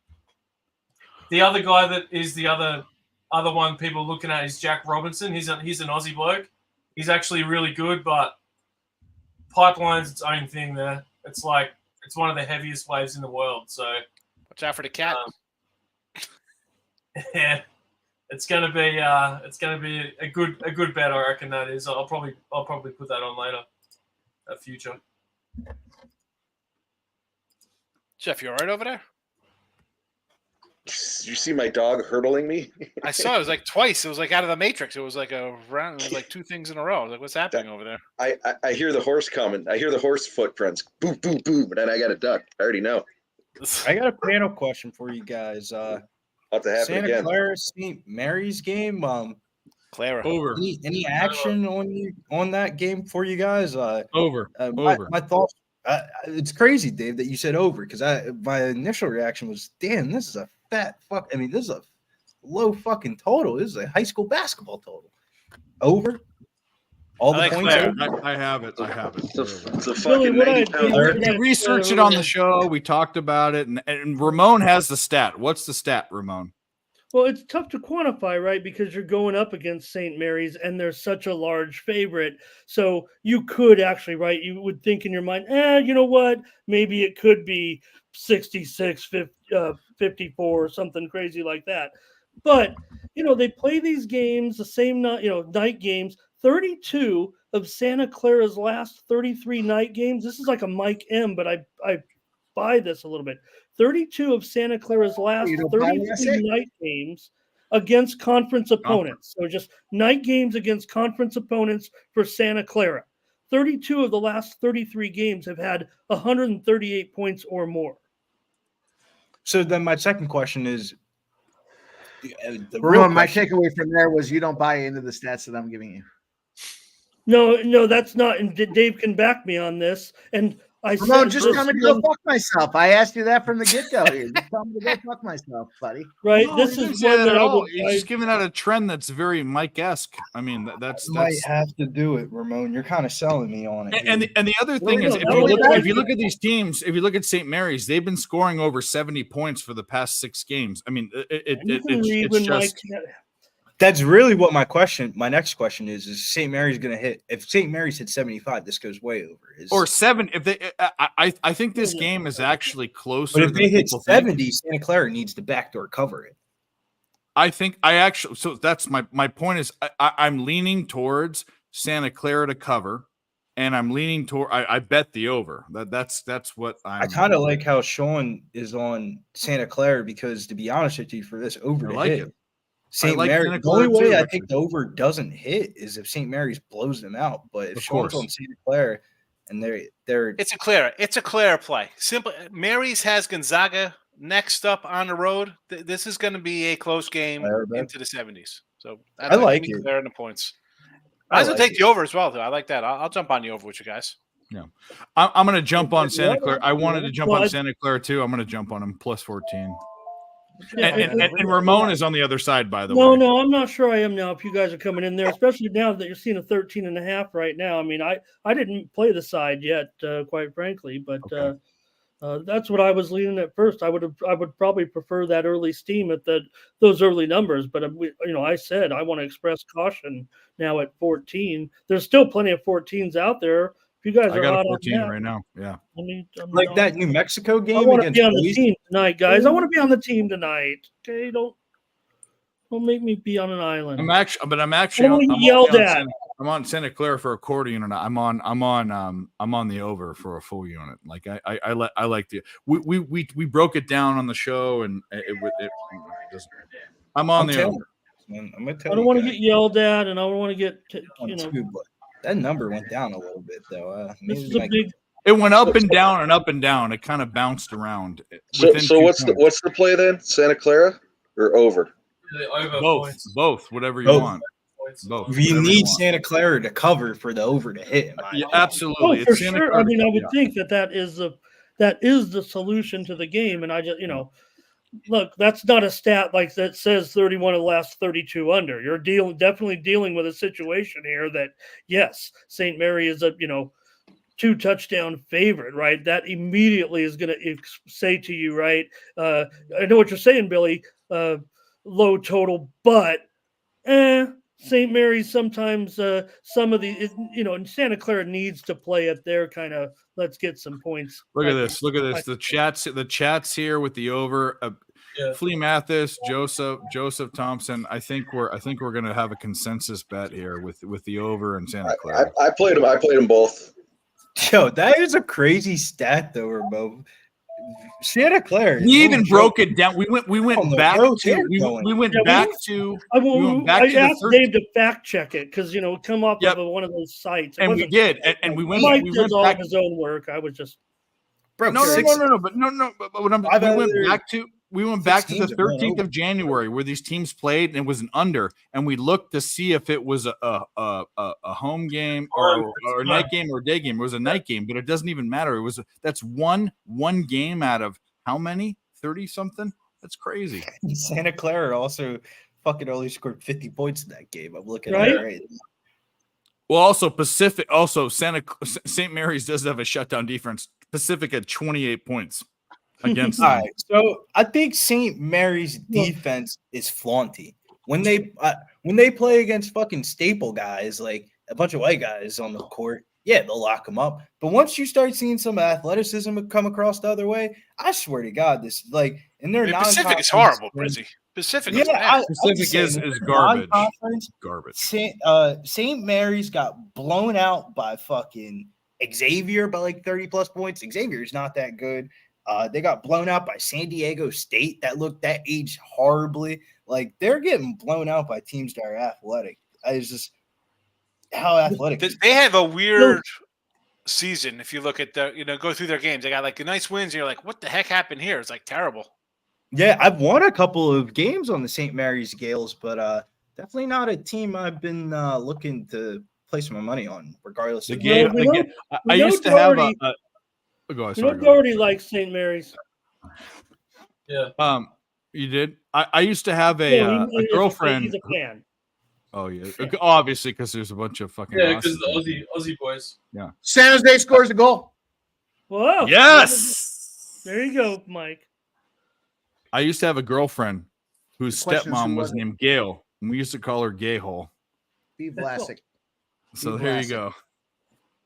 The other guy that is the other one people are looking at is Jack Robinson. He's an Aussie bloke. He's actually really good, but Pipeline's its own thing there. It's one of the heaviest waves in the world. So watch out for the cat. Yeah, it's gonna be a good bet. I reckon that is. I'll probably put that on later. A future. Jeff, you all right over there? Did you see my dog hurdling me? I saw it was like twice. It was like out of the Matrix. It was like a round. It was like 2 things in a row. I was like, what's happening over there? I hear the horse coming. I hear the horse footprints. Boom, boom, boom. And then I got a duck. I already know. I got a panel question for you guys. About to happen Santa again. Clara St. Mary's game. Clara. Over. Any action on that game for you guys? Over. Over. My thoughts. It's crazy, Dave, that you said over because my initial reaction was, damn, this is a fat fuck. I mean, this is a low fucking total. This is a high school basketball total. Over. All the like points. Claire. I have it. I have it. It's a Billy, fucking what I 90 do- pounder. We researched it on the show. We talked about it, and Ramon has the stat. What's the stat, Ramon? Well, it's tough to quantify, right? Because you're going up against St. Mary's and they're such a large favorite. So you could actually, right? You would think in your mind, you know what? Maybe it could be 66, 54, something crazy like that. But, they play these games, the same, night games. 32 of Santa Clara's last 33 night games. This is like a Mike M, but I buy this a little bit. 32 of Santa Clara's last 33 night games against conference opponents. So just night games against conference opponents for Santa Clara. 32 of the last 33 games have had 138 points or more. So then my second question is, Ramon, my takeaway from there was you don't buy into the stats that I'm giving you. No, that's not. And Dave can back me on this. And Ramon, just tell me to go fuck myself. I asked you that from the get-go here. Just tell me to go fuck myself, buddy. Right. No, This he didn't is say one that that at I all. would. He's just giving out a trend that's very Mike-esque. I mean, that's might have to do it, Ramon. You're kind of selling me on it. And the other thing is, if you look at these teams, if you look at St. Mary's, they've been scoring over 70 points for the past 6 games. I mean, it's just. That's really what my next question is St. Mary's going to hit? If St. Mary's hit 75, this goes way over. Or 7. If they, I think this game is actually closer. But if they hit 70, Santa Clara needs to backdoor cover it. So that's my point is I'm leaning towards Santa Clara to cover, and I'm leaning toward I bet the over. That's what I kind of like how Sean is on Santa Clara because, to be honest with you, for this over to hit. St. Mary, the only way I think the over doesn't hit is if St. Mary's blows them out. But if Sean's on Santa Clara and they're it's a Clara play. Simple. Mary's has Gonzaga next up on the road. This is going to be a close game into the 70s. So I like it. Clara in the points. I will take the over as well, though. I like that. I'll jump on the over with you guys. Yeah, I'm going to jump on Santa Clara. I wanted to jump on Santa Clara too. I'm going to jump on him plus 14. And Ramon is on the other side, by the way. No, I'm not sure I am now. If you guys are coming in there, especially now that you're seeing a 13.5 right now. I mean, I didn't play the side yet, quite frankly, but that's what I was leaning at first. I would probably prefer that early steam at those early numbers. But I said I want to express caution now at 14. There's still plenty of 14s out there. If you guys are got hot a 14 on that, right now. Yeah. Like that New Mexico game. I want to be on the team tonight, guys. I want to be on the team tonight. Okay, don't make me be on an island. I'm actually yelled at. I'm on Santa Clara for a quarter unit. I'm on the over for a full unit. Like I like the we broke it down on the show and it doesn't. I'm on the over. I don't want to get yelled at, and I don't want to get that number went down a little bit though. It went up and down and up and down. It kind of bounced around. So what's the play then? Santa Clara or over? Both, whatever you want. Both. You need Santa Clara to cover for the over to hit. Yeah, absolutely. Oh, for sure. I mean, I would think that is the solution to the game, and I just look, that's not a stat like that says 31 of the last 32 under. You're definitely dealing with a situation here that, yes, St. Mary is a 2 touchdown favorite, right? That immediately is going to say to you, right? I know what you're saying, Billy. Low total, but St. Mary's sometimes some of the and Santa Clara needs to play at their kind of let's get some points. Look at this. The chats here with the over. Flea Mathis, Joseph Thompson. I think we're going to have a consensus bet here with the over and Santa Clara. I played them both. Yo, that is a crazy stat though, Ramon. Santa Clara. We even broke it down. We went back to. I asked Dave to fact check it because come up with one of those sites, and we did, and we went. Mike we does went all back, of his own work. I was just. No. But we went back to the 13th of January where these teams played and it was an under, and we looked to see if it was a home game or a night game or a day game. It was a night game, but it doesn't even matter. That's one game out of how many? 30 something? That's crazy. Santa Clara also fucking only scored 50 points in that game. I'm looking at it right now. Well, also Pacific, also St. Mary's does have a shutdown defense. Pacific had 28 points against them. All right, so I think St. Mary's defense is flaunty. When they play against fucking staple guys, like a bunch of white guys on the court, yeah, they'll lock them up. But once you start seeing some athleticism come across the other way, I swear to God, this like in their Pacific is horrible, Brizzy. Pacific is bad. Pacific is garbage. Garbage. St. Mary's got blown out by fucking Xavier by like 30 plus points. Xavier's not that good. They got blown out by San Diego State that aged horribly. Like they're getting blown out by teams that are athletic. It's just how athletic. They have a weird season. If you look at go through their games, they got like nice wins. And you're like, what the heck happened here? It's like terrible. Yeah, I've won a couple of games on the St. Mary's Gales, but definitely not a team I've been looking to place my money on, regardless of the game. I used to have a. Go ahead. Sorry, Doherty likes St. Mary's. Yeah. You did. I used to have a girlfriend. He's a fan. Oh yeah, obviously because there's a bunch of fucking. Yeah, because the Aussie boys. Yeah. San Jose scores a goal. Whoa. Yes. There you go, Mike. I used to have a girlfriend whose The question is, stepmom who was was it? named Gail, and we used to call her Gay Hole. Be Vlasic. So there you go.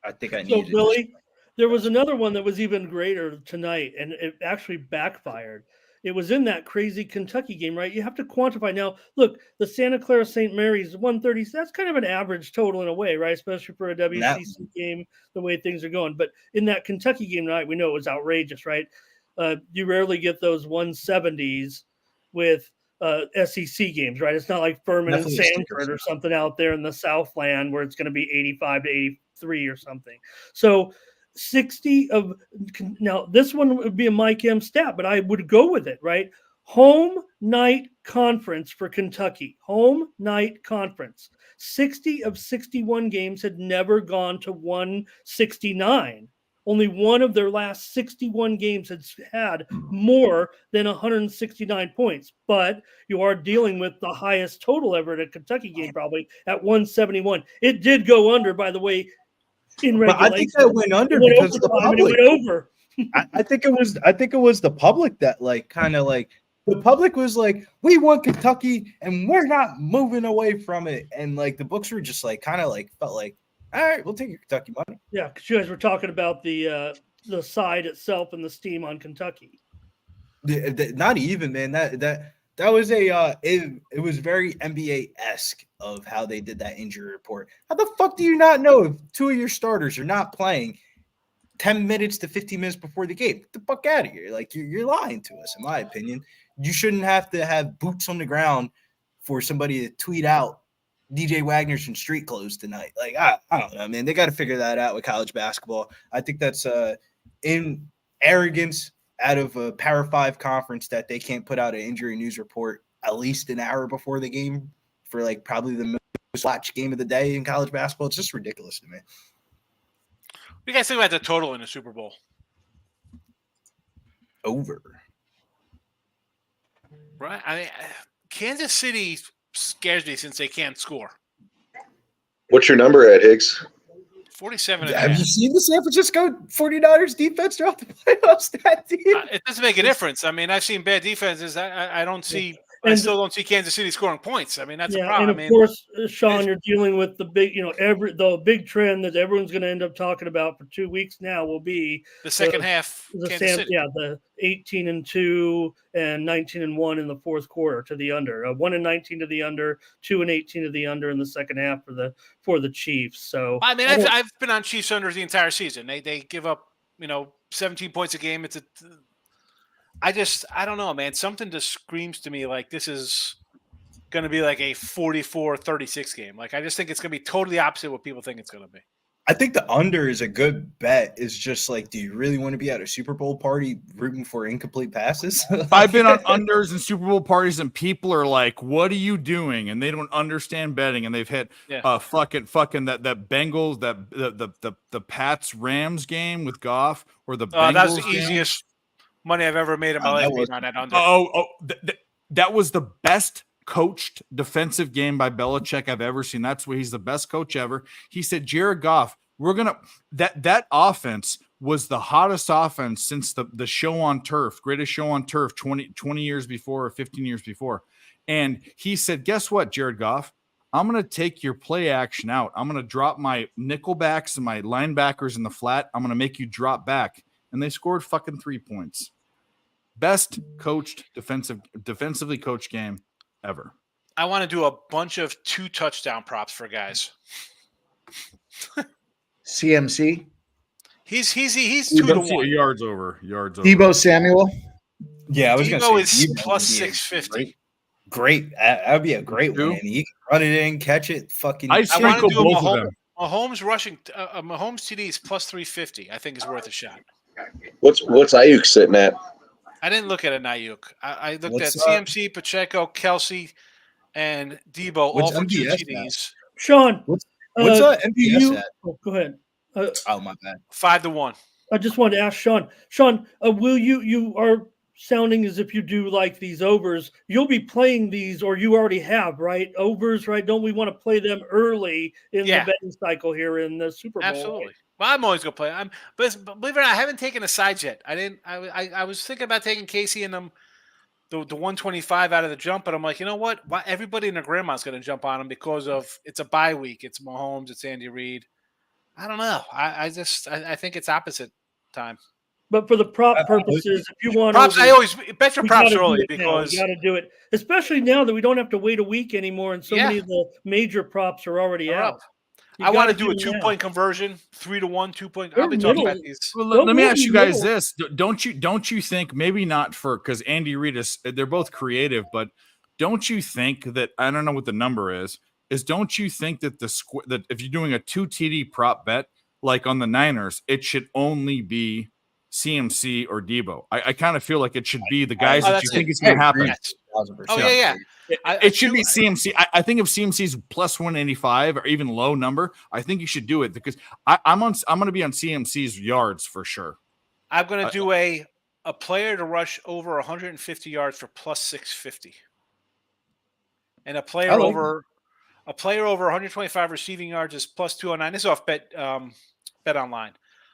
I think I So need Billy, there was another one that was even greater tonight, and it actually backfired. It was in that crazy Kentucky game, right? You have to quantify. Now, look, the Santa Clara St. Mary's 130. That's kind of an average total in a way, right? Especially for a WCC game, the way things are going. But in that Kentucky game tonight, we know it was outrageous, right? You rarely get those 170s with SEC games, right? It's not like Furman and Sanford or something out there in the Southland where it's going to be 85 to 83 or something. So 60 of now this one would be a Mike M stat, but I would go with it, right? Home night conference for Kentucky. Home night conference. 60 of 61 games had never gone to 169. Only one of their last 61 games had more than 169 points, but you are dealing with the highest total ever at a Kentucky game, probably at 171. It did go under, by the way, in regulation. I think that went under because of the public. It went over. I think it was the public that the public was like, we want Kentucky and we're not moving away from it, and like the books were just like felt like, all right, we'll take your Kentucky money. Yeah, because you guys were talking about the side itself and the steam on Kentucky. Not even, man. That was it was very NBA-esque of how they did that injury report. How the fuck do you not know if two of your starters are not playing 10 minutes to 15 minutes before the game? Get the fuck out of here. Like you're lying to us, in my opinion. You shouldn't have to have boots on the ground for somebody to tweet out DJ Wagner's in street clothes tonight. Like, I don't know, man. They got to figure that out with college basketball. I think that's in arrogance out of a Power 5 conference that they can't put out an injury news report at least an hour before the game for like probably the most watched game of the day in college basketball. It's just ridiculous to me. What do you guys think about the total in the Super Bowl? Over. Right? I mean, Kansas City scares me since they can't score. What's your number at, Higgs? 47. Have you seen the San Francisco 49ers defense throughout the playoffs? That team? It doesn't make a difference. I mean, I've seen bad defenses. I don't see. I still don't see Kansas City scoring points. I mean, that's a problem. And of course, Sean, you're dealing with the big, the big trend that everyone's going to end up talking about for 2 weeks now will be the second half. The 18-2 and 19-1 in the fourth quarter to the under. 1-19 to the under, 2-18 to the under in the second half for the Chiefs. So I mean, I've been on Chiefs under the entire season. They give up 17 points a game. I don't know, man. Something just screams to me like this is going to be like a 44-36 game. Like, I just think it's going to be totally opposite of what people think it's going to be. I think the under is a good bet. It's just like, do you really want to be at a Super Bowl party rooting for incomplete passes? I've been on unders and Super Bowl parties, and people are like, "What are you doing?" And they don't understand betting, and they've hit fucking that Bengals the Pats Rams game with Goff or the Bengals that was the game. easiest money I've ever made in my life being on that under. That was the best coached defensive game by Belichick I've ever seen. That's why he's the best coach ever. He said, Jared Goff, that offense was the hottest offense since the show on turf, greatest show on turf 20 years before or 15 years before. And he said, guess what, Jared Goff? I'm going to take your play action out. I'm going to drop my nickel backs and my linebackers in the flat. I'm going to make you drop back. And they scored fucking 3 points. Best coached defensively coached game ever. I want to do a bunch of 2 touchdown props for guys. CMC. He's 2 to 1. Yards over. Debo Samuel. Yeah, I was going to say Debo is Debo plus would be a 650. Great. That would be a great one. And he can run it in, catch it. Fucking. I want to do both of them. Mahomes rushing. Mahomes TD is plus 350. I think is worth a shot. What's Ayuk sitting at? I didn't look at it, Ayuk. I looked What's, at CMC, Pacheco, Kelsey, and Debo all for 2 TDs. Sean, What's MVS at? Oh, go ahead. Oh, my bad. 5 to 1. I just wanted to ask Sean. Sean, will you are sounding as if you do like these overs? You'll be playing these, or you already have, right? Overs, right? Don't we want to play them early in the betting cycle here in the Super Bowl? Absolutely. Well, I'm always gonna play. But believe it or not, I haven't taken a side yet. I was thinking about taking Casey and them the 125 out of the jump, but I'm like, you know what? Why everybody and their grandma's gonna jump on them because of it's a bye week. It's Mahomes. It's Andy Reid. I don't know. I think it's opposite time. But for the prop purposes, if you want props, I always bet your props early because you got to do it, especially now that we don't have to wait a week anymore, and so many of the major props are already out. I want to do a 2-point conversion, 3 to 1, 2-point. I'll be talking about these. Well, let me ask you guys this: don't you think maybe not for because Andy Reid they're both creative, but don't you think that I don't know what the number is don't you think that that if you're doing a 2 TD prop bet like on the Niners, it should only be CMC or Debo? I kind of feel like it should be the guys that you think is going to happen. Oh yeah. It should be CMC. I think if CMC's plus 185 or even low number, I think you should do it because I'm going to be on CMC's yards for sure. I'm going to do a player to rush over 150 yards for plus 650, and a player over 125 receiving yards is plus 209. This is off Bet Online.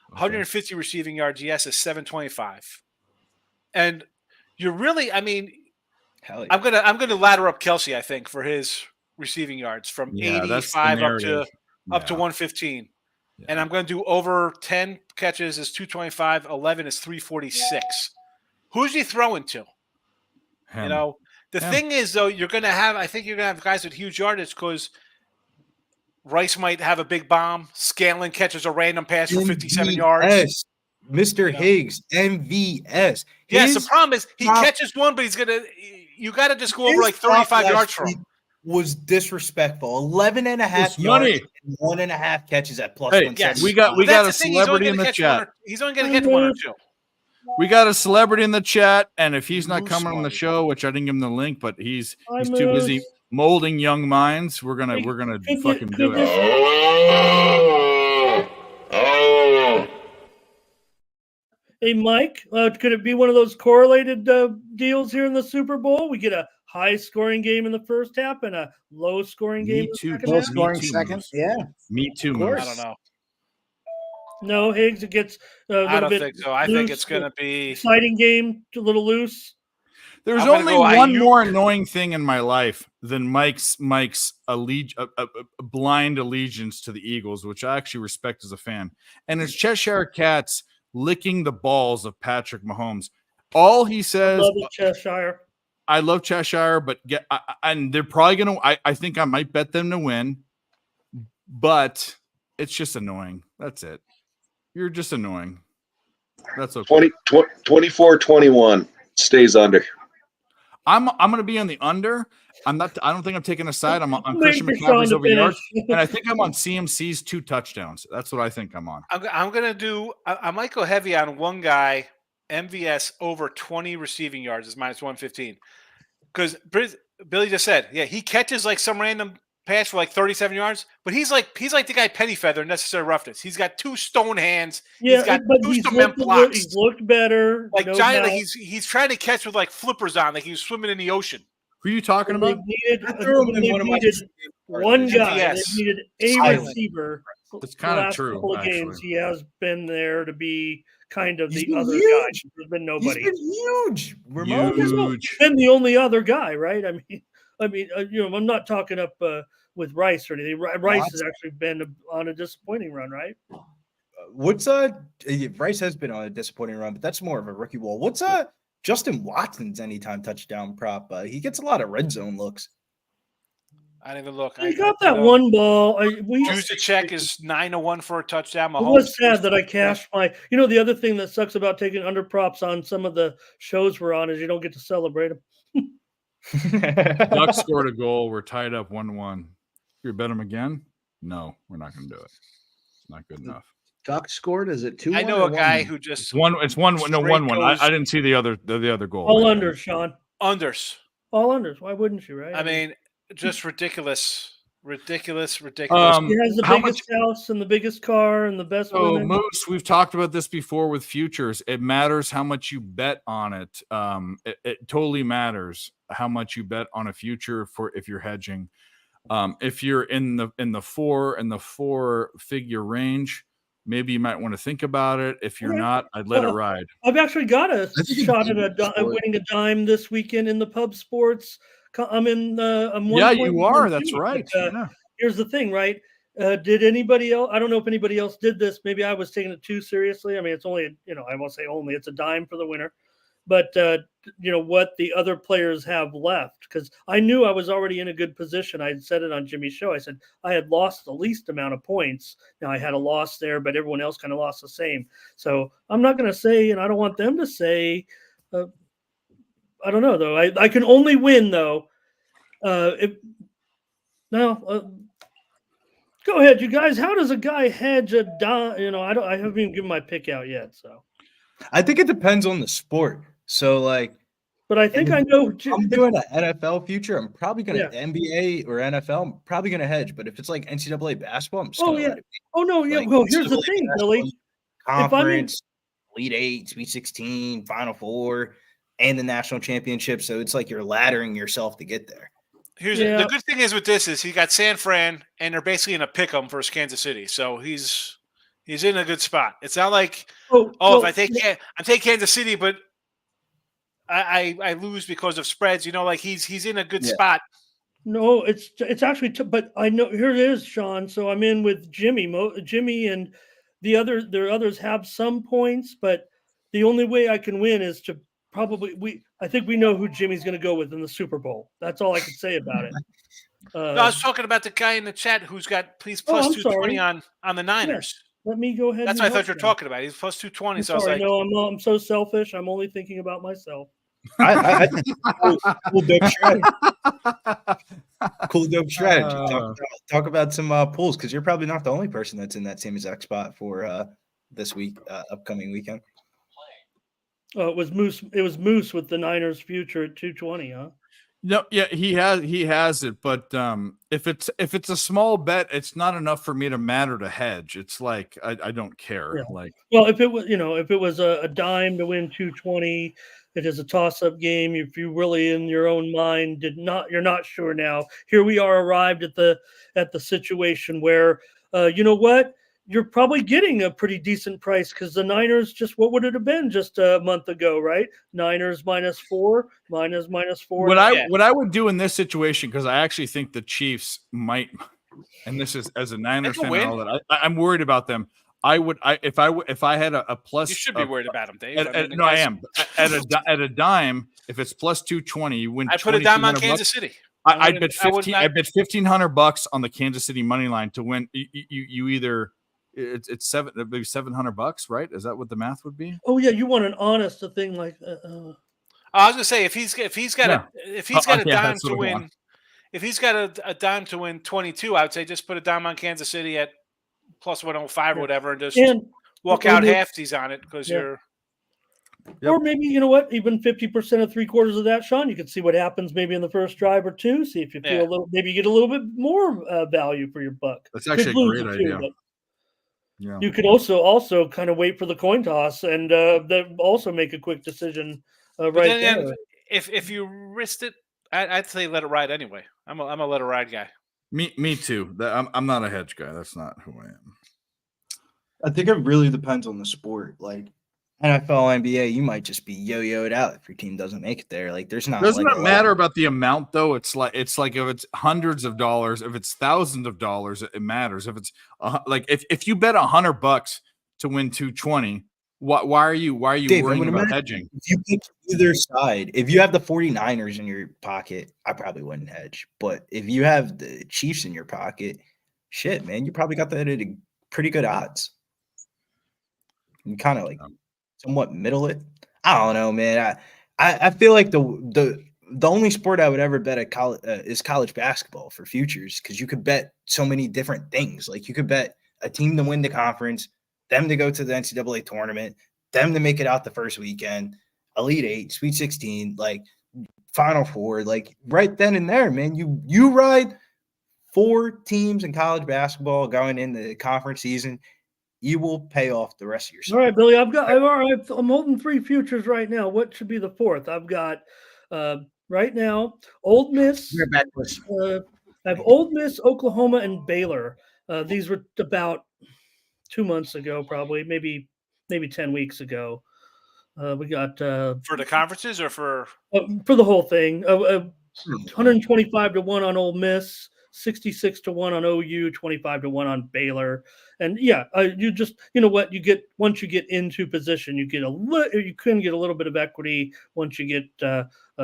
150 receiving yards, yes, is 725. And you're really, I mean, hell yeah. I'm gonna ladder up Kelsey, I think, for his receiving yards from 85 up to 115. Yeah. And I'm gonna do over 10 catches is 225, 11 is 346. Who's he throwing to? Him. You know, the thing is though, I think you're gonna have guys with huge yardage because Rice might have a big bomb. Scanlon catches a random pass for 57 yards. Mr. Higgs, MVS. Yes, the problem is he catches one, but you got to just go over like 35 yards from him. Was disrespectful. 11 and a half yards and 1.5 catches at plus 170. Yes. We got a celebrity in the chat. He's only going to catch 1 or 2. We got a celebrity in the chat, and if he's not coming on the show, which I didn't give him the link, but he's too busy molding young minds. We're gonna fucking do it. Hey, Mike, could it be one of those correlated deals here in the Super Bowl? We get a high-scoring game in the first half and a low-scoring game in the second half? Low-scoring second, yeah. Me too, I don't know. No, Higgs, it gets a little bit I don't think so. I think it's going to be exciting game, a little loose. There's only one more annoying thing in my life than Mike's blind allegiance to the Eagles, which I actually respect as a fan, and it's Cheshire Cats licking the balls of Patrick Mahomes. All he says, I love Cheshire, but and they're probably going to, I think I might bet them to win, but it's just annoying. That's it. You're just annoying. That's okay. 24-21 stays under. I'm going to be on the under. I don't think I'm taking a side. I'm on Christian McCaffrey's over yards, and I think I'm on CMC's 2 touchdowns. That's what I think I'm on. I'm going to do – I might go heavy on one guy, MVS, over 20 receiving yards is minus 115. Because Billy just said, yeah, he catches like some random pass for like 37 yards, but he's like the guy Pennyfeather, Necessary Roughness. He's got 2 stone hands. Yeah, he's got but 2 he's cement blocks. He's looked better. Like giant, like he's trying to catch with like flippers on, like he was swimming in the ocean. Who are you talking They about? needed, I threw him in they one of my needed one guy. They MVS. needed a Silent. receiver. That's The kind of last true, couple of actually. games, he has been there to be kind of He's the been other guy. huge. There's been He's nobody. been huge. Ramon. Huge. Been the only other guy, right? I mean, I'm not talking up with Rice or anything. Rice has actually been on a disappointing run, right? What's Rice has been on a disappointing run, but that's more of a rookie wall. What's Justin Watson's anytime touchdown prop? He gets a lot of red zone looks. I didn't even look. He got that one ball. Juszczyk is 9-1 for a touchdown. It was sad that I cashed my. The other thing that sucks about taking under props on some of the shows we're on is you don't get to celebrate them. Ducks scored a goal. We're tied up 1-1. You bet them again? No, we're not going to do it. It's not good enough. Duck scored. Is it 2-1? I know a guy who just It's 1-1. No, 1-1. I didn't see the other goal. All unders, Sean. unders. All unders. Why wouldn't you, right? I mean, just ridiculous. He has the biggest house and the biggest car and the best So, women. Moose, we've talked about this before with futures. It matters how much you bet on it. It totally matters how much you bet on a future for if you're hedging. If you're in the 4 figure range, maybe you might want to think about it. If you're not, I'd let it ride. I've actually got a shot at winning a dime this weekend in the pub sports. I'm in. I'm Yeah, you are. That's right. Yeah. Here's the thing, right? Did anybody else? I don't know if anybody else did this. Maybe I was taking it too seriously. I mean, it's only, I won't say only. It's a dime for the winner. But what the other players have left, because I knew I was already in a good position. I had said it on Jimmy's show. I said I had lost the least amount of points. Now I had a loss there, but everyone else kind of lost the same. So I'm not going to say, and I don't want them to say. I don't know though. I can only win though. Go ahead, you guys. How does a guy hedge a dime? I haven't even given my pick out yet. So I think it depends on the sport. So but I think I know. I'm doing an NFL future. I'm probably going to NBA or NFL. I'm probably going to hedge. But if it's like NCAA basketball, I'm just oh yeah. Oh no, yeah. Well, here's the thing, Billy. Conference, Elite Eight, Sweet 16, Final Four, and the national championship. So it's like you're laddering yourself to get there. The good thing is with this is he got San Fran, and they're basically in a pick 'em versus Kansas City. So he's in a good spot. It's not like if I take Kansas City, but I lose because of spreads. He's in a good spot. No, it's actually, but I know here it is, Sean. So I'm in with Jimmy. Jimmy and the others have some points, but the only way I can win is to I think we know who Jimmy's going to go with in the Super Bowl. That's all I can say about it. No, I was talking about the guy in the chat who's got plus 220 on the Niners. Yeah. Let me go ahead. That's what I thought you were talking about. He's plus 220. I'm so sorry, I was like, no, I'm so selfish. I'm only thinking about myself. Cool dope strategy. Cool dope strategy. Talk about some pools because you're probably not the only person that's in that same exact spot for this week, upcoming weekend. It was Moose. It was Moose with the Niners future at 220, huh? No, yeah, he has it, but if it's a small bet, it's not enough for me to matter to hedge. It's like I don't care. Yeah. Well, if it was a dime to win 220, it is a toss-up game. If you really in your own mind you're not sure now. Here we are arrived at the situation where you know what? You're probably getting a pretty decent price because the Niners what would it have been just a month ago, right? Niners -4, -4. What I would do in this situation, because I actually think the Chiefs might, and this is as a Niners fan and all that, I'm worried about them. If I had a plus, you should be worried about them, Dave. I am at a dime. If it's plus 220, you win. I put a dime on Kansas City. I bet $1,500 on the Kansas City money line to win. You either. It's maybe $700, right? Is that what the math would be? Oh yeah, you want an honest thing like. I was gonna say if he's got a dime to win, if he's got a dime to win 22, I would say just put a dime on Kansas City at plus 105 or whatever, and just walk out halfsies on it because you're. Or maybe you know what, even 50% of 3/4 of that, Sean. You can see what happens maybe in the first drive or two. See if you feel a little, maybe you get a little bit more value for your buck. That's actually a great idea. Yeah. You could also kind of wait for the coin toss and then also make a quick decision right there. If you risked it, I'd say let it ride anyway. I'm a let it ride guy. Me too. I'm not a hedge guy. That's not who I am. I think it really depends on the sport. Like NFL, NBA, you might just be yo-yoed out if your team doesn't make it there. Like there's not. Doesn't like it matter about the amount though? It's like if it's hundreds of dollars, if it's thousands of dollars, it matters. If it's like if you bet $100 to win 220, why are you Dave, worrying about hedging? If you pick either side, if you have the 49ers in your pocket, I probably wouldn't hedge. But if you have the Chiefs in your pocket, shit, man, you probably got that at a pretty good odds. You kind of like somewhat middle it. I don't know, man. I feel like the only sport I would ever bet at college is college basketball for futures, because you could bet so many different things. Like you could bet a team to win the conference, them to go to the NCAA tournament, them to make it out the first weekend, Elite Eight, Sweet 16, like Final Four, like right then and there, man. You ride 4 teams in college basketball going into the conference season, you will pay off the rest of your season. All right, Billy, I'm holding 3 futures right now. What should be the 4th? I've got right now Old Miss. I have Old Miss, Oklahoma, and Baylor. These were about 2 months ago, probably maybe 10 weeks ago. We got for the conferences or for the whole thing. 125 to 1 on Ole Miss, 66 to 1 on OU, 25 to 1 on Baylor. And yeah, you know what, you get once you get into position, you can get a little bit of equity once you get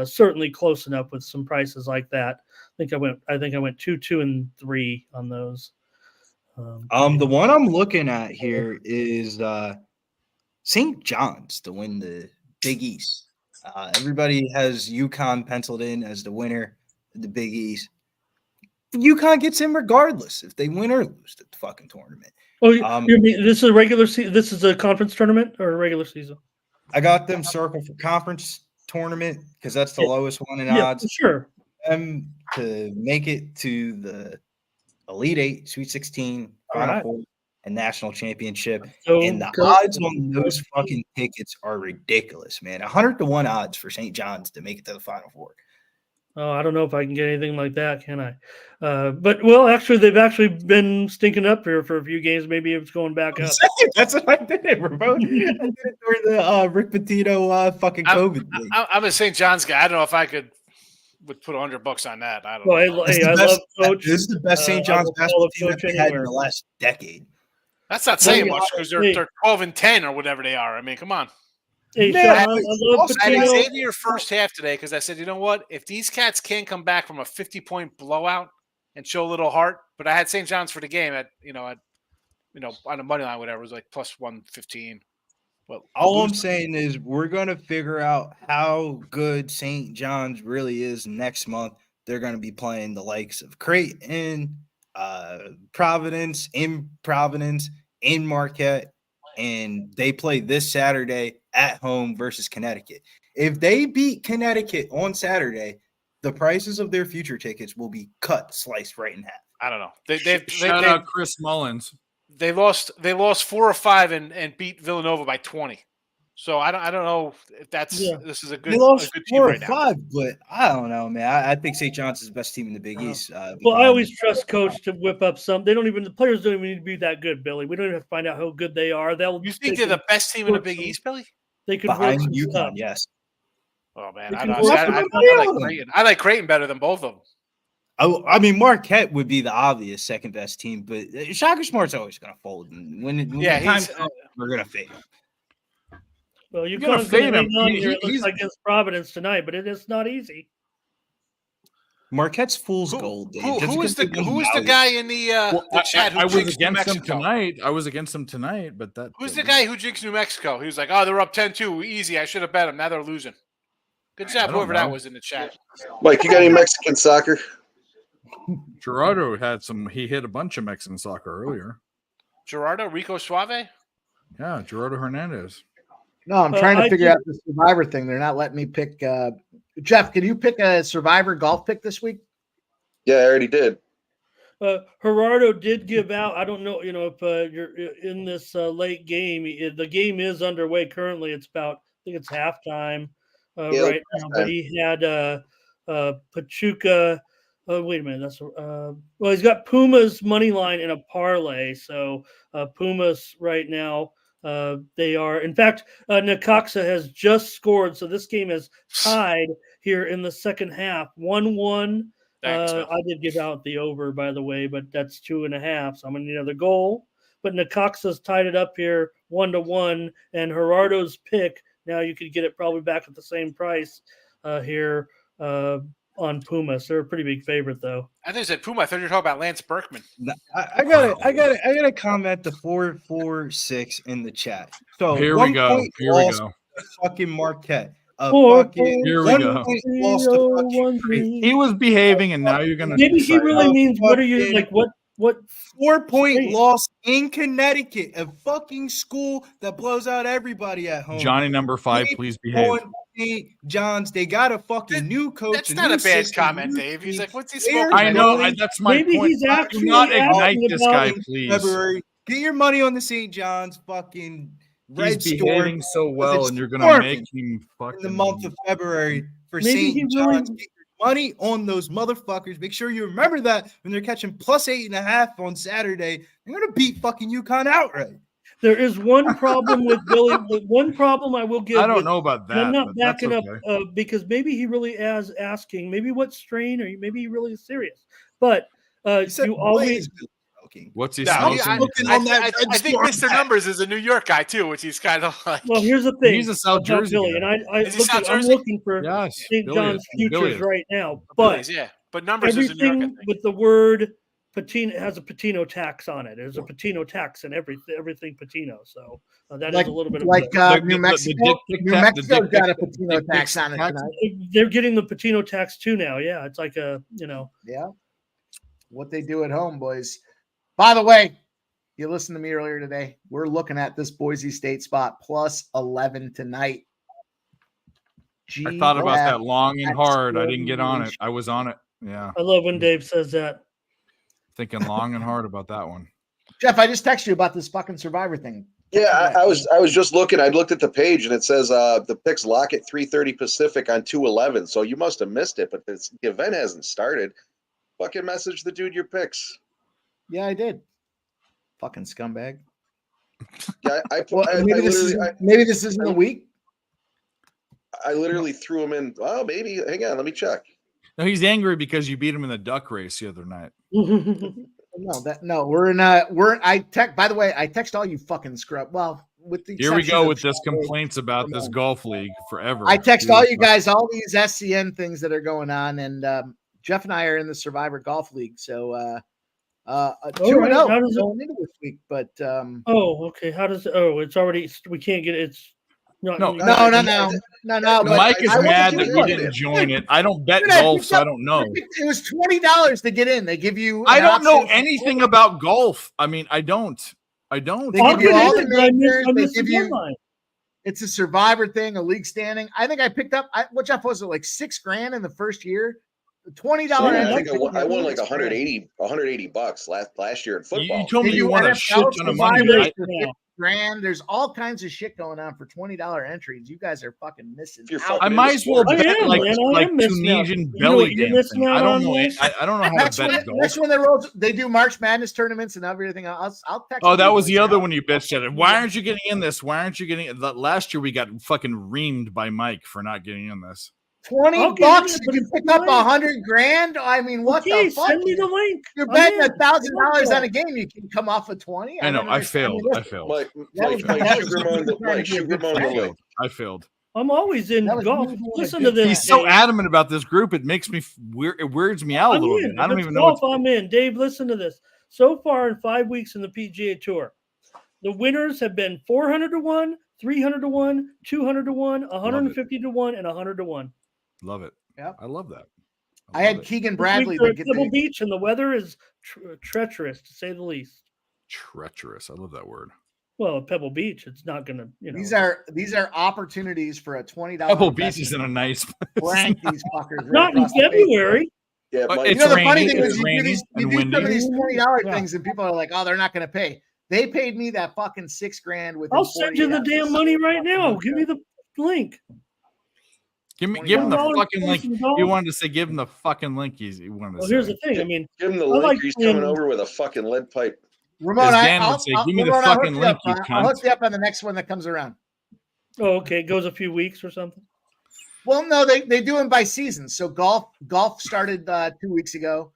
certainly close enough with some prices like that. I think I went 2, 2, and 3 on those. The one I'm looking at here is St. John's to win the Big East. Everybody has UConn penciled in as the winner of the Big East. UConn gets in regardless if they win or lose the fucking tournament. Oh, you mean this is a regular season? This is a conference tournament or a regular season? I got them circled for conference tournament because that's the lowest one in odds. Sure. Them to make it to the Elite Eight, Sweet 16, Final Four, and National Championship. And the odds on those fucking tickets are ridiculous, man. 100 to 1 odds for St. John's to make it to the Final Four. Oh, I don't know if I can get anything like that, can I? But actually, they've actually been stinking up here for a few games. Maybe it's going back up. That's what I did, bro. I did it during the Rick Pitino fucking COVID thing. I'm a St. John's guy. I don't know if I would put $100 on that. I don't know. I love Coach. This is the best St. John's basketball team that they had in the last decade. That's not saying much because they're 12-10 or whatever they are. I mean, come on. Hey, I had Pitino. Xavier first half today because I said, you know what? If these cats can't come back from a 50-point blowout and show a little heart, but I had St. John's for the game at on the money line, whatever, it was like plus 115. Well, all I'm saying is we're gonna figure out how good St. John's really is next month. They're gonna be playing the likes of Creighton, Providence, in Marquette, and they play this Saturday at home versus Connecticut. If they beat Connecticut on Saturday, the prices of their future tickets will be sliced right in half. I don't know. Shout out Chris Mullins. They lost 4 or 5 and beat Villanova by 20. So I don't know if this is a good. They lost a good team 4 or right 5, but I don't know, man. I think St. John's is the best team in the Big East. Well, I always trust Coach to whip up some. The players don't even need to be that good, Billy. We don't even have to find out how good they are. You think they're the best team in the Big East, Billy? They could behind UConn, yes. Oh man, I like Creighton better than both of them. I mean, Marquette would be the obvious second best team, but Shaka Smart's always going to fold. And when the time comes, we're going to fade him. Well, you're going to fade him. He's against Providence tonight, but it's not easy. Marquette's fool's gold. Who is the guy in the chat? I was against him tonight. But who's the guy who jinxed New Mexico? He was like, "Oh, they're up 10-2, easy. I should have bet them. Now they're losing." Good job, whoever that was in the chat. Mike, you got any Mexican soccer? Gerardo he hit a bunch of Mexican soccer earlier. Gerardo, Rico Suave? Yeah, Gerardo Hernandez. No, I'm trying to figure out the Survivor thing. They're not letting me pick. Jeff, can you pick a Survivor golf pick this week? Yeah, I already did. Gerardo did give out. I don't know, if you're in this late game. The game is underway currently. I think it's halftime right now. But he had Pachuca. Oh, wait a minute. That's well, he's got Pumas money line in a parlay. So Pumas right now, they are. In fact, Necaxa has just scored. So this game is tied here in the second half, 1-1. I did give out the over, by the way, but that's 2.5. So I'm gonna need another goal. But Necaxa's tied it up here 1-1, and Gerardo's pick. Now you could get it probably back at the same price here. On Pumas. They're a pretty big favorite, though. I think you said Puma. I thought you were talking about Lance Berkman. I gotta comment the 446 in the chat. So here we go. Fucking Marquette. Here we go. He was behaving, and now you're gonna. Maybe he really means. What are you like? What 4-point loss in Connecticut, a fucking school that blows out everybody at home. Johnny number 5, please behave. Johns, they got a fucking new coach. That's not a bad comment, Dave. He's like, what's he smoking? I know. That's my Maybe point. He's actually not ignite this guy, please. February. Get your money on the St. John's fucking Red He's Storm. behaving so well, and you're gonna make him fucking in the month of February for St. John's. Get your money on those motherfuckers. Make sure you remember that when they're catching plus 8.5 on Saturday. They're gonna beat fucking UConn outright. There is one problem with Billy. One problem I will give. I don't know about that. I'm not backing up because maybe he really is asking. Maybe what strain, or maybe he really is serious. But you always. What's he smoking? I think Mr. Numbers is a New York guy too, which he's kind of like. Well, here's the thing. He's a South Jersey Billy, guy. and I'm looking for St. John's futures right now. But but Numbers is a New York. I think. With the word patina, it has a Patino tax on it. There's a Patino tax in everything Patino. So that is a little bit of New Mexico. New Mexico's got a Patino tax on it tonight. They're getting the Patino tax too now. Yeah, it's like Yeah, what they do at home, boys. By the way, you listened to me earlier today. We're looking at this Boise State spot plus 11 tonight. I thought about that long and hard. I didn't get on it. I was on it. Yeah. I love when Dave says that. Thinking long and hard about that one. Jeff, I just texted you about this fucking Survivor thing. Yeah, I was just looking. I looked at the page and it says the picks lock at 3:30 Pacific on 2/11. So you must have missed it, but the event hasn't started. Fucking message the dude your picks. Yeah, I did. Fucking scumbag. Yeah, maybe this isn't a week. I literally threw him in. Oh, maybe. Hang on, let me check. No, he's angry because you beat him in the duck race the other night. By the way, I text all you fucking scrub. Well, with the here we go with this complaints about this golf league forever. I text all you guys all these SCN things that are going on, and Jeff and I are in the Survivor Golf League, so 2-0 going into this week. But okay. How does it's already we can't get it. It's no. Mike is mad that we didn't join it. I don't bet golf, so I don't know. It was $20 to get in. They give you. I don't know anything about golf. I mean, I don't. They give you all the majors. They give you. It's a Survivor thing, a league standing. I think I picked up. What Jeff was it like $6,000 in the first year? $20. I think I won like $180 last year in football. You told me you won a shit ton of money. Grand. There's all kinds of shit going on for $20 entries. You guys are fucking missing out. I might as well bet like Tunisian belly dancing. I don't know. I don't know how to bet golf. Next when they do March Madness tournaments and everything else. I'll text. Oh, that was the other one you bitched at it. Why aren't you getting in this? Why aren't you getting it? Last year we got fucking reamed by Mike for not getting in this. $20, you can pick up $100,000. I mean, what the fuck? Send me the link. You're betting $1,000 on a game. You can come off of 20. I know. I failed. I failed. I failed. I'm always in golf. Listen to this. He's so adamant about this group. It makes me it weirds me out a little bit. I don't even know. I'm in. Dave, listen to this. So far in 5 weeks in the PGA Tour, the winners have been 400-1, 300-1, 200-1, 150-1, and 100-1. Love it. Yeah, I love that. I had Keegan Bradley. Pebble Beach, and the weather is treacherous to say the least. Treacherous. I love that word. Well, Pebble Beach, it's not going to. These are opportunities for a $20. Pebble Beach is in a nice place. Rank these fuckers. Not in February. Yeah, it's the rainy, funny thing is windy. you do some of these $20 things, and people are like, "Oh, they're not going to pay." They paid me that fucking $6,000 with. I'll send you the damn money right now. Give me the link. Give him the $20 fucking link. person golf? He wanted to say, give him the fucking link. He wanted to Well, say. here's the thing. I mean, Give him the I link, like or he's playing- coming over with a fucking lead pipe. Ramon, As Dan I'll, would say, I'll, give me the Ramon, I'll fucking hook you link, up. you I'll cunt. hook you up on the next one that comes around. Oh, okay. It goes a few weeks or something. Well, no, they do them by season. So golf started 2 weeks ago.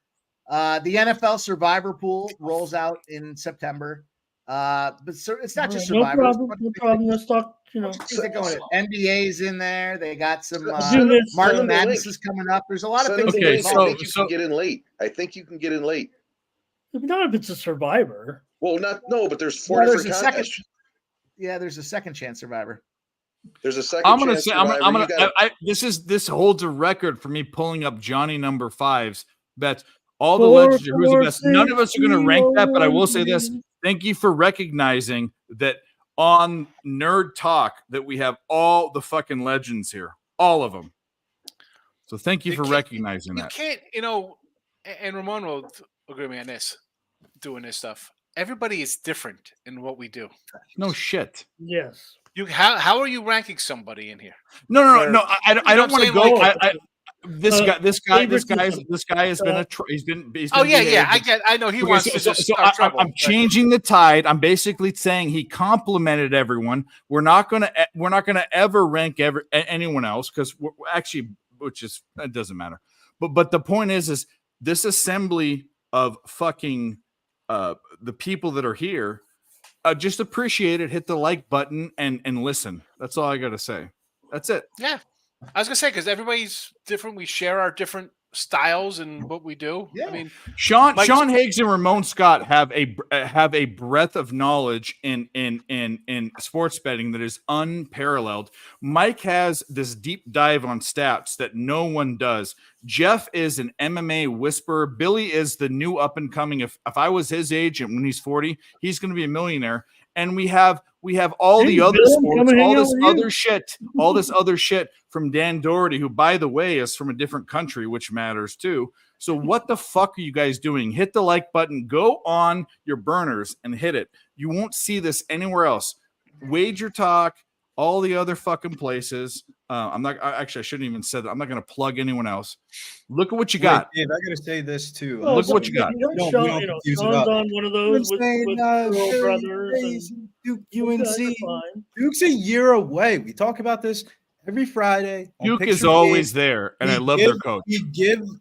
The NFL Survivor Pool rolls out in September. But it's not just No Survivor. problem. No problem. Let's talk. They're going NBA's in there. They got some Send them Martin the Madness link. is coming up. There's a lot of Send things. them the link. so- I think you can get in late. I think you can get in late. Not if it's a Survivor. Well, but there's four Well, there's different a second. contests. Yeah, there's a second chance Survivor. There's a second. I'm gonna chance say Survivor. I'm You gonna. gotta- This holds a record for me pulling up Johnny number 5's bets. All the 4, legends are who's the 4, best. None of us are going to 6, rank that, but I will say 0, this: thank you for recognizing that on Nerd Talk that we have all the fucking legends here, all of them. So thank you for recognizing You that. can't, and Ramon will agree with me on this, doing this stuff. Everybody is different in what we do. No shit. Yes. How are you ranking somebody in here? No. I You know don't want to what I'm go. saying? This guy has favoritism. been he's been Oh yeah, behaved. I know he Okay, wants to just start trouble. I'm changing the tide. I'm basically saying he complimented everyone. We're not gonna ever rank anyone else because we're actually, it doesn't matter. But the point is this assembly of fucking the people that are here. Just appreciate it. Hit the like button and listen. That's all I gotta say. That's it. Yeah, I was gonna say because everybody's different. We share our different styles and what we do. Yeah. I mean, Sean Higgs and Ramon Scott have a breadth of knowledge in sports betting that is unparalleled. Mike has this deep dive on stats that no one does. Jeff is an MMA whisperer. Billy is the new up and coming. If I was his age and when he's 40, he's going to be a millionaire. And we have all the other sports, all this other shit from Dan Doherty, who, by the way, is from a different country, which matters too. So what the fuck are you guys doing? Hit the like button. Go on your burners and hit it. You won't see this anywhere else. Wager Talk, all the other fucking places. I shouldn't even say that. I'm not going to plug anyone else. Look at what you got. Wait, Dave, I got to say this too. Look what you got. Sean's on one of those with Earl Brothers. Duke UNC. Duke's a year away. We talk about this every Friday. Duke is always there, and I love their coach.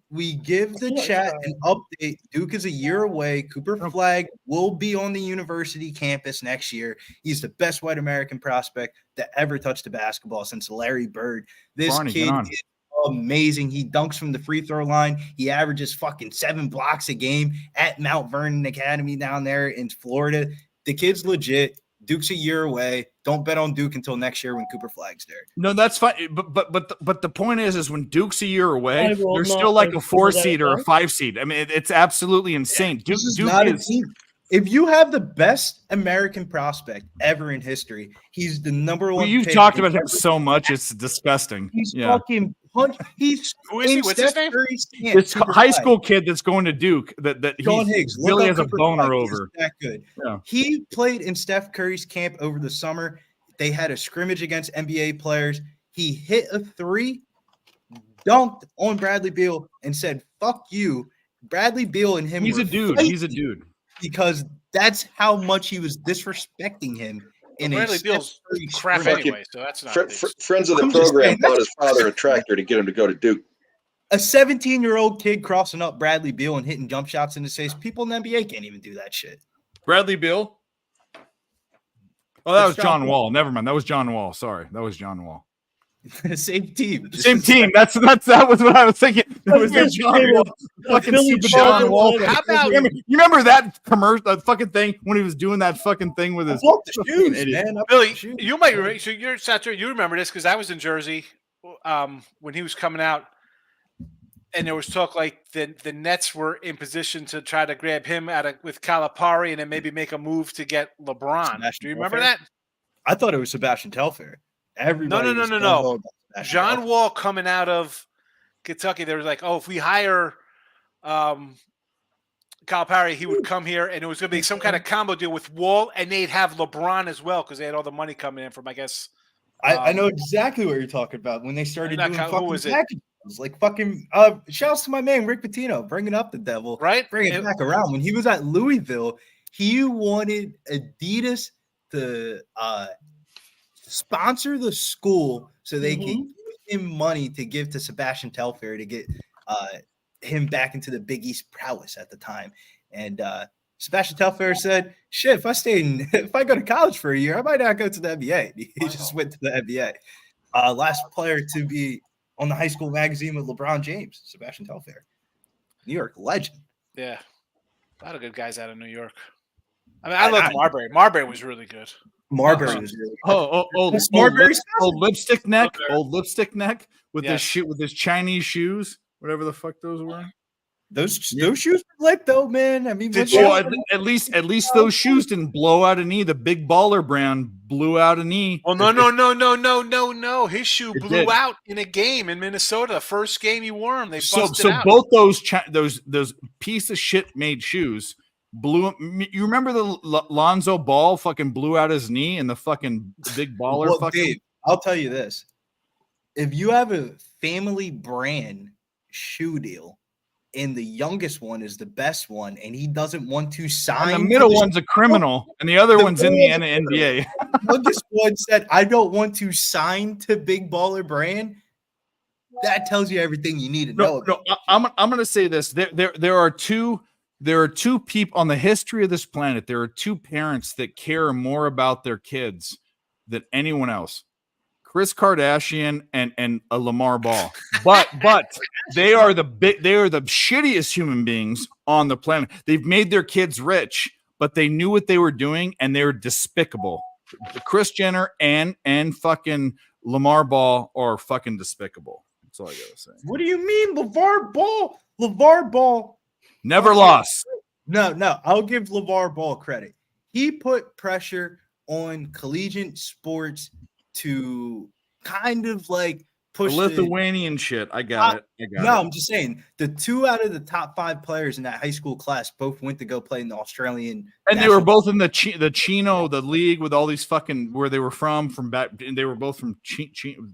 We give the chat an update. Duke is a year away. Cooper Flagg will be on the university campus next year. He's the best white American prospect that ever touched a basketball since Larry Bird. This kid is amazing. He dunks from the free throw line. He averages fucking 7 blocks a game at Mount Vernon Academy down there in Florida. The kid's legit. Duke's a year away. Don't bet on Duke until next year when Cooper Flagg's there. No, that's fine. But the point is when Duke's a year away, I will they're not still like a agree 4 with that seed or a point. 5 seed. I mean, it's absolutely insane. Duke This is Duke not a is team. If you have the best American prospect ever in history, he's the number one. you've pick talked in about him every- so much, it's disgusting. He's Yeah. fucking punch. He's Who is he? in What's his Steph name? Curry's camp, This Cooper high Flagg. school kid that's going to Duke that Sean Higgs look really up has a Cooper boner Flagg. He's over. that good. Yeah. He played in Steph Curry's camp over the summer. They had a scrimmage against NBA players. He hit a 3, dunked on Bradley Beal, and said, "Fuck you." Bradley Beal and him. He's were a dude. fighting He's a dude. because that's how much he was disrespecting him. In Bradley a Beal's Steph Curry crap scrimmage. anyway, so that's not. Friends of the I'm just program saying, bought his father a tractor to get him to go to Duke. A 17-year-old kid crossing up Bradley Beal and hitting jump shots in his face. People in the NBA can't even do that shit. Bradley Beal. Oh, that It's was John John Wall. Never mind. That was John Wall. Sorry. That was John Wall. Same team. Just Same a team. second. That was what I was thinking. It was Yes, John they Wall. were- Fucking Billy stupid John John Wall. Wall. How about You remember that commercial, that fucking thing when he was doing that fucking thing with his Bought the fucking shoes, idiot. man. I bought Billy? the shoes. You might remember. So you're Satcher. You remember this because I was in Jersey when he was coming out, and there was talk like the Nets were in position to try to grab him with Calipari and then maybe make a move to get LeBron. Sebastian Do you remember Telfair? that? I thought it was Sebastian Telfair. Everybody. No. was gung-ho about Sebastian John Telfair. Wall coming out of Kentucky, they were like, oh, if we hire Calipari, he would come here, and it was going to be some kind of combo deal with Wall, and they'd have LeBron as well because they had all the money coming in from, I guess, I know exactly what you're talking about when they started doing fucking it? packages. Like fucking shouts to my man Rick Pitino bringing up the devil, right? Bring it back around. When he was at Louisville, he wanted Adidas to sponsor the school so they could give him money to give to Sebastian Telfair to get him back into the Big East prowess at the time. And Sebastian Telfair said, "Shit, if I go to college for a year, I might not go to the NBA." He just went to the NBA. Last player to be on the high school magazine with LeBron James, Sebastian Telfair, New York legend. Yeah, a lot of good guys out of New York. I mean, I love Marbury. Marbury was really good. Marbury was really good. Old lipstick neck with his Chinese shoes, whatever the fuck those were. Those shoes were lit though, man. I mean, at least those shoes didn't blow out a knee. The big baller brand blew out a knee. Oh no! His shoe blew out in a game in Minnesota. First game he wore them. They busted out. Both those piece of shit made shoes blew. You remember the Lonzo Ball fucking blew out his knee and the fucking big baller. Well, fucking. Dave, I'll tell you this: if you have a family brand shoe deal, and the youngest one is the best one, and he doesn't want to sign. And the middle one's a criminal, and the other one's in the NBA. The youngest one said, "I don't want to sign to Big Baller Brand." That tells you everything you need to know. No, I'm going to say this: there are two people on the history of this planet. There are two parents that care more about their kids than anyone else. Kris Kardashian and a Lamar Ball, but they are the shittiest human beings on the planet. They've made their kids rich, but they knew what they were doing, and they were despicable. Kris Jenner and fucking Lamar Ball are fucking despicable. That's all I gotta say. What do you mean, LeVar Ball? LeVar Ball never lost. No, I'll give LeVar Ball credit. He put pressure on collegiate sports to kind of like push the Lithuanian shit. I got it. I'm just saying the 2 out of the top 5 players in that high school class both went to go play in the Australian. And they were both in the Chino, the league with all these fucking where they were from back. And they were both from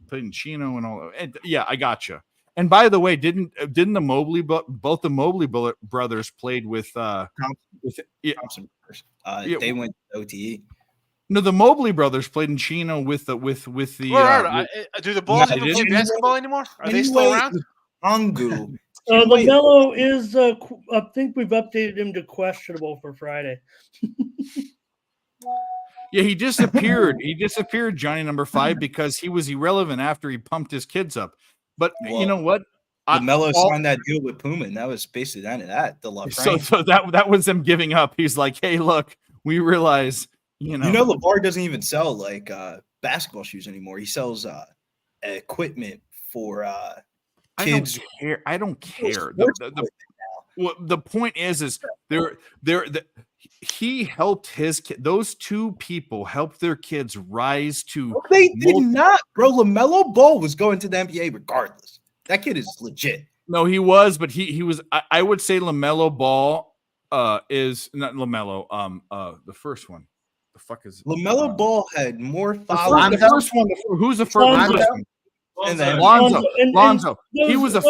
playing Chino and all. And yeah, I gotcha. And by the way, didn't the Mobley both the Mobley brothers played with Thompson? They went to OTE. No, the Mobley brothers played in Chino with the. Do the Bulls even play basketball anymore? Are they still around? Angu. LaMelo is. I think we've updated him to questionable for Friday. Yeah, he disappeared. Johnny number 5, because he was irrelevant after he pumped his kids up. But you know what? LaMelo signed that deal with Puma, and that was basically the end of that. So that was them giving up. He's like, hey, look, we realize. You know, LeVar doesn't even sell like basketball shoes anymore. He sells equipment for kids. I don't care. The point is he helped his kid. Those two people helped their kids rise to. No, they did not, bro. LaMelo Ball was going to the NBA regardless. That kid is legit. No, he was, but he was. I would say LaMelo Ball is not LaMelo. The first one. The fuck is LaMelo Ball had more followers. The first one. Who's the first one? Lonzo. He's a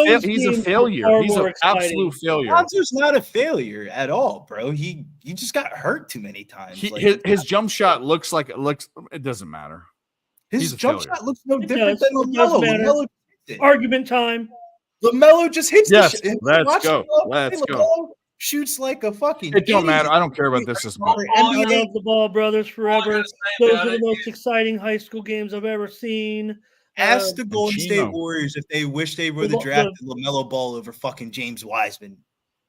failure. He's an absolute failure. Lonzo's not a failure at all, bro. He just got hurt too many times. His jump shot looks like it doesn't matter. His jump shot looks no different than LaMelo. Argument time. LaMelo just hits the shit. Let's go. Let's go. Shoots like a fucking. It don't matter. I don't care about this as much. I love the Ball brothers forever. Those are the most exciting high school games I've ever seen. Ask the Golden State Warriors if they wish they would have drafted LaMelo Ball over fucking James Wiseman.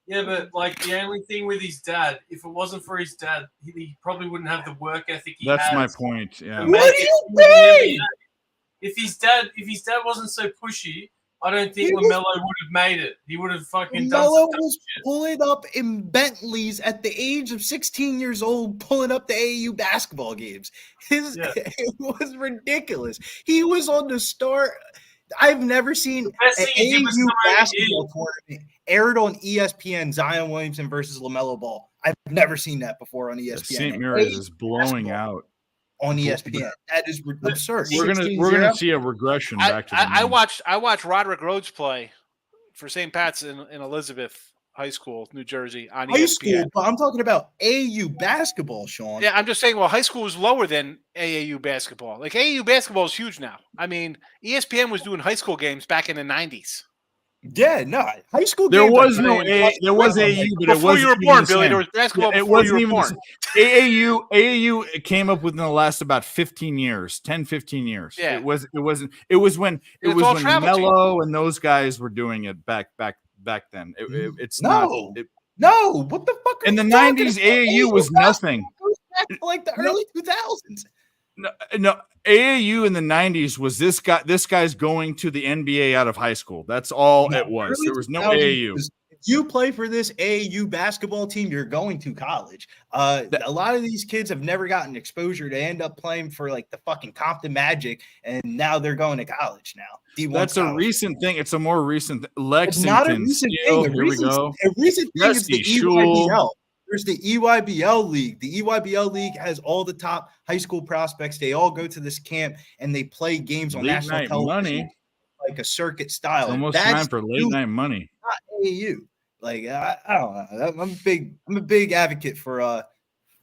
Yeah, but like the only thing with his dad, if it wasn't for his dad, he probably wouldn't have the work ethic he has. That's my point. Yeah. What do you mean? If his dad wasn't so pushy, I don't think LaMelo would have made it. He would have fucking done LaMelo was pulling up in Bentleys at the age of 16 years old, pulling up the AAU basketball games. It was ridiculous. He was on the start. I've never seen an AAU basketball tournament aired on ESPN, Zion Williamson versus LaMelo Ball. I've never seen that before on ESPN. St. Mary's is blowing out. on ESPN. That is absurd. We're gonna see a regression back to the I watched Roderick Rhodes play for St. Pat's in Elizabeth High School, New Jersey on high ESPN. school, but I'm talking about AAU basketball, Sean. Yeah, I'm just saying. Well, high school is lower than AAU basketball. Like AAU basketball is huge now. I mean, ESPN was doing high school games back in the '90s. Yeah, no, high school. There games was are no playing there was AAU, but it before wasn't you were even born, the Billy. same. There was basketball Yeah, it before wasn't you were even born. AAU came up within the last about 15 years, 10, 15 years. Yeah. It was when all travel Melo and those guys were doing it back then. It's No. not. No, what the fuck? In the 90s, AAU was nothing. Goes back to like the early 2000s. No, AAU in the 90s was this guy's going to the NBA out of high school. That's all it was. Early There was no 2000s AAU. was- If you play for this AAU basketball team, you're going to college. A lot of these kids have never gotten exposure to end up playing for like the fucking Compton Magic, and now they're going to college now. D1 That's a college. recent thing. It's a more recent It's Lexington. not a recent Steel, thing. here we go. A recent thing is the Rusty Shule. EYBL. There's the EYBL league. The EYBL league has all the top high school prospects. They all go to this camp and they play games on Late national night television, money. like a circuit style. It's almost That's time for late night money. not AAU. Like I don't know. I'm a big advocate for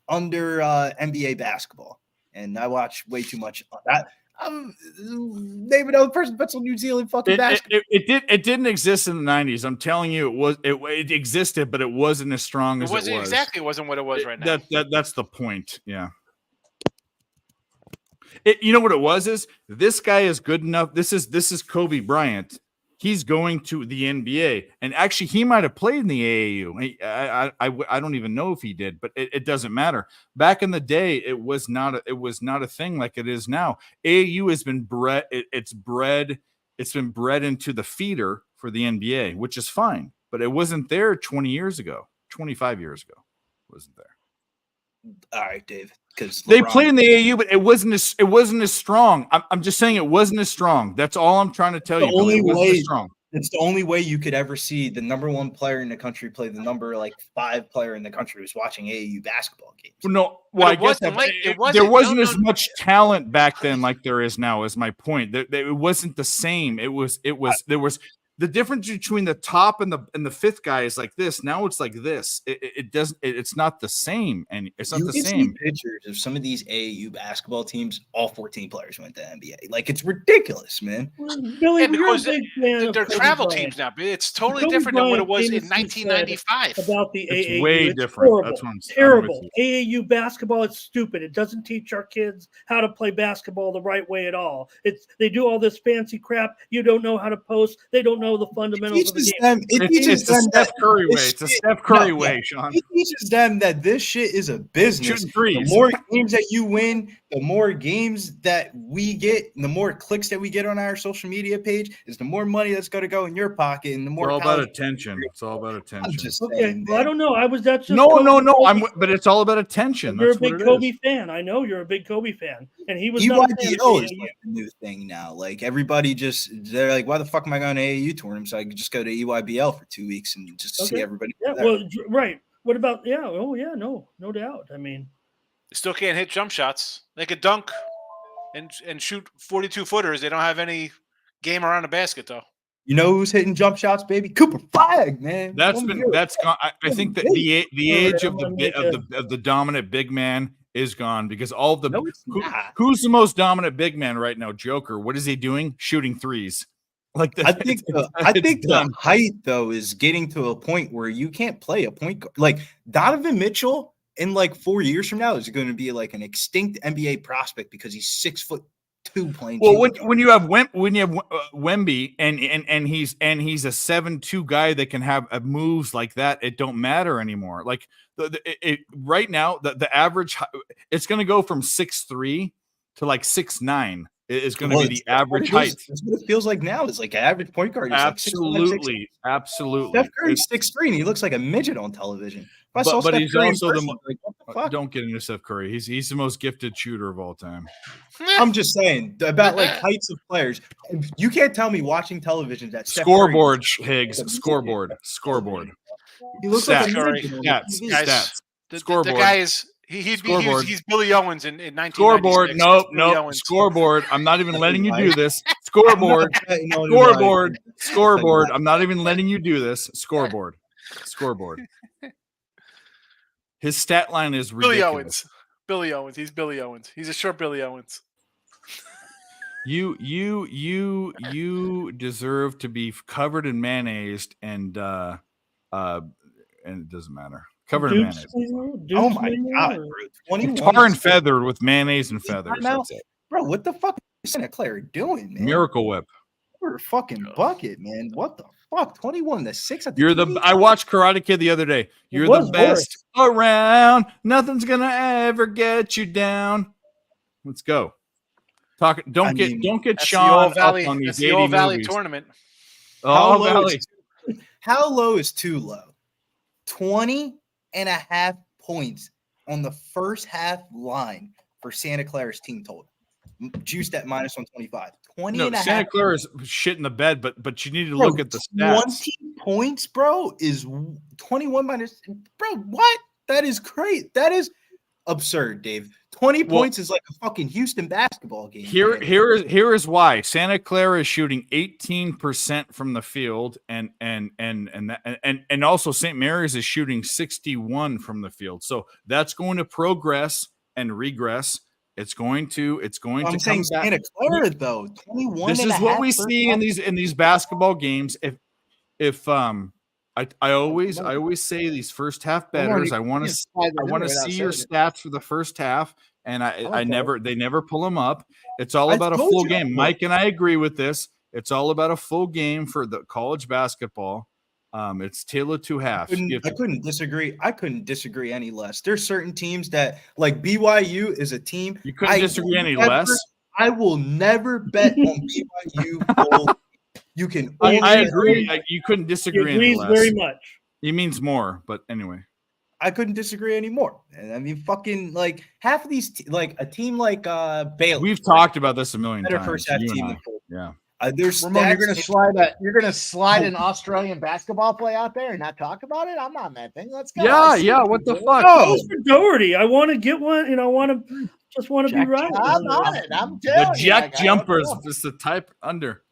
under NBA basketball, and I watch way too much of that. I'm name another person that's on New Zealand fucking basketball. It didn't exist in the 90s. I'm telling you, it existed, but it wasn't as strong as it was. Exactly. It wasn't what it was right now. That's the point. Yeah. You know what it was? Is this guy is good enough? This is Kobe Bryant. He's going to the NBA, and actually, he might have played in the AAU. I don't even know if he did, but it doesn't matter. Back in the day, it was not a thing like it is now. AAU has been bred. It's been bred into the feeder for the NBA, which is fine, but it wasn't there 20 years ago, 25 years ago. It wasn't there. All right, Dave. Because they played in the AAU, but it wasn't as strong. I'm just saying it wasn't as strong. That's all I'm trying to tell you. Only it wasn't way as strong. It's the only way you could ever see the number one player in the country play the number 5 player in the country who's watching AAU basketball games. No, well, I guess there wasn't as much talent back then like there is now. Is my point. It wasn't the same. There was the difference between the top and the fifth guy is like this. Now it's like this. It's not the same, and it's not You the can same. see pictures of some of these AAU basketball teams. All 14 players went to NBA. Like it's ridiculous, man. Billy, Yeah, you're a because big fan of they're Kobe travel Bryant. teams now. It's totally Kobe different than what it Bryant was in famously said 1995. About the It's AAU, way it's different. horrible, That's what I'm saying. terrible. AAU basketball, it's stupid. It doesn't teach our kids how to play basketball the right way at all. They do all this fancy crap. You don't know how to post. They don't know the fundamentals of the game. It's the Steph Curry way. It's the Steph Curry way, Sean. It teaches them that this shit is a business. Shooting threes. The more games that you win, the more games that we get, and the more clicks that we get on our social media page, is the more money that's going to go in your pocket, and the more. It's all about college- attention. It's all about attention. I'm just Okay, saying, well, I don't know. That's just No. Kobe. But it's all about attention. You're That's a big what it Kobe is. fan. I know you're a big Kobe fan, and he was not a fan of EYBL is AAU. like the new thing now. Like everybody they're like, why the fuck am I going to AAU tournaments? So I could just go to EYBL for 2 weeks and just see Okay. everybody. Yeah, there. well, right. What about no doubt. I mean, They still can't hit jump shots. They could dunk and shoot 42 footers. They don't have any game around the basket though. You know who's hitting jump shots, baby? Cooper Flag, man. That's gone. I think that the age of the dominant big man is gone because all of the who's the most dominant big man right now? Joker. What is he doing? Shooting threes. Like I think the height though is getting to a point where you can't play a point guard. Like Donovan Mitchell in like 4 years from now is going to be like an extinct NBA prospect because he's 6'2" playing. Well, when you have Wemby and he's a 7'2" guy that can have moves like that, it don't matter anymore. Like right now, the average it's going to go from 6'3" to like 6'9". Is going to be the average height. That's what it feels like now. Is like an average point guard. Is Absolutely, like absolutely. Steph Curry's 6'3" and he looks like a midget on television. But he's Curry in also person, like, what the fuck? Don't get into Steph Curry. He's the most gifted shooter of all time. I'm just saying about like heights of players. You can't tell me watching television that Steph Scoreboard, Curry, Higgs. Scoreboard. He looks like a Stats. midget on Stats. TV. Stats. The Scoreboard. guy is He's Billy Owens in 1996. Scoreboard. Nope. Billy Nope. Owens. Scoreboard. I'm not even letting you do this. Scoreboard. Scoreboard. Scoreboard. I'm not even letting you do this. Scoreboard. Scoreboard. His stat line is ridiculous. Billy Owens. Billy Owens. He's Billy Owens. He's a short Billy Owens. You deserve to be covered in mayonnaise and it doesn't matter. Covered in mayonnaise. Oh my god, bro. Tar and feathered with mayonnaise and feathers. That's it. Bro, what the fuck is Santa Clara doing, man? Miracle Whip. We're a fucking bucket, man. What the fuck? 21-6. You're the. I watched Karate Kid the other day. You're the best around. Nothing's gonna ever get you down. Let's go. Talk. Don't get Sean up on these 80 All Valley movies. tournament. All Valley. How low is too low? 20.5 points on the first half line for Santa Clara's team total. Juiced at -125. 20 No, and a Santa half. Clara's shit in the bed, but you need to Bro, look at the stats. 20 points, bro, is 21 minus. Bro, what? That is crazy. That is absurd, Dave. 20 points is like a fucking Houston basketball game. Here is why Santa Clara is shooting 18% from the field, and also St. Mary's is shooting 61 from the field. So that's going to progress and regress. It's going to I'm come saying back. Santa Clara though, 21. This is what we see in these basketball games. If I always say these first half bettors. I want to see your stats for the first half, and they never pull them up. It's all about a full game. Mike and I agree with this. It's all about a full game for the college basketball. It's tailored to half. I couldn't disagree. I couldn't disagree any less. There's certain teams that, like BYU, is a team. You couldn't disagree any less. I will never bet on BYU. You can. I agree. You couldn't disagree. He agrees any less. very much. He means more, but anyway. I couldn't disagree anymore. And I mean, fucking like half of these, like a team like Baylor. We've talked about this a million better times. first half you and team. I. Yeah. There's Ramon, you're gonna slide an Australian basketball play out there and not talk about it. I'm on that thing. Let's go. Yeah. What the fuck? Oh, for Doherty. I want to get one. I want to be right. I'm on it. I'm The telling you. Jack Jumpers is the type under.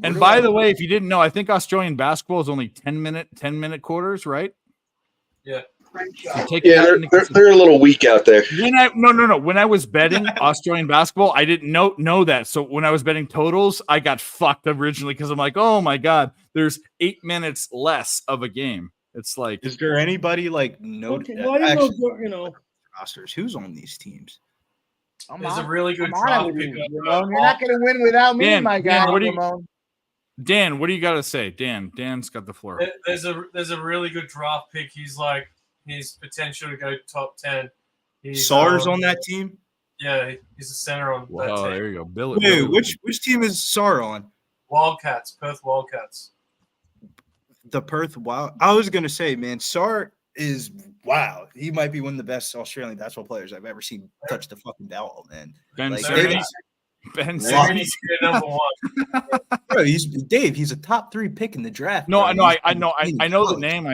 And by the way, if you didn't know, I think Australian basketball is only 10 minute quarters, right? Yeah. So they're a little weak out there. No. When I was betting Australian basketball, I didn't know that. So when I was betting totals, I got fucked originally because I'm like, oh my god, there's 8 minutes less of a game. It's like, is there anybody like rosters? Who's on these teams? There's a really good draft pick. You're not going to win without me, my guy. Dan, what do you got to say? Dan's got the floor. There's a really good draft pick. He's like his potential to go top 10. SAR's on that team. Yeah, he's a center on that team. There you go, Billy. Wait, which team is SAR on? Wildcats, Perth Wildcats. The Perth Wild. I was gonna say, man, SAR is wow. He might be one of the best Australian basketball players I've ever seen touch the fucking ball, man. Ben Simmons, number one. Bro, he's a top 3 pick in the draft. No, bro. I know the name.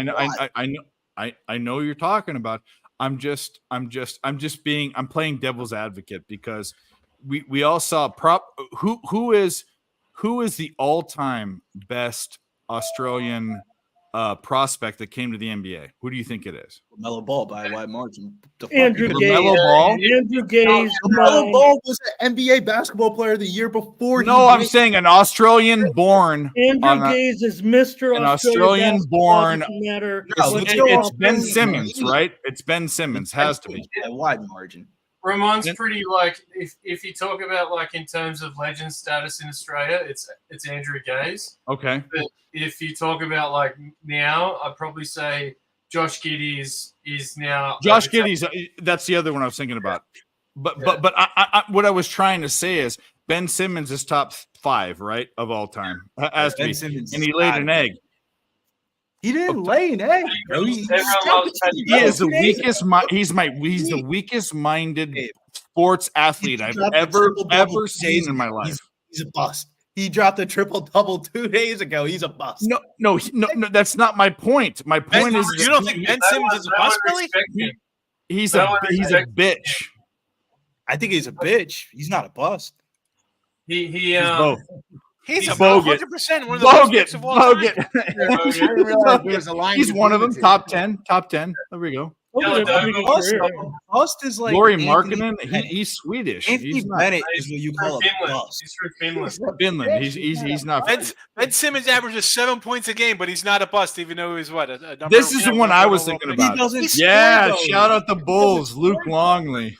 I know you're talking about. I'm playing devil's advocate because we all saw who is the all-time best Australian prospect that came to the NBA. Who do you think it is? LaMelo Ball by a wide margin. Andrew Gaze. Andrew Gaze. LaMelo Ball was an NBA basketball player the year before. No, I'm saying an Australian-born. Andrew Gaze is Mr. An Australian-born. It's Ben Simmons, Simmons. right? It's Ben Simmons. Has to be a wide margin. Ramon's pretty like if you talk about like in terms of legend status in Australia, it's Andrew Gaze. Okay. But if you talk about like now, I'd probably say Josh Giddey is now. Josh Giddey's. That's the other one I was thinking about. But I what I was trying to say is Ben Simmons is top 5, right, of all time. Has to be. And he laid an egg. He didn't lay an egg, bro. He is the weakest. He's the weakest minded sports athlete I've ever seen in my life. He's a bust. he dropped a triple-double 2 days ago. He's a bust. No, that's not my point. My point is you don't think Ben Simmons is a bust, Billy? He's a bitch. I think he's a bitch. He's not a bust. He's both. He's a bogut. 100% one of the best picks of all time. He's one of them. Top 10. There we go. Bust is like Lauri Markkanen. He's Swedish. Anthony Bennett is what you call a bust. He's from Finland. Finland. He's not. Ben Simmons averages 7 points a game, but he's not a bust, even though he's what? This is the one I was thinking about. Yeah, shout out the Bulls, Luke Longley.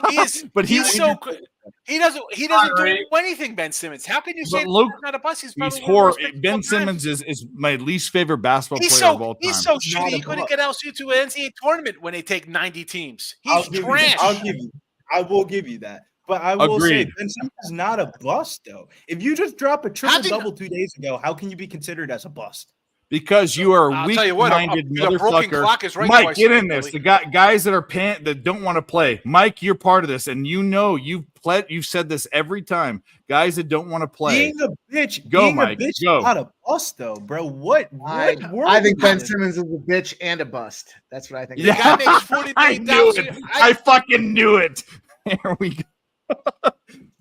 He's so good. He doesn't do anything, Ben Simmons. How can you say Luke, he's not a bust? He's horrible. Ben Simmons is my least favorite basketball player of all time. He's so shitty. He couldn't get LSU to an NCAA tournament when they take 90 teams. He's trash. I will give you that. But I will say Ben Simmons is not a bust, though. If you just drop a triple-double 2 days ago, how can you be considered as a bust? Because you are a weak-minded motherfucker. Right, Mike, get in this. The guys that are that don't want to play. Mike, you're part of this, and you've said this every time. Guys that don't want to play. Being a bitch, Mike. Go. Is not a bust, though, bro. What I think Ben Simmons is a bitch and a bust. That's what I think. Yeah. The guy makes $43,000. I fucking knew it. Here we go.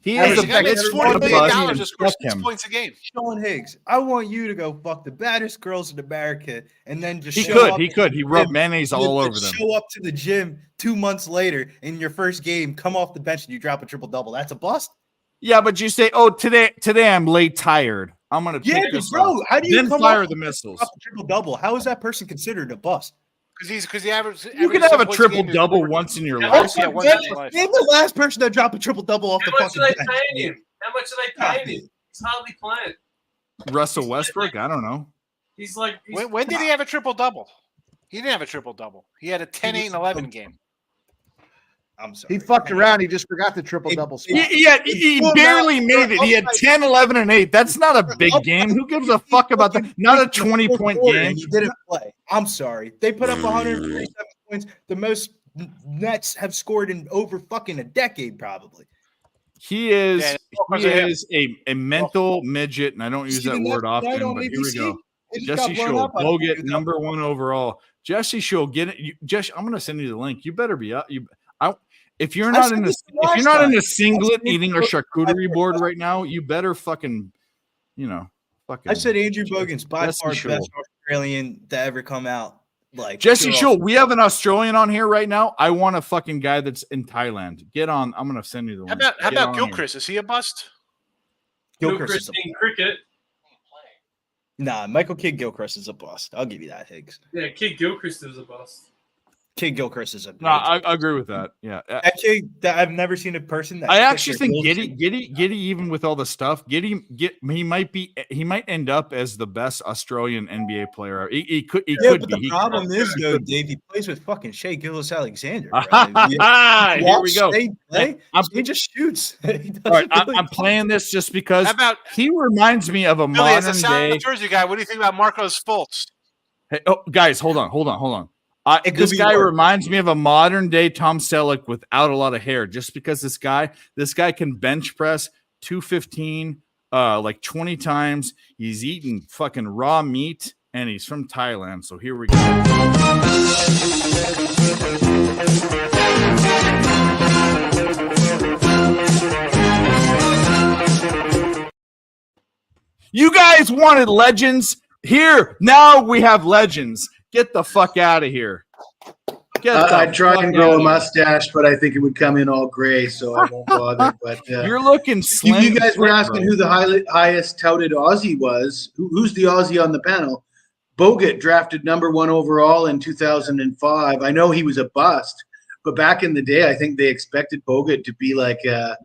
He is a guy makes $40 million to score 6 points a game. Sean Higgs, I want you to go fuck the baddest girls in America, and then just He could. He rubbed mayonnaise all over them. Show up to the gym 2 months later in your first game, come off the bench, and you drop a triple-double. That's a bust. Yeah, but you say, "Oh, today I'm late, tired. I'm gonna take this bro. off." How do you then fire the missiles? Triple-double. How is that person considered a bust? Because the average. You can have a triple-double once in your life. Name the last person that dropped a triple-double off the fucking bench. How much are they paying him? He's hardly playing. Russell Westbrook? I don't know. He's like. When did he have a triple-double? He didn't have a triple-double. He had a 10, 8, and 11 game. I'm sorry. He fucked around. He just forgot the triple-double spot. He barely made it. He had 10, 11, and 8. That's not a big game. Who gives a fuck about that? Not a 20-point game. He didn't play. I'm sorry. They put up 147 points. The most Nets have scored in over fucking a decade, probably. He is a mental midget, and I don't use that word often, but here we go. Jesse Schul, Bogut, number 1 overall. Jesse Schul, get it. I'm going to send you the link. You better be up. If you're not in a singlet eating a charcuterie board right now, you better fucking. I said Andrew Bogun's by far the best Australian to ever come out. Like Jesse Schul, we have an Australian on here right now. I want a fucking guy that's in Thailand. Get on. I'm gonna send you the link. How about Gilchrist? Is he a bust? Gilchrist in cricket. Nah, Michael Kidd-Gilchrist is a bust. I'll give you that, Higgs. Yeah, Kidd-Gilchrist is a bust. Kidd-Gilchrist is a. No, I agree with that. Yeah, actually, I've never seen a person that. I actually think Giddy, even with all the stuff, he might end up as the best Australian NBA player. He could be. The problem is though, Dave, he plays with fucking Shea Gilgeous-Alexander. Here we go. He just shoots. All right, I'm playing this just because he reminds me of a Billy, modern as a South day Jersey guy, what do you think about Marcos Fultz? Hey, guys, hold on. This guy reminds me of a modern day Tom Selleck without a lot of hair, just because this guy can bench press 215 like 20 times. He's eating fucking raw meat and he's from Thailand. So here we go. You guys wanted legends. Here, now we have legends. Get the fuck out of here. I'd try and grow a mustache, but I think it would come in all gray, so I won't bother. But you're looking slim. You guys were asking who the highest touted Aussie was. Who's the Aussie on the panel? Bogut, drafted number 1 overall in 2005. I know he was a bust, but back in the day, I think they expected Bogut to be like, the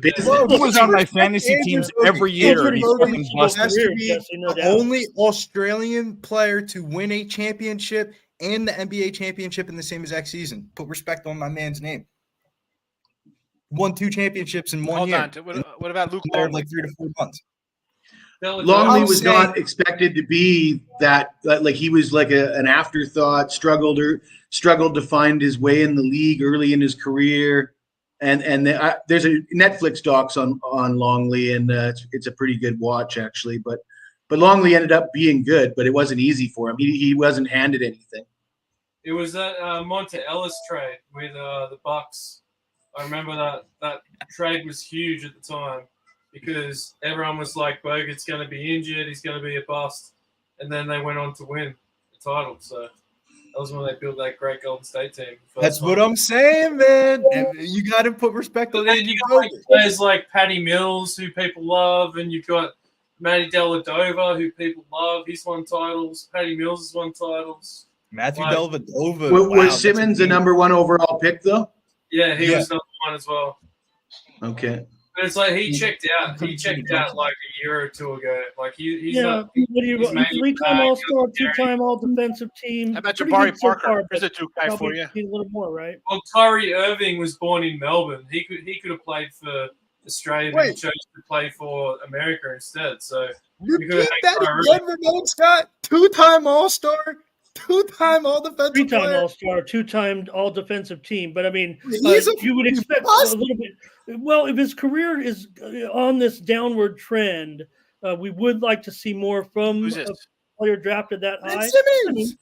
biggest. He was on my fantasy teams every year. He's fucking busted. The only Australian player to win a championship and the NBA championship in the same exact season. Put respect on my man's name. Won 2 championships in 1 year. What about Luke Longley? Like 3 to 4 months. Longley was not expected to be that. Like he was like an afterthought. Struggled to find his way in the league early in his career. And there's a Netflix docs on Longley, and it's a pretty good watch actually. But Longley ended up being good, but it wasn't easy for him. He wasn't handed anything. It was that Monta Ellis trade with the Bucks. I remember that trade was huge at the time because everyone was like, Bogut's going to be injured, he's going to be a bust, and then they went on to win the title. So that was when they built that great Golden State team. That's what I'm saying, man. You got to put respect on Andrew Bogut. Players like Patty Mills, who people love, and you've got Matty Dellavedova, who people love. He's won titles. Patty Mills has won titles. Matthew Dellavedova. Was Simmons the number 1 overall pick, though? Yeah, he was number 1 as well. Okay. But it's like he checked out. He checked out like a year or two ago. Like he's not. He's 3-time All-Star, 2-time All-Defensive Team. How about Pretty Jabari good so Parker? far, There's a Duke guy for probably you. need a little more, right? Well, Kyrie Irving was born in Melbourne. He could have played for Australia, but he chose to play for America instead. So Repeat that again, Ramon Scott. 2-time All-Star, 2-time All-Defensive 3-time player. All-Star, 2-time All-Defensive Team. But I mean, He's a you would expect a little bit. Well, if his career is on this downward trend, we would like to see more from a player drafted that high. Simmons.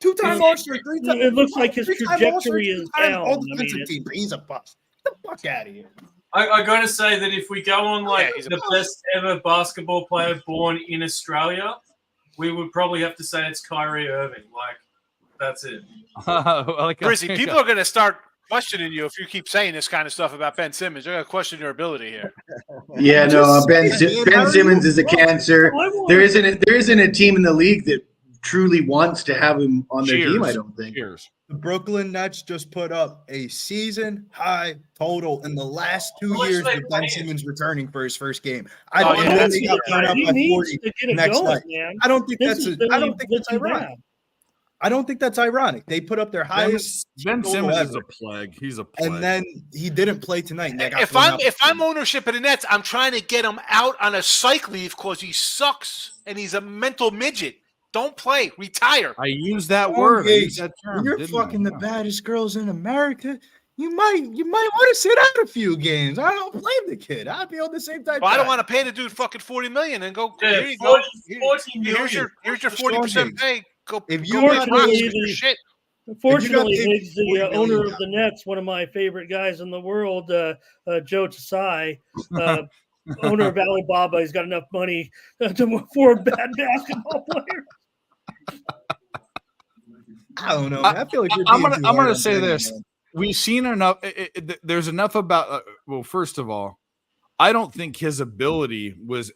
2-time All-Star, 3-time. It looks like his 3-time trajectory All-Star, is 2-time down. All-Defensive team, but he's a bust. Get the fuck out of here. I got to say that if we go on like the best ever basketball player born in Australia, we would probably have to say it's Kyrie Irving. Like, that's it. Brizzy, people are going to start questioning you if you keep saying this kind of stuff about Ben Simmons. They're going to question your ability here. Yeah, no, Ben Simmons is a cancer. There isn't a team in the league that truly wants to have him on their team, I don't think. The Brooklyn Nets just put up a season high total in the last 2 years with Ben Simmons returning for his first game. I don't think they got blown up by 40 next night. I don't think that's ironic. I don't think that's ironic. They put up their highest. Ben Simmons is a plague. He's a plague. And then he didn't play tonight. And If I'm ownership of the Nets, I'm trying to get him out on a psych leave because he sucks and he's a mental midget. Don't play. Retire. I use that word. I use that term, when you're didn't fucking the baddest girls in America, you might want to sit out a few games. I don't blame the kid. I'd be on the same type. Well, I don't want to pay the dude fucking $40 million and go. Yeah, Here you go. 40 Here's your 40% pay. Go. If go you get your shit. Fortunately, Higgs, the owner of the Nets, one of my favorite guys in the world, Joe Tsai, owner of Alibaba, he's got enough money to afford bad basketball players. I don't know. I feel like I'm gonna say this. Man. We've seen enough. There's enough about. Well, first of all, I don't think his ability was.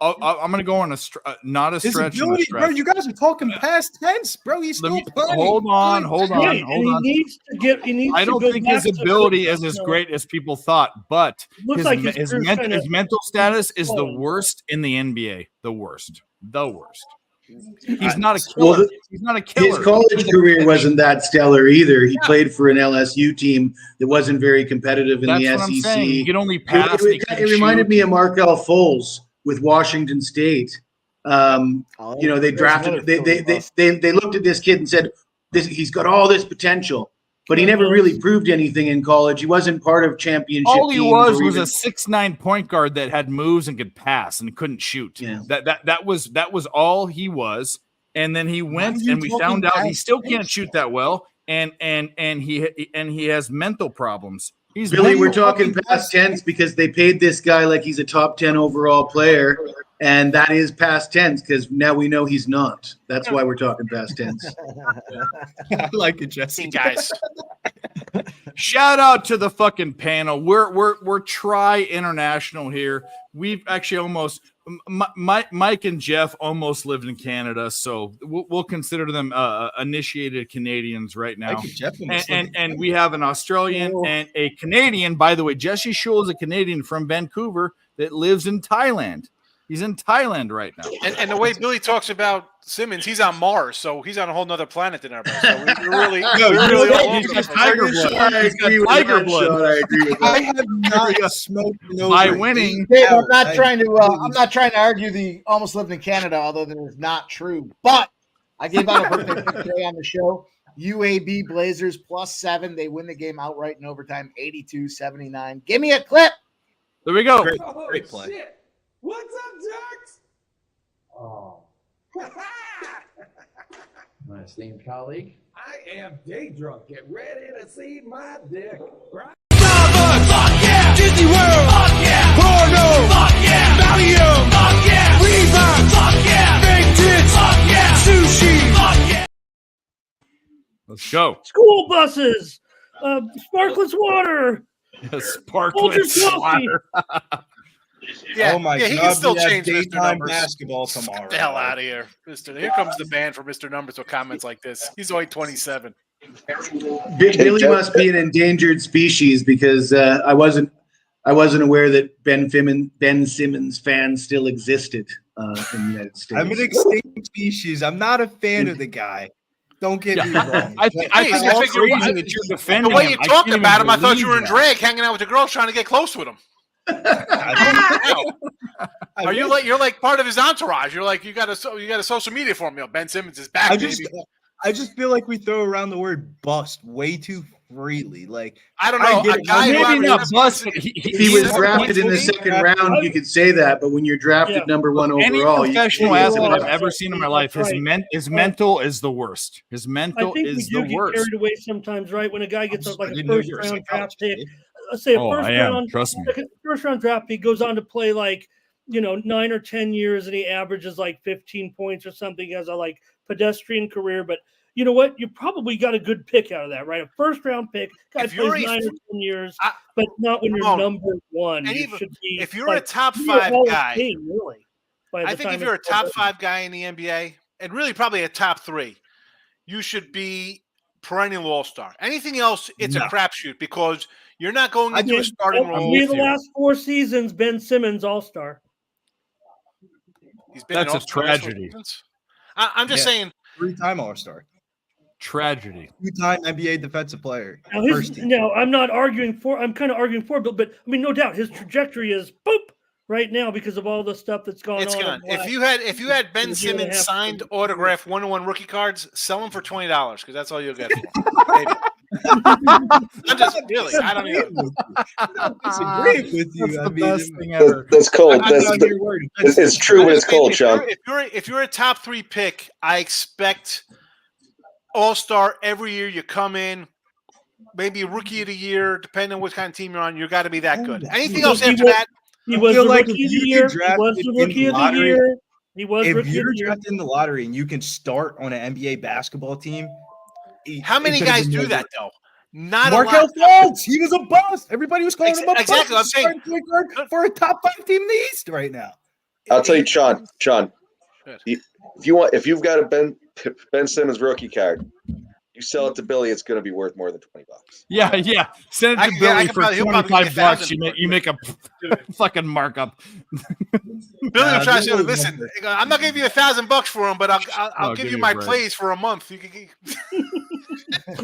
I'm gonna go on not a his stretch. Ability, bro. You guys are talking past tense, bro. He's still playing. Hold on. He needs to get. I don't think his ability is as great as people thought, but his mental status is the worst in the NBA. The worst. He's not a killer. Well, he's not a killer. His college career wasn't that stellar either. He played for an LSU team that wasn't very competitive in the SEC. I'm saying. He could only pass. It reminded me of Markelle Fultz with Washington State. They drafted. They looked at this kid and said, "He's got all this potential." But he never really proved anything in college. He wasn't part of championship teams. All he was a 6'9" point guard that had moves and could pass and couldn't shoot. Yeah. That was all he was. And then he went and we found out he still can't shoot that well. And he has mental problems. Billy, we're talking past tense because they paid this guy like he's a top 10 overall player, and that is past tense because now we know he's not. That's why we're talking past tense. I like it, Jesse. Guys. Shout out to the fucking panel. We're tri-international here. We've actually almost Mike and Jeff almost lived in Canada, so we'll consider them initiated Canadians right now. And we have an Australian and a Canadian. By the way, Jesse Schul is a Canadian from Vancouver that lives in Thailand. He's in Thailand right now. And the way Billy talks about Simmons, he's on Mars, so he's on a whole nother planet than everybody. So we're really he's got tiger blood. He's got tiger blood. I agree with that. I have not smoked by winning. Dave, I'm not trying to argue the almost lived in Canada, although that is not true. But I gave out a birthday today on the show. UAB Blazers +7. They win the game outright in overtime, 82-79. Give me a clip. There we go. Great play. Shit. What's up, Jerks? Oh. My esteemed colleague. I am day drunk. Get ready to see my dick. Right? Fuck yeah! Disney World! Fuck yeah! Porno! Fuck yeah! Valium! Fuck yeah! Reebok! Fuck yeah! Fake tits! Fuck yeah! Sushi! Fuck yeah! Let's go. School buses, sparkless water, Sparkling Folgers coffee. water. Yeah, Oh my yeah, he God, can still we have change Mr. daytime Numbers. basketball tomorrow. Get the hell out of here, Mr. Here comes the ban for Mr. Numbers with comments like this. He's only 27. Billy must be an endangered species because I wasn't aware that Ben Simmons fans still existed in the United States. I'm an extinct species. I'm not a fan of the guy. Don't get me wrong. I think it's crazy that you're defending The way him. you I talk can't about even him, I thought believe you were in that. drag, hanging out with the girls, trying to get close with him. Are you like you're like part of his entourage? You're like you got a social media for him. You know, Ben Simmons is back. I baby. just feel like we throw around the word bust way too freely. Like I don't know. get A it. guy who Maybe averages- not bust, but If he was drafted in the second round, you could say that. But when you're drafted number one Any overall, professional you athlete can't I've say ever that. seen in my life, his mental is the worst. His I mental think we is do the get worst. carried away sometimes, right? When a guy gets like a didn't know first you were a round draft psychologist, pick, Dave. let's say a Oh, first I am. round, Trust me. first round draft pick goes on to play like 9 or 10 years, and he averages like 15 points or something. He has a like pedestrian career, but you know what? You probably got a good pick out of that, right? A first round pick, guy If you're plays a- 9 or 10 years, but not when you're Ramon, number one. and You even should be. if you're like, a top you're 5 Hall of guy, Fame, really. by I the think time if you're a it's top over. 5 guy in the NBA, and really probably a top 3, you should be perennial all-star. Anything else, it's a crapshoot because you're not going into a starting role. In the last 4 seasons, Ben Simmons All-Star. He's been That's an a all-star last 4 tragedy. seasons. I'm just saying. 3-time All-Star. Tragedy. 2-time NBA Defensive Player. Now, I'm not arguing for. I'm kind of arguing for, but I mean, no doubt, his trajectory is boop right now because of all the stuff that's gone It's on. gone. in the If you had last Ben year and a Simmons half. signed autograph 1-on-1 rookie cards, sell them for $20 because that's all you'll get. For Maybe. I'm just really. I don't know. I'm disagreeing with you. That's I the mean, best thing ever. That's cold. I'm That's, not here worried. it's true when it's cold, Sean. If you're a top 3 pick, I expect all-star every year. You come in, maybe rookie of the year, depending on what kind of team you're on. You got to be that good. Anything else after that? He was feel the like rookie if of the you year. get He was drafted the in rookie the of the lottery- year. He was If rookie of you're the year. drafted in the lottery and you can start on an NBA basketball team, How many guys do that though? Not Markel a lot. Fultz, he was a bust. Everybody was calling him a Exactly, bust. I'm saying- He's starting point guard for a top 5 team in the East right now. I'll tell you, Sean. If you've got a Ben Simmons rookie card, you sell it to Billy, it's going to be worth more than $20. Yeah. Send it to Billy for he'll probably get $25. $1,000. You make a fucking markup. Billy will try to say, "Listen, I'm not giving you $1,000 for him, but I'll give you my break. plays for a month." You can,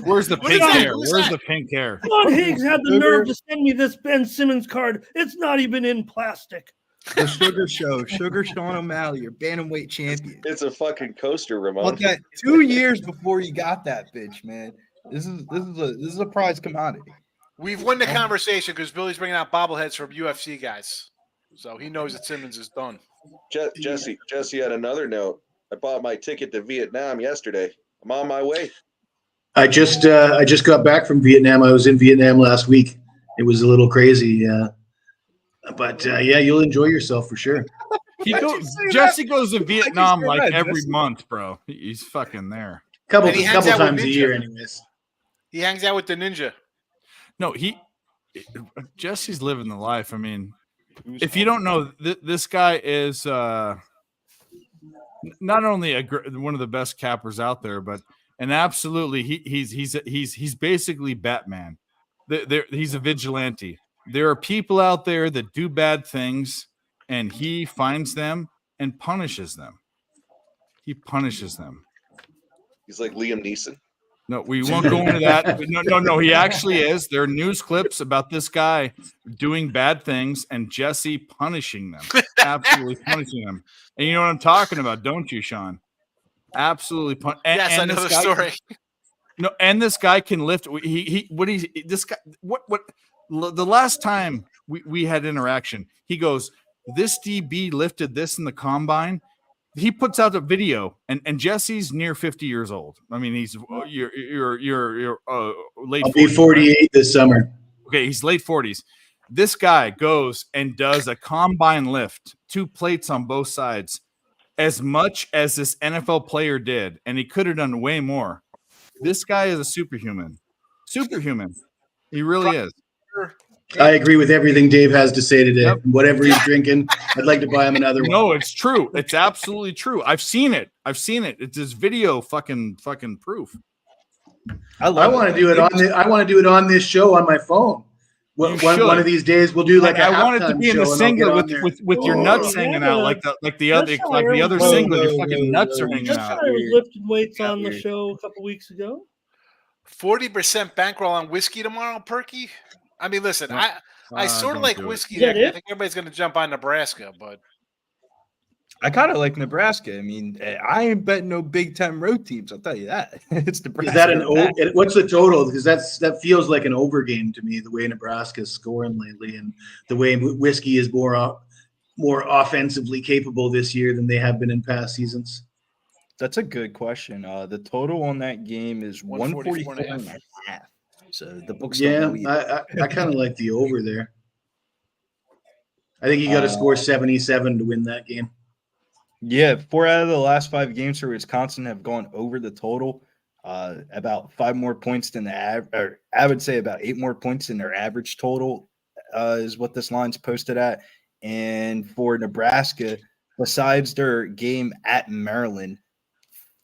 Where's the What is pink that? hair? Who's Where's that? the pink hair? John Higgs had the nerve to send me this Ben Simmons card. It's not even in plastic. The Sugar Show, Sugar Sean O'Malley, your bantamweight champion. It's a fucking coaster, Ramon. Look at 2 years before you got that bitch, man. This is a prize commodity. We've won the conversation because Billy's bringing out bobbleheads from UFC guys, so he knows that Simmons is done. Jesse, on another note, I bought my ticket to Vietnam yesterday. I'm on my way. I just got back from Vietnam. I was in Vietnam last week. It was a little crazy, but yeah, you'll enjoy yourself for sure. Jesse goes to Vietnam said like that, every Jesse. month, bro. He's fucking there. Couple And he hangs out with times a Ninja. year, anyways. He hangs out with the ninja. No, Jesse's living the life. I mean, if you don't know, this guy is not only one of the best cappers out there, but absolutely he's basically Batman. He's a vigilante. There are people out there that do bad things, and he finds them and punishes them. He punishes them. He's like Liam Neeson. No, we won't go into that. No. He actually is. There are news clips about this guy doing bad things and Jesse punishing them, absolutely punishing them. And you know what I'm talking about, don't you, Sean? Absolutely. Yes, I know the story. No, and this guy can lift. The last time we had interaction, he goes, "This DB lifted this in the combine." He puts out a video, and Jesse's near 50 years old. I mean, he's you're late. I'll be 48 this summer. Okay, he's late 40s. This guy goes and does a combine lift, 2 plates on both sides, as much as this NFL player did, and he could have done way more. This guy is a superhuman. Superhuman. He really is. I agree with everything Dave has to say today. Yep. Whatever he's drinking, I'd like to buy him another one. No, it's true. It's absolutely true. I've seen it. It's this video fucking proof. I want to do it on I want to do it on this show on my phone. One of these days we'll do like I want it to be in the singlet with your nuts hanging out like the other singlet. Your fucking nuts are hanging out. I was lifting weights on the show a couple weeks ago. 40% bankroll on whiskey tomorrow, Perky. I mean, listen, I sort of like whiskey. I think everybody's going to jump on Nebraska, but I kind of like Nebraska. I mean, I ain't betting no Big Ten road teams. I'll tell you that. It's Nebraska. Is that what's the total? Because that feels like an over game to me. The way Nebraska is scoring lately, and the way whiskey is more offensively capable this year than they have been in past seasons. That's a good question. The total on that game is 144.5. So the book's I kind of like the over there. I think you got to score 77 to win that game. Yeah, 4 out of the last 5 games for Wisconsin have gone over the total. About 5 more points than I would say about 8 more points than their average total is what this line's posted at. And for Nebraska, besides their game at Maryland,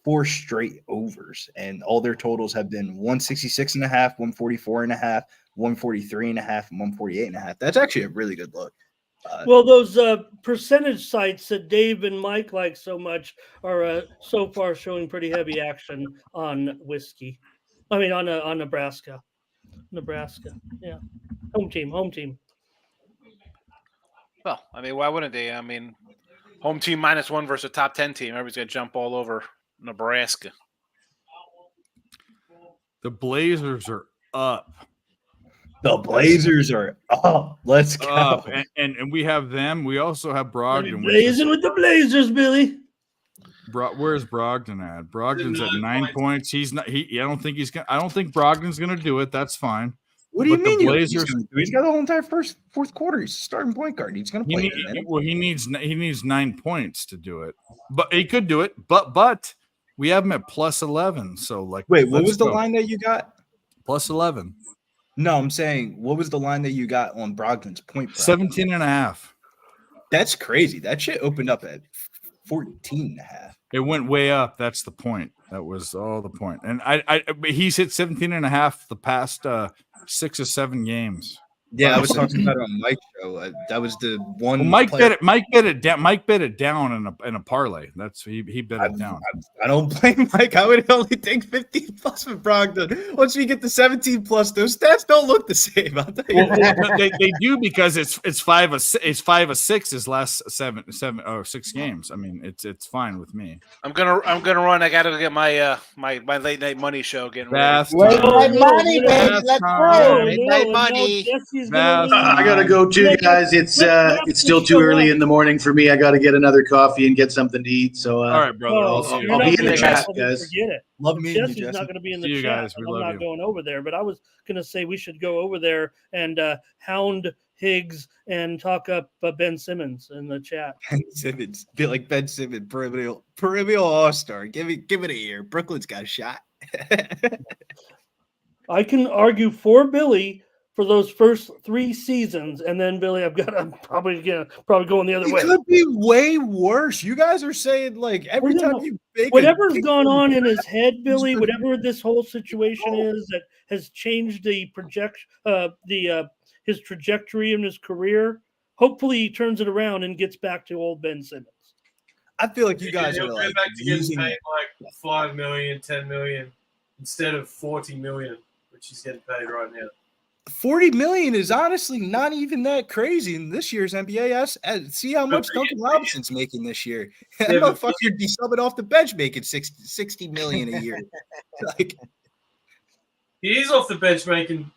4 straight overs, and all their totals have been 166.5, 144.5, 143.5, and 148.5. That's actually a really good look. Well, those percentage sites that Dave and Mike like so much are so far showing pretty heavy action on whiskey. I mean, on Nebraska. Yeah, home team. Well, I mean, why wouldn't they? I mean, home team -1 versus a top 10 team. Everybody's gonna jump all over Nebraska. The Blazers are up. The Blazers are up. Let's go. Up. And we have them. We also have Brogdon. Blazing with the Blazers, Billy. Where's Brogdon at? Brogdon's at 9 points. He's not. I don't think he's gonna. I don't think Brogdon's gonna do it. That's fine. What do you mean? He's got the whole entire fourth quarter. He's a starting point guard. He's gonna play. He needs 9 points to do it. But he could do it. But we have him at +11. So wait, what was the line that you got? +11. No, I'm saying, what was the line that you got on Brogdon's point? 17.5. That's crazy. That shit opened up at 14.5. It went way up. That's the point. That was all the point. And he's hit 17.5 the past 6 or 7 games. Yeah, I was talking about it on Mike's show. That was the one. Well, Mike bet it down. Mike bet it down in a parlay. That's he bet it down. I don't blame Mike. I would only take 15 plus with Brogdon. Once we get to 17 plus, those stats don't look the same. I'll tell you. They do, because it's 5 of 6 his last 7 or 6 games. I mean, it's fine with me. I'm gonna run. I gotta get my my late night money show getting ready. Late night money, baby. Let's go. Late night money. I gotta go too, guys. It's still too early in the morning for me. I gotta get another coffee and get something to eat. So all right, brother. I'll be in the chat, guys. Forget it. Love meeting you, Jesse's Jesse. not going to be in the See you chat. guys. We I'm love not you. going over there, but I was going to say we should go over there and hound Higgs and talk up Ben Simmons in the chat. Ben Simmons, be like Ben Simmons, perennial all-star. Give it a year. Brooklyn's got a shot. I can argue for Billy for those first 3 seasons, and then Billy, I'm probably going the other way. It could be way worse. You guys are saying like every time you make whatever's gone on in his head, Billy, whatever this whole situation is that has changed the projection, his trajectory in his career. Hopefully, he turns it around and gets back to old Ben Simmons. I feel like you guys are like back to getting paid like $5 million, $10 million instead of $40 million, which he's getting paid right now. $40 million is honestly not even that crazy in this year's NBA. See how much Duncan Robinson's making this year. That motherfucker be subbing off the bench making $60 million a year. Like, He is off the bench making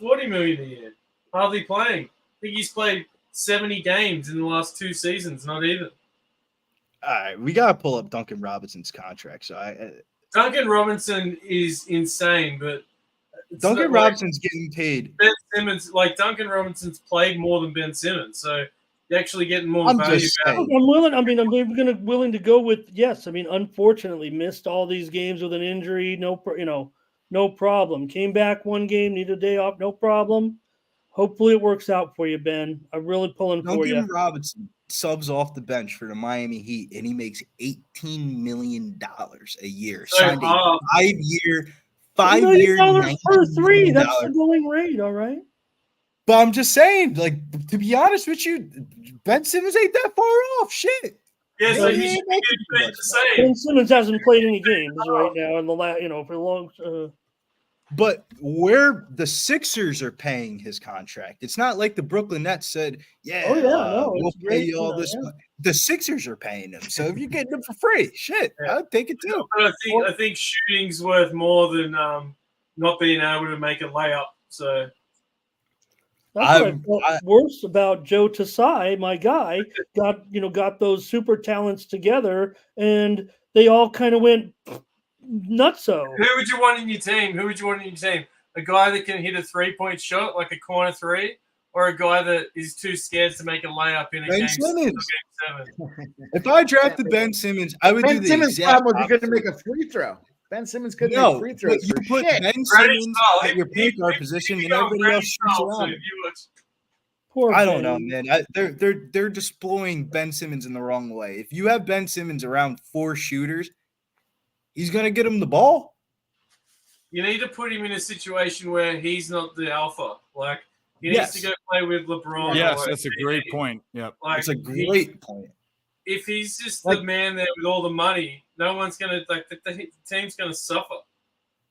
$40 million a year, hardly playing. I think he's played 70 games in the last 2 seasons, not even. All right, we gotta pull up Duncan Robinson's contract. So Duncan Robinson is insane, but Duncan Robinson's getting paid. Ben Simmons, like Duncan Robinson's played more than Ben Simmons, so you're actually getting more I'm value. just out of saying. it. I'm willing. I mean, I'm willing to go with yes. I mean, unfortunately, missed all these games with an injury. No problem. Came back one game, needed a day off. No problem. Hopefully, it works out for you, Ben. I'm really pulling for you. Duncan Robinson subs off the bench for the Miami Heat, and he makes $18 million a year. So, Signed a $5 five-year, million per $19 three. million. That's the going rate. All right. But I'm just saying, like, to be honest with you, Ben Simmons ain't that far off. Shit. Yeah, so He he should ain't be making too getting paid much the money. same. Ben Simmons hasn't played any games right now in the last, for a long. But where the Sixers are paying his contract, it's not like the Brooklyn Nets said, "Yeah, Oh, yeah, no, we'll it's pay great, you all you know, this." yeah. money. The Sixers are paying him, so if you're getting them for free, shit, I'd take it too. But I think shooting's worth more than not being able to make a layup. So That's what I felt worse about Joe Tsai, my guy, got those super talents together, and they all kind of went nutso. who would you want in your team? A guy that can hit a 3-point shot, like a corner three, or a guy that is too scared to make a layup in a Ben game Simmons. 7? If I drafted Ben Simmons, I would do Ben the Simmons' exact problem was he couldn't opposite. make a free throw. Ben Simmons couldn't No, make free but throws. you for put shit. Ben Simmons at your point guard position, and everybody else shoots around him. Poor I don't know, Ben. man. They're deploying Ben Simmons in the wrong way. If you have Ben Simmons around 4 shooters, he's gonna get him the ball. You need to put him in a situation where he's not the alpha. Like he needs to go play with LeBron. Yes, or that's a great point. Yep. Like, That's a great point. If he's just the man there with all the money, no one's gonna the team's gonna suffer.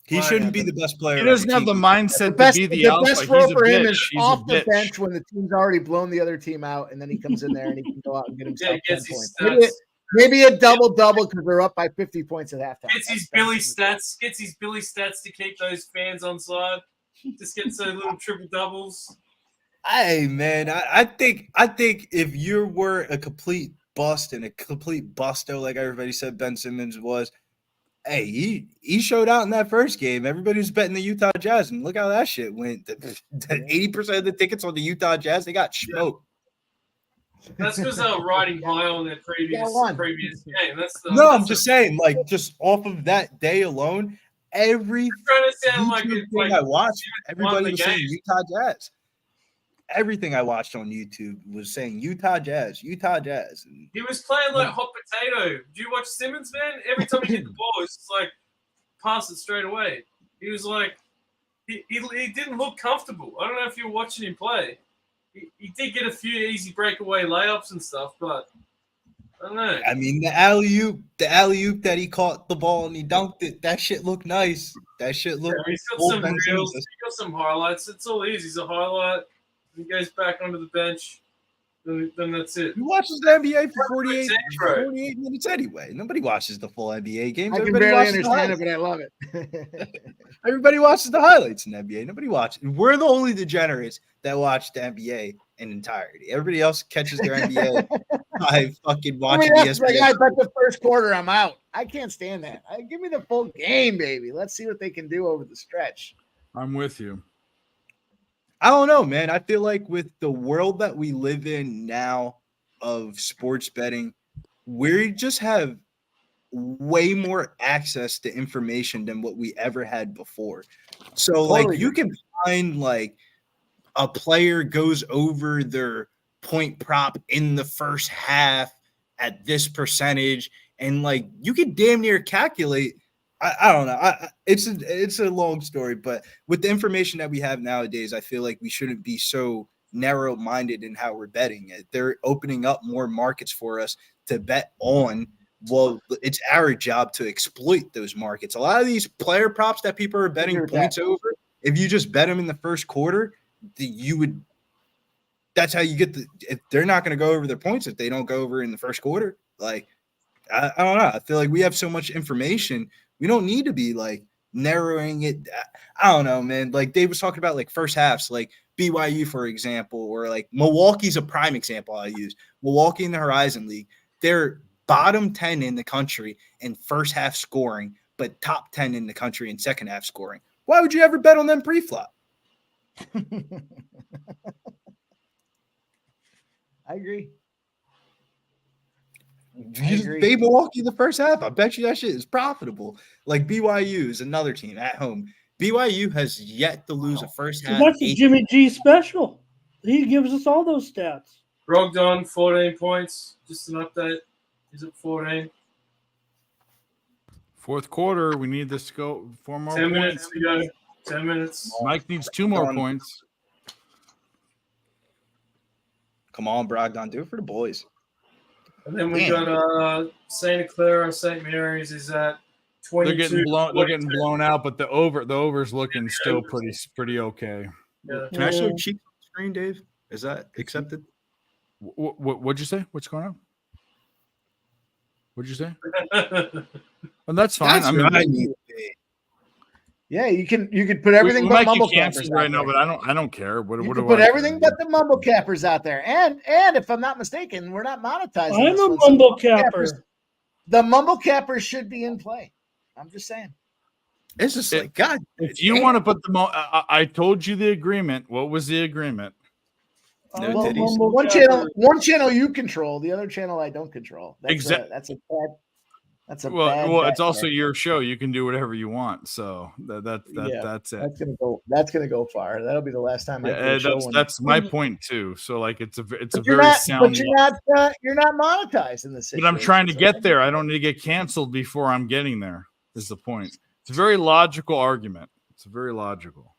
He shouldn't be the best player. He on doesn't the have the team. mindset best, to be the the alpha. best He's role a for him bitch. is He's a off the bitch. bench when the team's already blown the other team out, and then he comes in there and he can go out and get himself 10 gets his points. stats. Maybe a double-double because they're up by 50 points at halftime. Gets his Billy stats to keep those fans on side. Just gets those little triple doubles. Hey man, I think if you were a complete bust and a complete busto, like everybody said Ben Simmons was, hey, he showed out in that first game. Everybody was betting the Utah Jazz, and look how that shit went. 80% of the tickets on the Utah Jazz, they got smoked. That's because they were riding high on their previous game. I'm just saying, like, just off of that day alone, every trying to sound YouTube like thing I watched, everybody the was saying game. Utah Jazz. Everything I watched on YouTube was saying Utah Jazz, Utah Jazz. And He was playing like hot potato. Do you watch Simmons, man? Every time he hit the ball, it's just like pass it straight away. He was like, he didn't look comfortable. I don't know if you were watching him play. He did get a few easy breakaway layups and stuff, but I don't know. I mean, the alley-oop that he caught the ball and he dunked it, that shit looked nice. That shit looked He's got full some Ben reels. Simmons. He got some highlights. It's all easy. He's a highlight. He goes back onto the bench. Then that's it. Who watches the NBA for 48 minutes anyway? Nobody watches the full NBA games. I can Everybody barely watches the understand it, highlights. but I love it. Everybody watches the highlights in the NBA. Nobody watches. We're the only degenerates that watch the NBA in entirety. Everybody else catches their NBA by fucking watching that's like, ESPN. I bet the first quarter I'm out. I can't stand that. Give me the full game, baby. Let's see what they can do over the stretch. I'm with you. I don't know, man. I feel like with the world that we live in now of sports betting, we just have way more access to information than what we ever had before. So, like, you can find, like, a player goes over their point prop in the first half at this percentage, and, like, you can damn near calculate. I don't know. It's a long story, but with the information that we have nowadays, I feel like we shouldn't be so narrow-minded in how we're betting. They're opening up more markets for us to bet on. Well, it's our job to exploit those markets. A lot of these player props that people are betting points over, if you just bet them in the first quarter, that's how you get if they're not going to go over their points if they don't go over in the first quarter. Like, I don't know. I feel like we have so much information. We don't need to be like narrowing it. I don't know, man. Like Dave was talking about like first halves, like BYU, for example, or like Milwaukee's a prime example I use. Milwaukee in the Horizon League, they're bottom 10 in the country in first half scoring, but top 10 in the country in second half scoring. Why would you ever bet on them pre-flop? I agree. You just pay Milwaukee the first half. I bet you that shit is profitable. Like BYU is another team at home. BYU has yet to lose a first half. That's a Jimmy G special. He gives us all those stats. Brogdon, 14 points. Just an update. He's at 14. Fourth quarter, we need this to go 4 more 10 points. minutes to go. 10 minutes. Mike needs 2 more points. Come on, Brogdon, do it for the boys. And then we got Santa Clara, St. Mary's is at 22. They're getting blown out, but the over's looking still pretty okay. Yeah. Can I show cheeks on the screen, Dave? Is that accepted? What'd you say? What's going on? What'd you say? Well, that's fine. That's yeah, you could put everything but mumble cappers right now, but I don't care. What you do can put I everything but the mumble cappers out there, and if I'm not mistaken, we're not monetizing. I'm this a one, mumble capper. The mumble cappers should be in play. I'm just saying. It's just like God. If you want to put them on, I told you the agreement. What was the agreement? No Well, titties. one channel you control, the other channel I don't control. Exactly. That's a bad. That's a well. bad Well, bet it's also there. your show. You can do whatever you want. So that's it. That's gonna go far. That'll be the last time I do a show That's my point too. So like it's a But very sound. But you're not monetized in this. But I'm trying to get there. I don't need to get canceled before I'm getting there. Is the point? It's a very logical argument. It's very logical.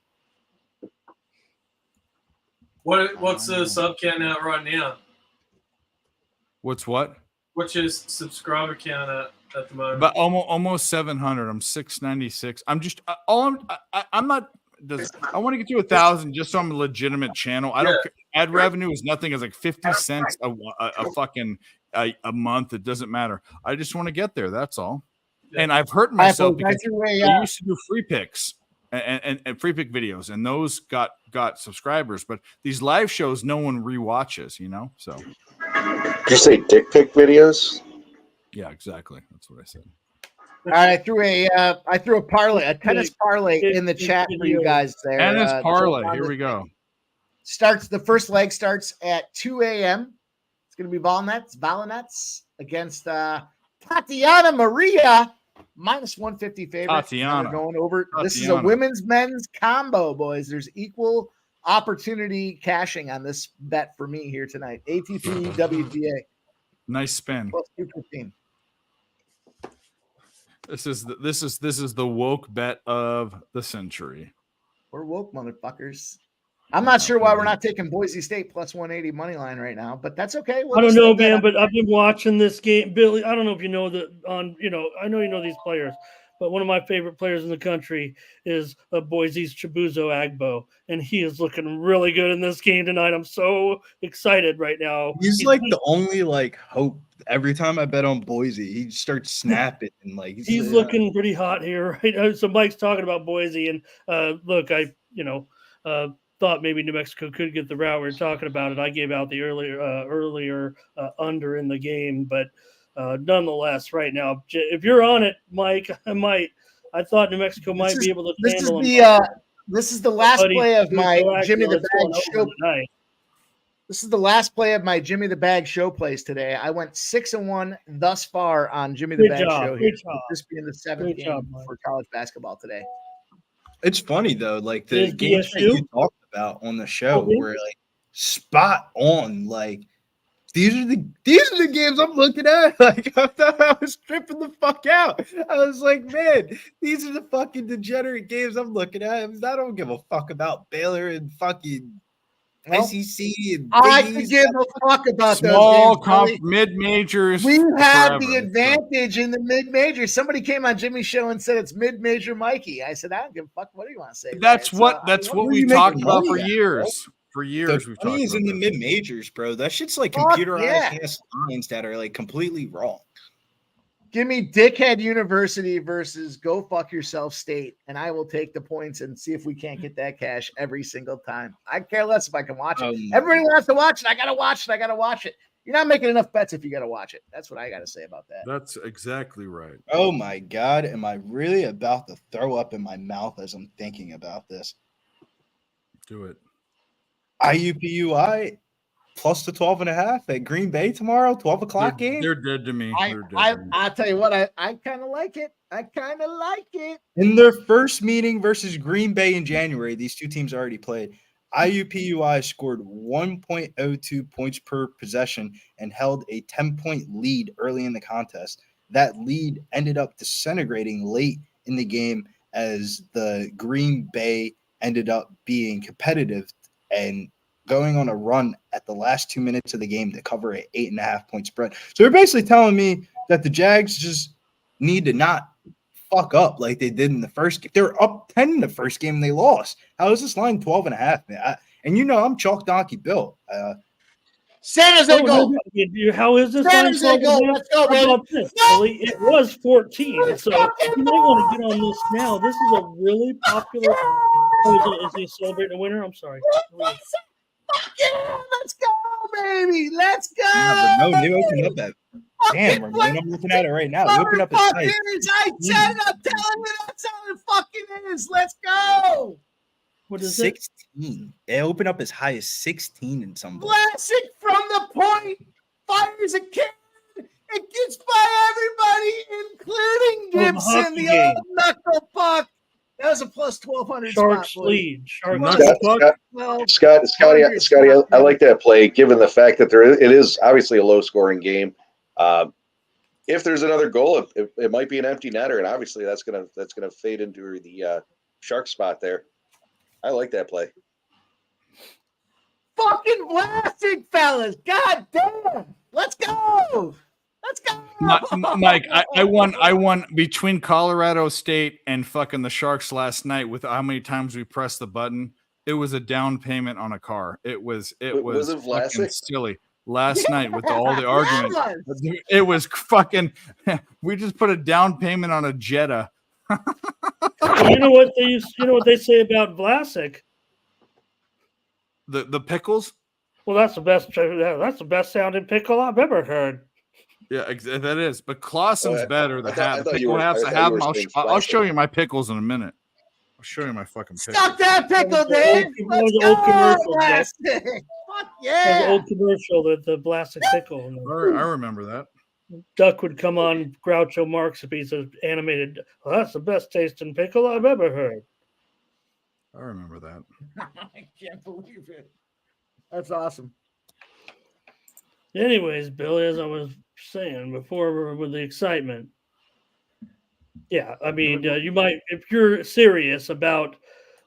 What's the sub count out right now? What's what? What's your subscriber count at the moment? But almost 700. I'm 696. I'm just I'm not. I want to get to 1,000 just so I'm a legitimate channel. I don't. Ad revenue is nothing. It's like 50 cents a fucking a month. It doesn't matter. I just want to get there. That's all. And I've hurt myself because I used to do free picks and free pick videos, and those got subscribers. But these live shows, no one rewatches. So. Did you say dick pic videos? Yeah, exactly. That's what I said. All right, I threw a parlay, a tennis parlay in the chat for you guys there. Tennis parlay. Here we go. The first leg starts at 2 a.m. It's going to be Valinets against Tatiana Maria, minus 150 favorite. Tatiana. Going over. Tatiana. This is a women's men's combo, boys. There's equal opportunity cashing on this bet for me here tonight. ATP WTA. Nice spin. Plus 215. This is the woke bet of the century. We're woke, motherfuckers. I'm not sure why we're not taking Boise State plus 180 money line right now, but that's okay. I don't know, man, but I've been watching this game, Billy. I don't know if you know that I know you know these players, but one of my favorite players in the country is Boise's Chibuzo Agbo, and he is looking really good in this game tonight. I'm so excited right now. He's like the only hope. Every time I bet on Boise, he starts snapping and he's looking pretty hot here, right? So Mike's talking about Boise, and look, I thought maybe New Mexico could get the route. We were talking about it. I gave out the earlier under in the game, but nonetheless, right now, if you're on it, Mike, I thought New Mexico might be able to handle it. This is the last play of my Jimmy the Bag show. This is the last play of my Jimmy the Bag show plays today. I went 6-1 thus far on Jimmy the Bag show here. This being the seventh game for college basketball today. It's funny though, like the games that you talked about on the show were spot on. Like these are the games I'm looking at. Like I thought I was tripping the fuck out. I was like, man, these are the fucking degenerate games I'm looking at. I don't give a fuck about Baylor and fucking SEC and I could give a fuck about small those games. mid-majors. We have the advantage in the mid-majors. Somebody came on Jimmy's show and said it's mid-major Mikey. I said, I don't give a fuck. What do you want to say? That's what we talked about for years. For years, we've talked about in the mid-majors, bro. That shit's like computerized lines that are like completely wrong. Give me Dickhead University versus Go Fuck Yourself State, and I will take the points and see if we can't get that cash every single time. I care less if I can watch it. Everybody wants to watch it. I got to watch it. I got to watch it. You're not making enough bets if you got to watch it. That's what I got to say about that. That's exactly right. Oh my God. Am I really about to throw up in my mouth as I'm thinking about this? Do it. IUPUI plus the 12.5 at Green Bay tomorrow, 12 o'clock game. They're dead to me. I'll tell you what, I kind of like it. I kind of like it. In their first meeting versus Green Bay in January, these two teams already played. IUPUI scored 1.02 points per possession and held a 10-point lead early in the contest. That lead ended up disintegrating late in the game as the Green Bay ended up being competitive and going on a run at the last 2 minutes of the game to cover an 8.5-point spread. So they're basically telling me that the Jags just need to not fuck up like they did in the first game. They were up 10 in the first game and they lost. How is this line 12.5, man? And you know I'm Chalk Donkey Bill. San Jose go. How is this? San Jose go. Let's go, baby. It was 14, so you might want to get on this now. This is a really popular. Is he celebrating a winner? I'm sorry. Yeah, let's go, baby. Let's go. No, they opened up that. Damn, I'm looking at it right now. They opened up his site. I said it. I'm telling you, that's how it fucking is. Let's go. What is 16. They opened up as high as 16 in some. Classic from the point. Fires a kid. It gets by everybody, including Gibson, the old knuckle puck. That was a plus 1,200 Sharks spot, lead. Scotty, I like that play, given the fact that it is obviously a low-scoring game. If there's another goal, it might be an empty netter, and obviously that's gonna fade into the Shark spot there. I like that play. Fucking blasting, fellas! God damn! Let's go! Let's go, Mike. I won between Colorado State and fucking the Sharks last night with how many times we pressed the button. It was a down payment on a car. It was fucking silly. Last night with all the arguments, it was fucking. We just put a down payment on a Jetta. You know what they say about Vlasic? The pickles. Well, that's the best sounding pickle I've ever heard. Yeah, that is. But Clausen's better. The pickle has to have them. I'll show you my pickles in a minute. I'll show you my fucking pickles. Stop that pickle, Dave. Let's go, Vlasic. Fuck yeah. The old commercial, the Vlasic pickle. I remember that. Duck would come on Groucho Marx if he's animated. Well, that's the best tasting pickle I've ever heard. I remember that. I can't believe it. That's awesome. Anyways, Billy, as I was saying before with the excitement, yeah, I mean, you might, if you're serious about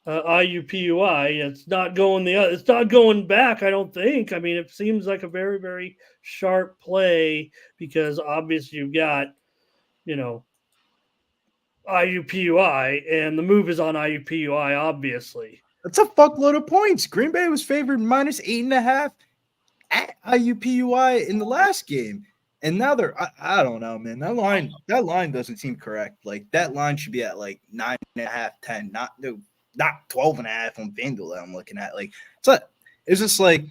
IUPUI, it's not going back. I don't think. I mean, it seems like a very, very sharp play because obviously you've got, IUPUI, and the move is on IUPUI. Obviously, that's a fuckload of points. Green Bay was favored minus 8.5 at IUPUI in the last game. And now they're, I don't know, man. That line doesn't seem correct. Like that line should be at like 9.5, 10, not 12.5 on FanDuel that I'm looking at. Like it's just like.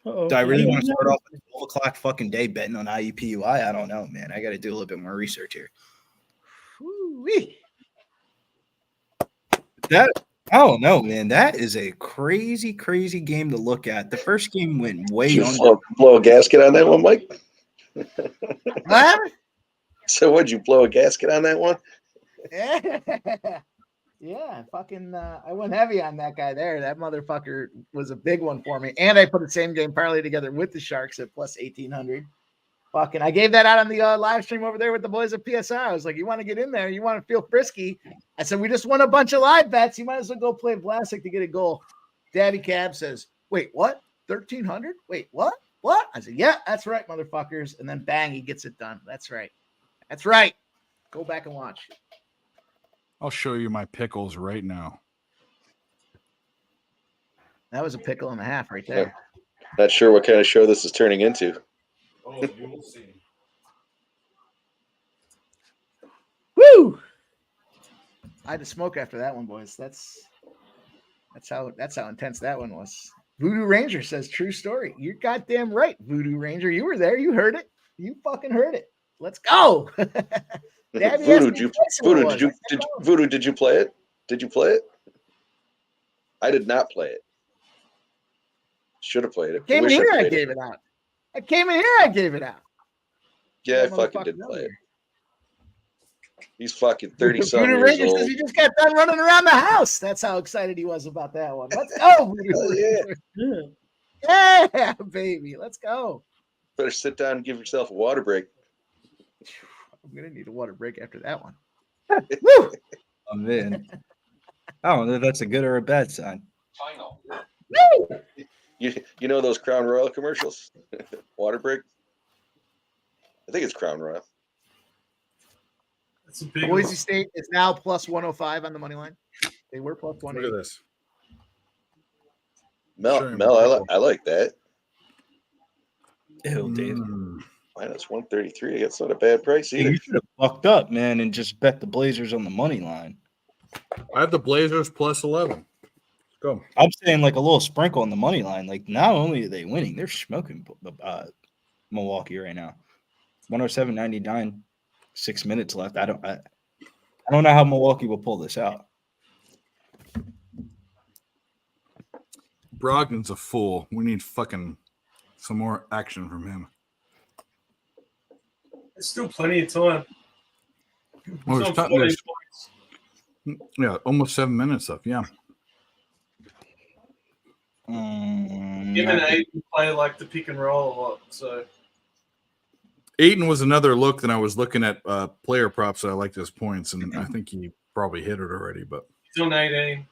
Do I really want to start off with 12 o'clock fucking day betting on IUPUI? I don't know, man. I got to do a little bit more research here. I don't know, man. That is a crazy, crazy game to look at. The first game went way under. Blow a gasket on that one, Mike? What? So would you blow a gasket on that one? Yeah, fucking I went heavy on that guy there. That motherfucker was a big one for me. And I put the same game parlay together with the Sharks at plus 1,800. Fucking, I gave that out on the live stream over there with the boys at PSI. I was like, you want to get in there? You want to feel frisky? I said, we just won a bunch of live bets. You might as well go play Vlasic to get a goal. Daddy Cab says, wait, what? 1,300? Wait, what? What? I said, yeah, that's right, motherfuckers. And then bang, he gets it done. That's right. That's right. Go back and watch. I'll show you my pickles right now. That was a pickle and a half right there. Not sure what kind of show this is turning into. Oh, you will see. Woo! I had to smoke after that one, boys. That's how intense that one was. Voodoo Ranger says true story. You're goddamn right, Voodoo Ranger. You were there. You heard it. You fucking heard it. Let's go. Voodoo, did you play it? Did you play it? I did not play it. Should have played it. Came in here, I gave it out. I came in here, I gave it out. Yeah, I fucking did play it. He's fucking 30-something Voodoo years Ranger old. says he just got done running around the house. That's how excited he was about that one. Let's go, Voodoo Ranger. Yeah, baby. Let's go. Better sit down and give yourself a water break. I'm gonna need a water break after that one. Woo! Oh man. I don't know if that's a good or a bad sign. Final. You know those Crown Royal commercials? Water break? I think it's Crown Royal. That's a big Boise State is now plus 105 on the money line. They were plus 180. Look at this. Mel, I like that. Ew, Dave. Minus 133. That's not a bad price either. You should have fucked up, man, and just bet the Blazers on the money line. I have the Blazers plus 11. Let's go. I'm saying like a little sprinkle on the money line. Like not only are they winning, they're smoking Milwaukee right now. 107.99. 6 minutes left. I don't know how Milwaukee will pull this out. Brogdon's a fool. We need fucking some more action from him. There's still plenty of time. Oh, He's it's on not- 14 points. Yeah, almost 7 minutes left. Yeah. Him and Aiden play like the pick and roll a lot. So Ayton was another look that I was looking at player props. I liked his points, and I think he probably hit it already. But he's on 18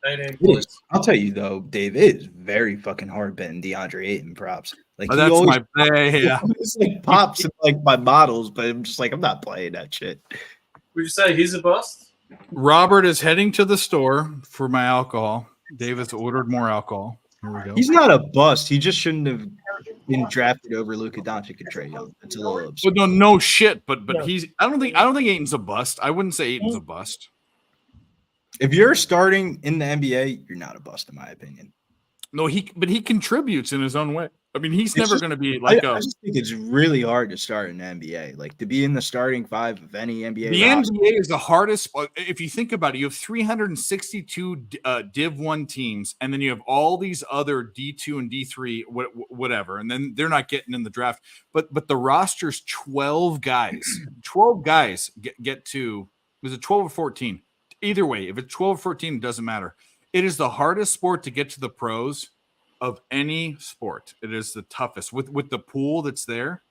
It points. is. I'll tell you though, Dave, it is very fucking hard betting DeAndre Ayton props. Like Oh, he that's always, yeah. It's like pops in like my models, but I'm just like I'm not playing that shit. Would you say he's a bust? Robert is heading to the store for my alcohol. Davis ordered more alcohol. Here we go. He's not a bust. He just shouldn't have been drafted over Luka Doncic and Trae Young. It's a little absurd. Well, no shit. But he's. I don't think Ayton's a bust. I wouldn't say Ayton's a bust. If you're starting in the NBA, you're not a bust, in my opinion. No, he contributes in his own way. I mean, he's It's never just- going to be like I just think it's really hard to start in the NBA. Like to be in the starting five of any NBA. The roster. NBA is the hardest. If you think about it, you have 362 Div 1 teams, and then you have all these other D2 and D3, whatever, and then they're not getting in the draft. But the roster's 12 guys. 12 guys get to. Was it 12 or 14? Either way, if it's 12 or 14, it doesn't matter. It is the hardest sport to get to the pros of any sport. It is the toughest. With the pool that's there,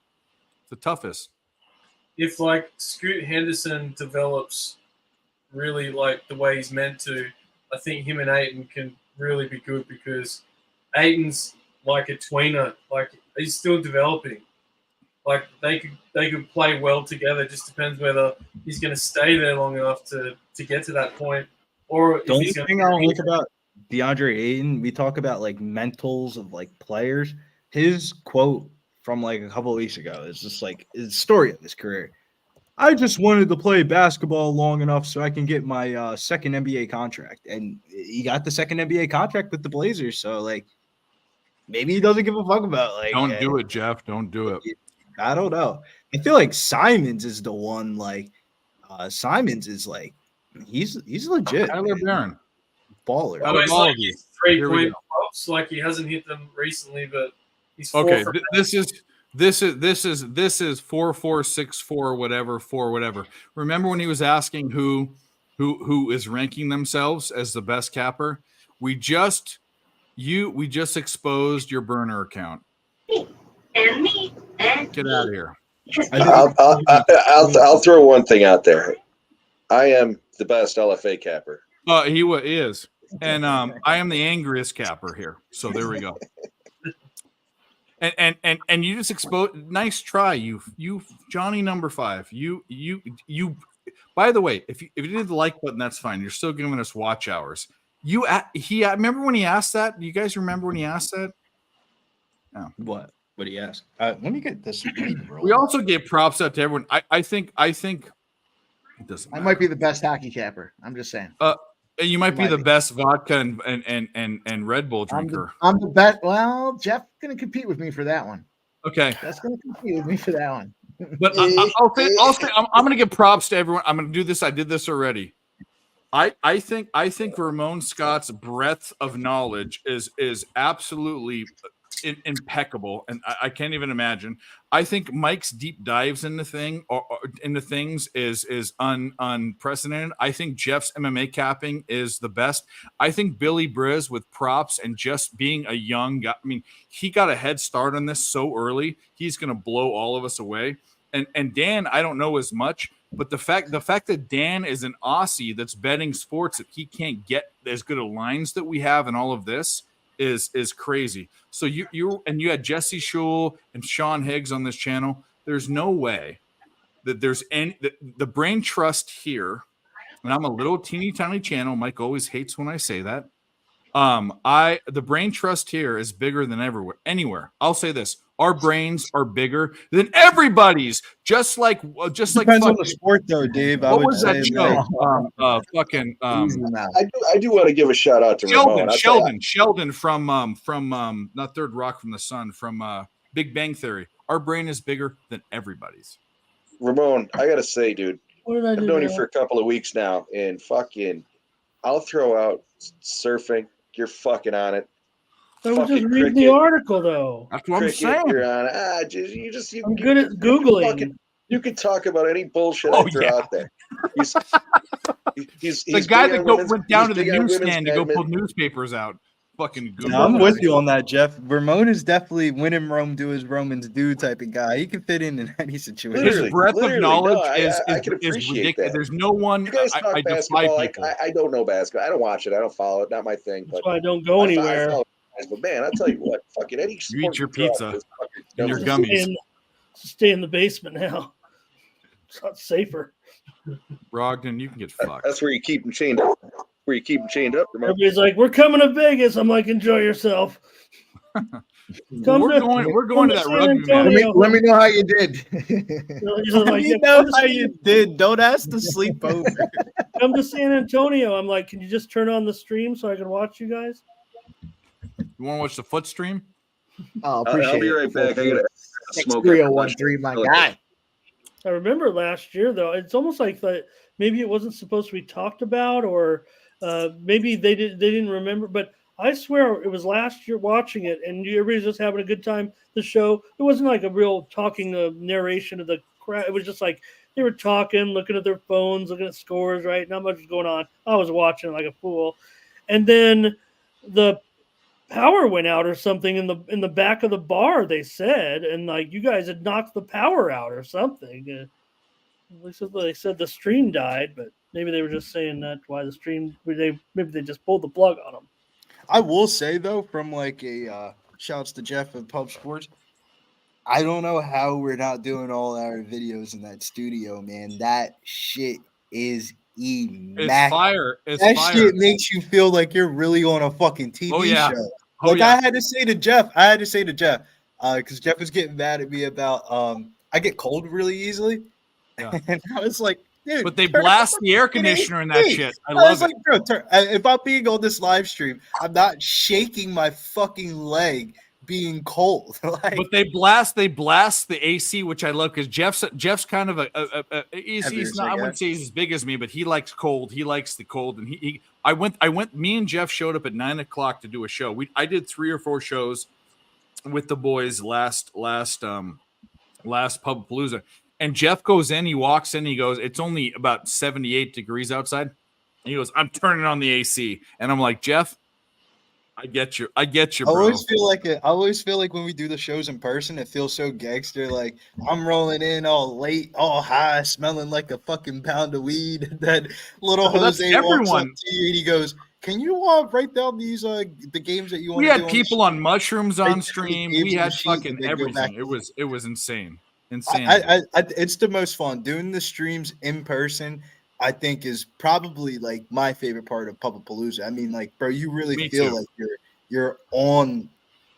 the toughest. If like Scoot Henderson develops really like the way he's meant to, I think him and Ayton can really be good because Ayton's like a tweener. Like he's still developing. Like they could play well together. It just depends whether he's going to stay there long enough to get to that point, or The if only he's going thing I don't like about DeAndre Ayton, we talk about like mentals of like players. His quote from like a couple of weeks ago is just like his story of his career. I just wanted to play basketball long enough so I can get my second NBA contract, and he got the second NBA contract with the Blazers. So like, maybe he doesn't give a fuck about like. Don't do it, Jeff. Don't do it. I don't know. I feel like Simons is the one. Like Simons is like he's legit. Tyler Barron, baller. always like his 3 Here we point go. props. Like he hasn't hit them recently, but he's 4 Okay, for this is 4464 whatever. Remember when he was asking who is ranking themselves as the best capper? We just exposed your burner account. Get out of here. I'll throw one thing out there. I am the best LFA capper. He is, and I am the angriest capper here. So there we go. And you just exposed. Nice try, you Johnny number 5. You. By the way, if you did the like button, that's fine. You're still giving us watch hours. Remember when he asked that? Do you guys remember when he asked that? Oh. What do you ask? Let me get this. We also gave props out to everyone. I think it doesn't I matter. might be the best hockey capper. I'm just saying. You might be the best vodka and Red Bull drinker. I'm the best. Well, Jeff's going to compete with me for that one. Okay. That's going to compete with me for that one. But I'll say I'm going to give props to everyone. I'm going to do this. I did this already. I think Ramon Scott's breadth of knowledge is absolutely impeccable, and I can't even imagine. I think Mike's deep dives into things is unprecedented. I think Jeff's MMA capping is the best. I think Billy Briz with props and just being a young guy. I mean, he got a head start on this so early. He's going to blow all of us away. And Dan, I don't know as much, but the fact that Dan is an Aussie that's betting sports that he can't get as good of lines that we have and all of this is crazy. So you had Jesse Schul and Sean Higgs on this channel. There's no way that there's the brain trust here, and I'm a little teeny tiny channel. Mike always hates when I say that. The brain trust here is bigger than anywhere. I'll say this. Our brains are bigger than everybody's. Just like depends on the sport, though, Dave. What was that show? I do want to give a shout out to Sheldon from not Third Rock from the Sun, from Big Bang Theory. Our brain is bigger than everybody's. Ramon, I gotta say, dude, What did I I've do known you now? for a couple of weeks now, and I'll throw out surfing. You're fucking on it. I was just Fucking reading the cricket. article, though. That's what I'm saying. You're on. I'm good at Googling. You can talk about any bullshit Oh, I throw yeah. out there. He's The guy big that on went down to he's the big on newsstand to go women's pull badminton. newspapers out. Fucking Google. No, I'm with you on that, Jeff. Ramon is definitely when in Rome, do as Romans do type of guy. He can fit in any situation. His breadth of knowledge I can is appreciate ridiculous. that. There's no one. You guys talk I defy basketball. people. I don't know basketball. I don't watch it. I don't follow it. Not my thing. That's But why I don't go I anywhere. follow guys. But man, I'll tell you what. Fucking any You sport eat your throw out pizza is fucking and your dumb. gummies. Stay in the basement now. It's not safer. Brogdon, you can get fucked. That's where you keep them chained up. Where you keep them chained up. Ramon. Everybody's like, "We're coming to Vegas." I'm like, "Enjoy yourself." We're going to that rugby match. Let me know how you did. You know how you did. Don't ask to sleep over. Come to San Antonio. I'm like, "Can you just turn on the stream so I can watch you guys?" You want to watch the foot stream? Oh, appreciate I'll be it. right back. I gotta smoke. 63013, my guy. I remember last year though. It's almost like that. Maybe it wasn't supposed to be talked about, or maybe they didn't remember. But I swear it was last year watching it, and everybody's just having a good time. The show. It wasn't like a real talking narration of the crowd. It was just like they were talking, looking at their phones, looking at scores. Right, not much was going on. I was watching like a fool, and then the power went out or something in the back of the bar. They said, and like you guys had knocked the power out or something. At least they said the stream died, but maybe they were just saying that why the stream. Maybe they just pulled the plug on them. I will say though, from like a shouts to Jeff of Pub Sports, I don't know how we're not doing all our videos in that studio, man. That shit is immaculate. It's fire. It's that fire. shit makes you feel like you're really on a fucking TV Oh, yeah. show. Oh, Like yeah. I had to say to Jeff, because Jeff was getting mad at me about I get cold really easily. Yeah. And I was like, dude, But they turn blast off the air fucking conditioner in that AC. shit. I I love was it. like, bro, if I'm being on this live stream, I'm not shaking my fucking leg being cold. Like, But they blast the AC, which I love because Jeff's kind of he's not, I wouldn't say he's as big as me, but he likes cold. He likes the cold, and me and Jeff showed up at 9:00 to do a show. I did 3 or 4 shows with the boys last Pubapalooza, and Jeff goes in, he walks in, he goes, it's only about 78 degrees outside. And he goes, I'm turning on the AC, and I'm like, Jeff, I get you, I bro. always feel like when we do the shows in person, it feels so gangster. Like I'm rolling in all late, all high, smelling like a fucking pound of weed. And then little Oh, that's Jose walks up everyone. to you and he goes, "Can you write down these the games that you want?" We to had do people on mushrooms Right, on stream. games We on had the sheet, fucking and then go back. everything. It was insane. It's the most fun doing the streams in person. I think is probably like my favorite part of Pubapalooza. I mean, like, bro, you really Me feel too. like you're on,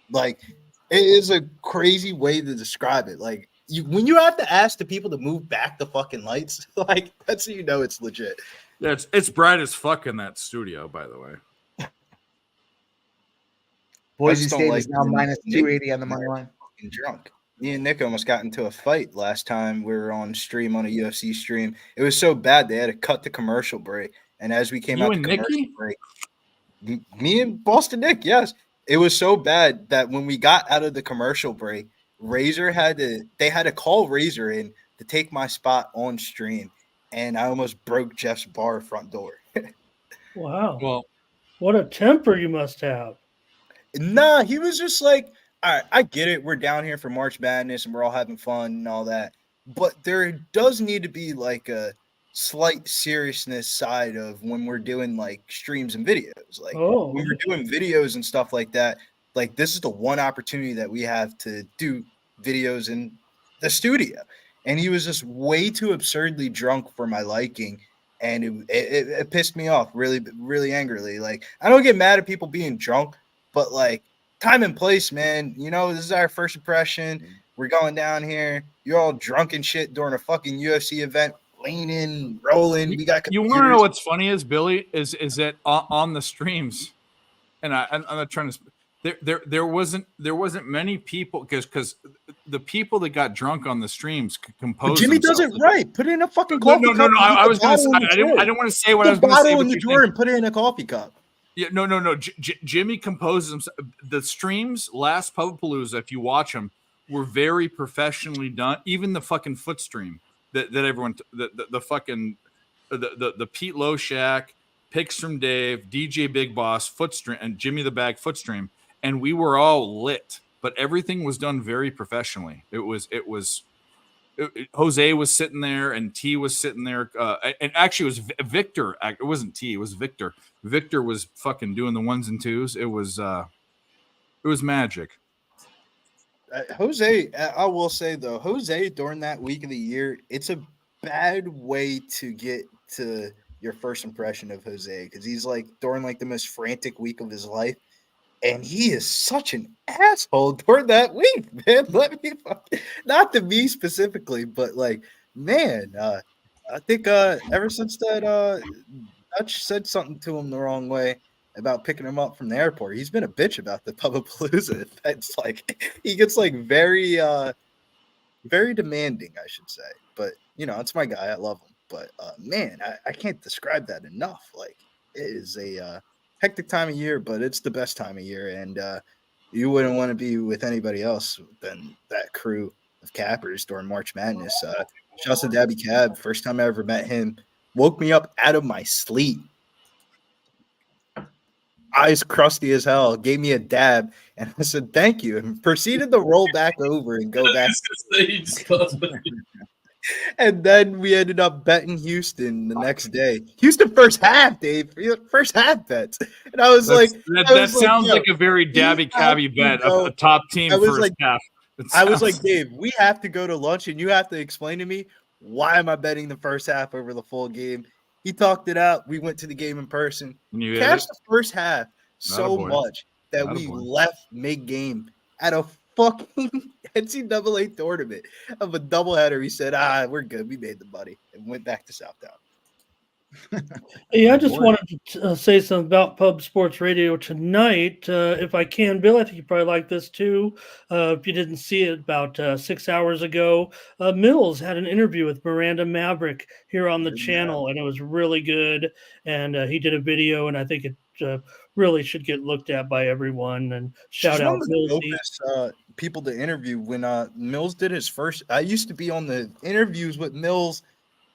like, It is a crazy way to describe it. Like when you have to ask the people to move back the fucking lights, like that's how you know it's legit. Yeah, it's bright as fuck in that studio, by the way. Boise State is now minus 280 on the money line. Drunk. Me and Nick almost got into a fight last time we were on stream on a UFC stream. It was so bad they had to cut the commercial break. And as we came out the commercial break, me and Boston Nick, yes, it was so bad that when we got out of the commercial break, Razor had to call Razor in to take my spot on stream, and I almost broke Jeff's bar front door. Wow. Well, what a temper you must have. Nah, he was just like, all right, I get it. We're down here for March Madness and we're all having fun and all that. But there does need to be like a slight seriousness side of when we're doing like streams and videos. Like when we're doing videos and stuff like that, like this is the one opportunity that we have to do videos in the studio. And he was just way too absurdly drunk for my liking. And it pissed me off really, really angrily. Like I don't get mad at people being drunk, but like time and place, man. You know, this is our first impression. We're going down here. You're all drunk and shit during a fucking UFC event, leaning, rolling. We got you want to know what's funny is Billy is that on the streams, and I'm not trying to. There wasn't many people because the people that got drunk on the streams composed. Jimmy does it right. Put it in a fucking coffee cup. No. I was going to say. I didn't want to say what I was going to say. Bottle in the drawer and put it in a coffee cup. Yeah, no. Jimmy composes himself. The streams last Pubapalooza, if you watch them, were very professionally done. Even the fucking foot stream that everyone, the fucking the Pete Loshak, Picks from Dave, DJ Big Boss foot stream, and Jimmy the Bag foot stream, and we were all lit. But everything was done very professionally. Jose was sitting there and T was sitting there. And actually it was Victor. It wasn't T, it was Victor. Victor was fucking doing the ones and twos. It was magic. Jose, I will say though, Jose during that week of the year, it's a bad way to get to your first impression of Jose because he's like during like the most frantic week of his life. And he is such an asshole during that week, man. Let me not to me specifically, but like, man, I think ever since that Dutch said something to him the wrong way about picking him up from the airport, he's been a bitch about the Pubapalooza. It's like he gets like very demanding, I should say. But you know, it's my guy. I love him. But man, I can't describe that enough. Like it is a hectic time of year, but it's the best time of year, and you wouldn't want to be with anybody else than that crew of cappers during March Madness. Shouts to Dabby Cab. First time I ever met him, woke me up out of my sleep. Eyes crusty as hell, gave me a dab, and I said thank you, and proceeded to roll back over and go back. And then we ended up betting Houston the next day. Houston first half, Dave. First half bets. And I was that sounds like a very Dabby Cabby bet of a top team first half. I was like, Dave, we have to go to lunch and you have to explain to me why am I betting the first half over the full game. He talked it out. We went to the game in person. Cashed the first half so much that we left mid-game at a fucking NCAA tournament of a doubleheader. He said, we're good. We made the money and went back to Southtown. Hey, I just wanted to say something about Pub Sports Radio tonight. If I can, Bill, I think you probably like this too. If you didn't see it about 6 hours ago, Mills had an interview with Miranda Maverick here on the channel, and it was really good. And he did a video, and I think it really should get looked at by everyone. And shout out Mills. People to interview when Mills did his first. I used to be on the interviews with Mills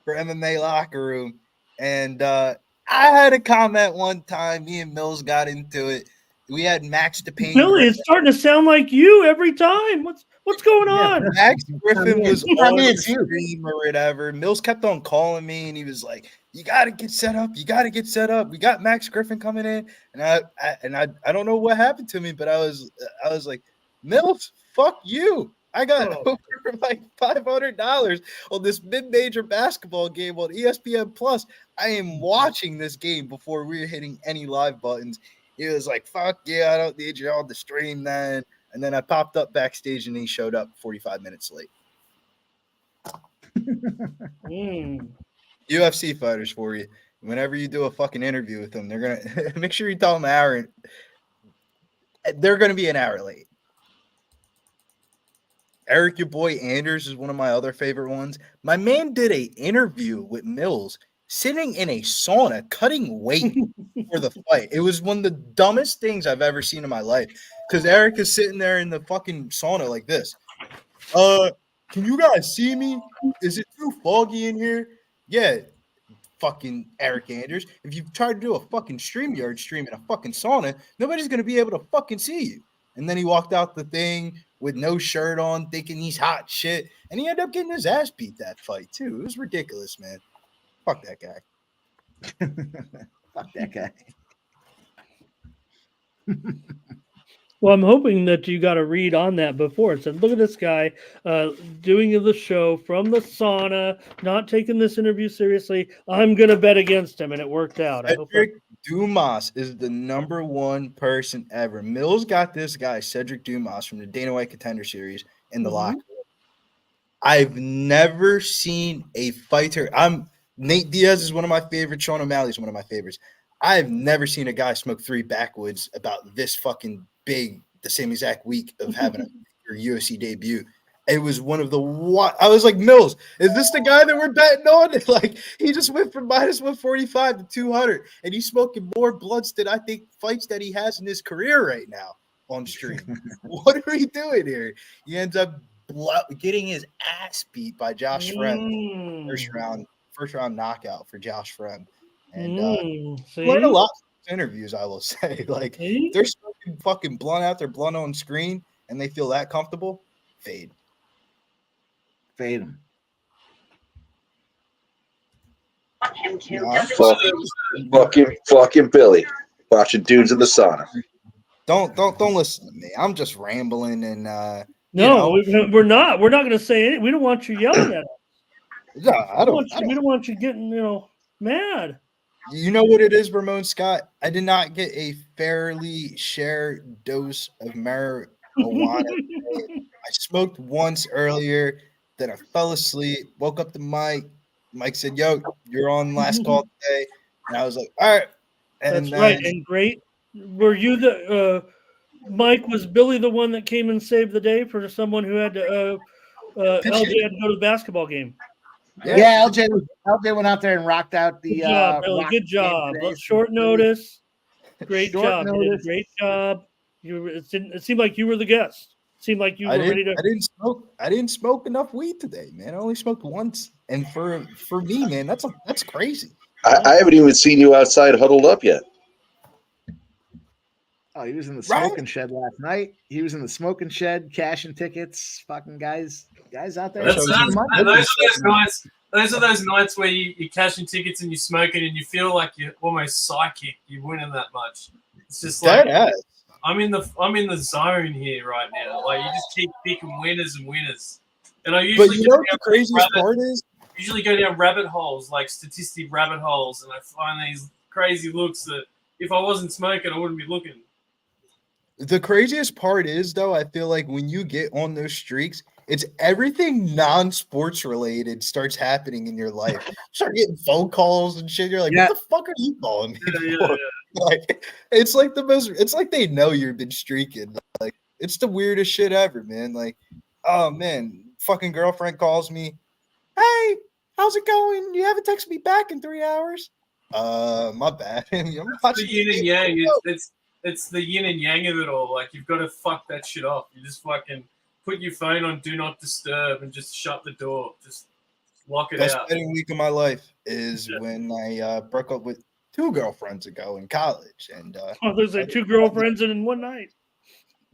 for MMA Locker Room. And I had a comment one time. Me and Mills got into it. We had Max DePayne. Billy, it's starting to sound like you every time. What's going on? Max Griffin was on the stream or whatever. Mills kept on calling me, and he was like, "You got to get set up. You got to get set up. We got Max Griffin coming in." And I don't know what happened to me, but I was like, Mills, fuck you. I got over like $500 on this mid-major basketball game on ESPN Plus. I am watching this game before we're hitting any live buttons, He was like, fuck yeah, I don't need you on the stream then. And then I popped up backstage and he showed up 45 minutes late. UFC fighters for you. Whenever you do a fucking interview with them, they're gonna make sure you tell them hour. They're gonna be an hour late. Eric, your boy Anders is one of my other favorite ones. My man did a interview with Mills sitting in a sauna, cutting weight for the fight. It was one of the dumbest things I've ever seen in my life. Because Eric is sitting there in the fucking sauna like this. Can you guys see me? Is it too foggy in here? Yeah, fucking Eric Anders. If you try to do a fucking StreamYard stream in a fucking sauna, nobody's gonna be able to fucking see you. And then he walked out the thing with no shirt on, thinking he's hot shit, and he ended up getting his ass beat that fight too. It was ridiculous, man. Fuck that guy. Fuck that guy. Well, I'm hoping that you got a read on that before. It said, look at this guy doing the show from the sauna, not taking this interview seriously. I'm going to bet against him, and it worked out. Cedric Dumas is the #1 person ever. Mills got this guy, Cedric Dumas, from the Dana White Contender Series in the locker room. I've never seen a fighter. Nate Diaz is one of my favorites. Sean O'Malley is one of my favorites. I've never seen a guy smoke 3 backwoods about this fucking big the same exact week of having your UFC debut. It was one of the I was like, Mills, is this the guy that we're betting on? Like, he just went from -145 to 200, and he's smoking more blunts than I think fights that he has in his career right now on stream. What are we doing here? He ends up getting his ass beat by Josh Friend. First round knockout for Josh Friend. And learned a lot from interviews, I will say. Like, they're smoking fucking blunt after blunt on screen, and they feel that comfortable. Fade him. Fucking Billy, watching dudes in the sauna. Don't listen to me. I'm just rambling and we're not. We're not going to say anything. We don't want you yelling at us. No, we don't want you getting mad. You know what it is, Ramon Scott? I did not get a fairly shared dose of marijuana. I smoked once earlier, then I fell asleep, woke up to Mike. Mike said, yo, you're on last call today. And I was like, all right. And That's right. And great. Were you Mike, was Billy the one that came and saved the day for someone who had to, LJ had to go to the basketball game? Yeah, LJ went out there and rocked out the. Good job, Billy. Good job. Short notice. Great job. You did a great job. It seemed like you were the guest. It seemed like you were ready to. I didn't smoke enough weed today, man. I only smoked once, and for me, man, that's crazy. I haven't even seen you outside huddled up yet. Oh, he was in the smoking shed last night. He was in the smoking shed, cashing tickets. Fucking guys out there. Those are those nights where you're cashing tickets and you're smoking and you feel like you're almost psychic. You're winning that much. It's just like I'm in the zone here right now. Like, you just keep picking winners and winners. And I usually the craziest part is usually go down rabbit holes, like statistic rabbit holes, and I find these crazy looks that if I wasn't smoking, I wouldn't be looking. The craziest part is, though, I feel like when you get on those streaks, it's everything non-sports related starts happening in your life. You start getting phone calls and shit. You're like, what the fuck are you calling me for? Like, it's like it's like they know you've been streaking. Like, it's the weirdest shit ever, man. Like, oh man, fucking girlfriend calls me. Hey, how's it going? You haven't texted me back in 3 hours. My bad. It's the yin and yang. It's the yin and yang of it all. Like, you've got to fuck that shit off. You just fucking put your phone on do not disturb and just shut the door. Just lock it Best out. betting week of my life is when I broke up with 2 girlfriends ago in college. And there's like 2 girlfriends in one night.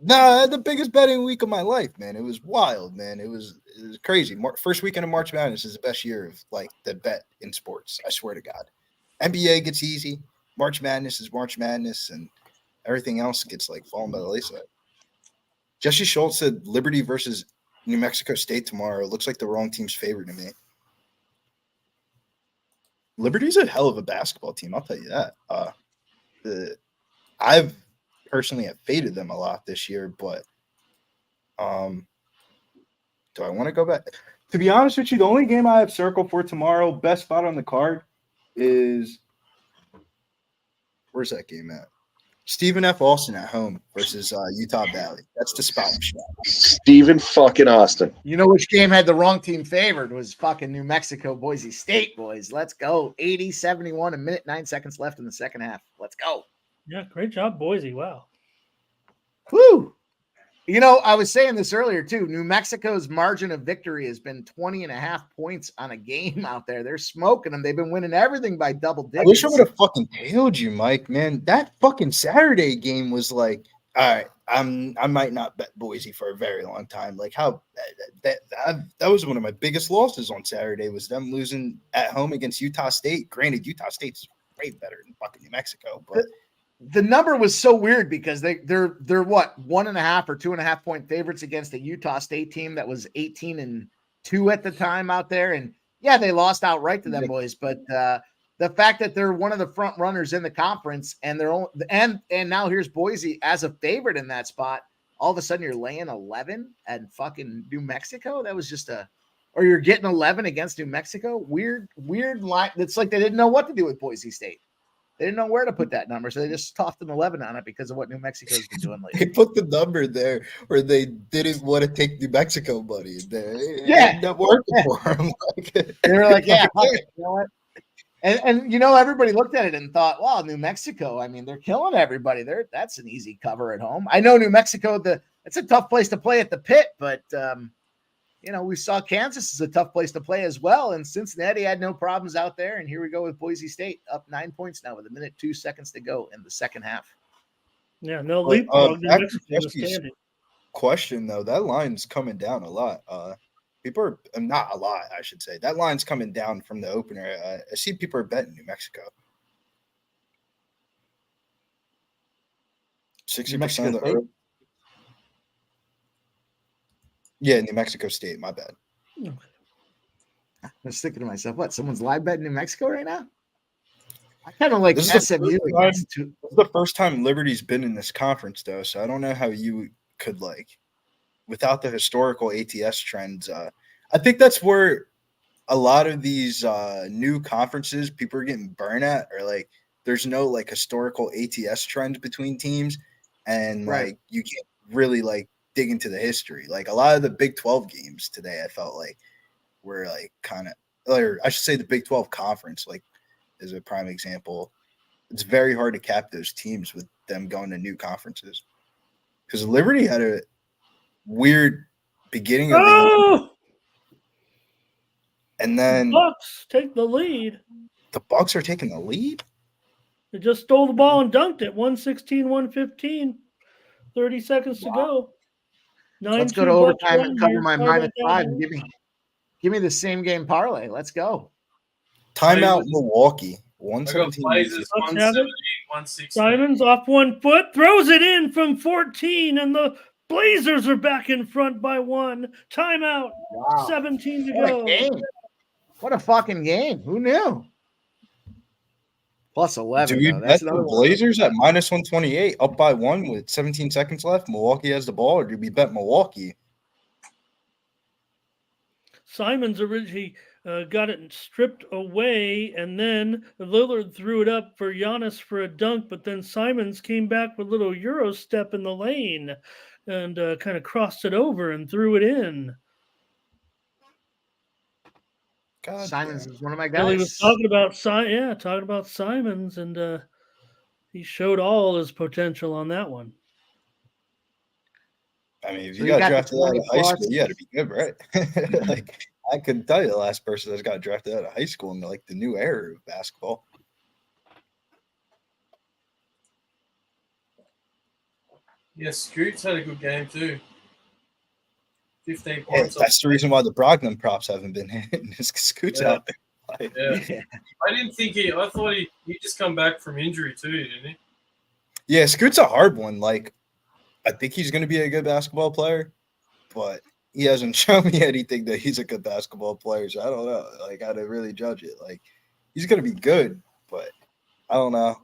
No, I had the biggest betting week of my life, man. It was wild, man. It was crazy. First weekend of March Madness is the best year of like the bet in sports. I swear to God. NBA gets easy. March Madness is March Madness, and everything else gets like fallen by the wayside. Jesse Schultz said Liberty versus New Mexico State tomorrow. It looks like the wrong team's favorite to me. Liberty's a hell of a basketball team, I'll tell you that. I've personally have faded them a lot this year, but do I want to go back? To be honest with you, the only game I have circled for tomorrow, best spot on the card, is where's that game at? Stephen F. Austin at home versus Utah Valley. That's the spot. Stephen fucking Austin. You know which game had the wrong team favored was fucking New Mexico, Boise State, boys. Let's go. 80-71, a minute, 9 seconds left in the second half. Let's go. Yeah, great job, Boise. Wow. Woo! You know, I was saying this earlier too. New Mexico's margin of victory has been 20.5 points on a game out there. They're smoking them. They've been winning everything by double digits. I wish I would have fucking tailed you, Mike. Man, that fucking Saturday game was like, all right, I might not bet Boise for a very long time. Like how that was one of my biggest losses on Saturday was them losing at home against Utah State. Granted, Utah State's way better than fucking New Mexico, but the number was so weird because they're what 1.5 or 2.5 point favorites against a Utah State team that was 18-2 at the time out there, and yeah, they lost outright to them boys. But the fact that they're one of the front runners in the conference and they're and now here's Boise as a favorite in that spot. All of a sudden, you're laying 11 at fucking New Mexico. That was just or you're getting 11 against New Mexico. Weird line. It's like they didn't know what to do with Boise State. They didn't know where to put that number, so they just tossed an 11 on it because of what New Mexico's been doing lately. They put the number there where they didn't want to take New Mexico money in there. Yeah, that worked for them. They were like, "Yeah, fuck it, you know what?" And you know, everybody looked at it and thought, "Wow, New Mexico. I mean, they're killing everybody. That's an easy cover at home." I know New Mexico. It's a tough place to play at the Pit, but you know, we saw Kansas is a tough place to play as well. And Cincinnati had no problems out there. And here we go with Boise State up 9 points now with a minute 2 seconds to go in the second half. Yeah, no leapfrog. Question though, that line's coming down a lot. People are not a lot, I should say. That line's coming down from the opener. I see people are betting New Mexico. 60% of the early. Yeah, New Mexico State. My bad. I was thinking to myself, what? Someone's live betting New Mexico right now? I kind of like This SMU. is the first time Liberty's been in this conference, though, so I don't know how you could, like, without the historical ATS trends. I think that's where a lot of these new conferences people are getting burned at, or, like, there's no, like, historical ATS trend between teams, and, like, you can't really, like, dig into the history. Like, a lot of the Big 12 games today, I felt like were, like, kind of, or I should say the Big 12 conference, like, is a prime example. It's very hard to cap those teams with them going to new conferences. Because Liberty had a weird beginning of the year. And then Bucks take the lead. The Bucks are taking the lead? They just stole the ball and dunked it. 116-115. 30 seconds to go. Let's go to overtime and cover my -5 and give me the same game parlay. Let's go. Timeout Milwaukee. 117. Simons off 1 foot, throws it in from 14, and the Blazers are back in front by 1. Timeout. Wow. 17 to What go. a game. What a fucking game. Who knew? Plus 11. Do we though. bet That's the another one. Blazers at -128, up by 1 with 17 seconds left? Milwaukee has the ball, or do we bet Milwaukee? Simons originally got it stripped away, and then Lillard threw it up for Giannis for a dunk, but then Simons came back with a little Euro step in the lane and kind of crossed it over and threw it in. Simons is one of my Billy guys. was talking about Simons, and he showed all his potential on that one. I mean, if So you you got got the drafted out of 20 high plus. school, you got to be good, right? Like, I couldn't tell you the last person that's got drafted out of high school in, like, the new era of basketball. Yeah, Scoots had a good game too. 15 Hey, points. that's the reason why the Brogdon props haven't been hitting. Is Scoots out there. Like, Yeah. I didn't think I thought he just come back from injury too, didn't he? Yeah, Scoot's a hard one. Like, I think he's going to be a good basketball player, but he hasn't shown me anything that he's a good basketball player. So I don't know, like, how to really judge it. Like, he's going to be good, but I don't know.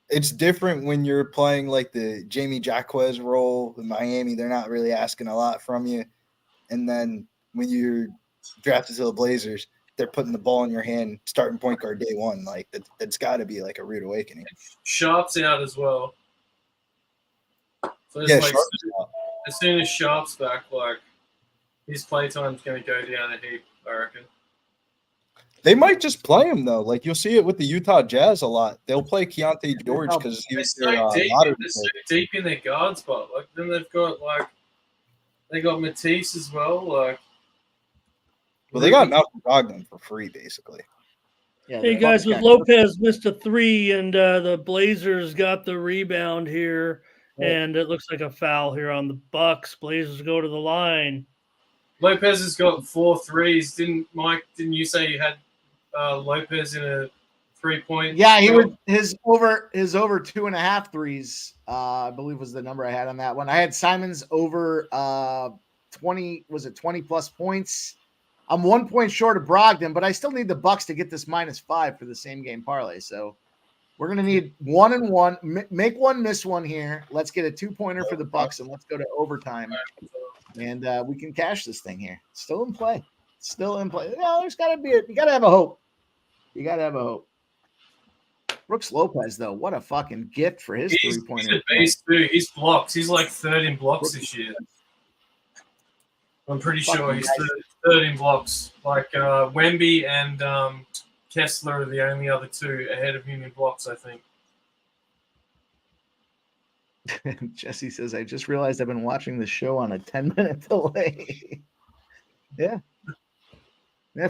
It's different when you're playing like the Jamie Jaquez role in Miami. They're not really asking a lot from you. And then when you're drafted to the Blazers, they're putting the ball in your hand, starting point guard day one. Like that's got to be like a rude awakening. Sharp's out as well. So it's Yeah, like Sharp's out. as soon as Sharp's back, like his playtime's going to go down a heap, I reckon. They might just play him though. Like you'll see it with the Utah Jazz a lot. They'll play Keontae George because he was their lottery They're pick. so deep in their guard spot. Like then they've got they got Matisse as well. Like, Well, they got Malcolm Brogdon for free, basically. Yeah, Hey guys, with Lopez missed a 3, and the Blazers got the rebound here, and it looks like a foul here on the Bucks. Blazers go to the line. Lopez has got 4 threes. Didn't you say you had Lopez in a 3-point? Yeah, he would his over 2.5 threes. I believe was the number I had on that one. I had Simons over 20. Was it 20 plus points? I'm 1 point short of Brogdon, but I still need the Bucks to get this -5 for the same game parlay. So we're gonna need 1 and 1. Make one, miss one here. Let's get a 2-pointer for the Bucks, and let's go to overtime. And we can cash this thing here. Still in play. Still in play. No, there's got to be you got to have a hope. You got to have a hope. Brooks Lopez, though, what a fucking gift for his 3-pointer. He's a beast too. He's blocks. He's like 3rd in blocks this year. I'm pretty sure he's third in blocks. Like Wemby and Kessler are the only other 2 ahead of him in blocks, I think. Jesse says, I just realized I've been watching the show on a 10-minute delay. Yeah,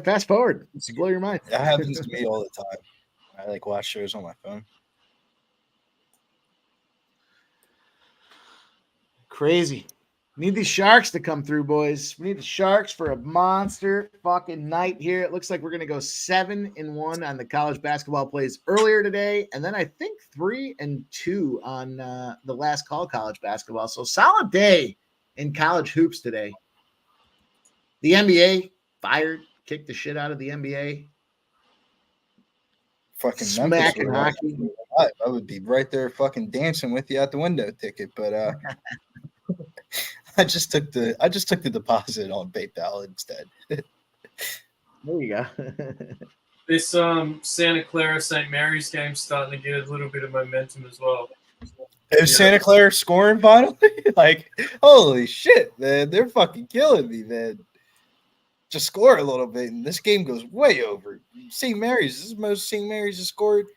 fast forward. It's blow your mind. That happens to me all the time. I like watch shows on my phone. Crazy. Need these Sharks to come through, boys. We need the Sharks for a monster fucking night here. It looks like we're going to go 7-1 on the college basketball plays earlier today. And then I think 3-2 on the last call college basketball. So solid day in college hoops today. The NBA fired, kicked the shit out of the NBA. Fucking smacking hockey. I would be right there fucking dancing with you at the window ticket, but I just took the deposit on PayPal instead. There you go. This Santa Clara St. Mary's game's starting to get a little bit of momentum as well. Is Santa Clara scoring finally? Like, holy shit, man. They're fucking killing me, man. Just score a little bit, and this game goes way over. St. Mary's, this is most St. Mary's has scored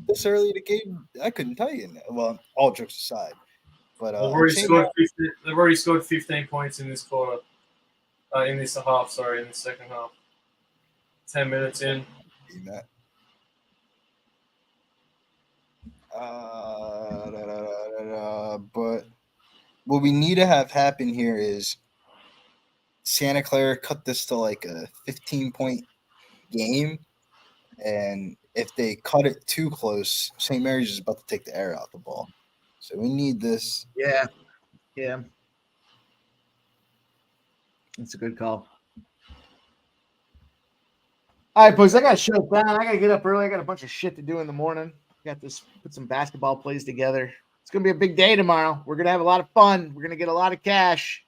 this early in the game. I couldn't tell you. Well, all jokes aside. But they've already scored 15 points in this quarter. In this second half. 10 minutes in. But what we need to have happen here is Santa Clara cut this to like a 15-point game. And if they cut it too close, St. Mary's is about to take the air out the ball. So we need this. Yeah. That's a good call. All right, boys, I got to shut it down. I got to get up early. I got a bunch of shit to do in the morning. Got this, put some basketball plays together. It's going to be a big day tomorrow. We're going to have a lot of fun. We're going to get a lot of cash.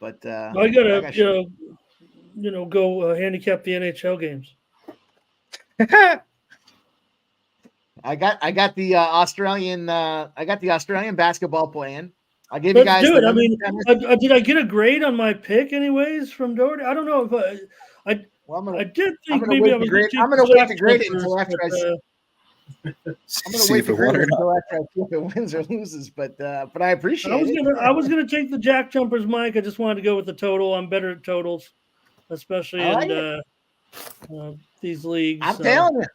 But I got to, go handicap the NHL games. I got the Australian basketball playing. I gave you guys. Dude, I mean, did I get a grade on my pick anyways from Doherty? I don't know if I did think maybe I was. I'm going to wait to grade it until after I see. I'm going to wait to grade it until after I see if it wins or loses. But I appreciate it. I was going to take the Jack Jumpers, Mike. I just wanted to go with the total. I'm better at totals, especially in these leagues. I'm telling you.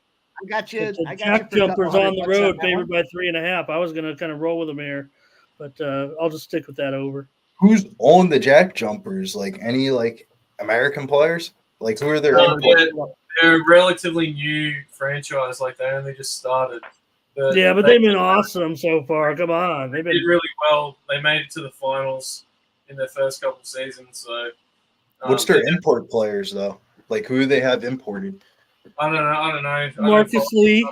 I got you. Jack Jumpers on the road, favored by 3.5. I was going to kind of roll with them here, but I'll just stick with that over. Who's on the Jack Jumpers? Like any American players? Like who are their? They're a relatively new franchise. Like they only just started. But they've been awesome so far. Come on, they did really well. They made it to the finals in their first couple seasons. So, what's their import players though? Like who do they have imported? I don't know. Marcus Lee.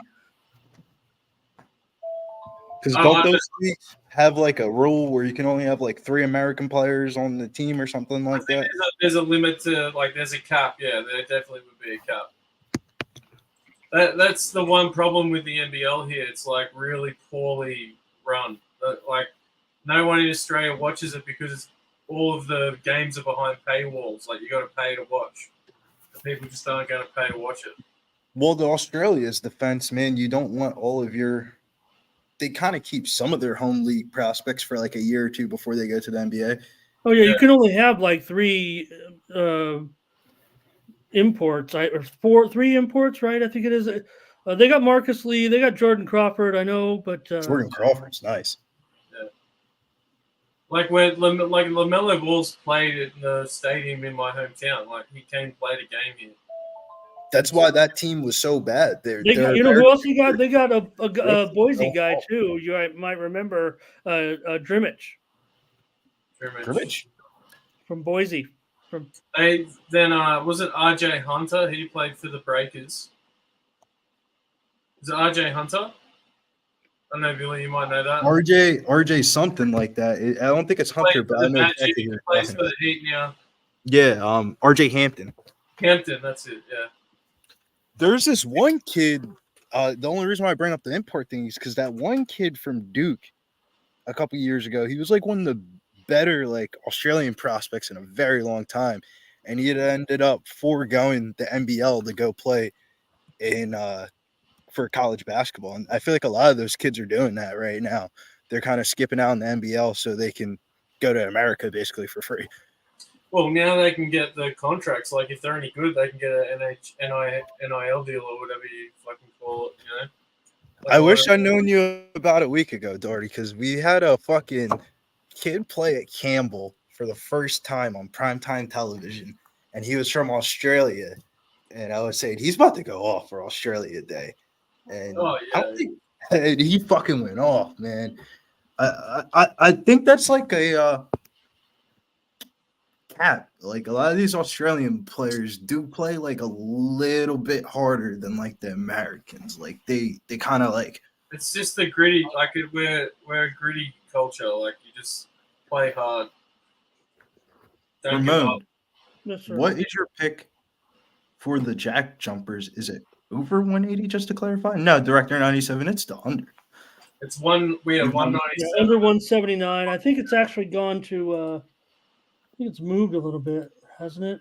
Because don't those leagues have like a rule where you can only have like 3 American players on the team or something like that? There's a limit to there's a cap. Yeah, there definitely would be a cap. That's the one problem with the NBL here. It's like really poorly run. Like no one in Australia watches it because all of the games are behind paywalls. Like you got to pay to watch. The people just aren't going to pay to watch it. Well, the Australia's defense, man, you don't want all of your. They kind of keep some of their home league prospects for like a year or two before they go to the NBA. Oh yeah, you can only have like 3 imports, or 3 imports, right? I think it is. They got Marcus Lee, they got Jordan Crawford, I know, but Jordan Crawford's nice. Yeah. Like when LaMelo Ball's played at the stadium in my hometown, like he came played a game here. That's why that team was so bad. You know who else you got? They got a Boise guy too. You might remember Drimmich. Drimmich From Boise. Then was it RJ Hunter? He played for the Breakers. Is it RJ Hunter? I don't know, Billy. You might know that. RJ something like that. I don't think it's Hunter, but I know exactly who you're plays talking for the about. Heat now. Yeah, RJ Hampton. Hampton, that's it. Yeah. There's this one kid. The only reason why I bring up the import thing is because that one kid from Duke a couple years ago, he was like one of the better like Australian prospects in a very long time, and he had ended up foregoing the NBL to go play in for college basketball. And I feel like a lot of those kids are doing that right now. They're kind of skipping out on the NBL so they can go to America basically for free. Well, now they can get the contracts. Like, if they're any good, they can get an NIL deal or whatever you fucking call it, you know? Like, I wish I'd known you about a week ago, Doherty, because we had a fucking kid play at Campbell for the first time on primetime television, and he was from Australia. And I was saying, he's about to go off for Australia Day. And Oh, I yeah. don't think and he fucking went off, man. I think that's like a cap. Like a lot of these Australian players do play like a little bit harder than like the Americans. Like they kind of like It's just the gritty. Like, we're a gritty culture. Like, you just play hard. Don't give Ramon. up. Yes, sir. What is your pick for the Jack Jumpers? Is it over 180? Just to clarify, no, Director 97. It's the under. It's one. We have Yeah, 197. under 179. I think it's actually gone to. I think it's moved a little bit, hasn't it?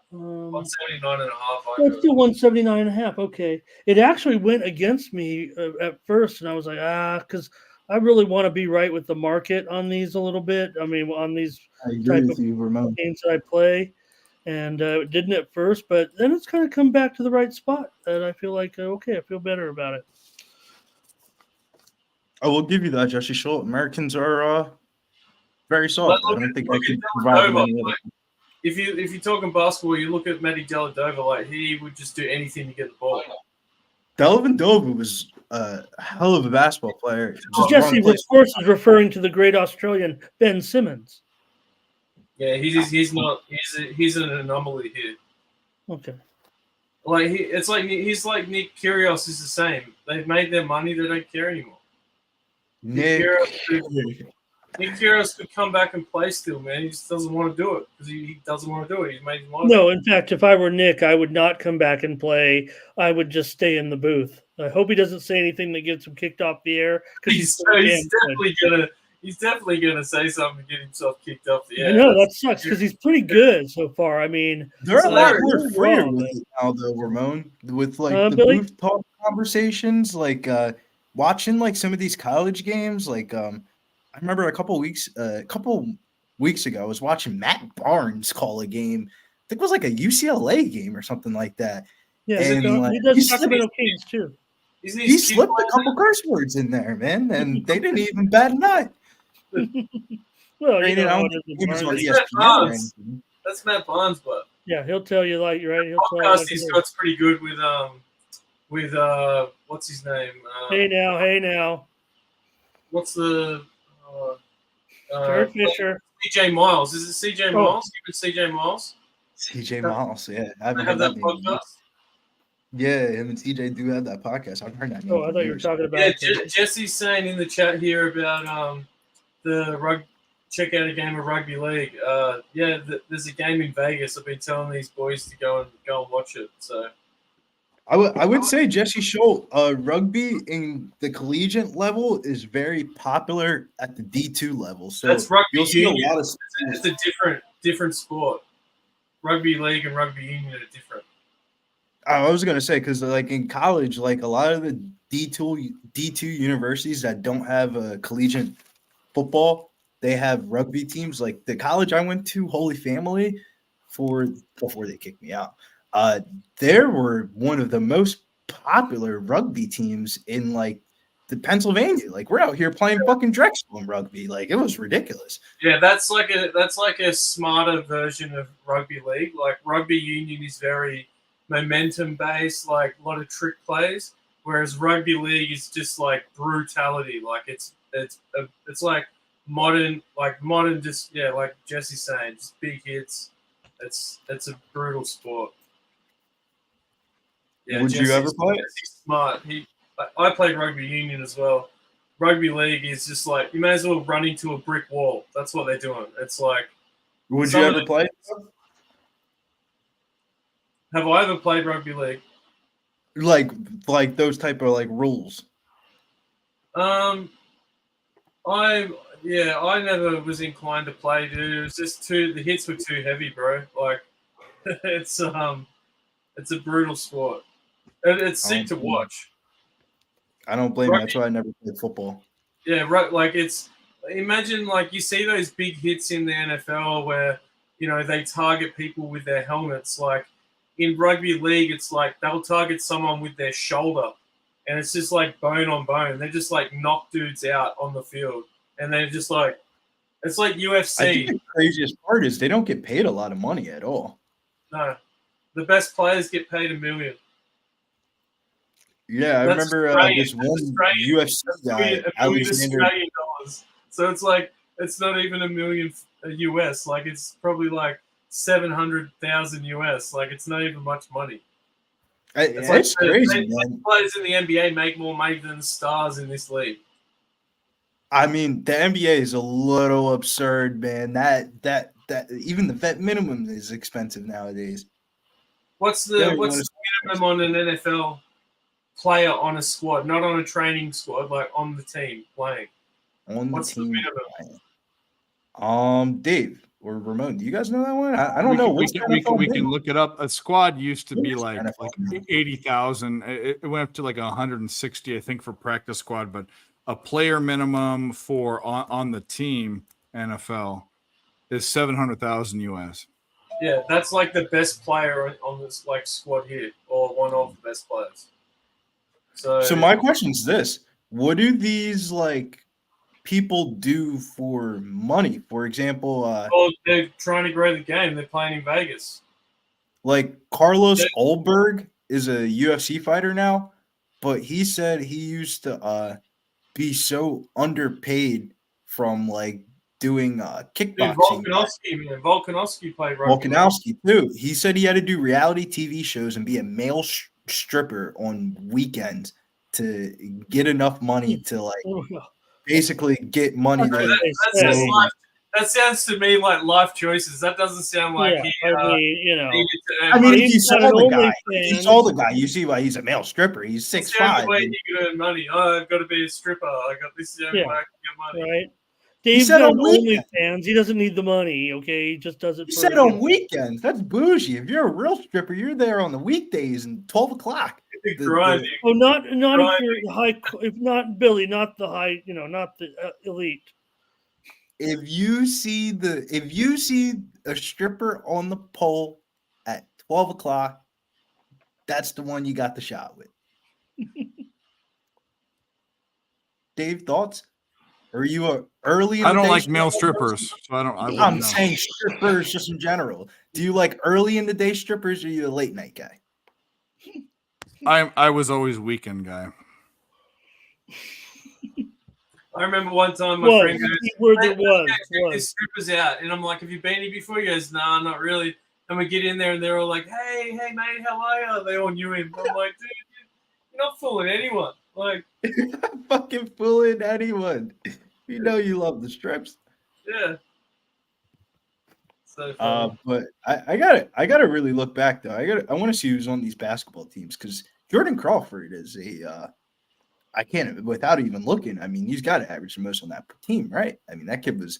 179 and a half. It's still 179 and a half. Okay. It actually went against me at first, and I was like, because I really want to be right with the market on these a little bit. I mean, on these I agree type with of you, Ramon. games that I play, and it didn't at first, but then it's kind of come back to the right spot, and I feel like, okay, I feel better about it. I will give you that, Jesse Schultz. Americans are very soft. I don't think I could provide them any other. If you're talking basketball, you look at Matty Dellavedova. Like, he would just do anything to get the ball. Dellavedova was a hell of a basketball player. Just Jesse, wrong place. of course, is referring to the great Australian Ben Simmons. Yeah, he's not. He's an anomaly here. Okay. Like he's like Nick Kyrgios is the same. They've made their money. They don't care anymore. Nick Nick Kyrgios could come back and play still, man. He just doesn't want to do it because he doesn't want to do it. He's made his money. No, in fact, if I were Nick, I would not come back and play. I would just stay in the booth. I hope he doesn't say anything that gets him kicked off the air. He's definitely gonna say something to get himself kicked off the air. I know that sucks because he's pretty good so far. I mean, They're a lot more wrong, freer but- with it now, though, Ramon. With like the Billy? booth talk conversations, like watching like some of these college games. Like I remember a couple weeks ago, I was watching Matt Barnes call a game. I think it was like a UCLA game or something like that. Yeah, And, like, he does he Sacramento slipped- Kings too. He slipped a couple curse words in there, man, and they didn't even bat an eye. Well, Granted, I don't think he was on That's ESPN Matt or Barnes. anything. That's Matt Barnes, but Yeah, he'll tell you like you're right. He'll tell you podcast like he's it is. got's pretty good with what's his name? Hey now, What's the Jared Fisher. CJ Miles? Is it CJ Oh. Miles? You with CJ Miles? CJ Miles, yeah. I haven't They have heard that that name. podcast. Yeah, him and TJ do have that podcast. I've heard that. Oh, I thought you were talking about. Yeah, Jesse's saying in the chat here about check out a game of rugby league. There's a game in Vegas. I've been telling these boys to go and watch it. So I would say Jesse Schultz, rugby in the collegiate level is very popular at the D2 level. So that's rugby you'll see union. a lot of It's a different sport. Rugby league and rugby union are different. I was gonna say because like in college, like a lot of the D2 universities that don't have a collegiate football, they have rugby teams. Like the college I went to, Holy Family, before they kicked me out. There were one of the most popular rugby teams in like the Pennsylvania. Like we're out here playing fucking Drexel in rugby. Like it was ridiculous. Yeah, that's like a smarter version of rugby league. Like rugby union is very momentum based, like a lot of trick plays, whereas rugby league is just like brutality. Like it's like modern just like Jesse's saying, just big hits. It's a brutal sport. Yeah, Would you ever play? Jesse's smart. I played rugby union as well. Rugby league is just like you may as well run into a brick wall. That's what they're doing. It's like. Would you ever play? Have I ever played rugby league? Like those type of like rules. I never was inclined to play, dude. It was just the hits were too heavy, bro. Like it's a brutal sport. It's sick to watch. I don't blame you. That's why I never played football. Yeah, right. Like imagine like you see those big hits in the NFL where they target people with their helmets. Like in rugby league, it's like they'll target someone with their shoulder, and it's just like bone on bone. They just like knock dudes out on the field, and they're just like it's like UFC. I think the craziest part is they don't get paid a lot of money at all. No, the best players get paid $1 million. Yeah, I remember this one UFC guy, Alexander. So it's like it's not even $1 million US. Like it's probably like 700,000 US. Like it's not even much money. It's crazy, man. Players in the NBA make more money than stars in this league. I mean, the NBA is a little absurd, man. That even the vet minimum is expensive nowadays. What's the minimum on an NFL player on a squad, not on a training squad, like on the team playing? What's the minimum? Dave or Ramon, do you guys know that one? I don't know. We can look it up. A squad used to be like 80,000. It went up to like 160, I think, for practice squad. But a player minimum for on the team NFL is 700,000 US. Yeah, that's like the best player on this like squad here, or one of the best players. So my question is this: what do these like people do for money? For example, they're trying to grow the game. They're playing in Vegas. Like Carlos Ulberg is a UFC fighter now, but he said he used to be so underpaid from like doing kickboxing. Dude, Volkanovski played rugby. Volkanovski too. He said he had to do reality TV shows and be a male stripper on weekends to get enough money to like basically get money. That sounds to me like life choices. That doesn't sound like I mean, if you saw the guy, you see why he's a male stripper. He's 6'5". The way he could earn money. Oh, I've got to be a stripper. This is the only way I can get money. Right. Dave's got OnlyFans. He doesn't need the money. Okay, he just does it. He said on weekends. That's bougie. If you're a real stripper, you're there on the weekdays and 12 o'clock. Oh, not if you're high. If not Billy, not the high. Not the elite. If you see a stripper on the pole at 12 o'clock, that's the one you got the shot with. Dave, thoughts? Are you early? I don't like male strippers, so I'm saying strippers just in general. Do you like early in the day strippers, or are you a late night guy? I was always weekend guy. I remember one time my friend goes, check these strippers out. And I'm like, have you been here before? He goes, nah, not really. And we get in there, and they're all like, "Hey, mate, how are you?" They all knew him. I'm like, dude, you're not fooling anyone. Like, fucking fooling anyone. You know you love the strips. yeah. So funny. But I gotta really look back though. I want to see who's on these basketball teams because Jordan Crawford is a I can't without even looking. I mean, he's got to average the most on that team, right? I mean, that kid was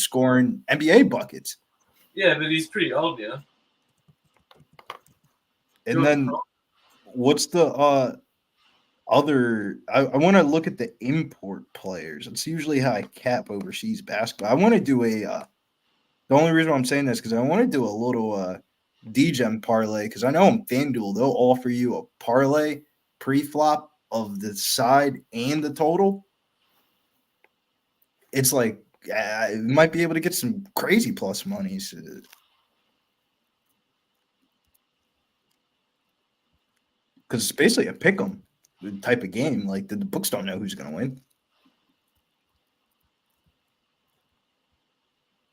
scoring NBA buckets. Yeah, but he's pretty old now. And then what's the other? I want to look at the import players. It's usually how I cap overseas basketball. I want to do a. The only reason why I'm saying this is because I want to do a little DGEM parlay because I know on FanDuel they'll offer you a parlay pre-flop of the side and the total. It's like you might be able to get some crazy plus monies. Because it's basically a pick 'em type of game. Like the books don't know who's going to win.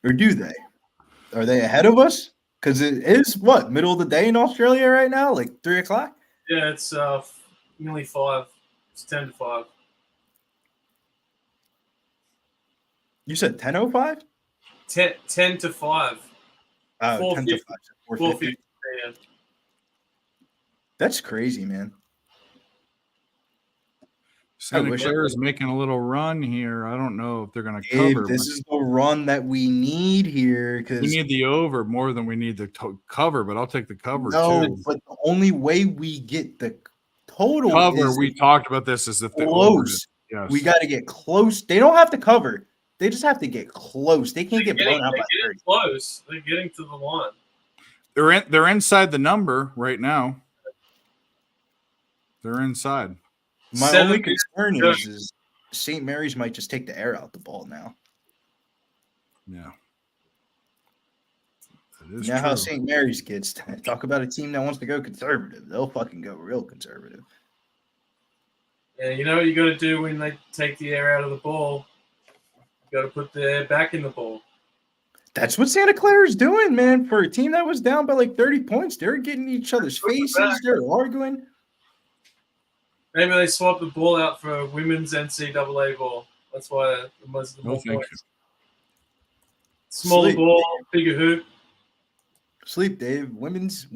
Or do they? Are they ahead of us? Because it is what, middle of the day in Australia right now, like 3 o'clock? Yeah, it's nearly 5. It's 10 to 5. You said 10:05? 10 to 5. 10 to 5. 4:50. PM. That's crazy, man. Santa Clara's making a little run here. I don't know if they're going to Dave, cover. this is the run that we need here because we need the over more than we need the cover, but I'll take the cover too. But the only way we get the total Cover, is we talked about this, is if the close. Yes. We got to get close. They don't have to cover. They just have to get close. They can't get blown out by 30. Close. They're getting to the line. They're inside the number right now. They're inside. My only concern is St. Mary's might just take the air out the ball now. Yeah. You know how St. Mary's gets. Talk about a team that wants to go conservative. They'll fucking go real conservative. Yeah, you know what you got to do when they take the air out of the ball? You got to put the air back in the ball. That's what Santa Clara is doing, man. For a team that was down by like 30 points, they're getting each other's faces. They're arguing. Maybe they swap the ball out for a women's NCAA ball. That's why it was the more points. Smaller ball, bigger hoop. Sleep, Dave. Women's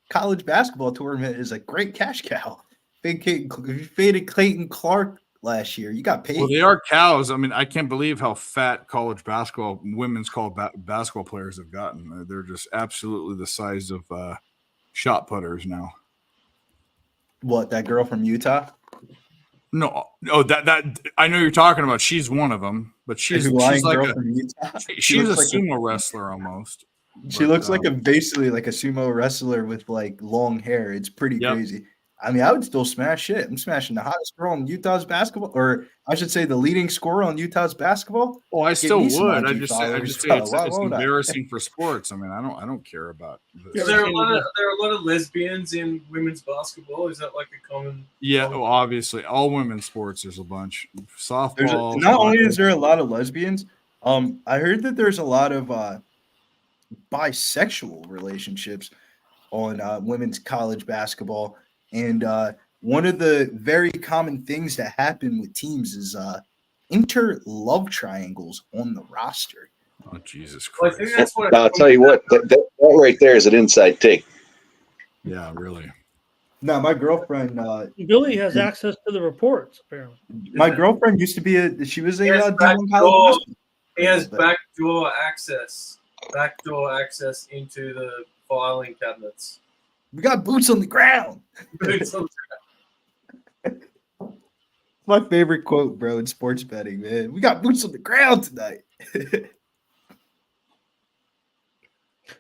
college basketball tournament is a great cash cow. Big Kate, if you faded Clayton Clark last year, you got paid. Well, they are cows. I mean, I can't believe how fat college basketball, women's college basketball players have gotten. They're just absolutely the size of shot putters now. What, that girl from Utah? No, that I know you're talking about. She's one of them, but she's like she's a sumo wrestler almost. She looks like basically like a sumo wrestler with like long hair. It's pretty crazy. I mean, I would still smash it. I'm smashing the hottest girl on Utah's basketball, or I should say the leading scorer on Utah's basketball. Oh, I still would. I just say it's embarrassing for sports. I mean, I don't care about this. There are a lot of lesbians in women's basketball. Is that like a common? Yeah, well, obviously, all women's sports. There's a bunch. Softball. Not only is there a lot of lesbians, I heard that there's a lot of bisexual relationships on women's college basketball. And one of the very common things that happen with teams is inter-love triangles on the roster. Oh, Jesus Christ. Well, I think that's what I'll tell you what, that right there is an inside take. Yeah, really. No, my girlfriend. Billy has access to the reports, apparently. My girlfriend used to be she was a he has backdoor access into the filing cabinets. We got boots on the ground. My favorite quote, bro, in sports betting, man. We got boots on the ground tonight.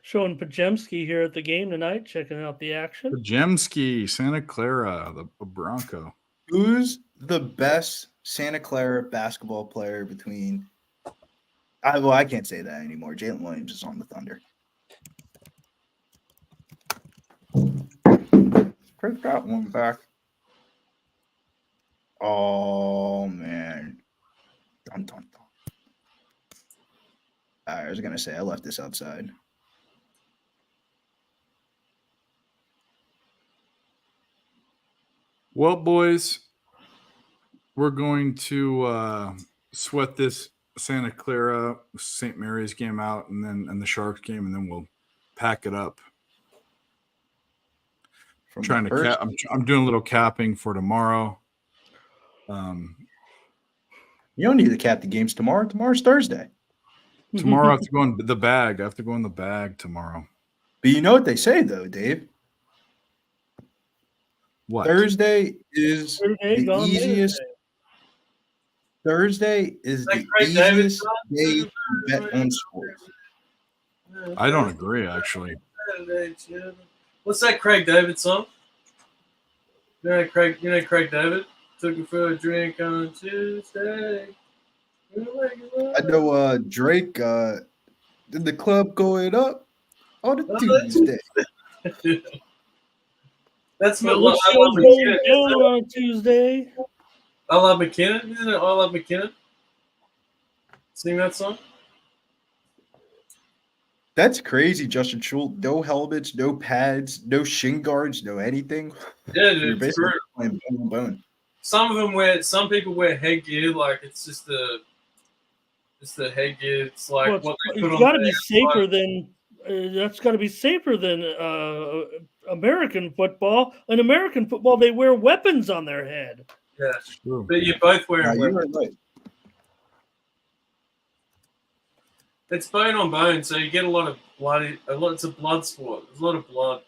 Showing Pajemski here at the game tonight, checking out the action. Pajemski, Santa Clara, the Bronco. Who's the best Santa Clara basketball player between? I can't say that anymore. Jalen Williams is on the Thunder. Print that one back. Oh man. Dun, dun, dun. I was gonna say I left this outside. Well, boys, we're going to sweat this Santa Clara St. Mary's game out, and the Sharks game, and then we'll pack it up. I'm doing a little capping for tomorrow. You don't need to cap the games tomorrow. Tomorrow's Thursday. Tomorrow I have to go in the bag. I have to go in the bag tomorrow. But you know what they say, though, Dave? What? Thursday is the easiest. Thursday is the easiest day to bet on sports. I don't agree, actually. What's that Craig David song? You know Craig David? Took him for a drink on Tuesday. I know Drake did the club going up on a Tuesday. That's what What's I love going McKinnon. down on Tuesday? I love McKinnon. Isn't it I Love McKinnon? Sing that song? That's crazy, Justin Schultz. No helmets, no pads, no shin guards, no anything. Yeah, You're dude. It's basically true. playing bone on bone. Some people wear headgear, like it's just the headgear. It's like Well, what they put it's on got to their- be safer than that's got to be safer than American football. In American football, they wear weapons on their head. Yeah, but you're both wearing You're weapons. right. It's bone on bone, so you get a lot of blood. It's a blood sport. There's a lot of blood.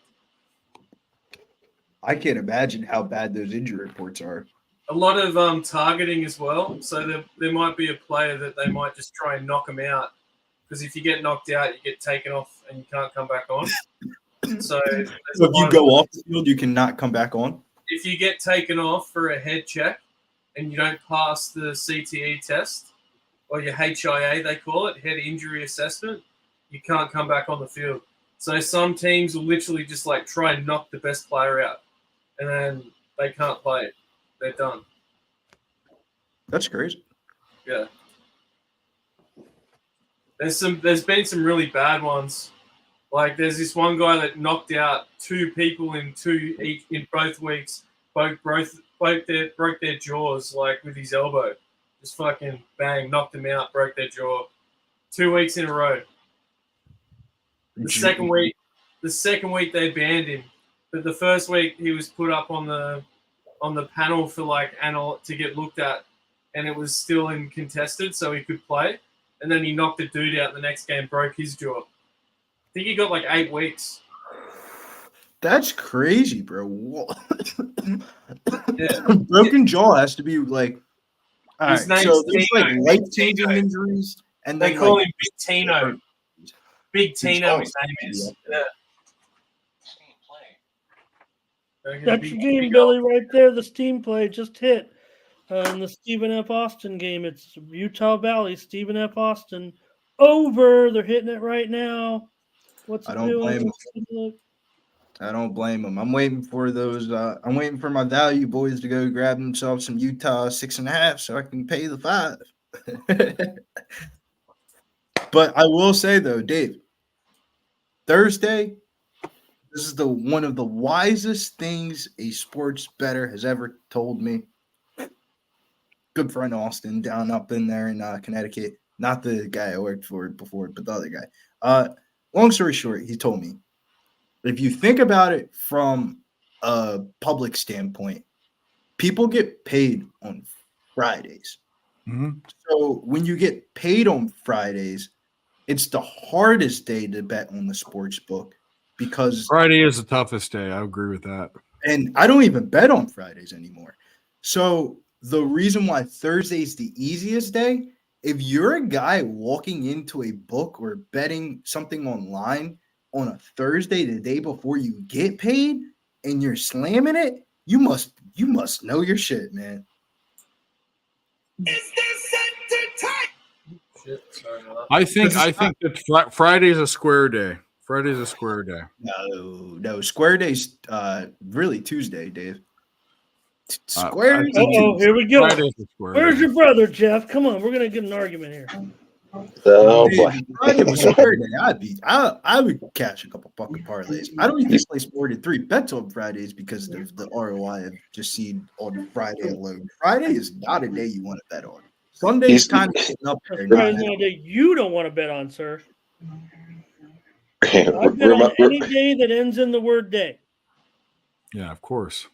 I can't imagine how bad those injury reports are. A lot of targeting as well. So there might be a player that they might just try and knock him out, because if you get knocked out, you get taken off and you can't come back on. So there's So a if you lot go of- off the field, you cannot come back on. if you get taken off for a head check and you don't pass the CTE test, or your HIA, they call it, head injury assessment, you can't come back on the field. So some teams will literally just like try and knock the best player out, and then they can't play it. They're done. That's crazy. Yeah. There's been some really bad ones. Like there's this one guy that knocked out 2 people in both weeks. Broke their jaws like with his elbow. Just fucking bang, knocked them out, broke their jaw. 2 weeks in a row. The second week they banned him, but the first week he was put up on the panel for like to get looked at, and it was still in contested, so he could play. And then he knocked the dude out the next game, broke his jaw. I think he got like 8 weeks. That's crazy, bro. What? Yeah. Broken jaw has to be like. All His right, name's so there's Tino. like life-changing injuries, and They then call like, him Big Tino. Big Tino, his name is. Yeah. That's your game, Billy, right there. The steam play just hit in the Stephen F. Austin game. It's Utah Valley, Stephen F. Austin over. They're hitting it right now. What's I it don't doing? blame Let's take a look. I don't blame them. I'm waiting for those. I'm waiting for my value boys to go grab themselves some Utah 6.5 so I can pay the 5. But I will say though, Dave, Thursday, this is one of the wisest things a sports bettor has ever told me. Good friend Austin down up in there in Connecticut. Not the guy I worked for before, but the other guy. Long story short, he told me, if you think about it from a public standpoint, people get paid on Fridays. Mm-hmm. So when you get paid on Fridays, it's the hardest day to bet on the sports book because Friday is the toughest day. I agree with that. And I don't even bet on Fridays anymore. So the reason why Thursday is the easiest day, if you're a guy walking into a book or betting something online on a Thursday, the day before you get paid, and you're slamming it, you must know your shit, man. I think that Friday's a square day. Friday's a square day. No, square day's really Tuesday, Dave. Square. Uh-oh, here we go. Friday's a square Where's day. your brother, Jeff? Come on, we're gonna get an argument here. Oh Dude, boy. if Friday was Saturday, I would cash a couple fucking parlays. I don't even place more than 3 bets on Fridays because of the ROI I've just seen on Friday alone. Friday is not a day you want to bet on. Sunday's kind of getting up there. Friday is not a day you don't want to bet on, sir. I bet on any day that ends in the word day. Yeah, of course.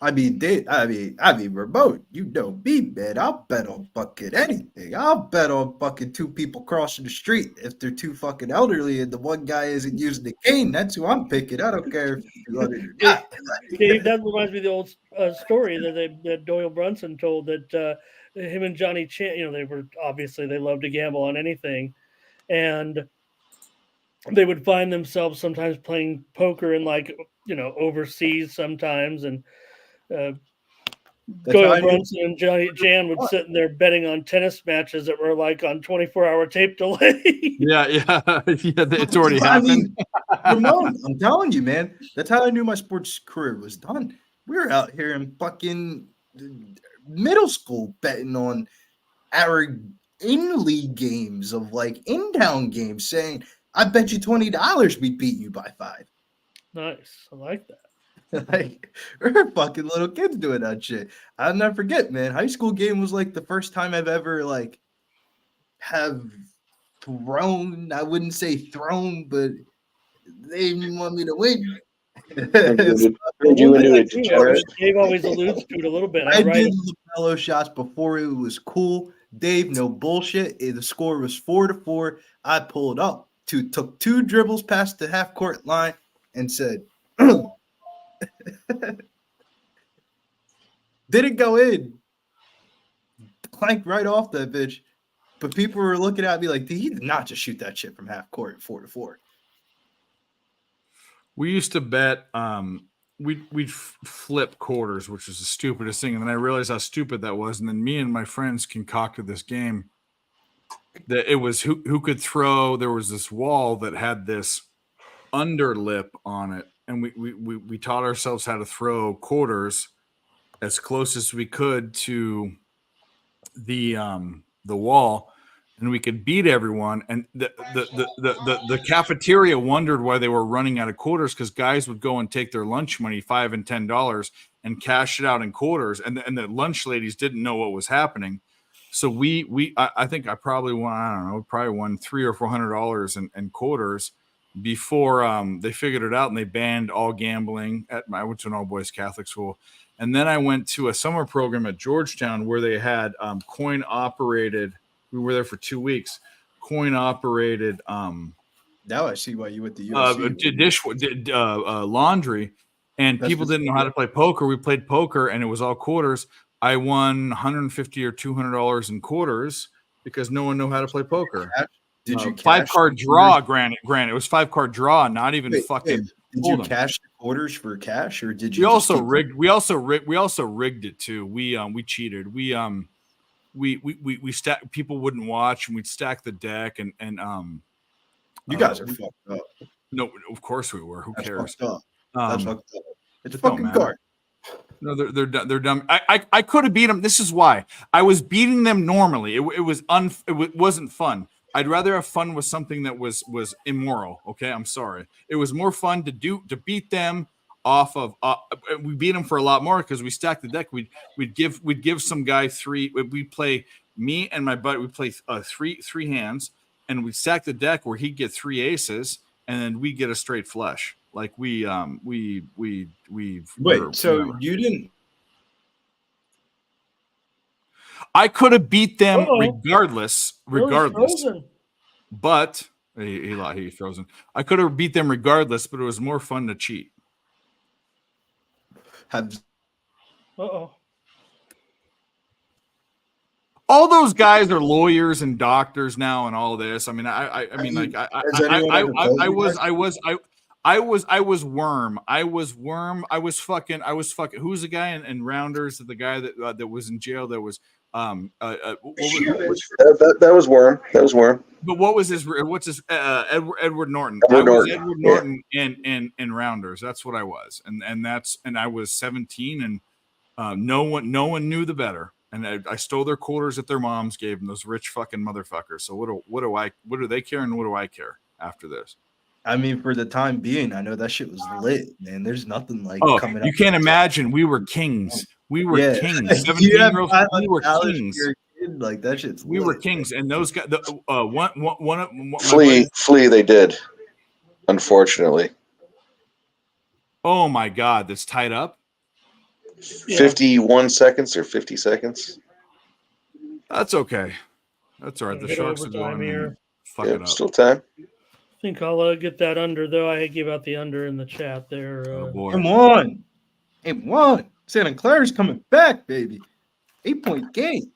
I mean, remote. You know me, man. I'll bet on fucking anything. I'll bet on fucking 2 people crossing the street if they're too fucking elderly and the one guy isn't using the cane. That's who I'm picking. I don't care if you're or not. Dave, that reminds me of the old story that Doyle Brunson told that him and Johnny Chan, they loved to gamble on anything, and they would find themselves sometimes playing poker in overseas sometimes, and Doyle Brunson and Johnny Jan would sit in there betting on tennis matches that were like on 24-hour tape delay. Yeah, it's already happened. Ramon, I'm telling you, man, that's how I knew my sports career was done. We were out here in fucking middle school betting on our in-league games of in-town games, saying, I bet you $20 we beat you by 5. Nice. I like that. We're fucking little kids doing that shit. I'll never forget, man. High school game was the first time I've ever have thrown. I wouldn't say thrown, but they didn't want me to win. You into a degenerate. Dave always alludes to it a little bit. I did LaMelo shots before it was cool. Dave, no bullshit. The score was 4-4. I pulled up, took 2 dribbles past the half court line, and said, didn't go in. Clanked right off that bitch. But people were looking at me like, he did not just shoot that shit from half court 4-4. We used to bet we'd flip quarters, which was the stupidest thing. And then I realized how stupid that was. And then me and my friends concocted this game that it was who could throw. There was this wall that had this underlip on it. And we taught ourselves how to throw quarters as close as we could to the wall, and we could beat everyone. And the cafeteria wondered why they were running out of quarters, because guys would go and take their lunch money, $5 and $10, and cash it out in quarters, and the lunch ladies didn't know what was happening. So I think I probably won, I don't know, probably won $300 or $400 in quarters before they figured it out, and they banned all gambling. I went to an all-boys Catholic school. And then I went to a summer program at Georgetown where they had coin-operated. We were there for 2 weeks. Coin-operated. Now I see why you went to USC. Laundry, and people didn't know how to play poker. We played poker, and it was all quarters. I won $150 or $200 in quarters because no one knew how to play poker. Did you 5-card draw? Granted, it was 5-card draw, not even fucking. Did you cash the quarters for cash, or did you? We also rigged it too. We cheated. We stack. People wouldn't watch, and we'd stack the deck, and you guys are fucked up. No, of course we were. Who cares? Fucked up. That's fucked up. It's it fucking card. No, they're dumb. I could have beat them. This is why I was beating them normally. It wasn't fun. I'd rather have fun with something that was immoral. Okay, I'm sorry. It was more fun to beat them off of. We beat them for a lot more because we stacked the deck. We'd give some guy 3. We'd play, me and my buddy. We play three hands, and we'd stack the deck where he'd get 3 aces, and then we get a straight flush. Like we Wait, so you didn't? I could have beat them regardless. But he's frozen. I could have beat them regardless, but it was more fun to cheat. All those guys are lawyers and doctors now, and all this. I mean, I was Worm. I was fucking. Who's the guy in Rounders? The guy that was in jail. That was that was Worm. That was Worm. But what was his? What's his? Edward Norton. Edward Norton in Rounders. That's what I was, and I was 17, and no one knew the better. and I stole their quarters that their moms gave them. Those rich fucking motherfuckers. So what do they care, and what do I care after this? I mean, for the time being, I know that shit was lit, man. There's nothing like coming up. You can't imagine. We were kings. We were kings. 17-year-olds. We were kings. Like that shit's we were kings, and those guys. Flee. They did, unfortunately. Oh my God, that's tied up. 51 seconds or 50 seconds. That's okay. That's all right. The Sharks are going here. Fuck it up. Still time. I think I'll get that under, though. I gave out the under in the chat there. Come on. 8-1. Santa Clara's coming back, baby. 8-point game.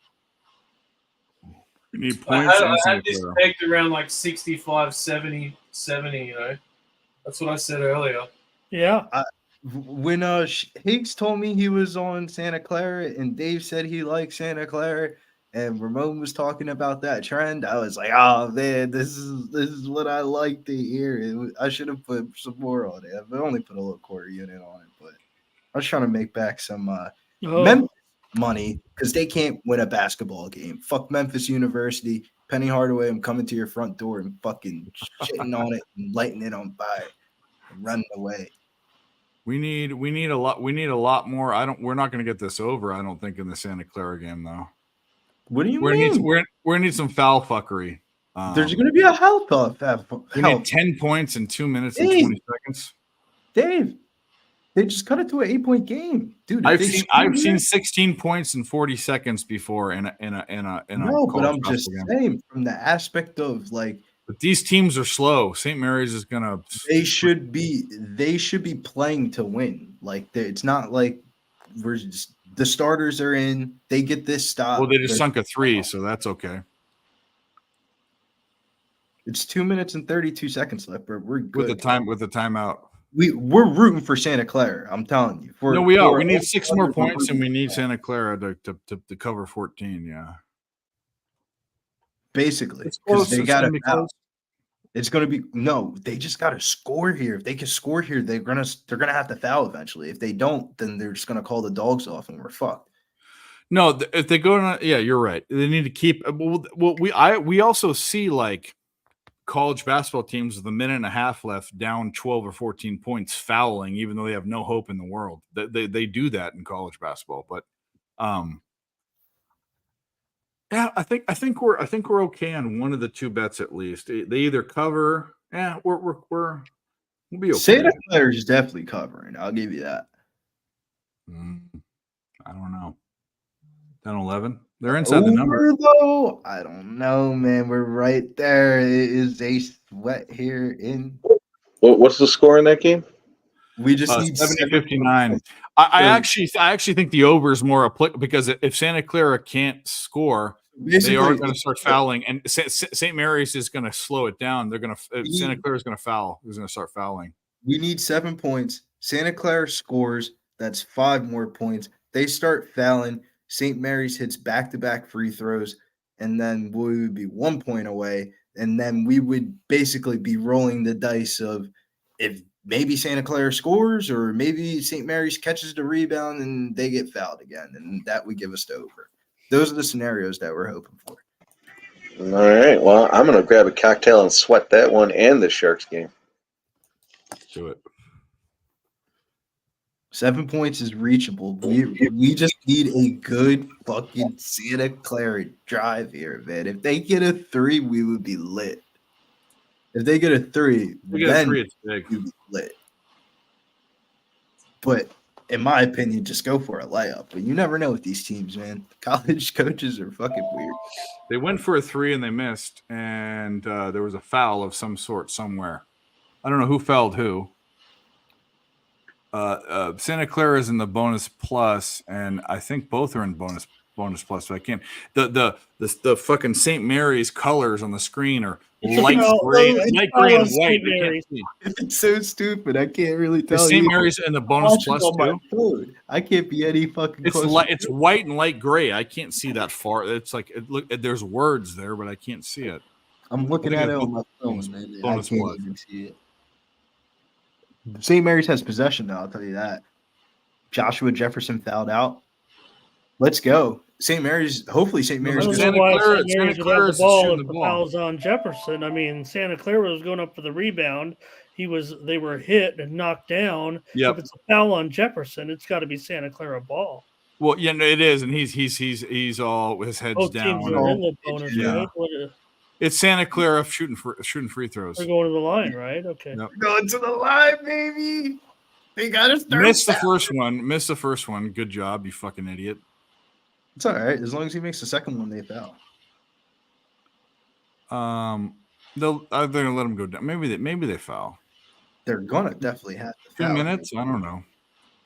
We need points. I had this pegged around like 65, 70, you know. That's what I said earlier. Yeah. When Higgs told me he was on Santa Clara and Dave said he liked Santa Clara and Ramon was talking about that trend, I was like, oh man, this is what I like to hear. I should have put some more on it. I only put a little quarter unit on it, but I was trying to make back some Memphis money because they can't win a basketball game. Fuck Memphis University. Penny Hardaway, I'm coming to your front door and fucking shitting on it and lighting it on fire and running away. We need a lot more. We're not going to get this over, I don't think, in the Santa Clara game though. What do you mean? We're going to need some foul fuckery. There's going to be a foul. We need 10 points in 2 minutes and 20 seconds. Dave, they just cut it to an 8-point game, dude. I've seen 16 points in 40 seconds before in a. No, but I'm just saying from the aspect of like. But these teams are slow. St. Mary's is gonna. They should be playing to win. Like it's not like the starters are in. They get this stop. Well, they just sunk a 3, so that's okay. It's 2 minutes and 32 seconds left. We're good with the timeout. We're rooting for Santa Clara. I'm telling you. We are. We need 6 more points, and we need Santa Clara to cover 14. Yeah. Basically, because they got to. It's going to be they just got to score here. If they can score here, they're gonna have to foul eventually. If they don't, then they're just going to call the dogs off, and we're fucked. No, if they go to you're right. They need to keep. Well, we also see like college basketball teams with a minute and a half left, down 12 or 14 points, fouling, even though they have no hope in the world. They do that in college basketball, but yeah, I think we're okay on one of the 2 bets at least. They either cover. Yeah, we'll be okay. Santa Clara is definitely covering. I'll give you that. I don't know. 10-11. They're inside the number. Though I don't know, man. We're right there. It is a sweat here in. What's the score in that game? We just need 70-59. I actually think the over is more applicable because if Santa Clara can't score, they are going to start fouling, and St. Mary's is going to slow it down. They're going to Santa Clara is going to foul. He's going to start fouling. We need 7 points. Santa Clara scores. That's 5 more points. They start fouling. St. Mary's hits back-to-back free throws, and then we would be 1 point away, and then we would basically be rolling the dice of if maybe Santa Clara scores or maybe St. Mary's catches the rebound and they get fouled again, and that would give us the over. Those are the scenarios that we're hoping for. All right. Well, I'm going to grab a cocktail and sweat that one and the Sharks game. Do it. 7 points is reachable. We just need a good fucking Santa Clara drive here, man. If they get a 3, we would be lit. If they get a 3, then it's big. we would be lit. But in my opinion, just go for a layup. But you never know with these teams, man. College coaches are fucking weird. They went for a 3 and they missed, and there was a foul of some sort somewhere. I don't know who fouled who. Santa Clara is in the bonus plus, and I think both are in bonus plus. But I can't. The fucking St. Mary's colors on the screen are light gray and white. It's so stupid. I can't really tell. St. Mary's in the bonus plus too. I can't be any fucking. It's white and light gray. I can't see that far. It's like there's words there, but I can't see it. I'm looking at it on my phone, man. Bonus I can't even see it. St. Mary's has possession, though. I'll tell you that. Joshua Jefferson fouled out. Let's go. St. Mary's. Hopefully, St. I Mary's. don't know Santa why Clara- St. Mary's Santa would have Clara's the ball shooting if the the ball. foul's on Jefferson. I mean, Santa Clara was going up for the rebound. They were hit and knocked down. Yep. If it's a foul on Jefferson, it's got to be Santa Clara ball. Well, yeah, no, it is, and he's all his head's Both down. teams are in the bonus, right? It's Santa Clara shooting free throws. They're going to the line, right? Okay. Yep. Going to the line, baby. They got us. Missed the first one. Missed the first one. Good job, you fucking idiot. It's all right as long as he makes the second one. They foul. They're gonna let him go down. Maybe they foul. They're gonna definitely have to 2 foul. minutes. I don't know.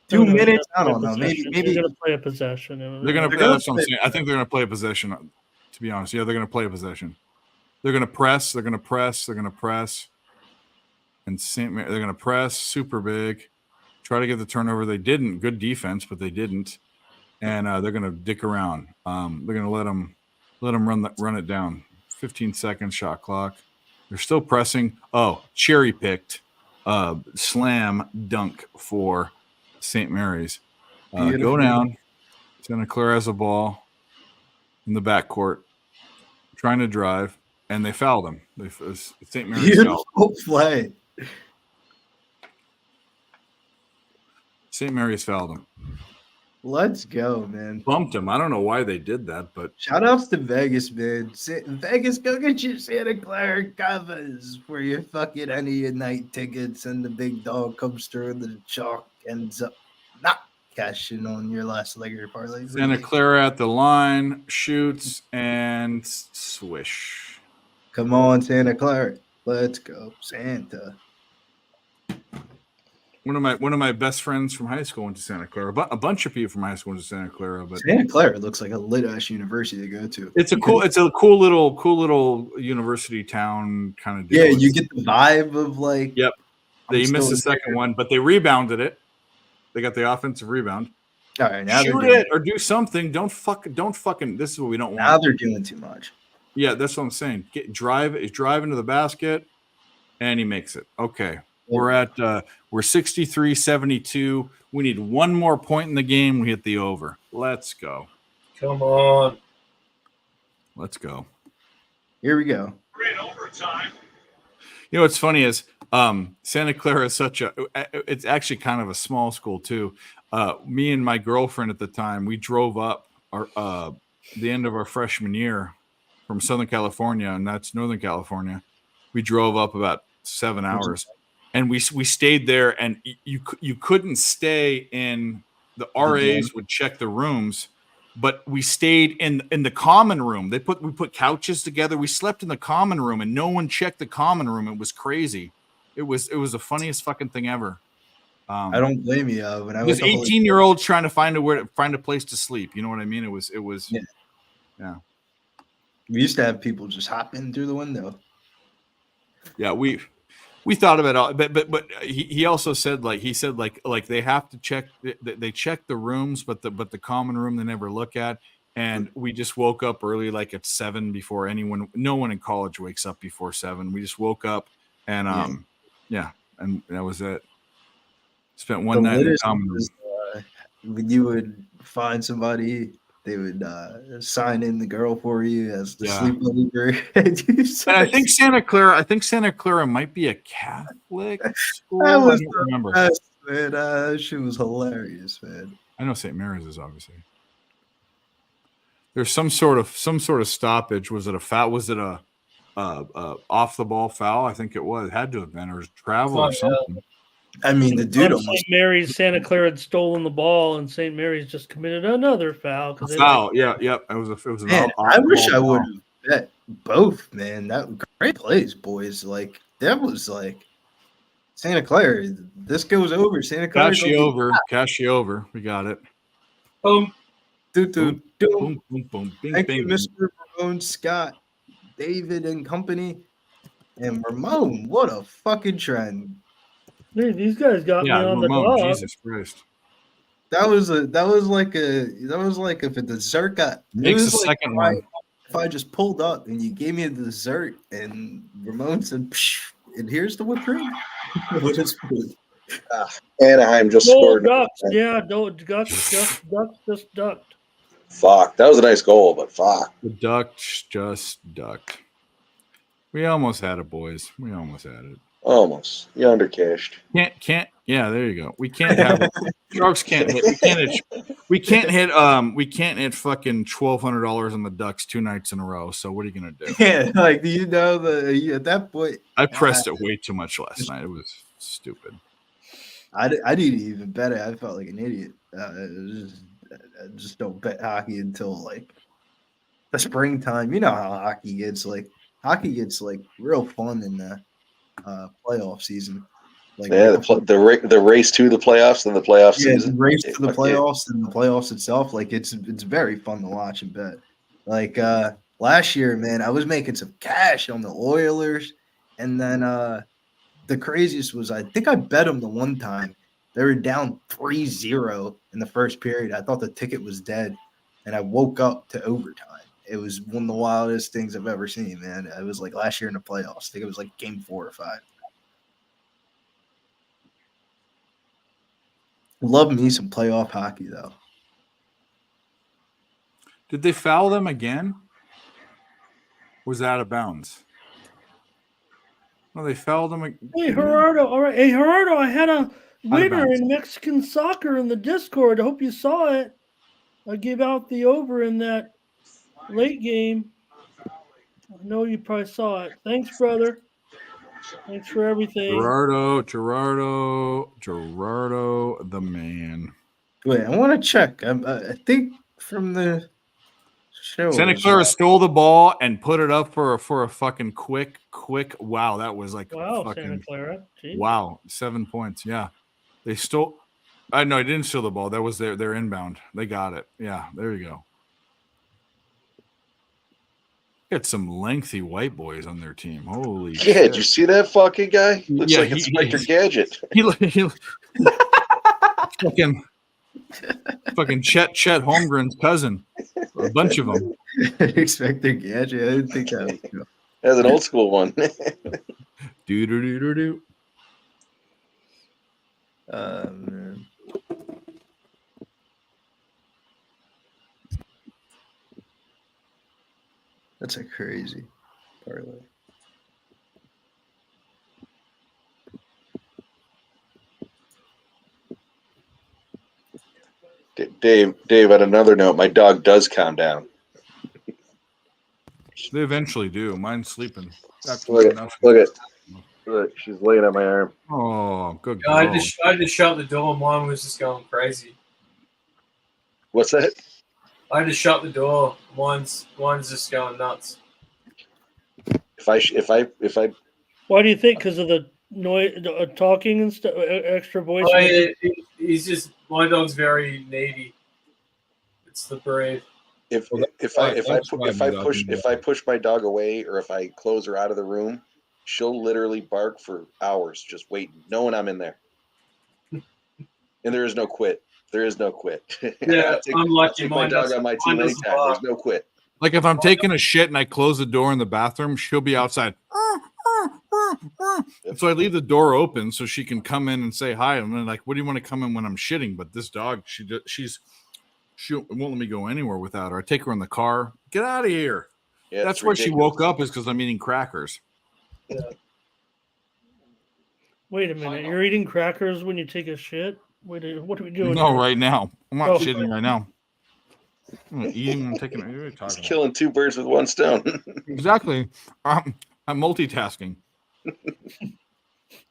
2 minutes. I don't know. Maybe They're going to play a possession. They're gonna play. That's what I'm saying. I think they're gonna play a possession. To be honest, yeah, they're gonna play a possession. They're gonna press. They're gonna press. They're gonna press. And they're gonna press super big. Try to get the turnover. They didn't. Good defense, but they didn't. And they're gonna dick around. They're gonna let them run it down. 15 seconds shot clock. They're still pressing. Oh, cherry picked slam dunk for St. Mary's. Go down. Santa Clara has a ball in the backcourt, trying to drive, and they fouled him. St. Mary's Beautiful fouled. play. St. Mary's fouled him. Let's go, man. Bumped him. I don't know why they did that, but Shout outs to Vegas, man. Vegas, go get your Santa Clara covers for your fucking any of your night tickets, and the big dog comes through and the chalk ends up not cashing on your last leg of your parlay. Santa Clara at the line, shoots, and swish. Come on, Santa Clara. Let's go, Santa. One of my best friends from high school went to Santa Clara. A bunch of people from high school went to Santa Clara, but Santa Clara looks like a lit ass university to go to. it's a cool little university town kind of deal. Yeah, you get the vibe of like. Yep. They I'm missed the still second one, but they rebounded it. They got the offensive rebound. All right, now Shoot they're doing, it or do something. Don't fucking. This is what we don't want. now they're doing too much. Yeah, that's what I'm saying. Drive into the basket, and he makes it. Okay. We're 63-72. We need one more point in the game. We hit the over. Let's go. Come on. Let's go. Here we go. You know what's funny is Santa Clara is it's actually kind of a small school too. Me and my girlfriend at the time, we drove up the end of our freshman year from Southern California, and that's Northern California. We drove up about 7 hours. And we stayed there, and you couldn't stay in the RAs would check the rooms, but we stayed in the common room. We put couches together. We slept in the common room, and no one checked the common room. It was crazy. It was the funniest fucking thing ever. I don't blame you. When I was 18-year-olds trying to find a place to sleep. You know what I mean? It was yeah. We used to have people just hop in through the window. Yeah, we thought of it all, but he also said like they have to check. They check the rooms, but the common room they never look at. And we just woke up early, like at 7 before no one in college wakes up before 7. We just woke up and and that was it. Spent one night in the common room. When you would find somebody, they would sign in the girl for you as the sleepover. And I think Santa Clara might be a Catholic school. That was I don't remember. Best, man. She was hilarious, man. I know St. Mary's is obviously. There's some sort of stoppage. Was it a foul? Was it a off the ball foul? I think it was. It had to have been, or travel or something. I mean, the dude almost. St. Mary's, Santa Clara had stolen the ball, and St. Mary's just committed another foul. Foul, yeah. It was an Man, I wish I would have bet both, man. That great plays, boys. Like that was like Santa Clara. This goes over. Santa Clara. Cash you over. We got it. Boom. Boom, boom, boom. Bing, Thank bing, you, Mr. Ramon Scott, David and company, and Ramon. What a fucking trend. Hey, these guys got me on Ramon, the dog. Jesus Christ. That was like if a dessert got Makes the second one. If I just pulled up and you gave me a dessert and Ramon said, Psh, and here's the whipped cream. What is food? Anaheim just scored. Ducks. Yeah, Ducks just ducked. Fuck, that was a nice goal, but fuck. The Ducks just ducked. We almost had it, boys. We almost had it. Almost. You undercashed. Can't. Yeah, there you go. We can't have it. Sharks can't hit. We can't hit fucking $1,200 on the Ducks 2 nights in a row. So what are you gonna do? Yeah, like you know at that point. I pressed it way too much last night. It was stupid. I didn't even bet it. I felt like an idiot. I just don't bet hockey until like the springtime. You know how hockey gets like real fun in the playoff season. Like the race to the playoffs and the playoff season. The race to the playoffs and the playoffs itself. Like it's very fun to watch and bet. Like last year, man, I was making some cash on the Oilers, and then the craziest was I think I bet them the one time. They were down 3-0 in the first period. I thought the ticket was dead, and I woke up to overtime. It was one of the wildest things I've ever seen, man. It was like last year in the playoffs. I think it was like game 4 or 5. Love me some playoff hockey, though. Did they foul them again? Was that out of bounds? No, they fouled them. Hey, Gerardo. All right. Hey, Gerardo, I had a winner in Mexican soccer in the Discord. I hope you saw it. I gave out the over in that late game. I know you probably saw it. Thanks, brother. Thanks for everything. Gerardo, the man. Wait, I want to check. I think from the show. Santa Clara stole the ball and put it up for a fucking quick. Wow, that was like fucking, Santa Clara. Jeez. Wow, 7 points. Yeah, they stole. I know I didn't steal the ball. That was their inbound. They got it. Yeah, there you go. Got some lengthy white boys on their team. Holy shit. Did you see that fucking guy? Looks like Inspector Gadget. He fucking Chet Holmgren's cousin. A bunch of them. Inspector Gadget. I didn't think that was cool. That's an old school one. Do. Man. That's a crazy parlay. Dave, on another note, my dog does calm down. They eventually do. Mine's sleeping. Look, she's laying on my arm. Oh, good. Yeah, I just shut the door. Mine was just going crazy. What's that? I just shut the door. Mine's just going nuts. If I Why do you think? Because of the noise, talking and stuff, extra voice. Oh, yeah, he's just, my dog's very needy. It's the breed. If I push my dog away or if I close her out of the room, she'll literally bark for hours just waiting, knowing I'm in there. And there is no quit. There is no quit. Yeah, I'm lucky. My dog on my team anytime. There's no quit. Like if I'm taking a shit and I close the door in the bathroom, she'll be outside. So I leave the door open so she can come in and say hi. And then like, what do you want to come in when I'm shitting? But this dog, she won't let me go anywhere without her. I take her in the car. Get out of here. Yeah, that's why she woke up, is because I'm eating crackers. Yeah. Wait a minute. You're eating crackers when you take a shit? Wait, what are we doing? No, here? right now. I'm not shitting right now. I'm eating and taking it. It's killing two birds with one stone. Exactly. I'm multitasking.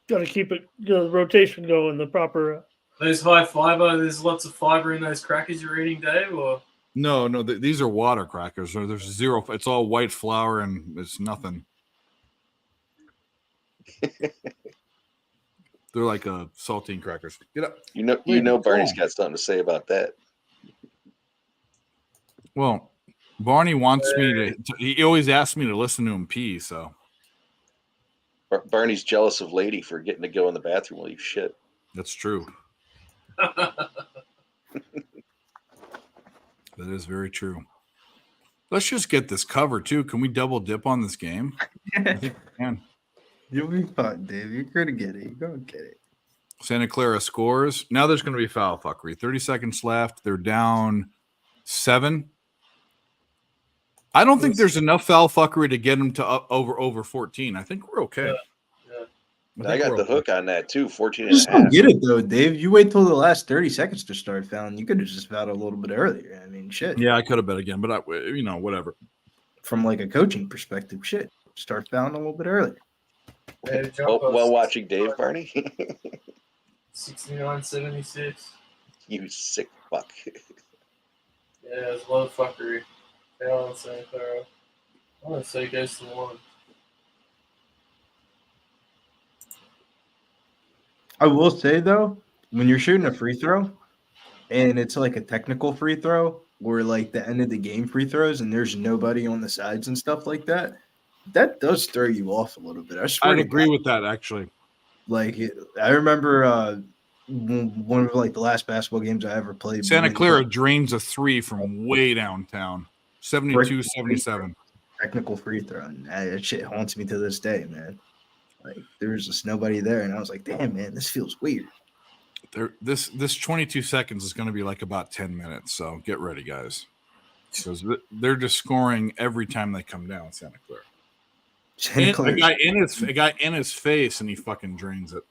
Got to keep it the rotation going, the proper. Those high fiber. There's lots of fiber in those crackers you're eating, Dave. Or No, these are water crackers. So there's zero. It's all white flour and it's nothing. They're like saltine crackers. Get up. You know, Barney's got something to say about that. Well, Barney wants me to. He always asks me to listen to him pee. So Barney's jealous of Lady for getting to go in the bathroom while you shit. That's true. That is very true. Let's just get this covered too. Can we double dip on this game? I think we can. You'll be fine, Dave. You're going to get it. You're going to get it. Santa Clara scores. Now there's going to be foul fuckery. 30 seconds left. They're down 7. I don't think there's enough foul fuckery to get him to over 14. I think we're okay. I got the hook on that too. 14 I and just a half. don't get it though, Dave. You wait till the last 30 seconds to start fouling. You could have just fouled a little bit earlier. I mean, shit. Yeah, I could have bet again, but whatever. From like a coaching perspective, shit. Start fouling a little bit earlier. While watching Dave Barney. 69-76. You sick fuck. Yeah, it's a lot of fuckery. Foul on Santa Clara. I'm gonna say it goes to 1. I will say though, when you're shooting a free throw and it's like a technical free throw or like the end of the game free throws and there's nobody on the sides and stuff like that, that does throw you off a little bit. I'd agree with that actually. Like I remember one of like the last basketball games I ever played. Santa Clara drains a 3 from way downtown. 72-77. Technical free throw. And that shit haunts me to this day, man. Like there was just nobody there, and I was like, "Damn, man, this feels weird." This 22 seconds is going to be like about 10 minutes, so get ready, guys. Because they're just scoring every time they come down. Santa Clara. A guy in his face, and he fucking drains it.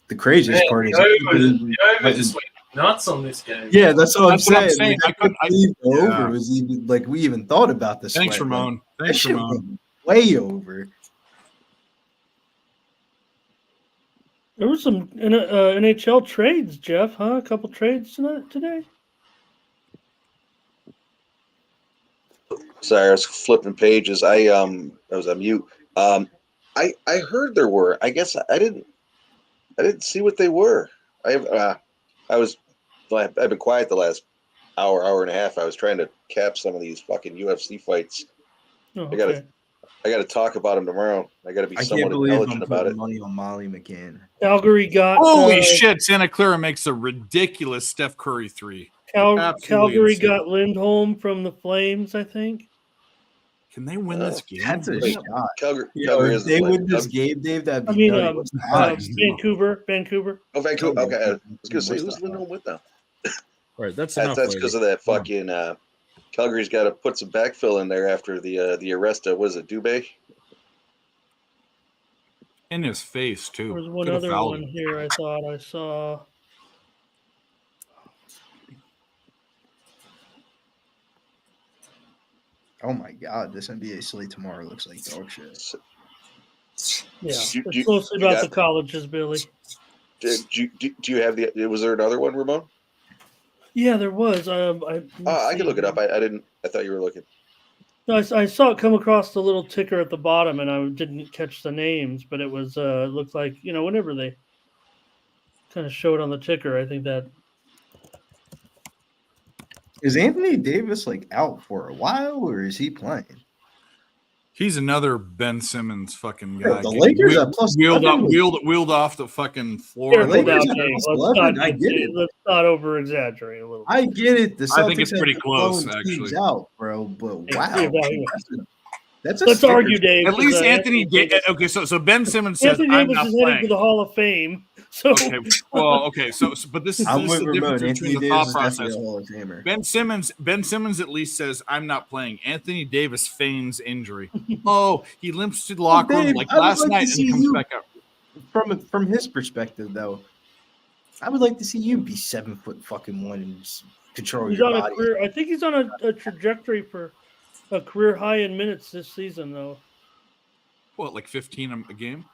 The craziest part is Diogo just went nuts on this game. Yeah, that's what I'm saying. I couldn't believe the over was even like we even thought about this. Thanks, Ramon. Thanks, Ramon. Way over. There were some NHL trades, Jeff, huh? A couple trades today? Sorry, I was flipping pages. I was on mute. I heard there were. I guess I didn't see what they were. I've been quiet the last hour and a half. I was trying to cap some of these fucking UFC fights. Oh, okay. I got to talk about them tomorrow. I got to be somewhat intelligent about it. Money on Molly McCann. Calgary got. Holy shit! Santa Clara makes a ridiculous Steph Curry 3. Calgary got Lindholm from the Flames, I think. Can they win this game? That's a shot. Calgary if they win this game, Dave, that'd be Vancouver. Oh, Vancouver. Okay, I was gonna say who's Lindholm with them. Right, that's because of that fucking. Calgary's got to put some backfill in there after the arrest of Dubé. In his face too. There was one other one here. I thought I saw. Oh my God! This NBA slate tomorrow looks like dog shit. Yeah, it's mostly about the colleges, Billy. Do you have the? Was there another one, Ramon? Yeah, there was. I can look it up. I didn't. I thought you were looking. No, I saw it come across the little ticker at the bottom, and I didn't catch the names, but it was it looked like whenever they kind of showed on the ticker, I think that. Is Anthony Davis like out for a while, or is he playing? He's another Ben Simmons fucking guy. The Lakers are plus wheeled off the fucking floor. Let's not over exaggerate a little bit. I get it. I think it's pretty close, actually. Out, bro, but wow. Let's argue, Dave. At least Anthony Davis. Okay, so Ben Simmons says I'm not is playing. headed to the Hall of Fame. So okay. So but this is the difference between the thought process. Hall of Famer. Ben Simmons at least says I'm not playing. Anthony Davis feigns injury. He limps to the locker room like last night and he comes back out. From his perspective, though, I would like to see you be 7'1" and control your body. I think he's on a trajectory for a career high in minutes this season, though. What, like 15 a game?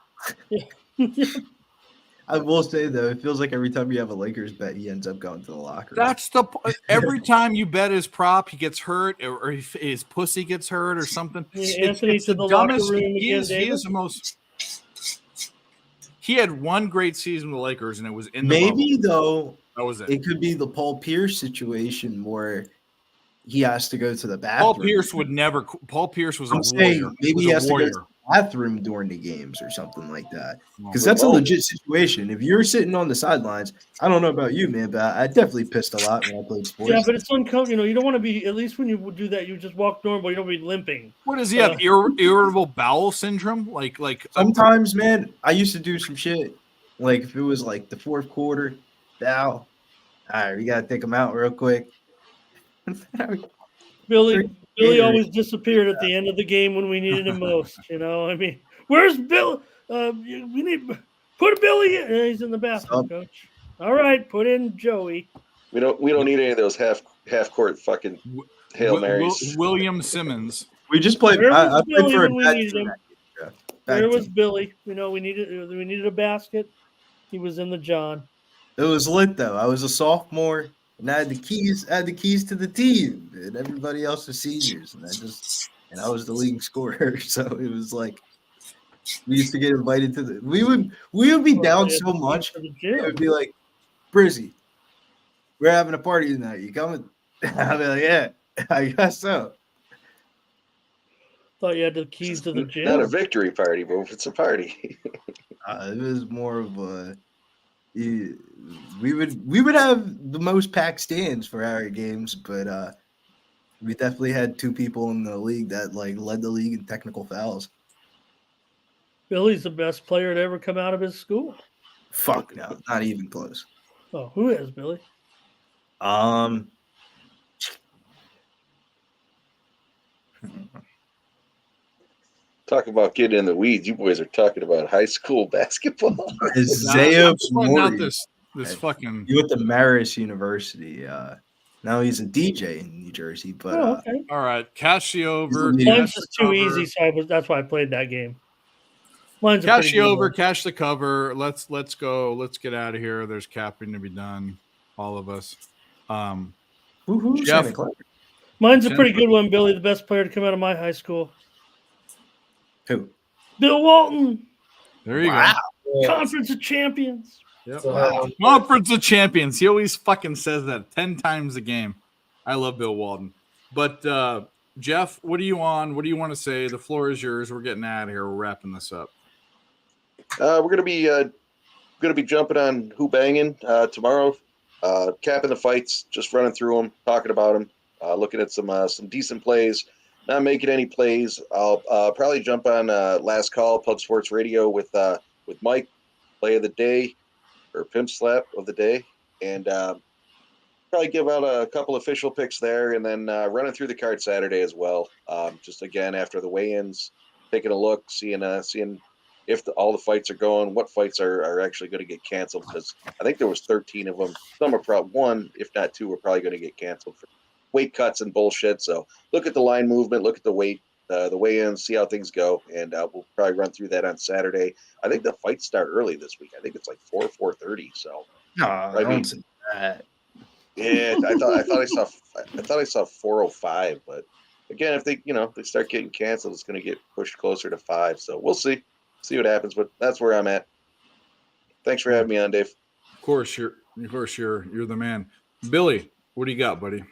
Yeah. I will say though, it feels like every time you have a Lakers bet, he ends up going to the locker room. That's every time you bet his prop, he gets hurt, or his pussy gets hurt, or something. Anthony to the locker room again. He is the most. He had one great season with the Lakers, and it was in the maybe bubble. Though. That was it. It could be the Paul Pierce situation where he has to go to the bathroom. Paul Pierce would never. Paul Pierce was a saying warrior. Maybe he has to go to the bathroom during the games or something like that. Because that's a legit situation. If you're sitting on the sidelines, I don't know about you, man, but I definitely pissed a lot when I played sports. Yeah, but it's uncomfortable. You don't want to be. At least when you do that, you just walk normal. You don't be limping. What does he have? Irritable bowel syndrome? Like sometimes, man. I used to do some shit. Like if it was like the fourth quarter, all right, we gotta take him out real quick. Billy Billy always disappeared at the end of the game when we needed him most. I mean, where's Bill? We need put Billy in. He's in the bathroom, Coach. All right, put in Joey. We don't need any of those half court fucking Hail Marys. William Simmons. We just played. Where was I played Billy for a when we bad needed team. him? Yeah. Where was Billy? We needed a basket. He was in the John. It was lit though. I was a sophomore, and I had the keys. I had the keys to the team, and everybody else was seniors. And I was the leading scorer. So it was like we used to get invited to the. We would be down so much. It would be like, Brizzy, we're having a party tonight. You coming? I'd be like, yeah, I guess so. Thought you had the keys to the gym. Not a victory party, but it's a party. It was more of a. We would have the most packed stands for our games, but we definitely had two people in the league that led the league in technical fouls. Billy's the best player to ever come out of his school. Fuck no, not even close. Oh, who is Billy? Talk about getting in the weeds. You boys are talking about high school basketball. Isaiah Out this fucking. He went to Marist University. Now he's a DJ in New Jersey. But okay. All right, Cassiover. Mine's just too easy, so that's why I played that game. Mine's Cash you over, cash the cover. Let's go. Let's get out of here. There's capping to be done. All of us. Jeff. Mine's a pretty good one, Billy. The best player to come out of my high school. Who? Bill Walton. There you go. Conference of Champions. Yep. Conference of Champions. He always fucking says that 10 times a game. I love Bill Walton. But Jeff, what are you on? What do you want to say? The floor is yours. We're getting out of here. We're wrapping this up. We're gonna be jumping on Who Banging tomorrow, capping the fights, just running through them, talking about them, looking at some decent plays. Not making any plays. I'll probably jump on Last Call, Pub Sports Radio with Mike, play of the day or pimp slap of the day, and probably give out a couple official picks there, and then running through the card Saturday as well. Just again after the weigh-ins, taking a look, seeing if all the fights are going, what fights are actually going to get canceled, because I think there was 13 of them. Some are probably one, if not two, are probably going to get canceled for weight cuts and bullshit. So look at the line movement, look at the weight, the weigh-ins, see how things go, and we'll probably run through that on Saturday. I think the fights start early this week. I think it's like 4:30. So don't say that. Yeah, I thought I saw 4:05, but again, if they start getting canceled, it's going to get pushed closer to 5. So we'll see what happens. But that's where I'm at. Thanks for having me on, Dave. Of course, you're the man. Billy, what do you got, buddy?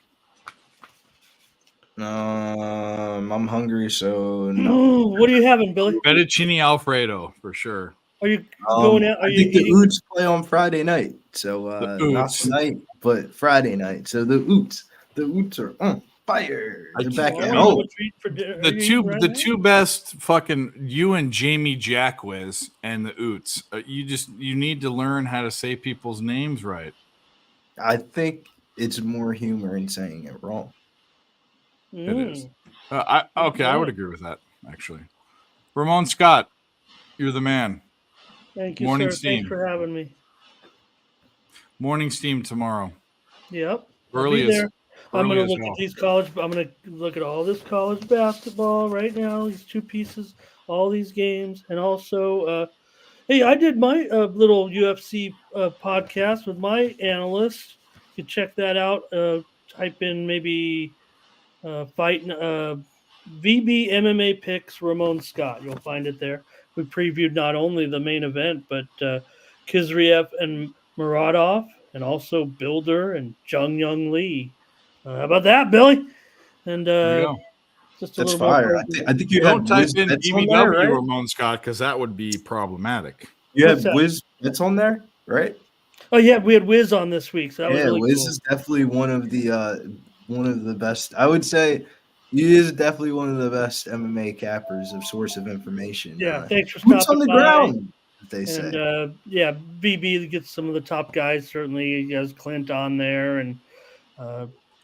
I'm hungry, so no. What are you having, Billy? Fettuccine Alfredo for sure. Are you going out? I think the Oots play on Friday night, so not tonight, but Friday night. So the Oots are on fire. They're back at home. The two best fucking you and Jamie Jacquiz and the Oots. You need to learn how to say people's names right. I think it's more humor in saying it wrong. It is. I would agree with that, actually. Ramon Scott, you're the man. Thank you, Morning sir. Steam. Thanks for having me. Morning Steam tomorrow. Yep. Early there. I'm going to look hell. at these I'm going to look at all this college basketball right now, these two pieces, all these games. And also, hey, I did my little UFC podcast with my analyst. You can check that out. Type in maybe fight VB MMA picks Ramon Scott. You'll find it there. We previewed not only the main event, but Kizriev and Muradov, and also Bilder and Jung Young Lee. How about that, Billy? And just a that's little fire. more. I think you don't had type in Bets on EBW there, right? Ramon Scott because that would be problematic. You What's have that? Wiz Bets on there, right? Oh yeah, we had Wiz on this week, so that was really Wiz cool. is definitely one of the best. I would say he is definitely one of the best MMA cappers of source of information. Yeah, thanks for boots stopping on the by. ground, they say. And BB gets some of the top guys. Certainly, he has Clint on there, and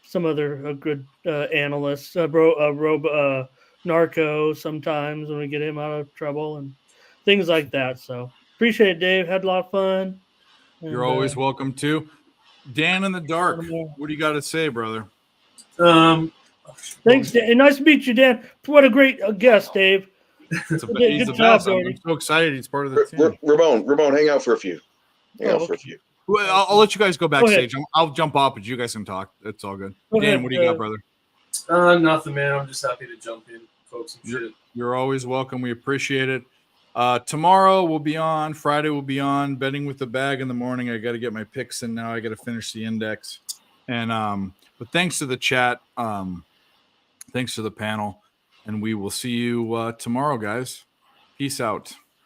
some other good analysts, Narco sometimes when we get him out of trouble and things like that. So appreciate it, Dave. Had a lot of fun. You're always welcome to. Dan in the Dark, what do you got to say, brother? Thanks, Dan. Nice to meet you, Dan. What a great guest, Dave. He's the best. I'm so excited. He's part of the team. Ramon, hang out for a few. Well, I'll let you guys go backstage. I'll jump off, but you guys can talk. It's all good. Go Dan, ahead, what do you got, brother? Nothing, man. I'm just happy to jump in, folks. You're always welcome. We appreciate it. Tomorrow we'll be on. Friday we'll be on. Betting with the Bag in the morning. I got to get my picks in now. I got to finish the index. And but thanks to the chat. Thanks to the panel. And we will see you tomorrow, guys. Peace out.